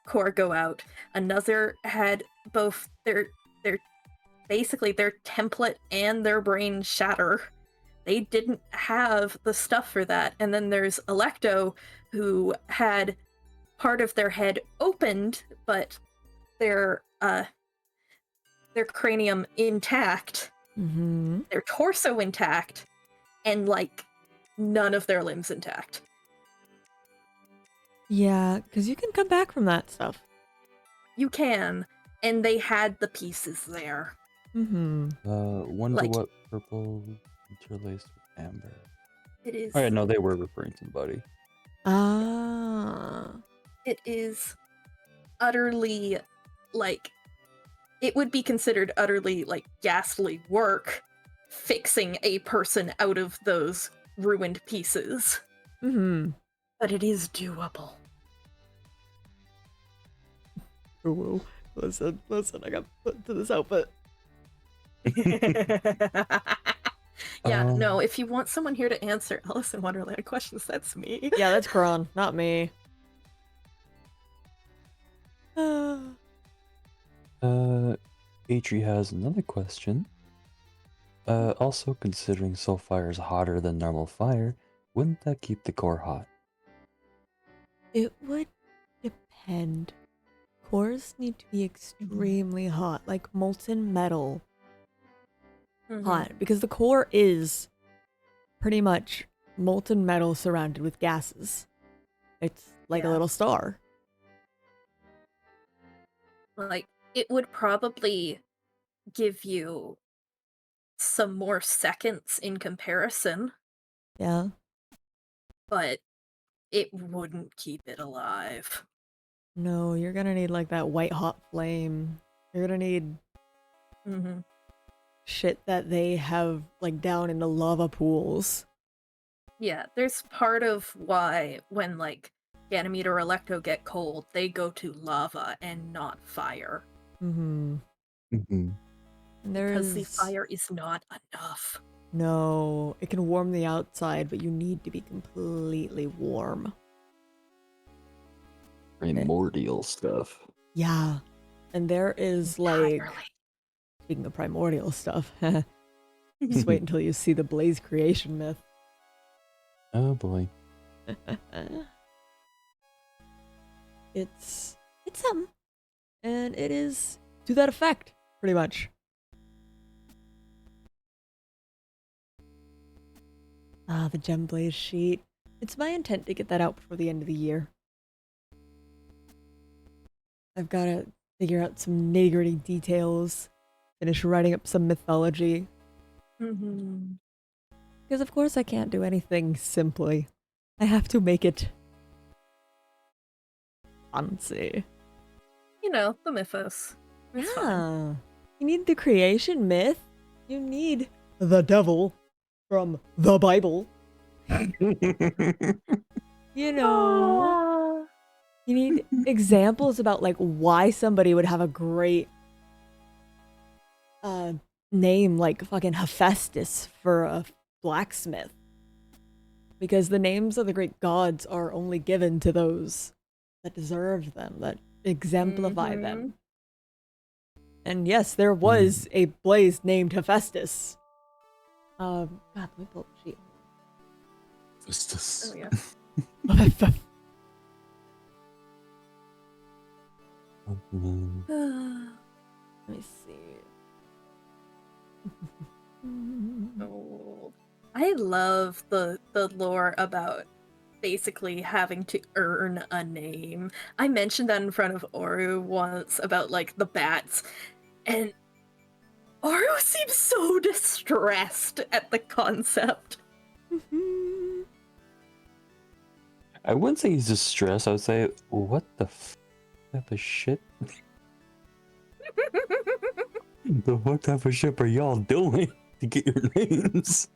core go out. Another had both their basically their template and their brain shatter. They didn't have the stuff for that. And then there's Electo, who had part of their head opened, but their cranium intact, Mm-hmm. their torso intact, and like none of their limbs intact. Yeah, because you can come back from that stuff. You can, and they had the pieces there. Mm-hmm. Wonder Like- what purple interlaced with amber. It is. Oh yeah, no, they were referring to the body. Ah. It is utterly like it would be considered utterly like ghastly work fixing a person out of those ruined pieces, Mm-hmm. but it is doable. Ooh, listen, I got put into this outfit. Yeah, no, if you want someone here to answer Alice in Wonderland questions, that's me. Yeah, that's Kron, not me. Atri has another question. Also considering Soulfire is hotter than normal fire, wouldn't that keep the core hot? It would depend. Cores need to be extremely hot, like molten metal hot, because the core is pretty much molten metal surrounded with gases. It's like a Yeah. little star. Like, it would probably give you some more seconds in comparison, Yeah. but it wouldn't keep it alive. No, you're gonna need like that white hot flame. You're gonna need Mm-hmm. shit that they have like down in the lava pools. Yeah, there's part of why when, like, Ganymede or Electo get cold, they go to lava and not fire. Mm-hmm. Mm-hmm. Because the fire is not enough. No, it can warm the outside, but you need to be completely warm. Primordial stuff. Yeah. And there is like, Entirely. speaking of primordial stuff, just wait until you see the Blaze creation myth. Oh boy. It's something. And it is to that effect. pretty much. Ah, the Gem Blaze sheet. It's my intent to get that out before the end of the year. I've got to figure out some nitty-gritty details, finish writing up some mythology. Mm-hmm. Because of course I can't do anything simply. I have to make it fancy. You know, the mythos. It's fine. Yeah. You need the creation myth. You need the devil from the Bible. You know. You need examples about like why somebody would have a great name like fucking Hephaestus for a blacksmith. Because the names of the great gods are only given to those that deserve them, that exemplify them. And yes, there was a blaze named Hephaestus. God, let me pull up the sheet. Festus. Oh, yeah. Let me see. Oh. I love the lore about basically having to earn a name. I mentioned that in front of Oru once about like the bats, and Oru seems so distressed at the concept. I wouldn't say he's distressed. I would say, what the type of shit? What type of shit are y'all doing to get your names?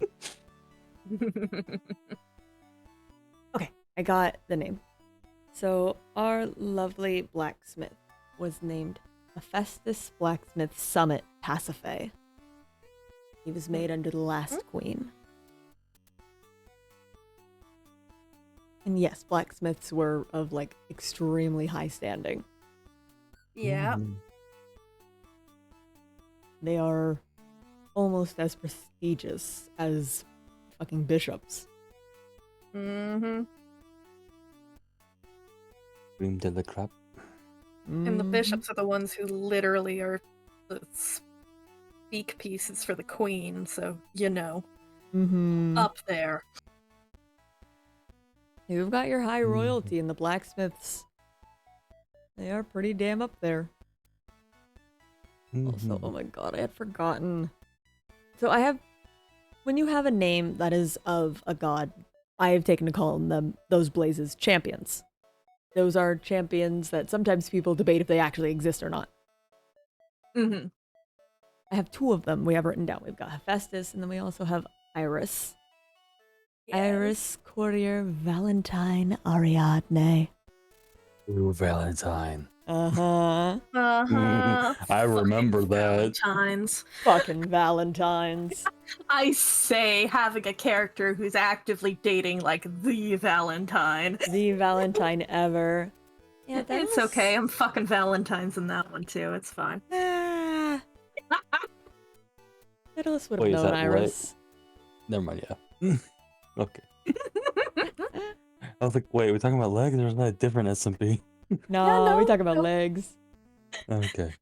Okay, I got the name. So our lovely blacksmith was named Hephaestus Blacksmith Summit Pasiphae. He was made under the last queen. And yes, blacksmiths were of like extremely high standing. Yeah. They are almost as prestigious as fucking bishops. Mm-hmm. Cream de la crap. And the bishops are the ones who literally are the speak pieces for the queen, so you know. Up there. You've got your high royalty, and the blacksmiths, they are pretty damn up there. Also, oh my god, I had forgotten. So I have, when you have a name that is of a god, I have taken to call them, those blazes, champions. Those are champions that sometimes people debate if they actually exist or not. Mm-hmm. I have two of them we have written down. We've got Hephaestus, and then we also have Iris. Yes. Iris, Courier, Valentine, Ariadne. Ooh, Valentine. Uh-huh. Uh-huh. I remember that. Valentines. Fucking Valentines. I say having a character who's actively dating like the Valentine. The Valentine ever. Yeah, It's okay, I'm fucking Valentine's in that one too, it's fine. Ah. Daedalus would have Wait, is known that Iris. Never mind, yeah. Okay. I was like, wait, we're talking about legs? There's not a different SMP. No, we talk about legs. Okay.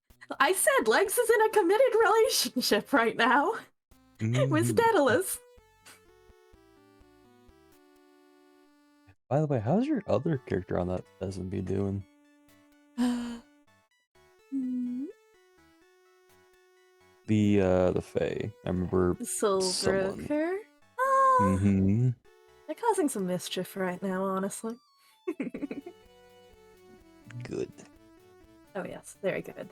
I said Legs is in a committed relationship right now with Daedalus. By the way, how's your other character on that SMP doing? The Fae. I remember someone. Soulbroker? They're causing some mischief right now, honestly. Good. Oh yes, very good.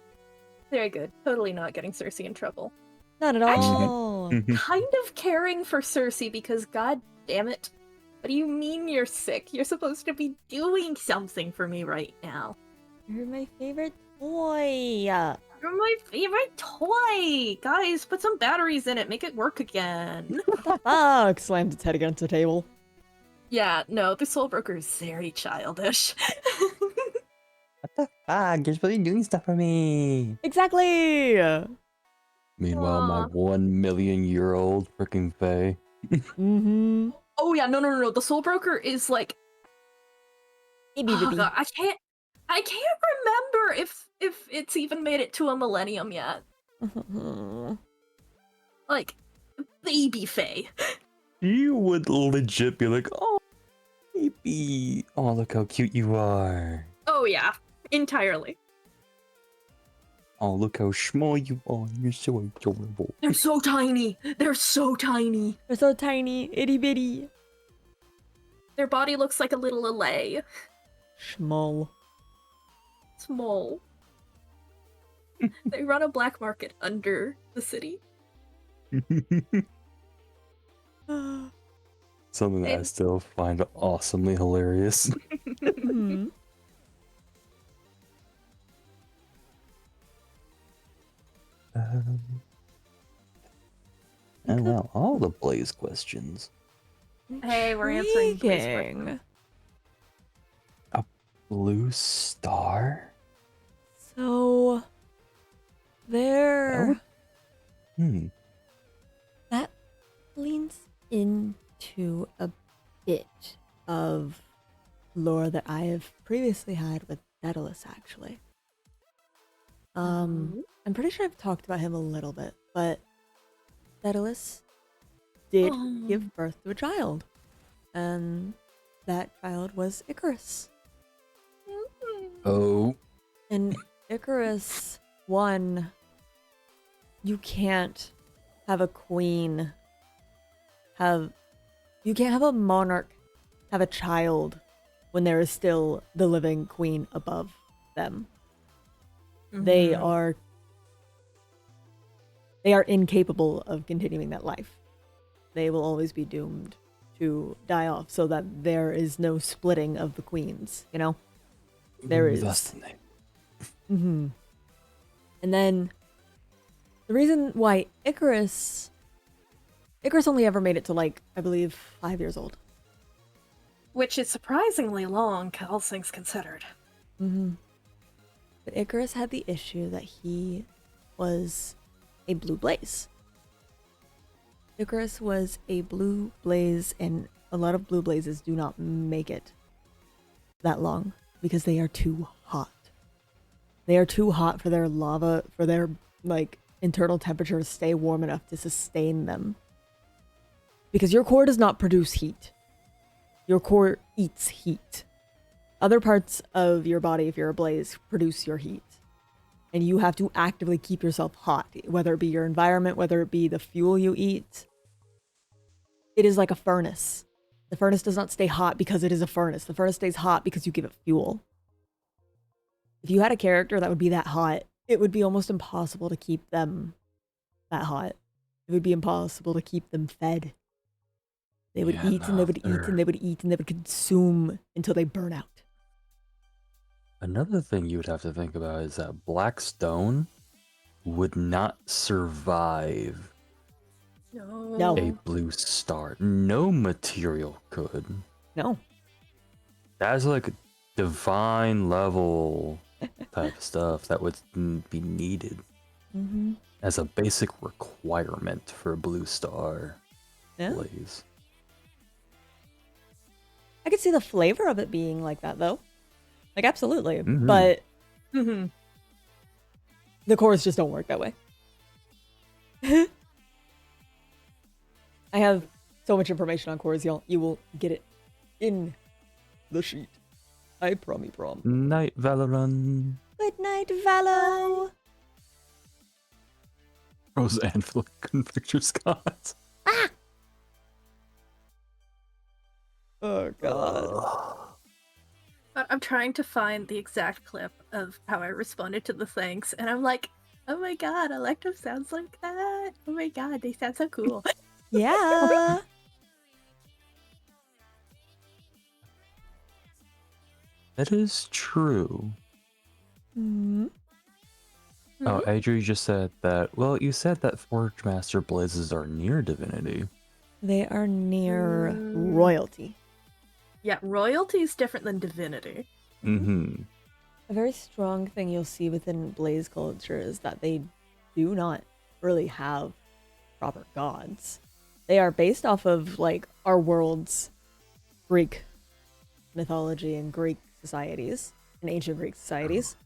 Very good. Totally not getting Cersei in trouble. Not at all. Kind of caring for Cersei because god damn it. What do you mean you're sick? You're supposed to be doing something for me right now. You're my favorite toy. You're my favorite toy! Guys, put some batteries in it, make it work again. Fuck! Slammed its head against the table. Yeah, no, the Soulbroker is very childish. What the fuck? You're supposed to be doing stuff for me. Exactly! Meanwhile, my Aw. 1 million-year-old freaking Fae. Oh yeah, no. The Soulbroker is like, oh god, I can't remember if it's even made it to a millennium yet. Like, baby Faye. You would legit be like, oh, baby. Oh, look how cute you are. Oh yeah, entirely. Oh, look how small you are. You're so adorable. They're so tiny. They're so tiny. They're so tiny, itty bitty. Their body looks like a little allay. Small. Small. They run a black market under the city. Something that I And- still find awesomely hilarious. Mhm. Oh wow, all the Blaze questions. Hey, we're answering Blaze questions. Intriguing. Blue star? So there that leans into a bit of lore that I have previously had with Daedalus, actually. I'm pretty sure I've talked about him a little bit, but Daedalus did give birth to a child, and that child was Icarus. Oh. And Icarus, one, you can't have a queen you can't have a monarch have a child when there is still the living queen above them. They are incapable of continuing that life. They will always be doomed to die off, so that there is no splitting of the queens, you know? There is. That's the name. Mm-hmm. And then the reason why Icarus only ever made it to, like, I believe 5 years old. Which is surprisingly long, all things considered. Mm-hmm. But Icarus had the issue that he was a blue blaze. Icarus was a blue blaze, and a lot of blue blazes do not make it that long because they are too hot. They are too hot for their lava, for their, like, internal temperature to stay warm enough to sustain them. Because your core does not produce heat. Your core eats heat. Other parts of your body, if you're a blaze, produce your heat. And you have to actively keep yourself hot, whether it be your environment, whether it be the fuel you eat. It is like a furnace. The furnace does not stay hot because it is a furnace. The furnace stays hot because you give it fuel. If you had a character that would be that hot, it would be almost impossible to keep them that hot. It would be impossible to keep them fed. They would eat and they would eat and they would eat and they would consume until they burn out. Another thing you would have to think about is that black stone would not survive No. a blue star. No material could. No. That's like divine level type of stuff that would be needed as a basic requirement for a blue star blaze. I could see the flavor of it being like that, though. Like, absolutely. But the cores just don't work that way. I have so much information on cores, y'all. You will get it in the sheet. I prom. Night Valorant. Good night, Valo. Roseanne couldn't picture Scott. Oh, God. But I'm trying to find the exact clip of how I responded to the thanks, and I'm like, oh my god, Electrum sounds like that. Oh my god, they sound so cool. Yeah. That is true. Oh, Adri just said that. Well, you said that Forge Master Blazes are near divinity. They are near royalty. Yeah, royalty is different than divinity. A very strong thing you'll see within Blaze culture is that they do not really have proper gods. They are based off of, like, our world's Greek mythology and Greek societies, and ancient Greek societies.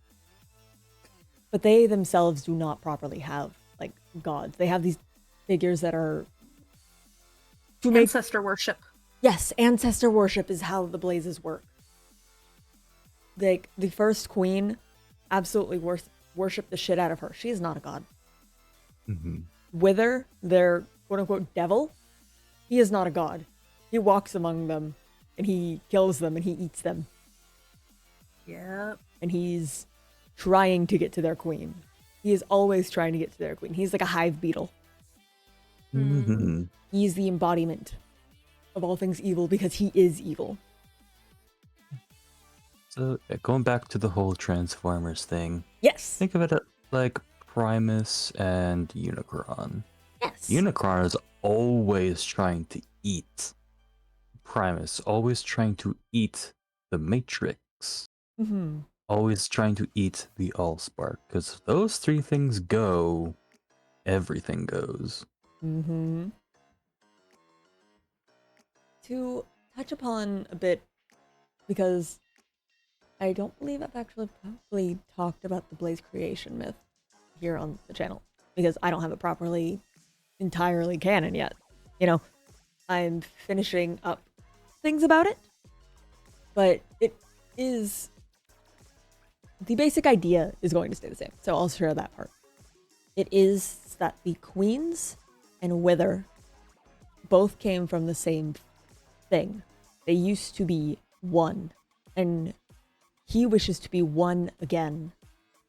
But they themselves do not properly have gods. They have these figures that are to make Ancestor worship. yes, ancestor worship is how the blazes work. Like the first queen absolutely worship the shit out of her. She is not a god. Mhm. Wither, their quote unquote devil, he is not a god. He walks among them and he kills them and he eats them. Yep. And he's trying to get to their queen. He is always trying to get to their queen. He's like a hive beetle. Mhm. He's the embodiment of all things evil because he is evil. So going back to the whole Transformers thing, Yes. think of it like Primus and Unicron. Yes. Unicron is always trying to eat Primus, always trying to eat the Matrix, Mm-hmm. always trying to eat the Allspark. Because if those three things go, everything goes. Mm-hmm. To touch upon a bit, because I don't believe I've actually probably talked about the Blaze creation myth here on the channel, because I don't have it properly entirely canon yet. You know, I'm finishing up things about it, but it is the basic idea is going to stay the same, so I'll share that part. It is that the queens and Wither both came from the same thing. They used to be one, and he wishes to be one again.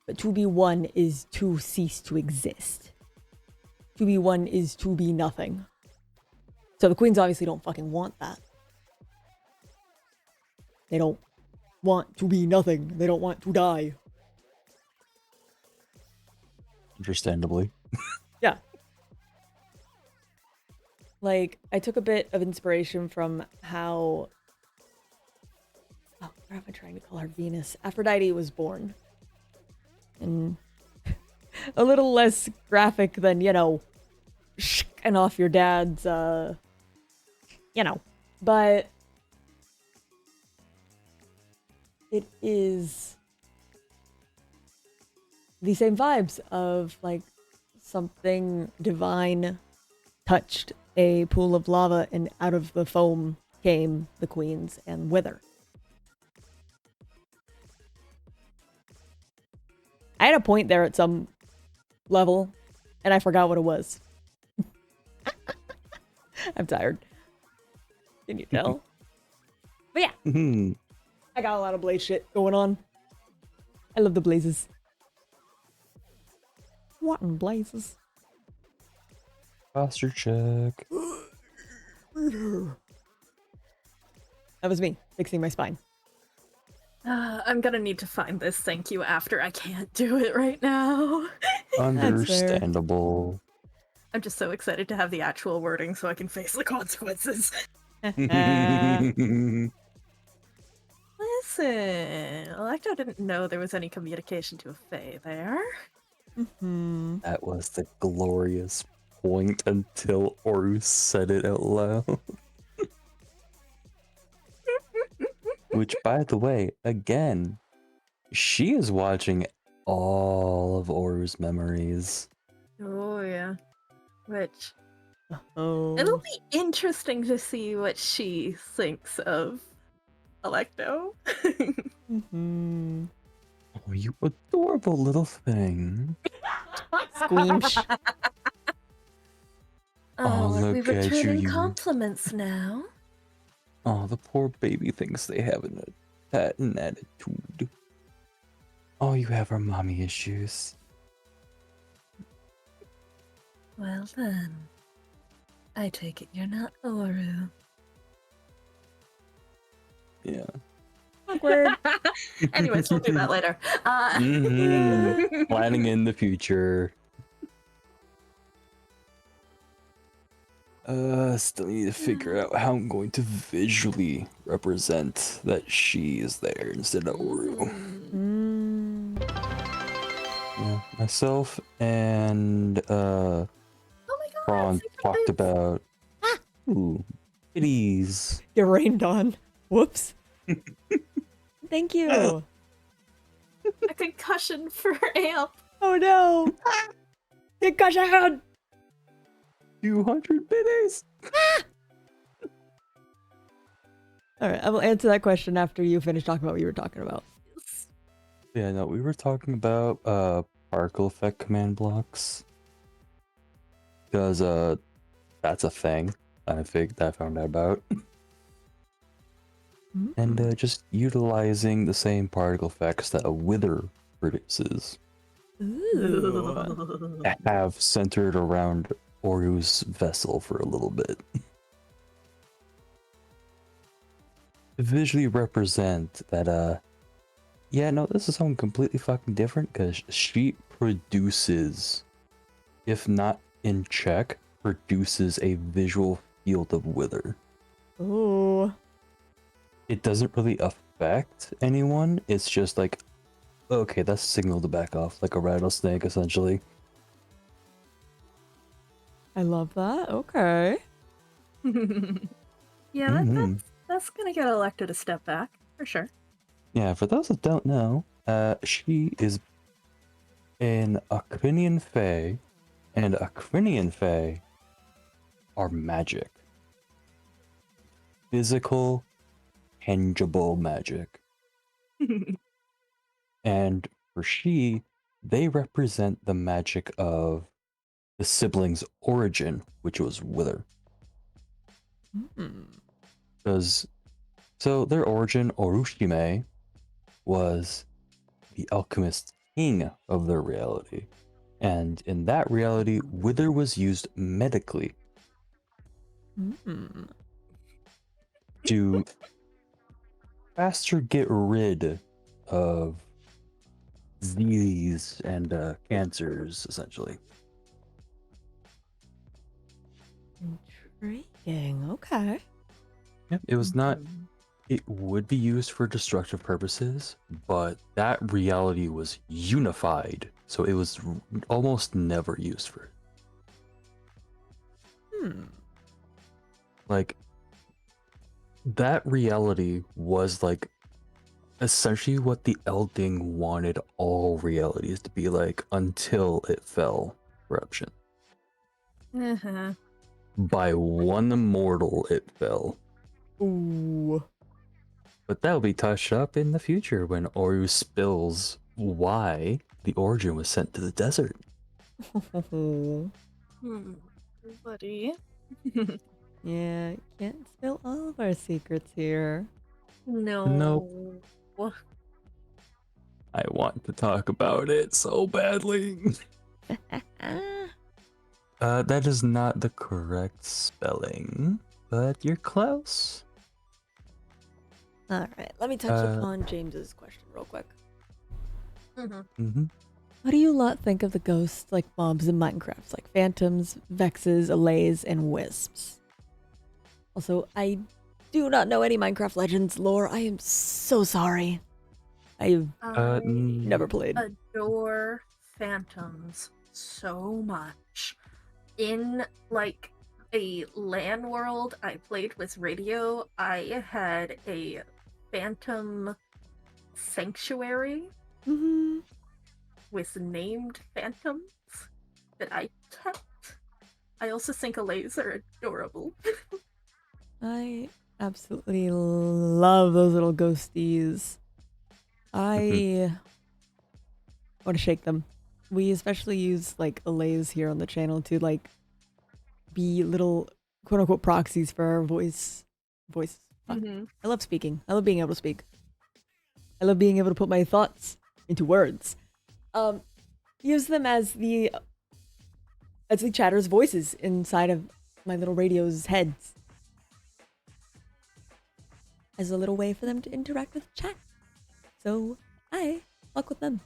But to be one is to cease to exist. To be one is to be nothing. So the queens obviously don't fucking want that. They don't want to be nothing. They don't want to die. Understandably. Yeah. Like, I took a bit of inspiration from how... Oh, what am I trying to call her? Venus. Aphrodite was born. And a little less graphic than, you know, and off your dad's, you know. But it is the same vibes of, like, something divine touched a pool of lava and out of the foam came the queens and Wither. I had a point there at some level and I forgot what it was. I'm tired. Can you tell? But yeah, Mhm. I got a lot of Blaze shit going on. I love the Blazes. What in Blazes? Posture check. That was me fixing my spine. I'm gonna need to find this thank you after. I can't do it right now. fair. Understandable. I'm just so excited to have the actual wording so I can face the consequences. Listen, Electo didn't know there was any communication to a Fae there. Mm-hmm. That was the glorious point until Oru said it out loud. Which, by the way, again, she is watching all of Oru's memories. Oh yeah. Which Oh. it'll be interesting to see what she thinks of Electo. Mm-hmm. Oh, you adorable little thing. Squeamish. Oh, are look we at you, returning you- compliments now? Oh, the poor baby thinks they have an attitude. Oh, you have our mommy issues. Well then, I take it you're not Oru. Yeah. Awkward. Anyways, we'll do that later. Mhm. Planning in the future. Still need to figure out how I'm going to visually represent that she is there instead of Oru. Mm. Yeah, myself and Oh my god! Ron secret talked bits. about kitties. Get rained on. Whoops. Thank you. a concussion for Amp. Oh no. Concussion! 200 biddies! Alright, I will answer that question after you finish talking about what you were talking about. Yeah, no, we were talking about particle effect command blocks. Because that's a thing I found out about. And just utilizing the same particle effects that a wither produces Ooh. that have centered around Oru's vessel for a little bit. To visually represent that, yeah, no, this is something completely fucking different because she produces, if not in check, produces a visual field of wither. Ooh. It doesn't really affect anyone, it's just like, okay, that's a signal to back off, like a rattlesnake, essentially. I love that. Okay. Yeah, Mhm. that's gonna get elected a step back, for sure. Yeah, for those that don't know, she is an Acrinian Fae, and Acrinian Fae are magic. Physical, tangible magic. And for she, they represent the magic of the siblings' origin, which was Wither. Because, so their origin, Orushime, was the alchemist king of their reality. And in that reality, Wither was used medically to faster get rid of disease and cancers, essentially. Intriguing. Okay. Yep, it was not. It would be used for destructive purposes, but that reality was unified, so it was almost never used for it. Like, that reality was like essentially what the Elding wanted all realities to be like until it fell corruption. Uh-huh. By one mortal, it fell. Ooh. But that'll be touched up in the future when Oru spills why the origin was sent to the desert. Buddy. Yeah, can't spill all of our secrets here. No. I want to talk about it so badly. That is not the correct spelling, but you're close. All right, let me touch upon James's question real quick. Mm-hmm. What do you lot think of the ghosts like mobs in Minecraft, like phantoms, vexes, allays, and wisps? Also, I do not know any Minecraft Legends lore. I am so sorry. I've never played. Adore phantoms so much. In like a LAN world I played with radio, I had a phantom sanctuary with named phantoms that I kept. I also think allays are adorable. I absolutely love those little ghosties. I want to shake them. We especially use like allays here on the channel to like be little quote unquote proxies for our voice. Fuck. I love speaking. I love being able to speak. I love being able to put my thoughts into words. Use them as the chatter's voices inside of my little radio's heads. As a little way for them to interact with chat. So I fuck with them.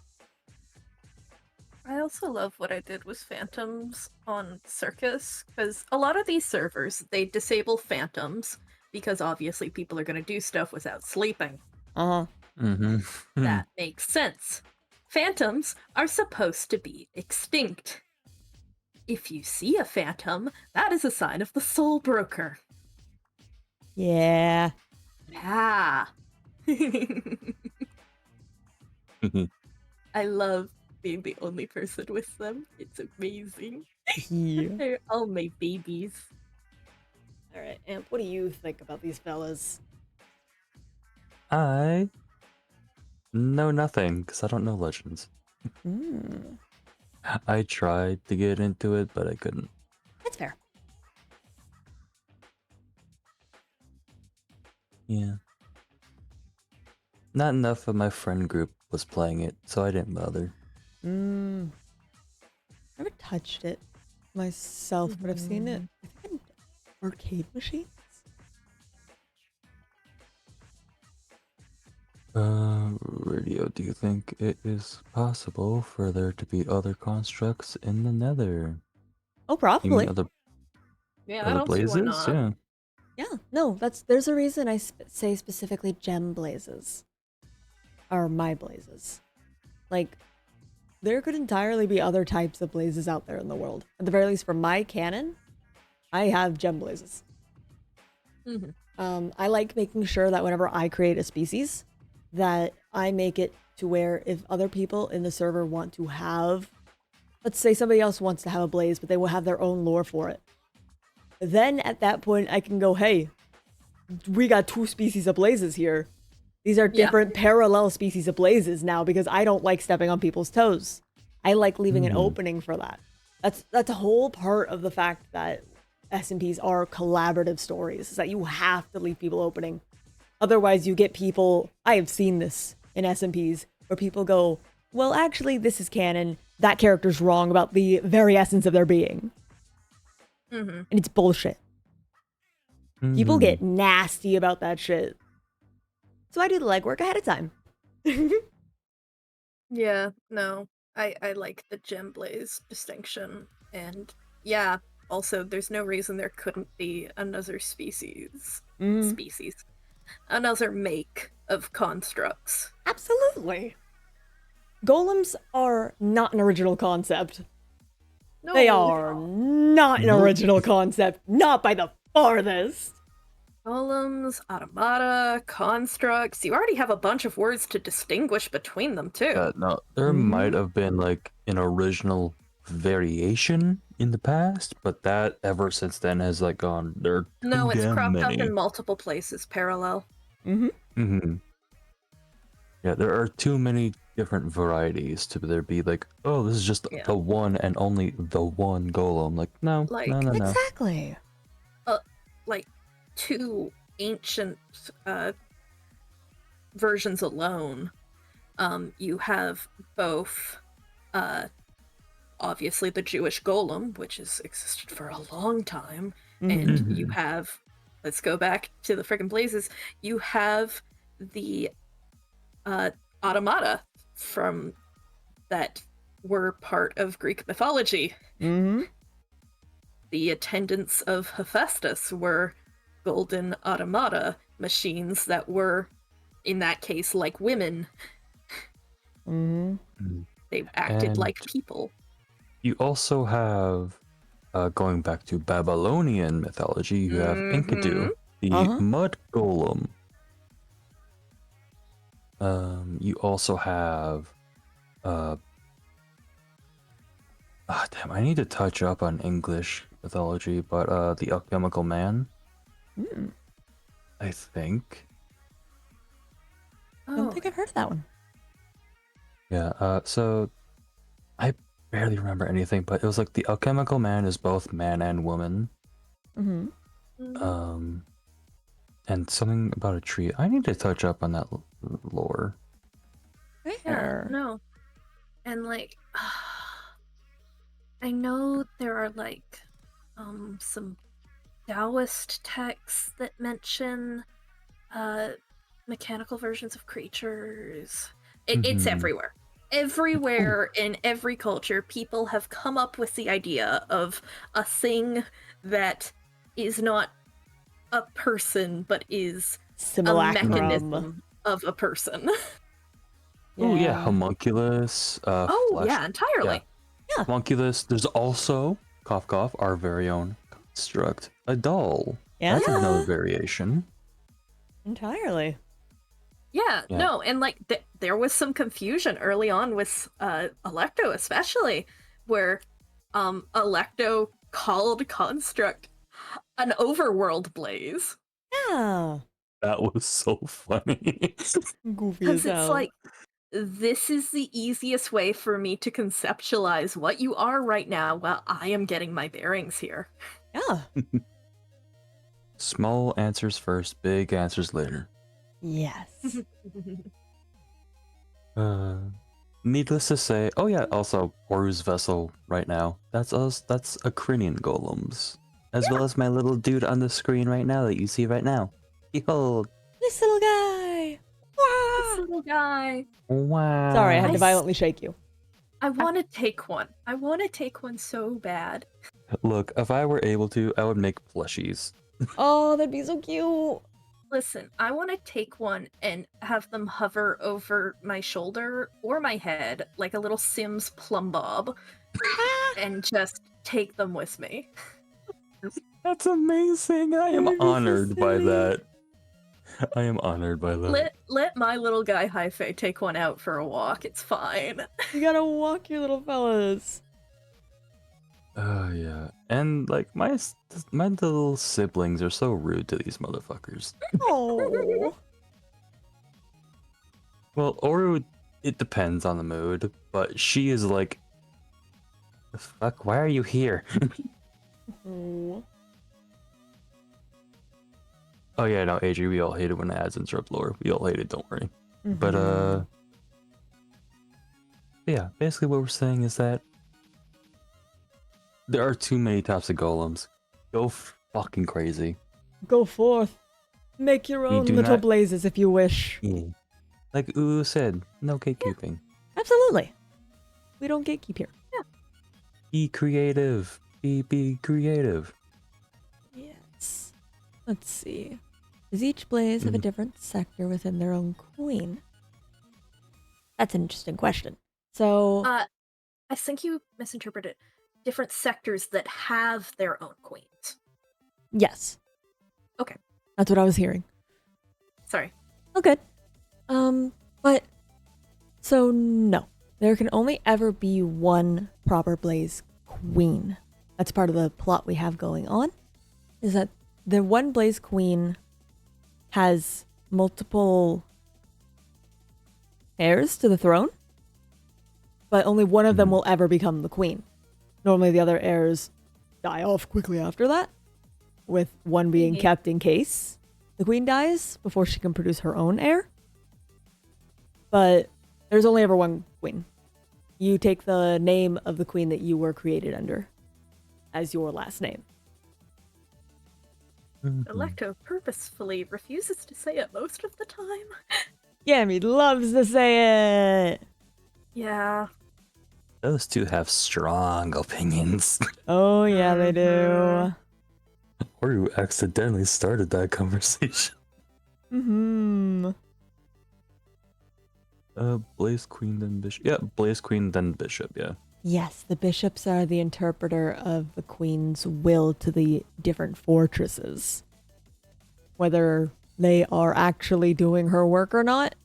I also love what I did with phantoms on Circus, because a lot of these servers, they disable phantoms, because obviously people are going to do stuff without sleeping. That makes sense. Phantoms are supposed to be extinct. If you see a phantom, that is a sign of the soul broker. Yeah. Ah. I love being the only person with them. It's amazing. Yeah. They're all my babies. All right, Amp, what do you think about these fellas? I know nothing because I don't know Legends. Mm, I tried to get into it, but I couldn't. that's fair. Yeah. Not enough of my friend group was playing it, so I didn't bother. Never touched it myself, but I've seen it. I think in arcade machines. Radio, do you think it is possible for there to be other constructs in the Nether? Oh, You probably. mean other Yeah, I don't see why blazes? not. Yeah. Yeah, no, there's a reason I say specifically gem blazes. Or my blazes. Like, there could entirely be other types of blazes out there in the world. At the very least, for my canon, I have gem blazes. I like making sure that whenever I create a species, that I make it to where if other people in the server want to have, let's say somebody else wants to have a blaze, but they will have their own lore for it. Then at that point, I can go, hey, we got 2 species of blazes here. These are different parallel species of blazes now because I don't like stepping on people's toes. I like leaving an opening for that. That's a whole part of the fact that SMPs are collaborative stories, is that you have to leave people opening. Otherwise, you get people, I have seen this in SMPs, where people go, well, actually, this is canon. That character's wrong about the very essence of their being. And it's bullshit. People get nasty about that shit. So I do the legwork ahead of time. Yeah, no. I like the gem blaze distinction. And yeah, also there's no reason there couldn't be another species. Another make of constructs. Absolutely. Golems are not an original concept. No. They are not an original concept. Not by the farthest. Golems, automata, constructs. You already have a bunch of words to distinguish between them, too. No, there might have been like an original variation in the past, but that ever since then has like gone. There are No, it's damn cropped many. up in multiple places parallel. Yeah, there are too many different varieties to there be like, oh, this is just the one and only the one golem. Like, no, Like, no. Exactly. Like 2 ancient versions alone. You have both obviously the Jewish golem, which has existed for a long time, and you have, let's go back to the friggin' blazes, you have the automata from that were part of Greek mythology. The attendants of Hephaestus were golden automata machines that were, in that case, like women. They acted like people. You also have, going back to Babylonian mythology, you have Enkidu, the mud golem. You also have, damn, I need to touch up on English mythology, but the alchemical man. I think. I don't think I've heard of that one. Yeah, so I barely remember anything, but it was like the alchemical man is both man and woman. And something about a tree. I need to touch up on that lore. Yeah, no. And like, I know there are like some Taoist texts that mention mechanical versions of creatures. It's everywhere. Everywhere in every culture, people have come up with the idea of a thing that is not a person, but is Simulacrum. a mechanism of a person. Oh yeah, homunculus. Yeah, entirely. Yeah. Homunculus. There's also cough cough, our very own construct, a doll. Yeah. That's another variation. Entirely. Yeah, Yeah. no, and like there was some confusion early on with Electo, especially where Electo called Construct an overworld blaze. Yeah. That was so funny. Goofy Because as it's hell. like, this is the easiest way for me to conceptualize what you are right now while I am getting my bearings here. Yeah. Small answers first, big answers later. Yes. Needless to say, oh yeah, also Oru's vessel right now. That's us. That's Acrinian golems, as well as my little dude on the screen right now that you see right now. Behold! This little guy. This Wah! little guy. Wow. Sorry, I had to Nice. violently shake you. I want to take one. I want to take one so bad. Look, if I were able to, I would make plushies. Oh, that'd be so cute. Listen, I want to take one and have them hover over my shoulder or my head like a little Sims plumb bob and just take them with me. That's amazing. I am That would be so honored by silly. that. I am honored by that. Let my little guy Haife take one out for a walk. It's fine. You gotta walk your little fellas. Yeah. And like my little siblings are so rude to these motherfuckers. Oh. Well, Oru, it depends on the mood, but she is like, the fuck, why are you here? Oh. Oh yeah, no, AJ, we all hate it when ads interrupt lore. We all hate it, don't worry. But yeah, basically what we're saying is that there are too many types of golems. Go fucking crazy. Go forth. Make your We own do little not- blazes if you wish. Yeah. Like Ulu said, no gatekeeping. Absolutely. We don't gatekeep here. Be creative. Be creative. Yes. Let's see. Does each blaze have a different sector within their own queen? That's an interesting question. So, I think you misinterpreted different sectors that have their own queens. yes. Okay. That's what I was hearing. Sorry. Oh, good. But, so no. There can only ever be one proper blaze queen. That's part of the plot we have going on, is that the one blaze queen has multiple heirs to the throne, but only one of them will ever become the queen. Normally the other heirs die off quickly after that, with one being kept in case the queen dies before she can produce her own heir. But there's only ever one queen. You take the name of the queen that you were created under as your last name. Electo purposefully refuses to say it most of the time. Yami loves to say it. Yeah. Those two have strong opinions. Oh yeah, they do. Or you accidentally started that conversation. Blaze Queen then Bishop. Yeah, Blaze Queen then Bishop, yeah. Yes, the bishops are the interpreter of the queen's will to the different fortresses. Whether they are actually doing her work or not.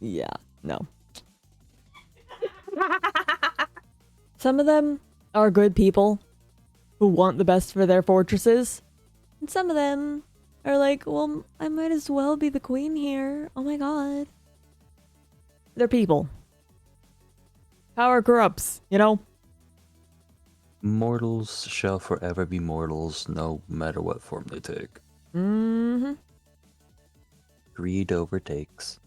Yeah, no. Some of them are good people who want the best for their fortresses. And some of them are like, well, I might as well be the queen here. Oh my god. They're people. Power corrupts, you know? Mortals shall forever be mortals, no matter what form they take. Mm-hmm. Greed overtakes.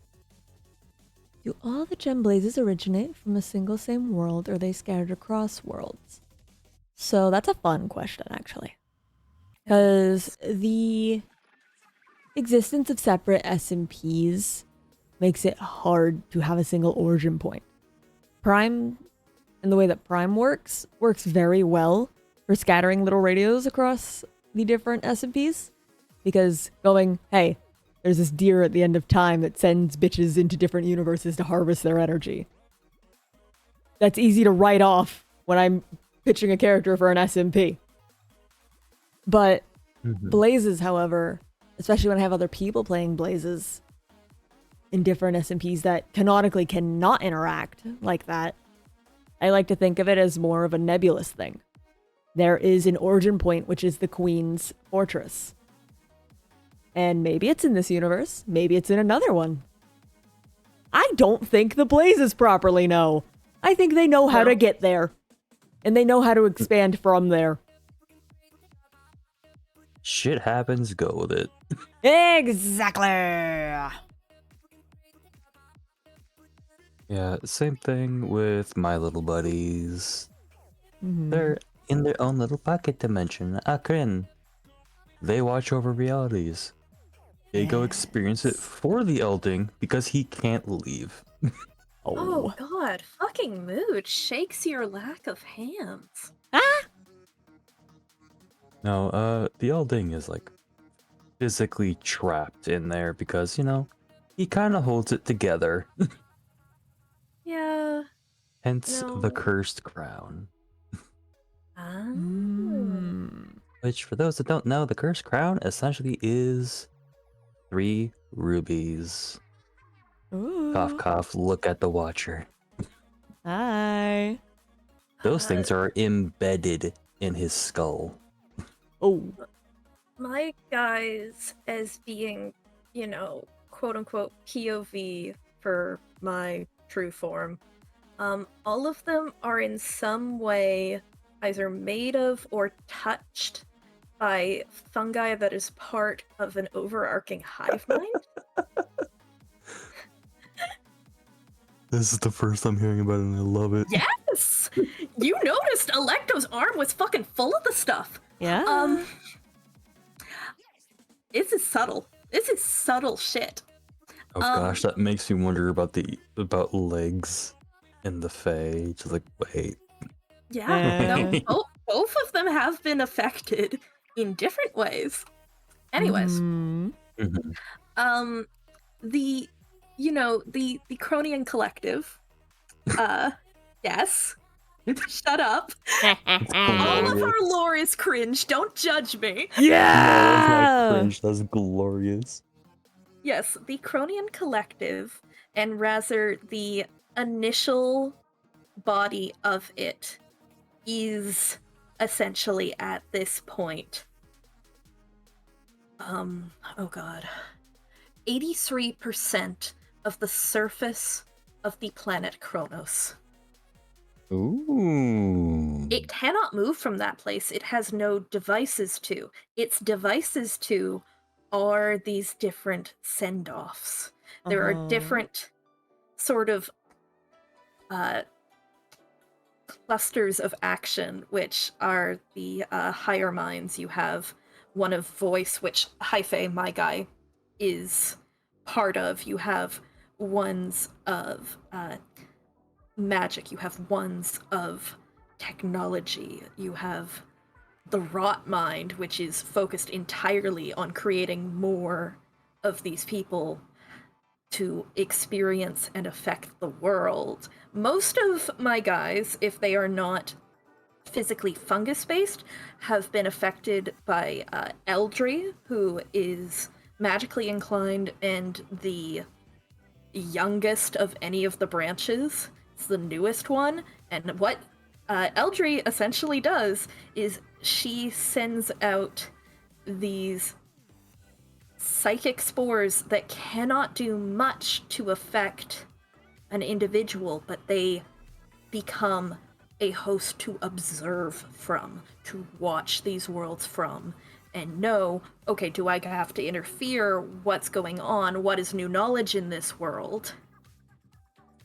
Do all the gem blazes originate from a single same world, or are they scattered across worlds? So that's a fun question, actually. Because the existence of separate SMPs makes it hard to have a single origin point. Prime, and the way that Prime works very well for scattering little radios across the different SMPs. Because going, hey, there's this deer at the end of time that sends bitches into different universes to harvest their energy. That's easy to write off when I'm pitching a character for an SMP. But Blazes, however, especially when I have other people playing Blazes in different SMPs that canonically cannot interact like that, I like to think of it as more of a nebulous thing. There is an origin point, which is the Queen's Fortress. And maybe it's in this universe, maybe it's in another one. I don't think the Blazes properly know. I think they know how to get there. And they know how to expand from there. Shit happens, go with it. Exactly. Yeah, same thing with my little buddies. They're in their own little pocket dimension. Akrin. They watch over realities. They go experience it for the Elding because he can't leave. Oh god, fucking mood. Shakespeare lack of hands. No, the Elding is like physically trapped in there because, you know, he kind of holds it together. Yeah. Hence the No. cursed crown. Ah. Which, for those that don't know, the cursed crown essentially is 3 rubies. Ooh. Cough, cough, look at the Watcher. Hi. Those things are embedded in his skull. Oh. My guys, as being, you know, quote unquote POV for my true form, all of them are in some way either made of or touched by fungi that is part of an overarching hive mind. This is the first I'm hearing about it and I love it. Yes! You noticed Electo's arm was fucking full of the stuff. Yeah. This is subtle. This is subtle shit. Oh gosh, that makes me wonder about legs in the Fae. Just like, wait. Yeah, no, both of them have been affected in different ways. Anyways, the Cronian Collective, yes, shut up. All of our lore is cringe. Don't judge me. No, it's not cringe. That's glorious. Yes, the Cronian Collective, and rather the initial body of it, is essentially at this point, 83% of the surface of the planet Kronos. Ooh. It cannot move from that place. It has no devices to. Its devices to are these different send-offs. There are different sort of clusters of action, which are the higher minds. You have one of voice, which Haife, my guy, is part of. You have ones of magic. You have ones of technology. You have the rot mind, which is focused entirely on creating more of these people to experience and affect the world. Most of my guys, if they are not physically fungus-based, have been affected by Eldri, who is magically inclined and the youngest of any of the branches. It's the newest one, and what Eldri essentially does is she sends out these psychic spores that cannot do much to affect an individual, but they become a host to observe from, to watch these worlds from, and know, okay, do I have to interfere? What's going on? What is new knowledge in this world?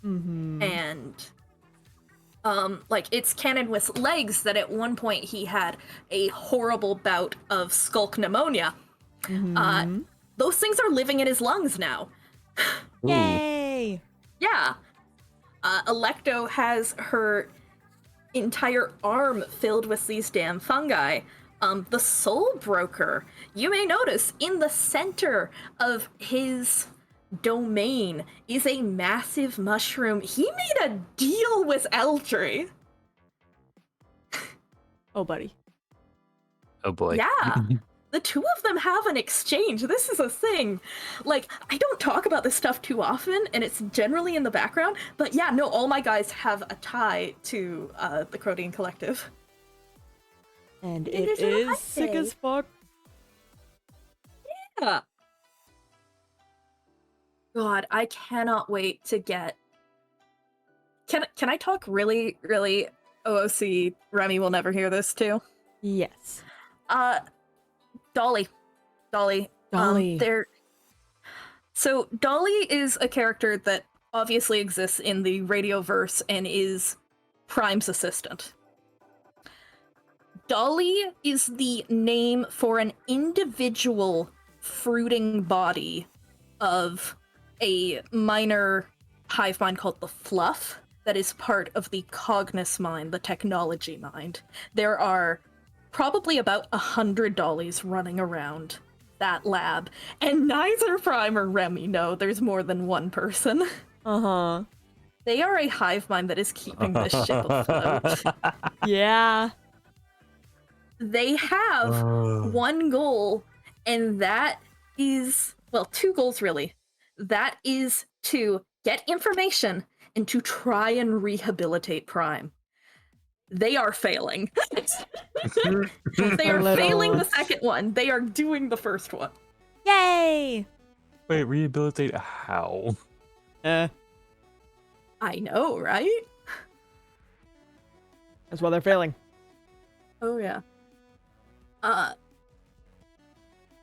And like, it's canon with Legs that at one point he had a horrible bout of skulk pneumonia. Those things are living in his lungs now. Yay! Yeah. Electo has her entire arm filled with these damn fungi. The Soul Broker, you may notice in the center of his domain is a massive mushroom. He made a deal with Eldri. Oh, buddy. Oh boy. Yeah. the two of them have an exchange. This is a thing. Like, I don't talk about this stuff too often, and it's generally in the background, but yeah, no, all my guys have a tie to the Crodian Collective. And It it is a is sick high as fuck. Yeah. God, I cannot wait to get... Can I talk really, really OOC? Remy will never hear this too. Yes. Dolly. Dolly. So Dolly is a character that obviously exists in the Radioverse and is Prime's assistant. Dolly is the name for an individual fruiting body of a minor hive mind called the Fluff that is part of the Cognis mind, the technology mind. There are probably about 100 Dollies running around that lab, and neither Prime or Remy know there's more than one person. Uh-huh. They are a hive mind that is keeping this ship afloat. Yeah. They have one goal, and that is, well, two goals really. That is to get information and to try and rehabilitate Prime. They are failing. They are failing the second one. They are doing the first one. Yay! Wait, rehabilitate how? I know, right? That's why they're failing. Oh yeah. I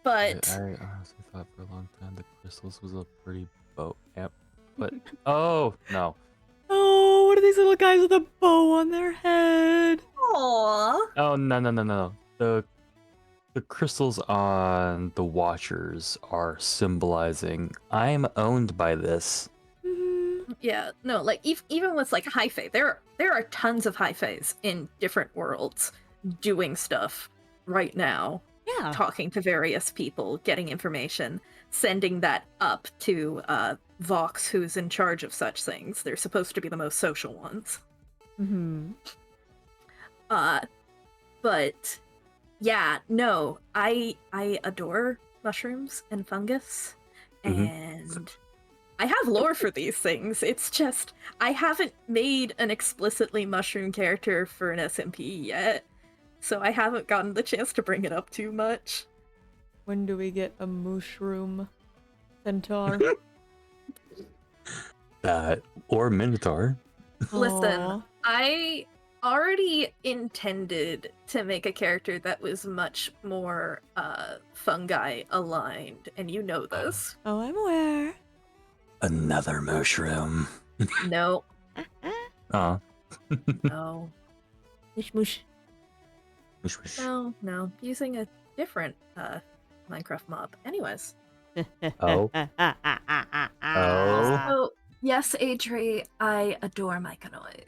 But honestly thought for a long time the crystals was a pretty bow. Yep. But oh no. Oh, what are these little guys with a bow on their head? aww. Oh no. The crystals on the Watchers are symbolizing I'm owned by this. Yeah, no, like even with like Hi-Fi, there are tons of Hi-Fis in different worlds doing stuff right now, Yeah. talking to various people, getting information, sending that up to Vox, who's in charge of such things. They're supposed to be the most social ones. Mm-hmm. But yeah, no, I adore mushrooms and fungus, Mhm. and I have lore for these things. It's just I haven't made an explicitly mushroom character for an SMP yet, so I haven't gotten the chance to bring it up too much. When do we get a mushroom centaur? Or Minotaur. Listen, Aw. I already intended to make a character that was much more fungi aligned, and you know this. Oh, I'm aware. Another mushroom. No, Aw. no, Mush mush. Mush, mush. no. Using a different Minecraft mob. Anyways. Oh. Oh. So, yes, Adri, I adore myconids.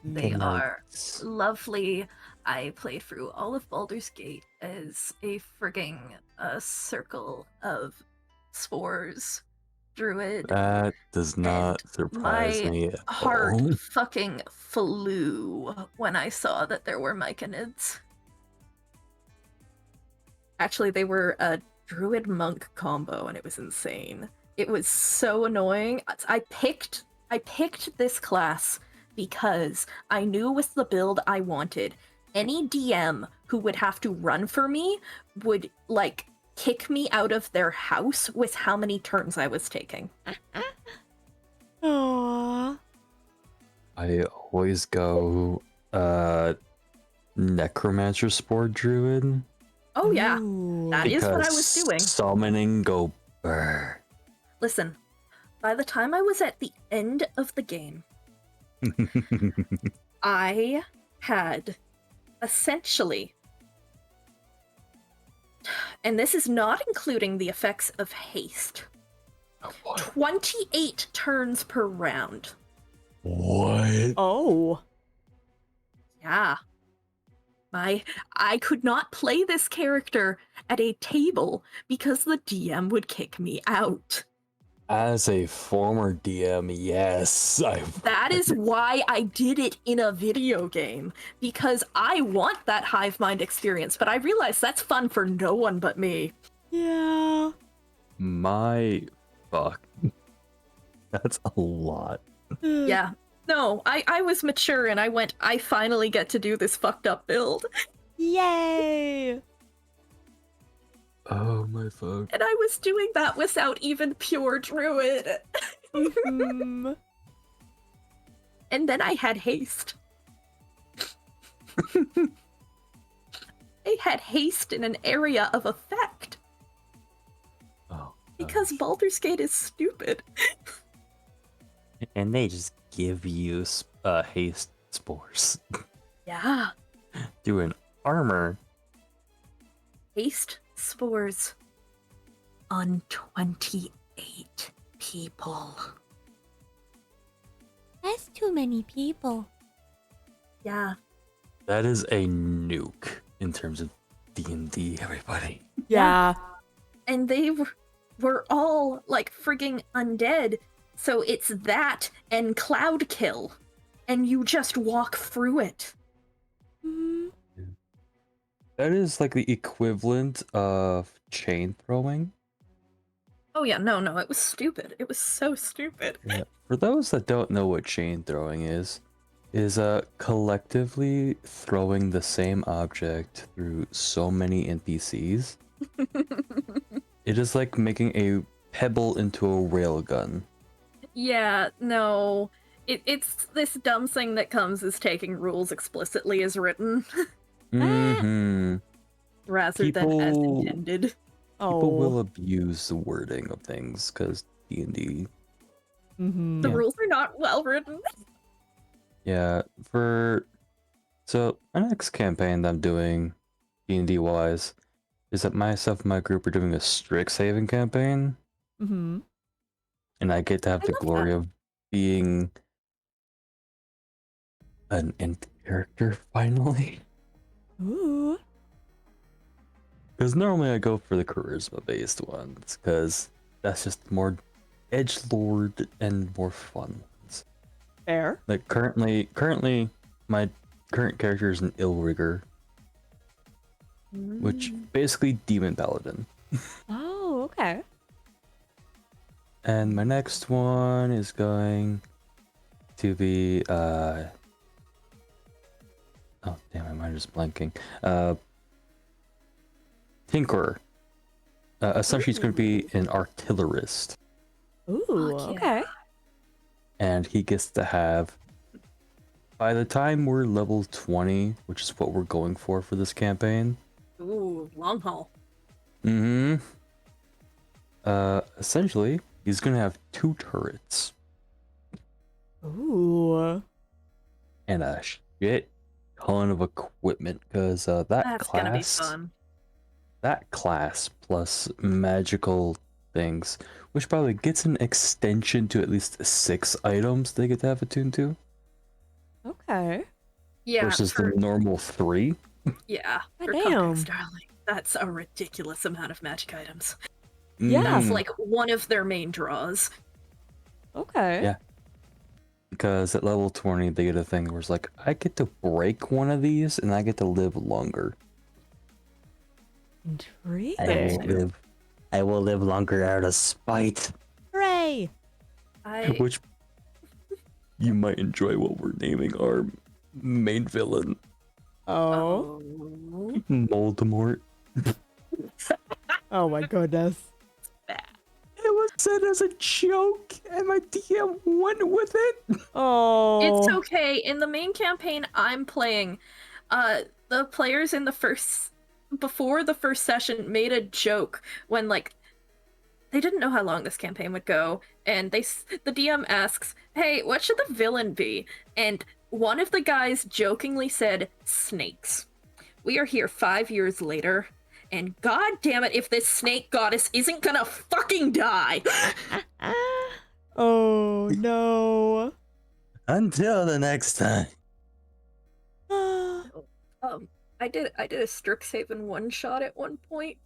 They are lovely. I played through all of Baldur's Gate as a frigging circle of spores druid. That does not And surprise my me at heart all. fucking flew when I saw that there were myconids. Actually, they were a druid monk combo, and it was insane. It was so annoying. I picked this class because I knew with the build I wanted, any DM who would have to run for me would like kick me out of their house with how many turns I was taking. Aww. I always go Necromancer Spore Druid. Oh yeah, Ooh. that is what I was because doing. Summoning go brr. Listen, by the time I was at the end of the game, I had essentially, and this is not including the effects of haste, What? 28 turns per round. What? Oh. Yeah. I could not play this character at a table because the DM would kick me out. As a former DM, yes, I. That is why I did it in a video game, because I want that hive mind experience, but I realize that's fun for no one but me. Yeah. My fuck. That's a lot. Yeah. No, I was mature and I went, I finally get to do this fucked up build. Yay. Oh my fuck. And I was doing that without even pure druid. Mhm. And then I had haste. I had haste in an area of effect. Oh. Because Baldur's Gate is stupid. And they just give you haste spores. Yeah. Do an armor. Haste spores on 28 people. That's too many people. Yeah. That is a nuke in terms of D&D, everybody. Yeah. And they were all like frigging undead. So it's that and cloud kill. And you just walk through it. Mhm. That is like the equivalent of chain throwing. Oh yeah, no, it was stupid. It was so stupid. Yeah. For those that don't know what chain throwing is collectively throwing the same object through so many NPCs. It is like making a pebble into a railgun. Yeah, no. It's this dumb thing that comes as taking rules explicitly as written, Mm-hmm. rather than as intended. Oh. People will abuse the wording of things because D&D. Mhm. The Yeah. rules are not well written. Yeah, so my next campaign that I'm doing D&D wise is that myself and my group are doing a Strixhaven campaign, Mhm. and I get to have I the love glory that. of being an int character finally. Ooh. Because normally I go for the charisma based ones, because that's just more edgelord and more fun ones. Fair. Like currently my current character is an Illrigger, which basically demon paladin. Oh, okay. And my next one is going to be oh damn, my mind is blanking. Tinkerer. Essentially he's going to be an artillerist, Ooh, Fuck yeah. okay. and he gets to have, by the time we're level 20, which is what we're going for this campaign. Ooh, long haul. Mm-hmm. Essentially, he's gonna have 2 turrets Ooh. and a shit ton of equipment, because That's gonna be fun. that class plus magical things, which probably gets an extension to at least 6 items they get to have attuned to, Okay. Yeah, versus for, the normal 3. yeah, for Damn. Conquering Starling. That's a ridiculous amount of magic items. Yeah. That's Mm, like one of their main draws. Okay. Yeah. Because at level 20 they get a thing where it's like, I get to break one of these and I get to live longer. Intriguing. I will live longer out of spite. Hooray. Which you might enjoy what we're naming our main villain, Oh. Voldemort. Oh my goodness. It was said as a joke, and my DM went with it. Oh. It's okay. In the main campaign I'm playing, the players in before the first session made a joke when like they didn't know how long this campaign would go, and the DM asks, "Hey, what should the villain be?" And one of the guys jokingly said, "Snakes." We are here 5 years later, and god damn it if this snake goddess isn't gonna fucking die. Oh no. Until the next time. I did a Strixhaven one shot at one point.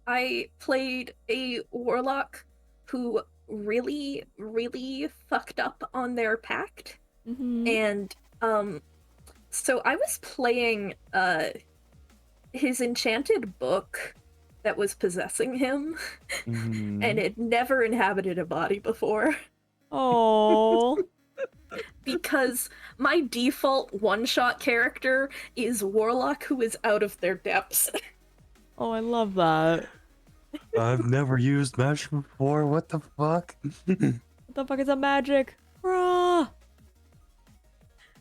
I played a warlock who really, really fucked up on their pact. Mm-hmm. And so I was playing his enchanted book that was possessing him, and it never inhabited a body before. Oh. Because my default one-shot character is Warlock who is out of their depths. Oh, I love that. I've never used magic before. What the fuck? What the fuck is a magic? Bruh.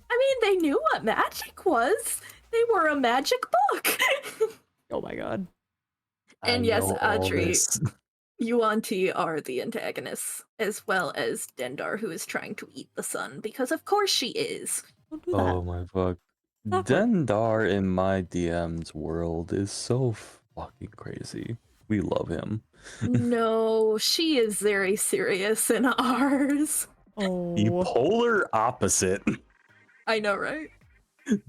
I mean, they knew what magic was. They were a magic book. Oh my god. And I yes, know all Adri, this. Yuan-Ti are the antagonists, as well as Dendar, who is trying to eat the sun, because of course she is. Don't do that. Oh my fuck. Stop her. Dendar in my DM's world is so fucking crazy. We love him. No, she is very serious in ours. The Oh. polar opposite. I know, right?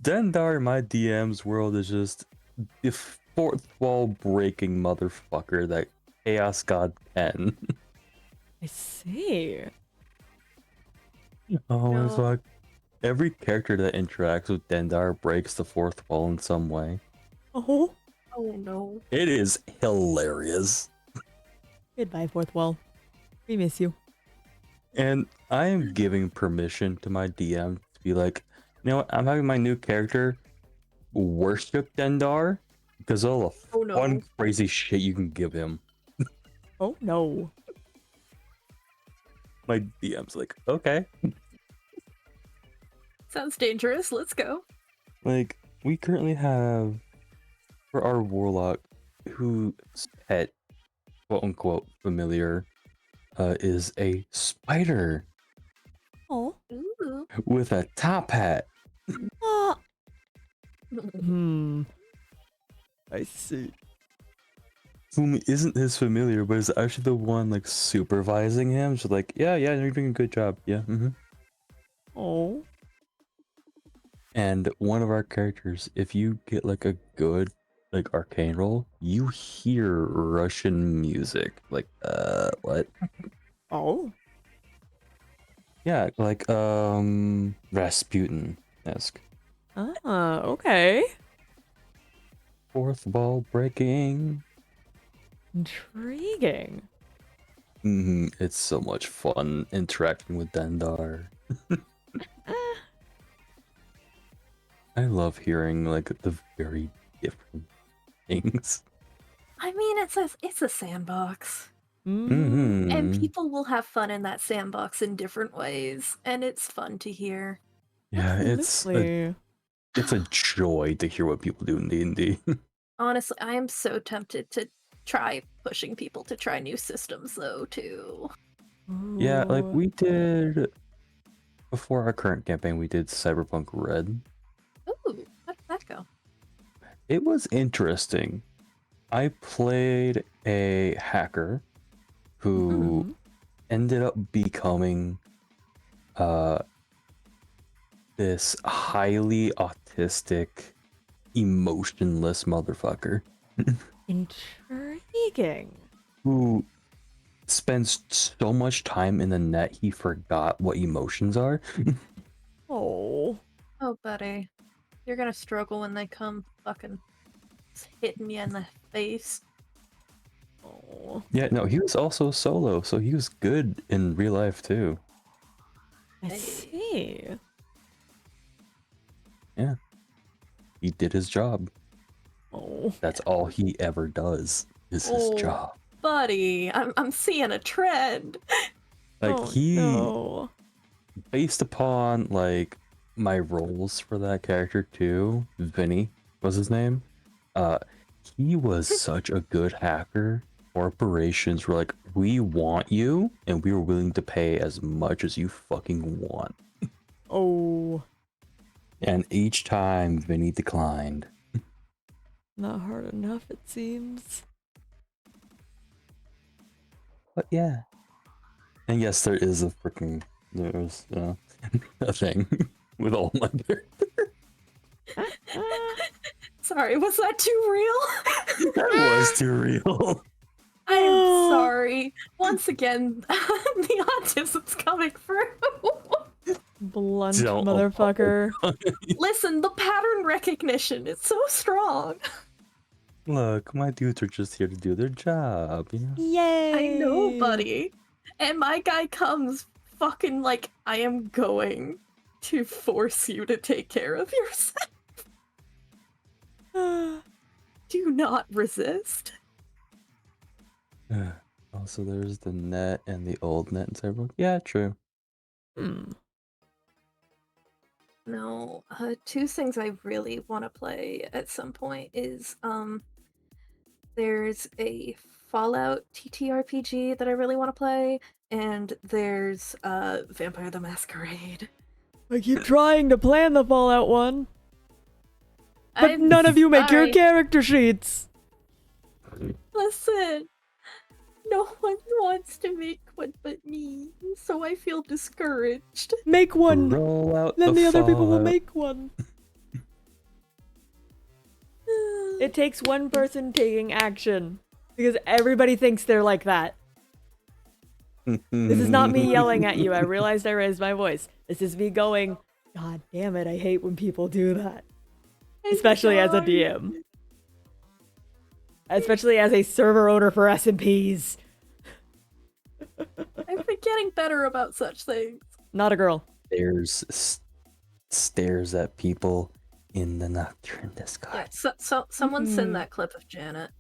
Dendar in my DM's world is just the fourth wall breaking motherfucker that Chaos God can. I see. Oh my No. fuck. Every character that interacts with Dendar breaks the fourth wall in some way. Oh. Oh no. It is hilarious. Goodbye, fourth wall. We miss you. And I am giving permission to my DM to be like, you know what, I'm having my new character worship Dendar because all the Oh, no. fun, crazy shit you can give him. Oh no. My DM's like, okay. Sounds dangerous. Let's go. Like, we currently have, for our warlock, whose pet, quote unquote, familiar, is a spider Oh. Ooh. with a top hat. Ah. Hmm. I see. Whom isn't his familiar, but is actually the one like supervising him. So like, yeah, you're doing a good job. Yeah. Oh. And one of our characters, if you get like a good like arcane roll, you hear Russian music. Like, what? Oh. Yeah, like Rasputin-esque. Ah, okay. Fourth wall breaking. Intriguing. It's so much fun interacting with Dendar. Ah. I love hearing like the very different things. I mean, it's a sandbox. Mm. And people will have fun in that sandbox in different ways, and it's fun to hear. Yeah, Absolutely. it's a joy to hear what people do in D&D. Honestly, I am so tempted to try pushing people to try new systems, though, too. Yeah, like Ooh. we did before our current campaign, we did Cyberpunk Red. Ooh, how did that go? It was interesting. I played a hacker who Mhm. ended up becoming this highly autistic, emotionless motherfucker Intriguing. who spends so much time in the net he forgot what emotions are. Oh. Oh, buddy. You're gonna struggle when they come fucking hitting you in the face. Oh. Yeah, no, he was also solo, so he was good in real life too. I Hey. see. Yeah. He did his job. Oh. That's all he ever does is his Oh. job. Buddy, I'm seeing a trend. Like Oh, he no. based upon like my roles for that character too, Vinny was his name. He was such a good hacker. Corporations were like, we want you, and we were willing to pay as much as you fucking want. Oh. And each time Vinny declined. Not hard enough, it seems. But yeah. And yes, there's a thing with all my characters. Sorry, was that too real? That was too real. I am sorry. Once again, the autism's coming through. Blunt Don't motherfucker. Listen, the pattern recognition is so strong. Look, my dudes are just here to do their job, you know? Yay! I know, buddy. And my guy comes fucking like, I am going to force you to take care of yourself. Do not resist. Also, there's the net and the old net and cyberpunk. Yeah, true. No, two things I really want to play at some point is there's a Fallout TTRPG that I really want to play, and there's Vampire the Masquerade. I keep trying to plan the Fallout one, but none of you make your sorry. character sheets. Listen, no one wants to make one but me, so I feel discouraged. Make one. Roll out Then the other people will Fallout. make one. It takes one person taking action because everybody thinks they're like that. This is not me yelling at you. I realized I raised my voice. This is me going, God damn it, I hate when people do that. Especially as a DM. Especially as a server owner for SMPs. I've been getting better about such things. Not a girl. Stares at people in the Nocturin Discord. Yeah, someone send that clip of Janet.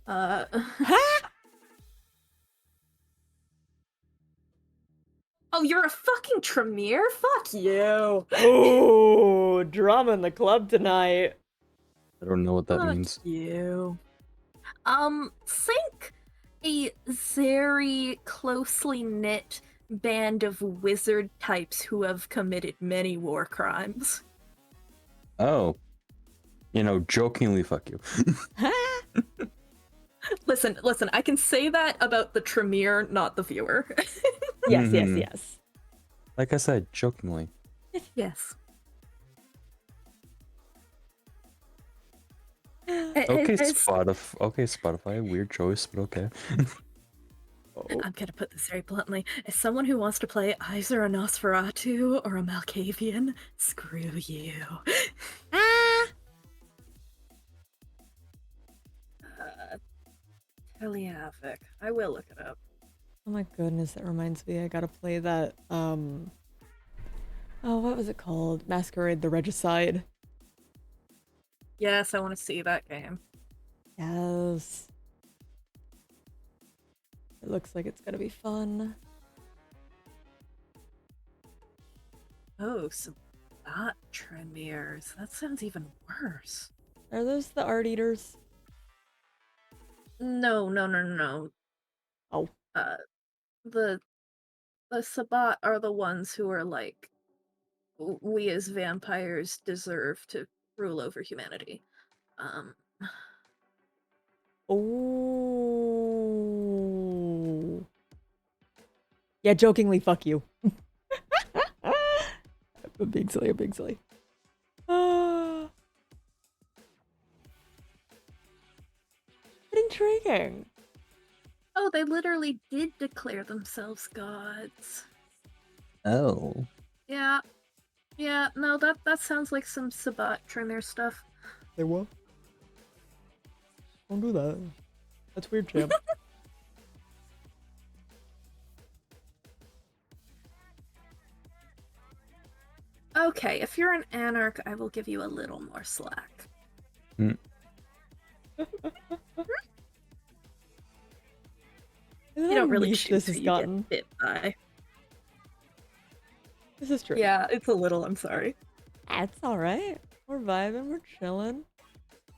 Oh, you're a fucking Tremere? Fuck you. Oh, drama in the club tonight. I don't know what that Fuck means. you. Think a very closely knit band of wizard types who have committed many war crimes. Oh. You know, jokingly, fuck you. Listen, I can say that about the Tremere, not the viewer. Yes, Mhm. yes. Like I said, jokingly. Yes. Okay, As- Spotify, weird choice, but okay. I'm gonna put this very bluntly. As someone who wants to play either a Nosferatu or a Malkavian, screw you. Teliafic. I will look it up. Oh my goodness, that reminds me, I gotta play that, oh, what was it called? Masquerade the Regicide. Yes, I want to see that game. Yes. It looks like it's gonna be fun. Oh, some bot Tremeres. That sounds even worse. Are those the art eaters? No. Oh. The Sabbat are the ones who are like, we as vampires deserve to rule over humanity. Oh. Yeah, jokingly, fuck you. I'm being silly, What intriguing. Oh, they literally did declare themselves gods. Oh. Yeah, no, that sounds like some Sabbat Tremere stuff. They what? Don't do that. That's weird, champ. Okay, if you're an anarch, I will give you a little more slack. Mm. You don't really niche choose this who has you gotten. get bit by. This is true. Yeah, it's a little, I'm sorry. That's alright. We're vibing, we're chilling.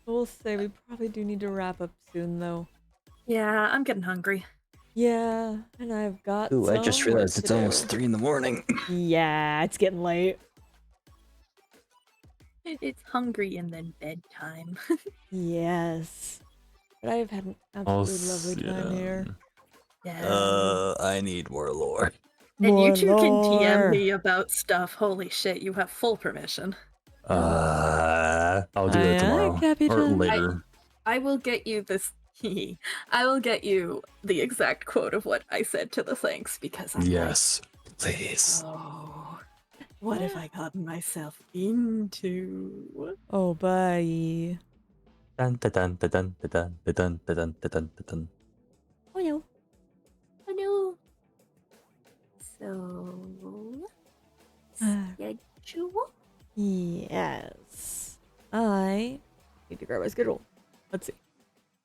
We'll say we probably do need to wrap up soon, though. Yeah, I'm getting hungry. Yeah, and I've got Ooh, I just some work realized to it's almost do. 3 in the morning. Yeah, it's getting late. It's hungry and then bedtime. Yes. But I've had an absolutely lovely time here. Yeah. I need more lore. And you two can lore. TM me about stuff. Holy shit, you have full permission. I'll do Aye, that aye, tomorrow. Or Capitan. later. I will get you this I will get you the exact quote of what I said to the thanks because I'm Yes, like, please. oh, what have I gotten myself into? Oh, bye. Dun dun dun dun dun dun dun dun dun dun dun. Oh no. Oh no. So, schedule? Yes. I need to grab my schedule. Let's see.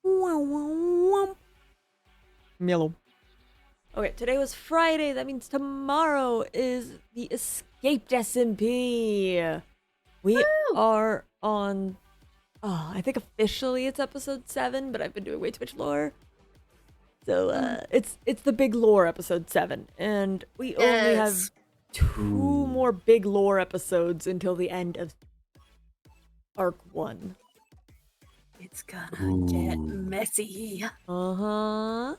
Wow, wow, wow. Yellow. Okay, today was Friday. That means tomorrow is the Escaped SMP. We are on. Oh, I think officially it's episode 7, but I've been doing way too much lore. So it's the big lore episode 7, and we only have Yes. 2 more big lore episodes until the end of arc 1. It's gonna get Ooh. messy. Uh-huh.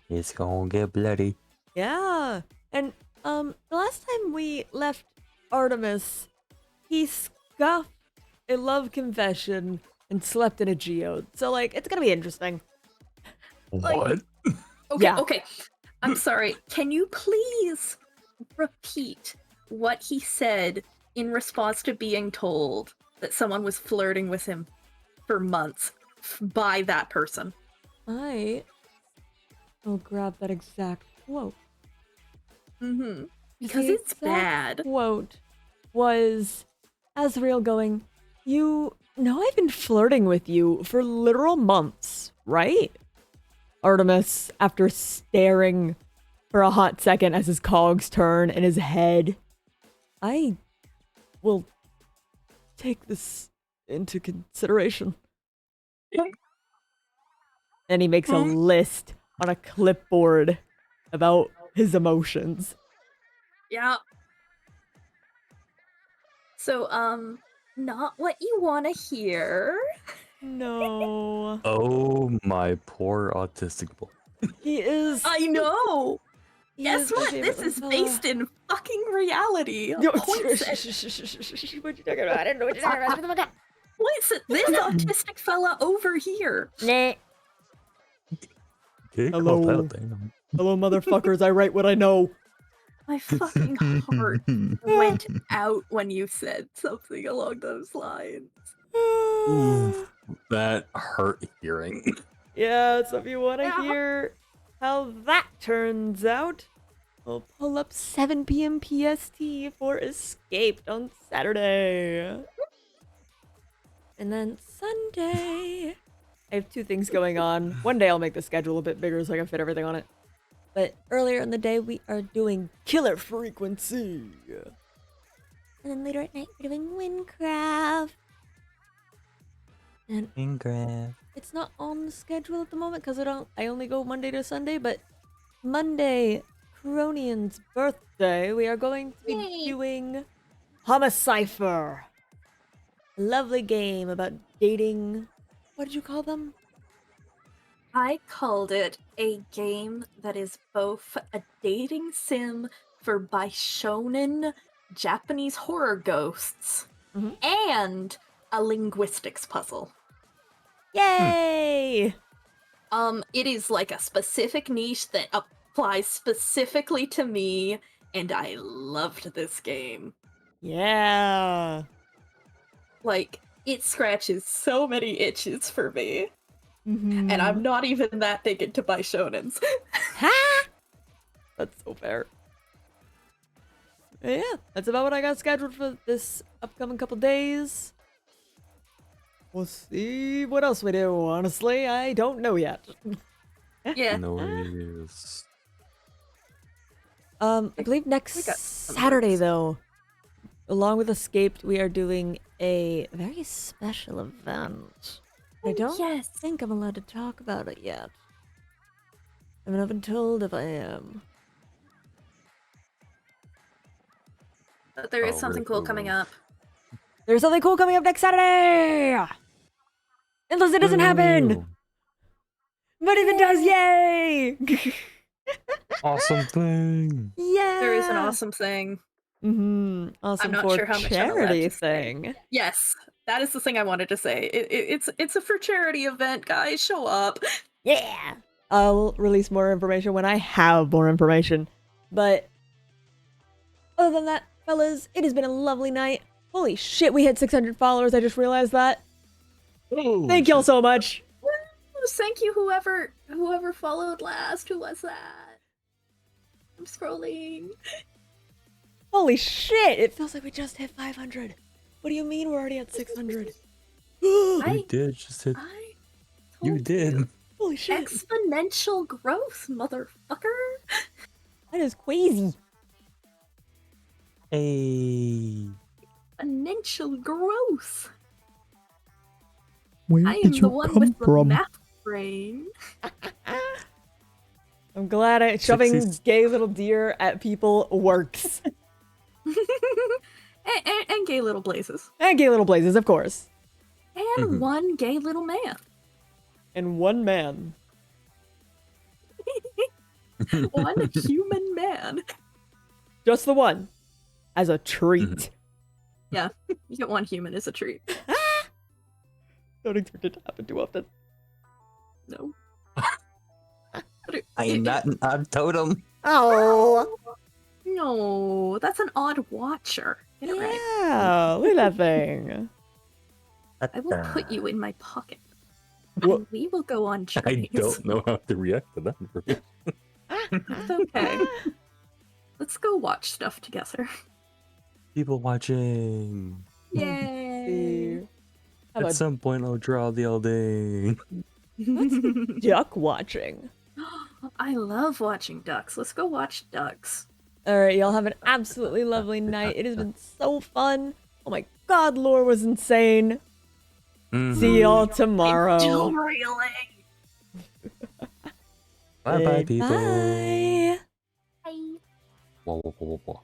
It's gonna get bloody. Yeah. And the last time we left Artemis, he scuffed a love confession and slept in a geode. So like it's gonna be interesting. Like- What? Okay, Yeah. okay. I'm sorry. Can you please repeat what he said in response to being told that someone was flirting with him for months by that person? I will grab that exact quote. Mm-hmm. Because The it's exact bad. Quote was Azrael going, "You know I've been flirting with you for literal months, right?" Artemis, after staring for a hot second as his cogs turn in his head, "I will take this into consideration." And he makes a list on a clipboard about his emotions. Yeah. So, not what you want to hear. No. Oh my poor autistic boy. He is. I know. He Guess is my what? favorite This is little based in fucking reality. fella. Points at, What you talking about? I didn't know what you're talking about. points at this autistic fella over here. Nah. Okay, Hello. call that thing. Hello, motherfuckers. I write what I know. My fucking heart went out when you said something along those lines. Ooh, that hurt hearing. Yeah, so if you want to Yeah. hear how that turns out, we'll pull up 7 p.m. PST for Escaped on Saturday. And then Sunday, I have 2 things going on. One day I'll make the schedule a bit bigger so I can fit everything on it. But earlier in the day, we are doing Killer Frequency. And then later at night, we're doing Windcraft. And Ingram. it's not on the schedule at the moment because I only go Monday to Sunday, but Monday, Cronian's birthday, we are going to be Yay. doing Homicipher. A lovely game about dating. What did you call them? I called it a game that is both a dating sim for Baishonen Japanese horror ghosts Mhm. and a linguistics puzzle. Yay! It is like a specific niche that applies specifically to me, and I loved this game. Yeah. Like, it scratches so many itches for me, Mhm. and I'm not even that big into Baishonens. Ha! That's so fair. Yeah, that's about what I got scheduled for this upcoming couple days. We'll see what else we do. Honestly, I don't know yet. Yeah. Noise. I believe next we got some Saturday, words. though, along with Escaped, we are doing a very special event. I don't Yes. think I'm allowed to talk about it yet. I mean, I've been told if I am. But there is Oh, something weird, cool woo, coming woo. up. There's something cool coming up next Saturday! Unless it doesn't happen! Ooh, But if it does, yay! awesome thing. Yeah! There is an awesome thing. Awesome not for sure how much I'm allowed charity to say. thing. Yes, That is the thing I wanted to say. It's a for charity event, guys. Show up. Yeah! I'll release more information when I have more information. But other than that, fellas, it has been a lovely night. Holy shit, we hit 600 followers. I just realized that. Oh, Thank y'all so much. Woo! Thank you, whoever followed last. Who was that? I'm scrolling. Holy shit, it feels like we just hit 500. What do you mean we're already at 600? You did just hit. I You told did. Holy shit. Exponential growth, motherfucker. That is crazy. Hey. Exponential growth. Where I am the one with the math brain. I'm glad shoving 60s. gay little deer at people works. and gay little blazes. And gay little blazes, of course. And one gay little man. And one man. One human man. Just the one. As a treat. Yeah, you get one human as a treat. Don't expect it to happen too often. No. I am not an odd totem. Oh. No, that's an odd watcher. Get it right. Yeah, look at that thing. I will put you in my pocket. What? And we will go on I journeys. don't know how to react to that information. It's okay. Let's go watch stuff together. People watching. Yay! How At about some point, I'll draw the Elden. duck watching? I love watching ducks. Let's go watch ducks. Alright, y'all have an absolutely lovely night. It has been so fun. Oh my god, lore was insane. See y'all tomorrow. Still reeling. Bye bye, people. Bye. Bye. Whoa, whoa, whoa, whoa, whoa.